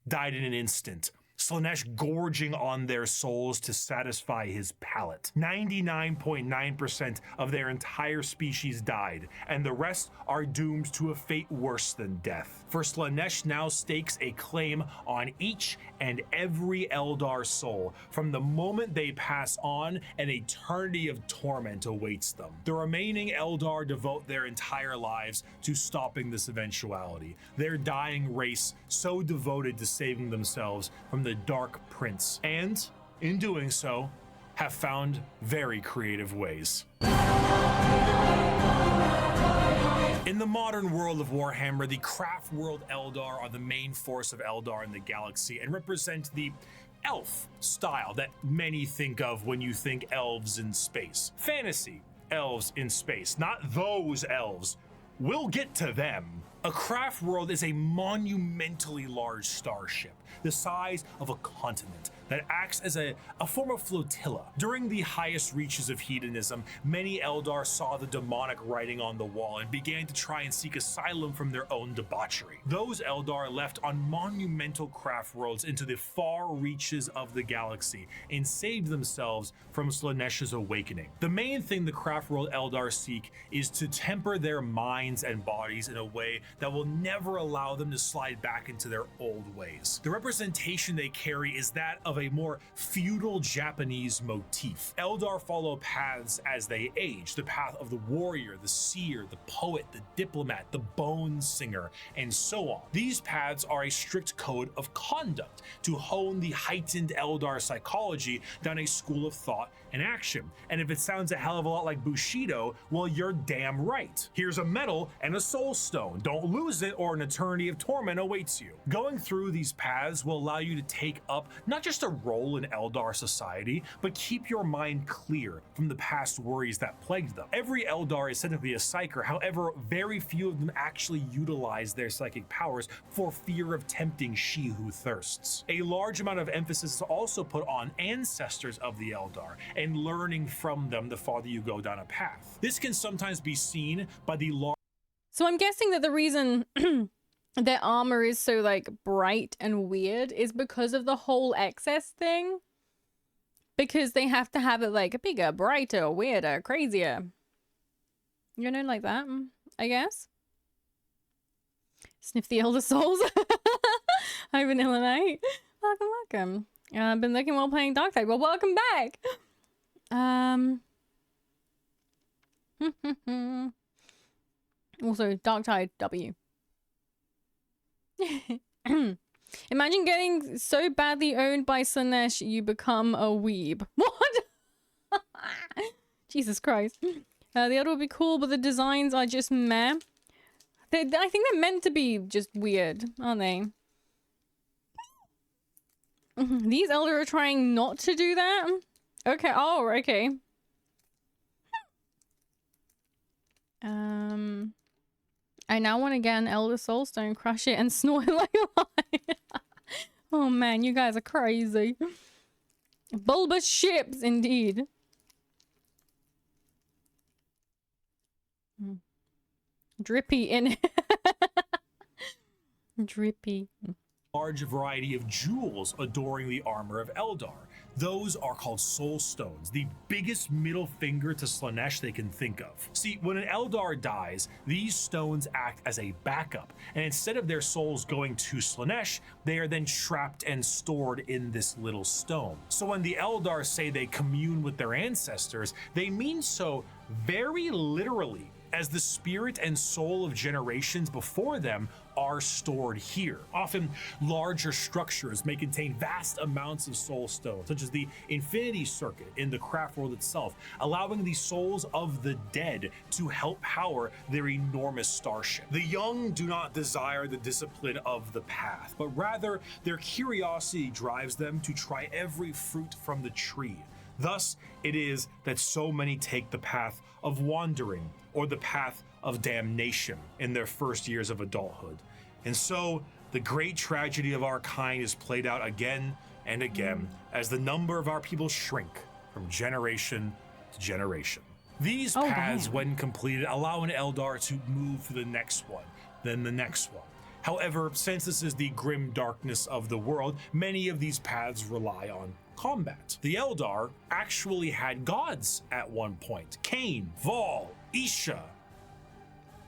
died in an instant, Slaanesh gorging on their souls to satisfy his palate. 99.9% of their entire species died, and the rest are doomed to a fate worse than death. For Slaanesh now stakes a claim on each and every Eldar soul. From the moment they pass on, an eternity of torment awaits them. The remaining Eldar devote their entire lives to stopping this eventuality. Their dying race so devoted to saving themselves from the Dark Prince, and in doing so, have found very creative ways. In the modern world of Warhammer, the craft world Eldar are the main force of Eldar in the galaxy and represent the elf style that many think of when you think elves in space. Fantasy elves in space, not those elves. We'll get to them. A craft world is a monumentally large starship, the size of a continent, that acts as a form of flotilla. During the highest reaches of hedonism, many Eldar saw the demonic writing on the wall and began to try and seek asylum from their own debauchery. Those Eldar left on monumental craft worlds into the far reaches of the galaxy and saved themselves from Slaaneish's awakening. The main thing the craft world Eldar seek is to temper their minds and bodies in a way that will never allow them to slide back into their old ways. The representation they carry is that of a more feudal Japanese motif. Eldar follow paths as they age, the path of the warrior, the seer, the poet, the diplomat, the bone singer, and so on. These paths are a strict code of conduct to hone the heightened Eldar psychology down a school of thought and action. And if it sounds a hell of a lot like Bushido, well, you're damn right. Here's a medal and a soul stone. Don't lose it or an eternity of torment awaits you. Going through these paths will allow you to take up not just a role in Eldar society, but keep your mind clear from the past worries that plagued them. Every Eldar is said to be a psyker, however, very few of them actually utilize their psychic powers for fear of tempting she who thirsts. A large amount of emphasis is also put on ancestors of the Eldar and learning from them the farther you go down a path. This can sometimes be seen by the large. So I'm guessing that the reason their armor is so like bright and weird is because of the whole excess thing. Because they have to have it like bigger, brighter, weirder, crazier. You know, like that, I guess. Sniff the Elder Souls. Hi, Vanilla Knight. Welcome, welcome. I've been looking while playing Darktide. Well, welcome back. Also, Darktide W. Imagine getting so badly owned by Slaanesh you become a weeb. What? Jesus Christ. The other would be cool, but the designs are just meh. I think they're meant to be just weird, aren't they? These Elder are trying not to do that? Okay, oh, okay. I now want to get an Elder Soulstone, crush it, and snort it like a lion. Oh man, you guys are crazy. Bulbous ships, indeed. Drippy in it. Drippy. Large variety of jewels adoring the armor of Eldar. Those are called soul stones, the biggest middle finger to Slaanesh they can think of. See, when an Eldar dies, these stones act as a backup, and instead of their souls going to Slaanesh, they are then trapped and stored in this little stone. So when the Eldar say they commune with their ancestors, they mean so very literally, as the spirit and soul of generations before them are stored here. Often, larger structures may contain vast amounts of soul stones, such as the Infinity Circuit in the craft world itself, allowing the souls of the dead to help power their enormous starship. The young do not desire the discipline of the path, but rather their curiosity drives them to try every fruit from the tree. Thus, it is that so many take the path of wandering or the path of damnation in their first years of adulthood. And so, the great tragedy of our kind is played out again and again as the number of our people shrink from generation to generation. These paths, when completed, allow an Eldar to move to the next one, then the next one. However, since this is the grim darkness of the world, many of these paths rely on combat. The Eldar actually had gods at one point. Cain, Vol, Isha,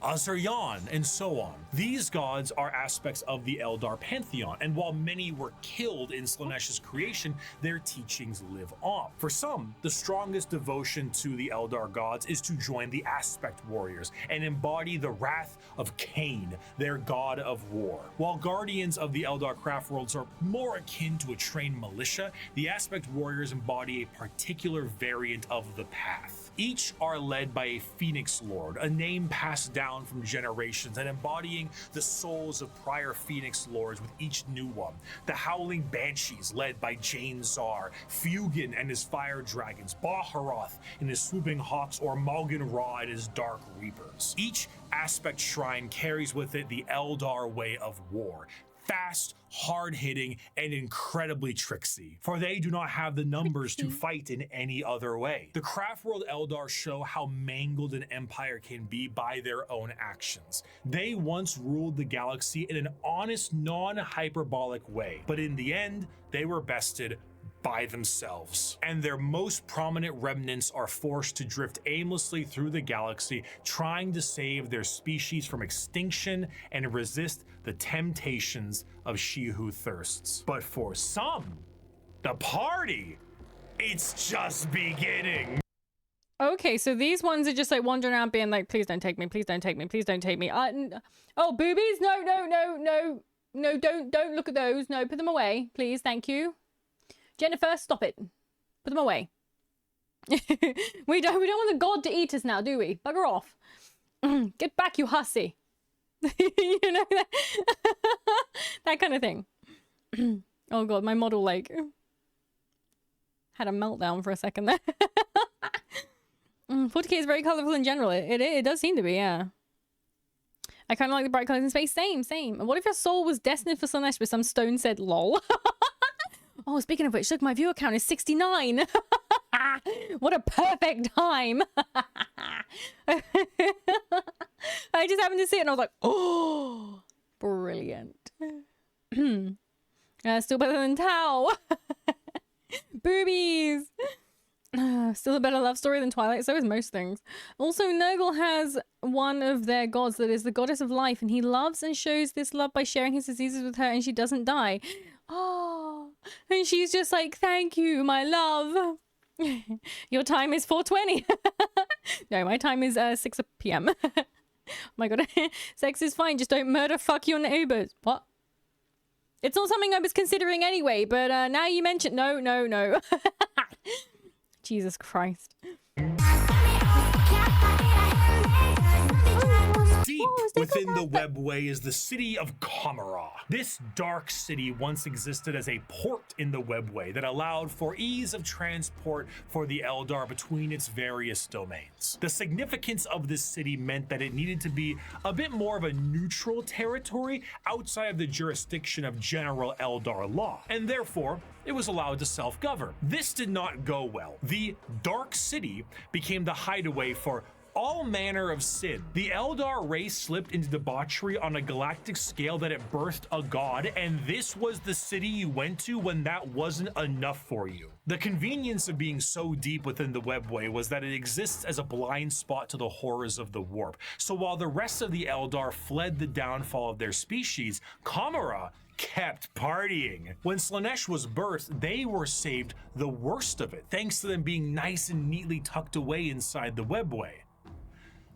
Azaryan, and so on. These gods are aspects of the Eldar pantheon, and while many were killed in Slaanesh's creation, their teachings live on. For some, the strongest devotion to the Eldar gods is to join the Aspect Warriors and embody the wrath of Cain, their god of war. While guardians of the Eldar craft worlds are more akin to a trained militia, the Aspect Warriors embody a particular variant of the path. Each are led by a Phoenix Lord, a name passed down down from generations and embodying the souls of prior Phoenix Lords with each new one. The Howling Banshees led by Jane Czar, Fugin and his Fire Dragons, Baharoth and his Swooping Hawks, or Malgan Ra and his Dark Reapers. Each aspect shrine carries with it the Eldar way of war. Fast, hard-hitting, and incredibly tricksy, for they do not have the numbers to fight in any other way. The Craftworld Eldar show how mangled an empire can be by their own actions. They once ruled the galaxy in an honest, non-hyperbolic way, but in the end, they were bested by themselves, and their most prominent remnants are forced to drift aimlessly through the galaxy, trying to save their species from extinction and resist the temptations of she who thirsts. But for some, the party, it's just beginning. Okay, so these ones are just like wandering around being like, please don't take me, please don't take me, please don't take me. Oh, boobies? No, don't look at those. No, put them away, please, thank you. Jennifer, stop it. Put them away. we don't want the god to eat us now, do we? Bugger off. Get back, you hussy. You know that, that kind of thing. Oh god, my model like had a meltdown for a second there. 40k is very colorful in general. It does seem to be, yeah. I kind of like the bright colors in space. Same. And what if your soul was destined for Slanesh, but some stone said lol? Oh, speaking of which, look, my viewer count is 69. What a perfect time. I just happened to see it and I was like, oh, brilliant. Still better than Tau. Boobies. Still a better love story than Twilight. So is most things. Also, Nurgle has one of their gods that is the goddess of life, and he loves and shows this love by sharing his diseases with her, and she doesn't die. Oh, and she's just like, thank you, my love. Your time is 4:20. No, my time is 6 p.m. Oh my god. Sex is fine, just don't murder fuck your neighbors. What? It's not something I was considering anyway, but now you mention no. Jesus Christ. Deep within the webway is the city of Kamara. This dark city once existed as a port in the webway that allowed for ease of transport for the Eldar between its various domains. The significance of this city meant that it needed to be a bit more of a neutral territory outside of the jurisdiction of general Eldar law, and therefore it was allowed to self-govern. This did not go well. The Dark City became the hideaway for all manner of sin. The Eldar race slipped into debauchery on a galactic scale that it birthed a god, and this was the city you went to when that wasn't enough for you. The convenience of being so deep within the webway was that it exists as a blind spot to the horrors of the warp. So while the rest of the Eldar fled the downfall of their species, Kamara kept partying. When Slanesh was birthed, they were saved the worst of it, thanks to them being nice and neatly tucked away inside the webway.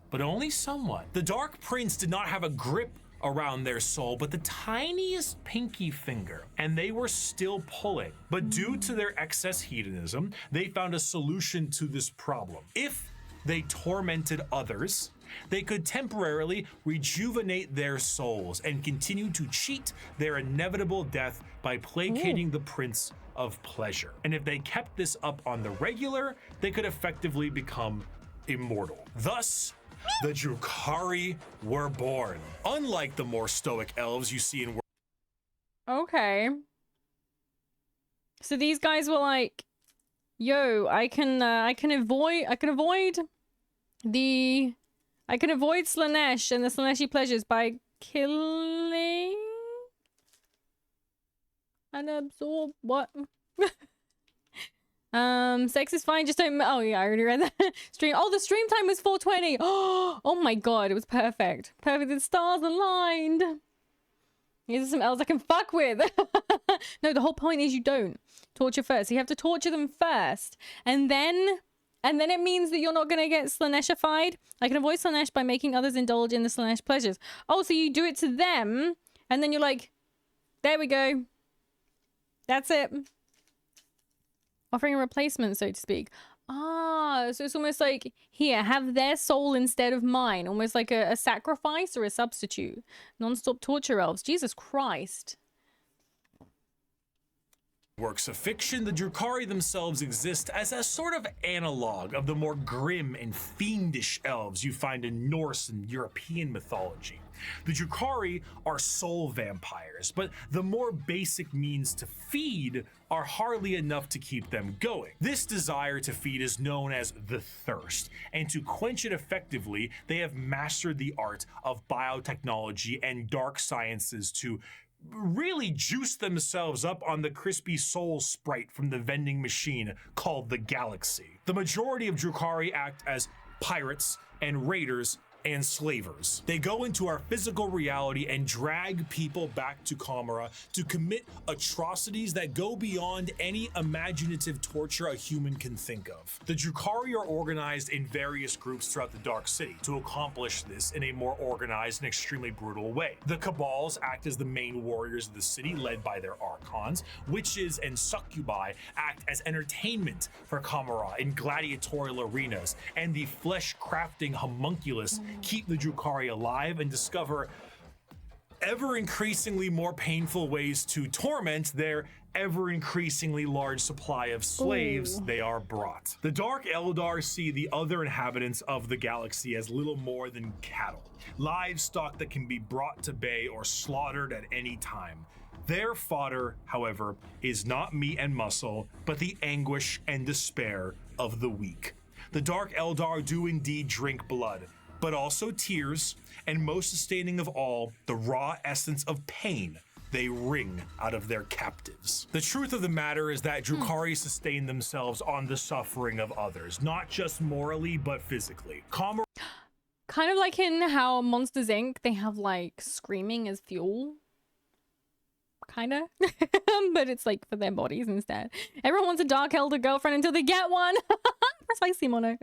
But only somewhat. The Dark Prince did not have a grip around their soul, but the tiniest pinky finger, and they were still pulling. But due to their excess hedonism, they found a solution to this problem. If they tormented others, they could temporarily rejuvenate their souls and continue to cheat their inevitable death by placating the Prince of Pleasure. And if they kept this up on the regular, they could effectively become immortal. Thus, the Drukhari were born. Unlike the more stoic elves you see in Okay. So these guys were like, yo, I can avoid Slanesh and the Slaneshi pleasures by killing and absorb what? Sex is fine, just don't. Oh yeah, I already read that. Stream. Oh, the stream time was 4:20. Oh my god, it was perfect. Perfect. The stars aligned. These are some elves I can fuck with. No, the whole point is you don't torture first. You have to torture them first, and then it means that you're not gonna get Slaneshified. I can avoid Slanesh by making others indulge in the Slanesh pleasures. Oh, so you do it to them, and then you're like, there we go. That's it. Offering a replacement, so to speak. Ah, so it's almost like, here, have their soul instead of mine. Almost like a sacrifice or a substitute. Non-stop torture elves. Jesus Christ. Works of fiction, the Drukhari themselves exist as a sort of analog of the more grim and fiendish elves you find in Norse and European mythology. The Drukhari are soul vampires, but the more basic means to feed are hardly enough to keep them going. This desire to feed is known as the thirst, and to quench it effectively, they have mastered the art of biotechnology and dark sciences to really juice themselves up on the crispy soul sprite from the vending machine called the Galaxy. The majority of Drukhari act as pirates and raiders and slavers. They go into our physical reality and drag people back to Kamara to commit atrocities that go beyond any imaginative torture a human can think of. The Drukhari are organized in various groups throughout the Dark City to accomplish this in a more organized and extremely brutal way. The Cabals act as the main warriors of the city, led by their archons. Witches and succubi act as entertainment for Kamara in gladiatorial arenas, and the flesh-crafting homunculus keep the Drukhari alive and discover ever increasingly more painful ways to torment their ever increasingly large supply of slaves they are brought. The Dark Eldar see the other inhabitants of the galaxy as little more than cattle, livestock that can be brought to bay or slaughtered at any time. Their fodder, however, is not meat and muscle, but the anguish and despair of the weak. The Dark Eldar do indeed drink blood, but also tears, and most sustaining of all, the raw essence of pain they wring out of their captives. The truth of the matter is that Drukhari sustain themselves on the suffering of others, not just morally, but physically. Kind of like in how Monsters Inc., they have like screaming as fuel. Kinda. But it's like for their bodies instead. Everyone wants a Dark Elder girlfriend until they get one. Precisely, Mono.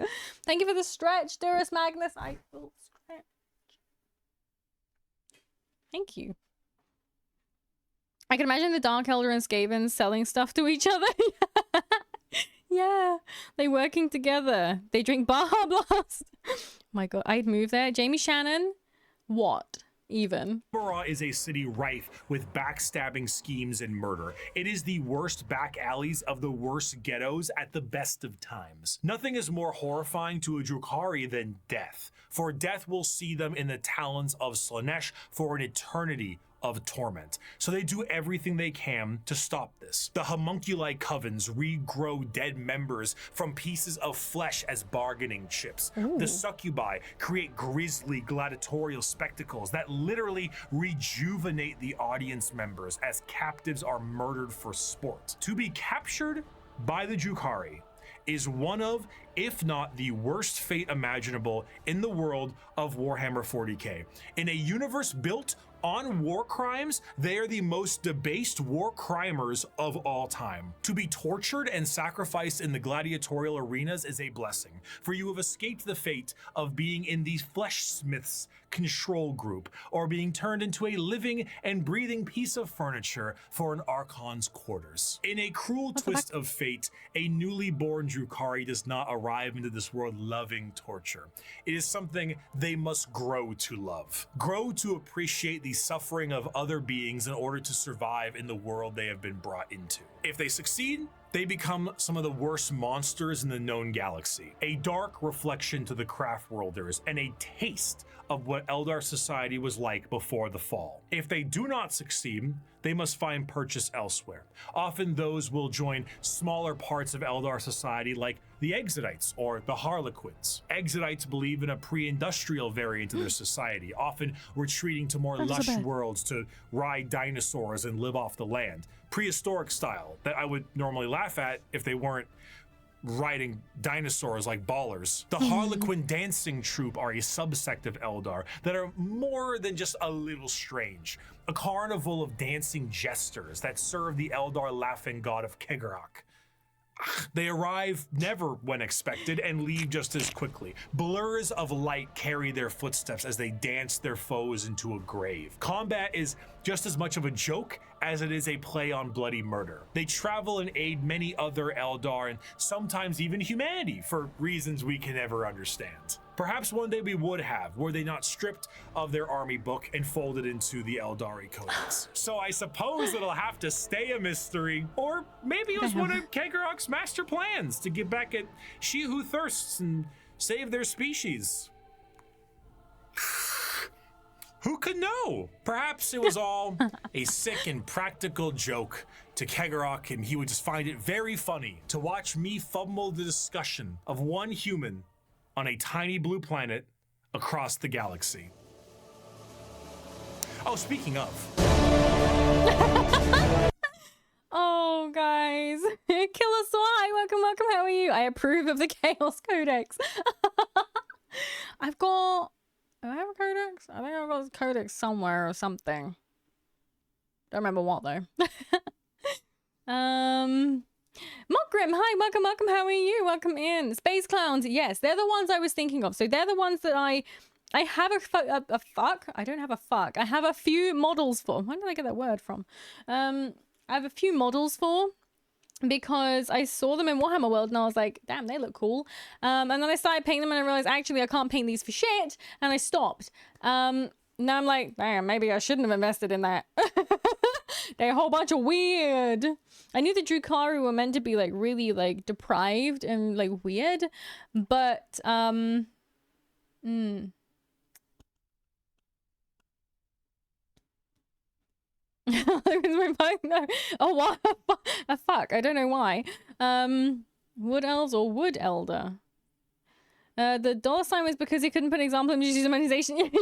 Thank you for the stretch, Durus Magnus. I will stretch. Thank you. I can imagine the Dark Elder and Skaven selling stuff to each other. Yeah, they working together. They drink Baja Blast. My god, I'd move there. Jamie Shannon. What? Even. Kamara is a city rife with backstabbing schemes and murder. It is the worst back alleys of the worst ghettos at the best of times. Nothing is more horrifying to a Drukhari than death, for death will see them in the talons of Slanesh for an eternity of torment. So they do everything they can to stop this. The homunculi covens regrow dead members from pieces of flesh as bargaining chips. Ooh. The succubi create grisly gladiatorial spectacles that literally rejuvenate the audience members as captives are murdered for sport. To be captured by the Drukhari is one of, if not the worst fate imaginable in the world of Warhammer 40k. In a universe built on war crimes, they are the most debased war crimers of all time. To be tortured and sacrificed in the gladiatorial arenas is a blessing, for you have escaped the fate of being in the Fleshsmiths control group, or being turned into a living and breathing piece of furniture for an Archon's quarters. In a cruel twist of fate, a newly born Drukhari does not arrive into this world loving torture. It is something they must grow to love. Grow to appreciate the suffering of other beings in order to survive in the world they have been brought into. If they succeed, they become some of the worst monsters in the known galaxy, a dark reflection to the Craftworlders and a taste of what Eldar society was like before the fall. If they do not succeed, they must find purchase elsewhere. Often those will join smaller parts of Eldar society like the Exodites or the Harlequins. Exodites believe in a pre-industrial variant of their society, often retreating to more lush worlds to ride dinosaurs and live off the land. Prehistoric style that I would normally laugh at if they weren't riding dinosaurs like ballers. The Harlequin dancing troupe are a subsect of Eldar that are more than just a little strange. A carnival of dancing jesters that serve the Eldar laughing god of Kegarak. They arrive never when expected and leave just as quickly. Blurs of light carry their footsteps as they dance their foes into a grave. Combat is just as much of a joke as it is a play on bloody murder. They travel and aid many other Eldar and sometimes even humanity for reasons we can never understand. Perhaps one day we would have, were they not stripped of their army book and folded into the Eldari Codex. So I suppose it'll have to stay a mystery, or maybe it was one of Kegorok's master plans to get back at She Who Thirsts and save their species. Who could know? Perhaps it was all a sick and practical joke to Kegorok, and he would just find it very funny to watch me fumble the discussion of one human on a tiny blue planet across the galaxy. Oh, speaking of. Oh, guys. Killer Sly, welcome, welcome. How are you? I approve of the Chaos Codex. Do I have a codex? I think I've got a codex somewhere or something. Don't remember what, though. Mockgrim, hi, welcome, welcome. How are you? Welcome in. Space Clowns, yes, they're the ones I was thinking of. So they're the ones that I have a fuck. I don't have a fuck. I have a few models for. Where did I get that word from? I have a few models for because I saw them in Warhammer World and I was like, damn, they look cool. And then I started painting them and I realized actually I can't paint these for shit, and I stopped. Now I'm like, damn, maybe I shouldn't have invested in that. They're a whole bunch of weird. I knew the Drukhari were meant to be like really like deprived and like weird, but Oh, what? A fuck. I don't know why. Wood elves or wood elder? The $ was because he couldn't put an example of demonization.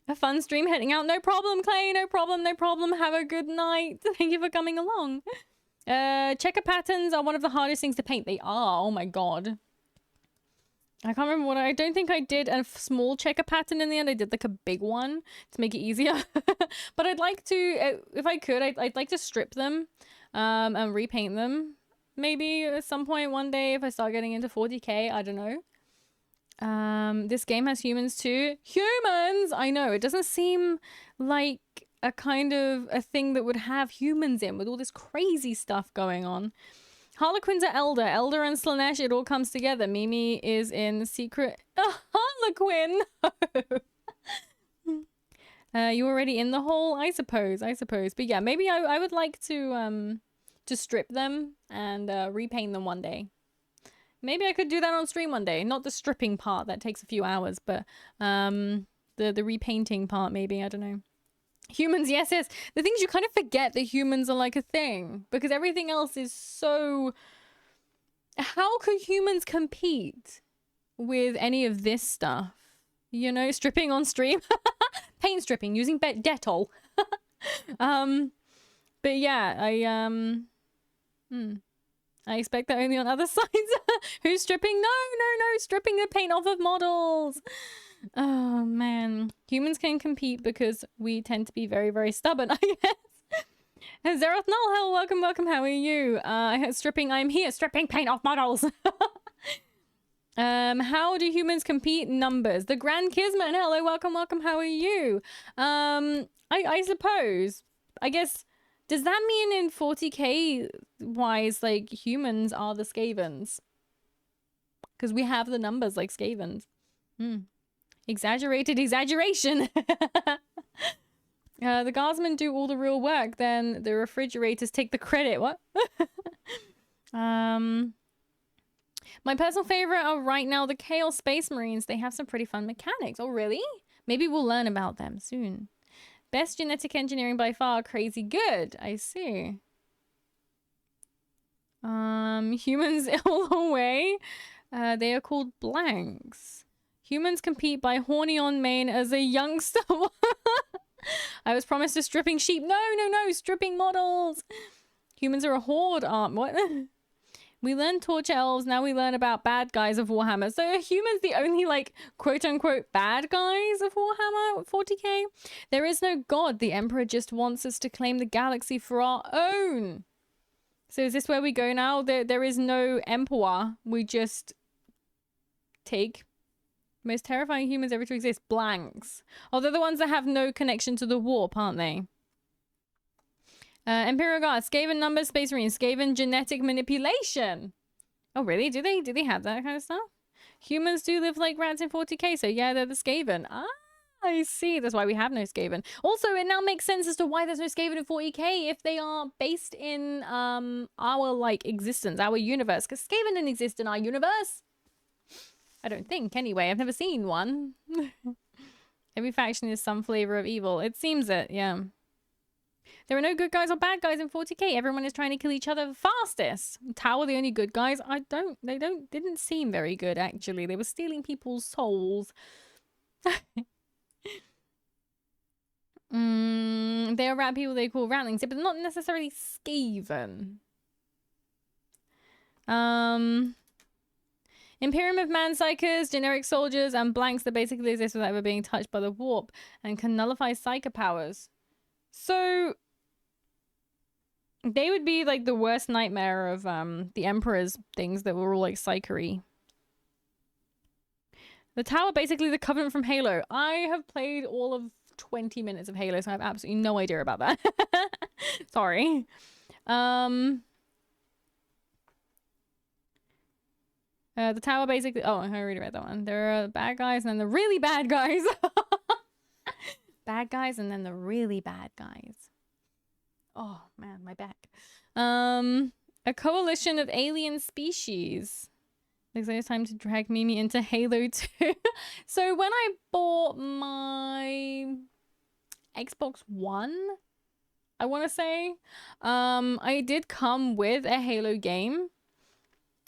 A fun stream heading out. No problem, Clay. No problem. No problem. Have a good night. Thank you for coming along. Checker patterns are one of the hardest things to paint. They are. Oh my god. I can't remember what I don't think I did a small checker pattern in the end. I did like a big one to make it easier. But I'd like to, if I could, I'd like to strip them and repaint them. Maybe at some point one day if I start getting into 40k, I don't know. This game has humans too. Humans! I know, it doesn't seem like a kind of a thing that would have humans in with all this crazy stuff going on. Harlequins are Elder. Elder and Slanesh, it all comes together. Mimi is in secret. Harlequin! You already in the hole? I suppose. But yeah, maybe I would like to strip them and repaint them one day. Maybe I could do that on stream one day. Not the stripping part, that takes a few hours, but the repainting part maybe, I don't know. Humans, yes. The things you kind of forget that humans are like a thing because everything else is so... How could humans compete with any of this stuff? You know, stripping on stream. Paint stripping using Dettol. But yeah, I expect that only on other sides. Who's stripping? No, stripping the paint off of models. Oh man, humans can compete because we tend to be very, very stubborn, I guess. Zeroth Null, hell, welcome, how are you? I'm here, stripping paint off models. How do humans compete? Numbers. The Grand Kismet, hello, welcome, how are you? I suppose, I guess, does that mean in 40k wise, like, humans are the Skavens? Because we have the numbers like Skavens. Exaggerated exaggeration. The guardsmen do all the real work, then the refrigerators take the credit. What? My personal favorite are right now the Chaos Space Marines. They have some pretty fun mechanics. Oh, really? Maybe we'll learn about them soon. Best genetic engineering by far. Crazy good. I see. Humans all the way. They are called blanks. Humans compete by horny on main as a youngster. I was promised a stripping sheep. No, stripping models. Humans are a horde, what? We learned torture elves, now we learn about bad guys of Warhammer. So are humans the only, like, quote-unquote bad guys of Warhammer 40k? There is no god. The Emperor just wants us to claim the galaxy for our own. So is this where we go now? There is no emperor. We just take most terrifying humans ever to exist. Blanks. Oh, they're the ones that have no connection to the warp, aren't they? Imperial Guard, Skaven numbers, Space Marines, Skaven genetic manipulation. Oh, really? Do they have that kind of stuff? Humans do live like rats in 40k, so yeah, they're the Skaven. Ah, I see. That's why we have no Skaven. Also, it now makes sense as to why there's no Skaven in 40k if they are based in our like existence, our universe. Because Skaven didn't exist in our universe. I don't think, anyway. I've never seen one. Every faction is some flavor of evil. It seems it, yeah. There are no good guys or bad guys in 40k. Everyone is trying to kill each other fastest. Tau are the only good guys. They didn't seem very good, actually. They were stealing people's souls. They are rat people they call ratlings, but not necessarily Skaven. Imperium of Man-Psychers, generic soldiers, and blanks that basically exist without ever being touched by the warp and can nullify psycho powers. So they would be like the worst nightmare of the Emperor's things that were all like psychery. The Tower, basically the Covenant from Halo. I have played all of 20 minutes of Halo, so I have absolutely no idea about that. Sorry. The Tower basically... Oh, I already read that one. There are bad guys and then the really bad guys. Bad guys and then the really bad guys. Oh, man, my back. A coalition of alien species. Looks like it's time to drag Mimi into Halo 2. So when I bought my Xbox One, I want to say, I did come with a Halo game.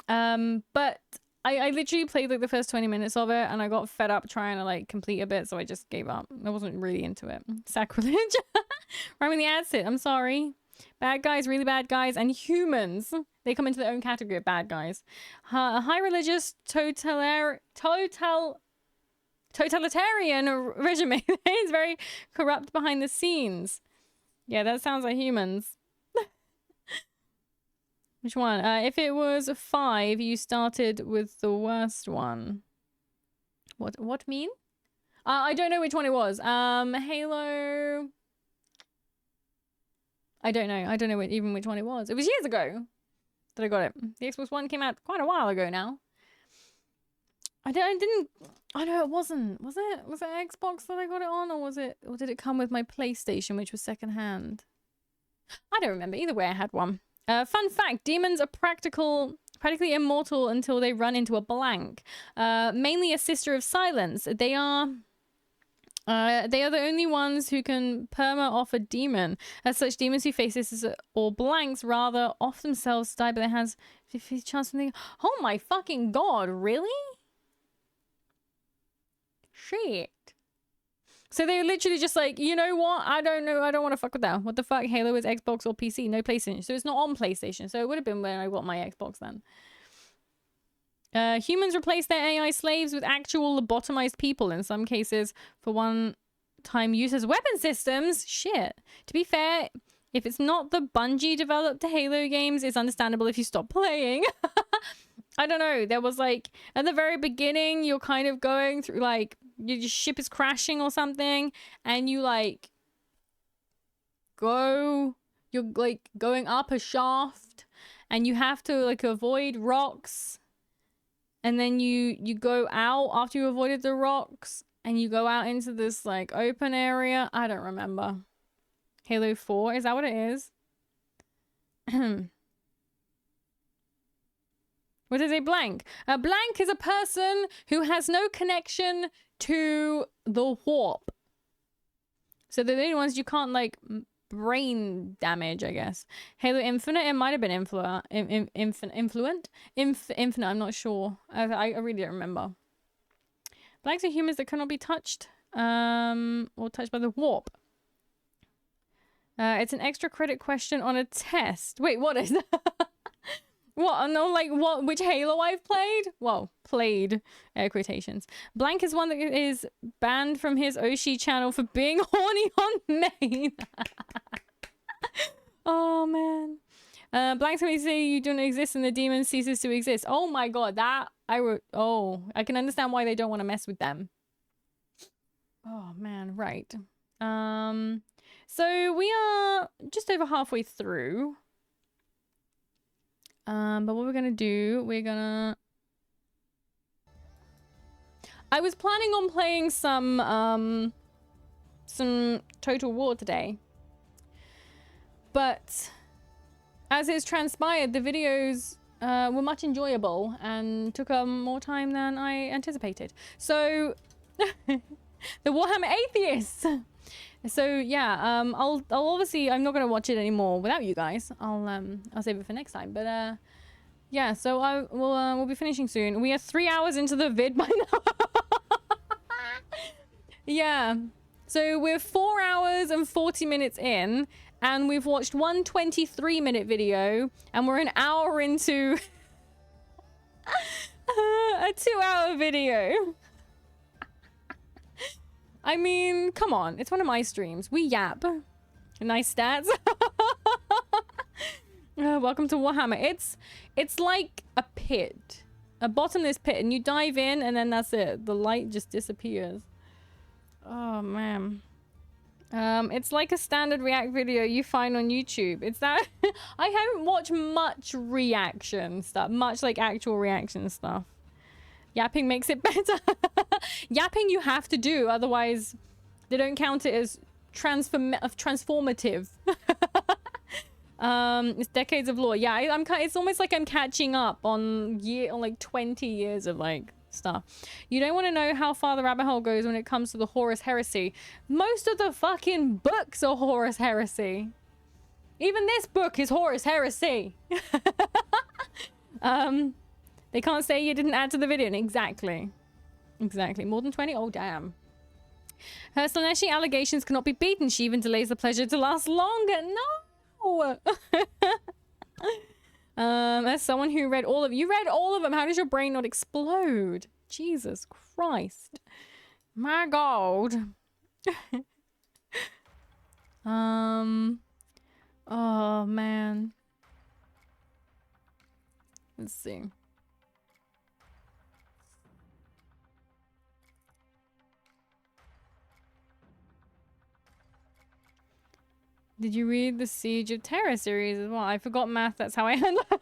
But I literally played like the first 20 minutes of it and I got fed up trying to like complete a bit, so I just gave up. I wasn't really into it. Sacrilege. Right when the ads hit, I'm sorry. Bad guys, really bad guys, and humans. They come into their own category of bad guys. High religious totalitarian regime is very corrupt behind the scenes. Yeah, that sounds like humans. Which one? If it was 5, you started with the worst one. What mean? I don't know which one it was. Halo... I don't know even which one it was. It was years ago that I got it. The Xbox One came out quite a while ago now. I know it wasn't. Was it Xbox that I got it on, or did it come with my PlayStation, which was secondhand? I don't remember. Either way, I had one. Fun fact, demons are practically immortal until they run into a blank. Mainly a sister of silence. They are the only ones who can perma off a demon. As such, demons who face this or blanks rather off themselves die by their hands. 50 chance something. Oh my fucking god, really? Shit. So they're literally just like, you know what? I don't know. I don't want to fuck with that. What the fuck? Halo is Xbox or PC, no PlayStation. So it's not on PlayStation. So it would have been when I got my Xbox then. Humans replace their AI slaves with actual lobotomized people in some cases for one-time use as weapon systems. Shit. To be fair, if it's not the Bungie developed Halo games, it's understandable if you stop playing. I don't know. There was like, at the very beginning, you're kind of going through like, your ship is crashing or something, and you like you're like going up a shaft, and you have to like avoid rocks. And then you go out after you avoided the rocks, and you go out into this like open area. I don't remember. Halo 4, is that what it is? What is a blank? A blank is a person who has no connection to the warp. So they're the only ones you can't like brain damage, I guess. Halo Infinite, it might have been Infinite, I'm not sure. I really don't remember. Blanks are humans that cannot be touched or touched by the warp. It's an extra credit question on a test. Wait, what is that? What? No, like what? Which Halo I've played? Well, played, air quotations. Blank is one that is banned from his Oshi channel for being horny on main. Oh man. Blacksmith say you don't exist and the demon ceases to exist. Oh my god, that I wrote. Oh, I can understand why they don't want to mess with them. Oh man, right. So we are just over halfway through. But what we're gonna do, I was planning on playing some Total War today. But as it's transpired, the videos were much enjoyable and took more time than I anticipated. So the Warhammer Atheists. So yeah, I'll obviously, I'm not gonna watch it anymore without you guys. I'll save it for next time. But yeah, so we'll be finishing soon. We are 3 hours into the vid by now. Yeah, so we're 4 hours and 40 minutes in, and we've watched one 23-minute video, and we're an hour into a 2-hour video. I mean, come on, it's one of my streams. We yap. Nice stats. Welcome to Warhammer. It's like a pit, a bottomless pit, and you dive in, and then that's it. The light just disappears. Oh man. It's like a standard react video you find on YouTube. It's that I haven't watched much reaction stuff, much like actual reaction stuff. Yapping makes it better. Yapping you have to do, otherwise they don't count it as transformative. It's decades of lore. Yeah, it's almost like I'm catching up on like 20 years of like stuff. You don't want to know how far the rabbit hole goes when it comes to the Horus Heresy. Most of the fucking books are Horus Heresy. Even this book is Horus Heresy. They can't say you didn't add to the video. Exactly. More than 20? Oh, damn. Her Slaneshi allegations cannot be beaten. She even delays the pleasure to last longer. No! As someone who read all of you read all of them, how does your brain not explode? Jesus Christ. My God. Oh man. Let's see. Did you read the Siege of Terror series as well? I forgot math, that's how I handle it.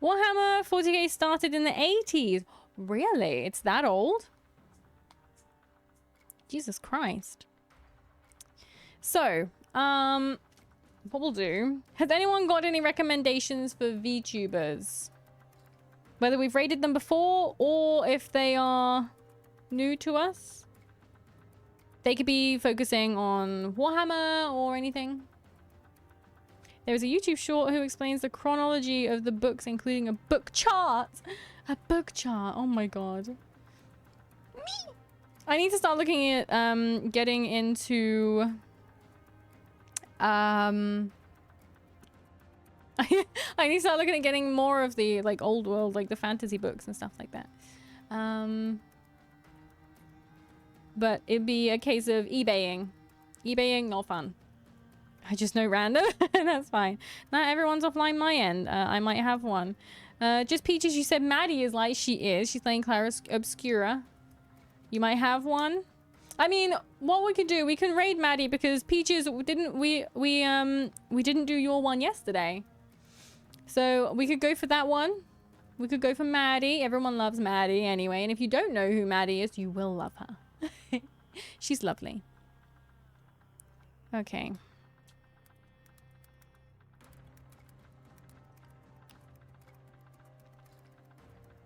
Warhammer 40k started in the 80s. Really? It's that old? Jesus Christ. So, what we'll do... Has anyone got any recommendations for VTubers? Whether we've rated them before, or if they are new to us? They could be focusing on Warhammer or anything. There is a YouTube short who explains the chronology of the books, including a book chart. A book chart. Oh my god. Me. I need to start looking at getting into I need to start looking at getting more of the like old world, like the fantasy books and stuff like that. But it'd be a case of eBaying. eBaying, not fun. I just know random. That's fine. Not everyone's offline my end. I might have one. Just Peaches, you said Maddie is like she is. She's playing Clara Obscura. You might have one. I mean, what we could do, we can raid Maddie because Peaches didn't we didn't do your one yesterday. So we could go for that one. We could go for Maddie. Everyone loves Maddie anyway. And if you don't know who Maddie is, you will love her. She's lovely. Okay.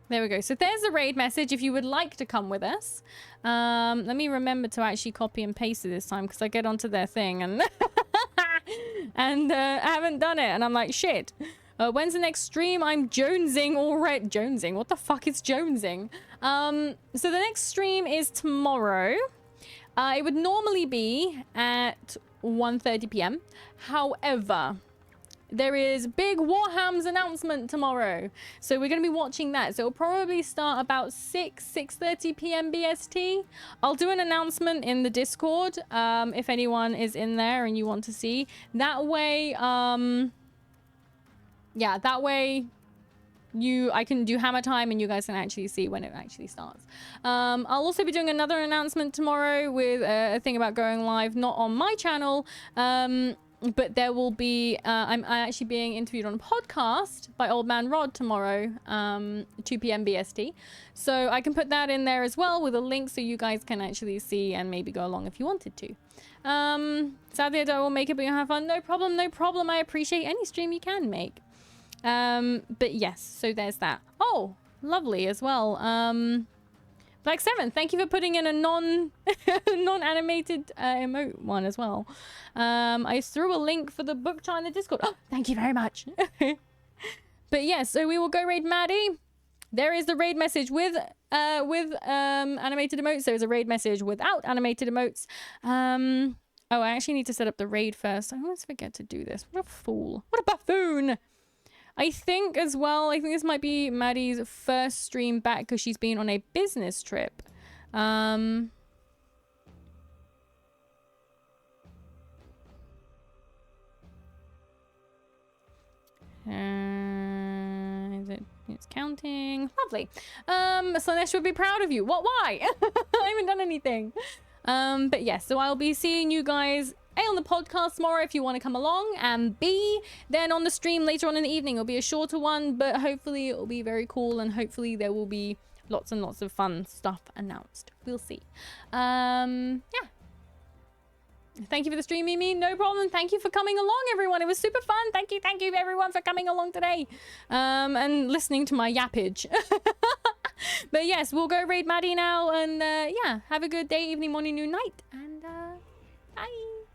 There we go. So there's a raid message if you would like to come with us. Let me remember to actually copy and paste it this time because I get onto their thing and and I haven't done it and I'm like, shit. When's the next stream? I'm jonesing already. Jonesing? What the fuck is jonesing? So the next stream is tomorrow. It would normally be at 1:30 p.m. However, there is big Warham's announcement tomorrow. So we're going to be watching that. So it'll probably start about 6:30 p.m. BST. I'll do an announcement in the Discord if anyone is in there and you want to see. That way, yeah, that way I can do hammer time and you guys can actually see when it actually starts. I'll also be doing another announcement tomorrow with a thing about going live, not on my channel, but there will be, I'm actually being interviewed on a podcast by Old Man Rod tomorrow, 2 p.m. BST. So I can put that in there as well with a link so you guys can actually see and maybe go along if you wanted to. Sadly, I don't make it, but you have fun. No problem, no problem. I appreciate any stream you can make. But yes, so there's that. Oh, lovely as well. Black 7, thank you for putting in a non-animated emote one as well. I threw a link for the book chart in the Discord. Oh, thank you very much. But yes, so we will go raid Maddie. There is the raid message with animated emotes. There's a raid message without animated emotes. Oh, I actually need to set up the raid first. I always forget to do this. What a fool. What a buffoon. I think as well, I think this might be Maddie's first stream back because she's been on a business trip. Is it's counting. Lovely. Slanesh would be proud of you. What? Why? I haven't done anything. But yes, so I'll be seeing you guys A, on the podcast tomorrow if you want to come along, and B, then on the stream later on in the evening. It'll be a shorter one, but hopefully it'll be very cool, and hopefully there will be lots and lots of fun stuff announced. We'll see. Yeah. Thank you for the stream, Mimi. No problem. Thank you for coming along, everyone. It was super fun. Thank you everyone for coming along today. And listening to my yappage. But yes, we'll go raid Maddie now, and yeah, have a good day, evening, morning, noon, night, and bye.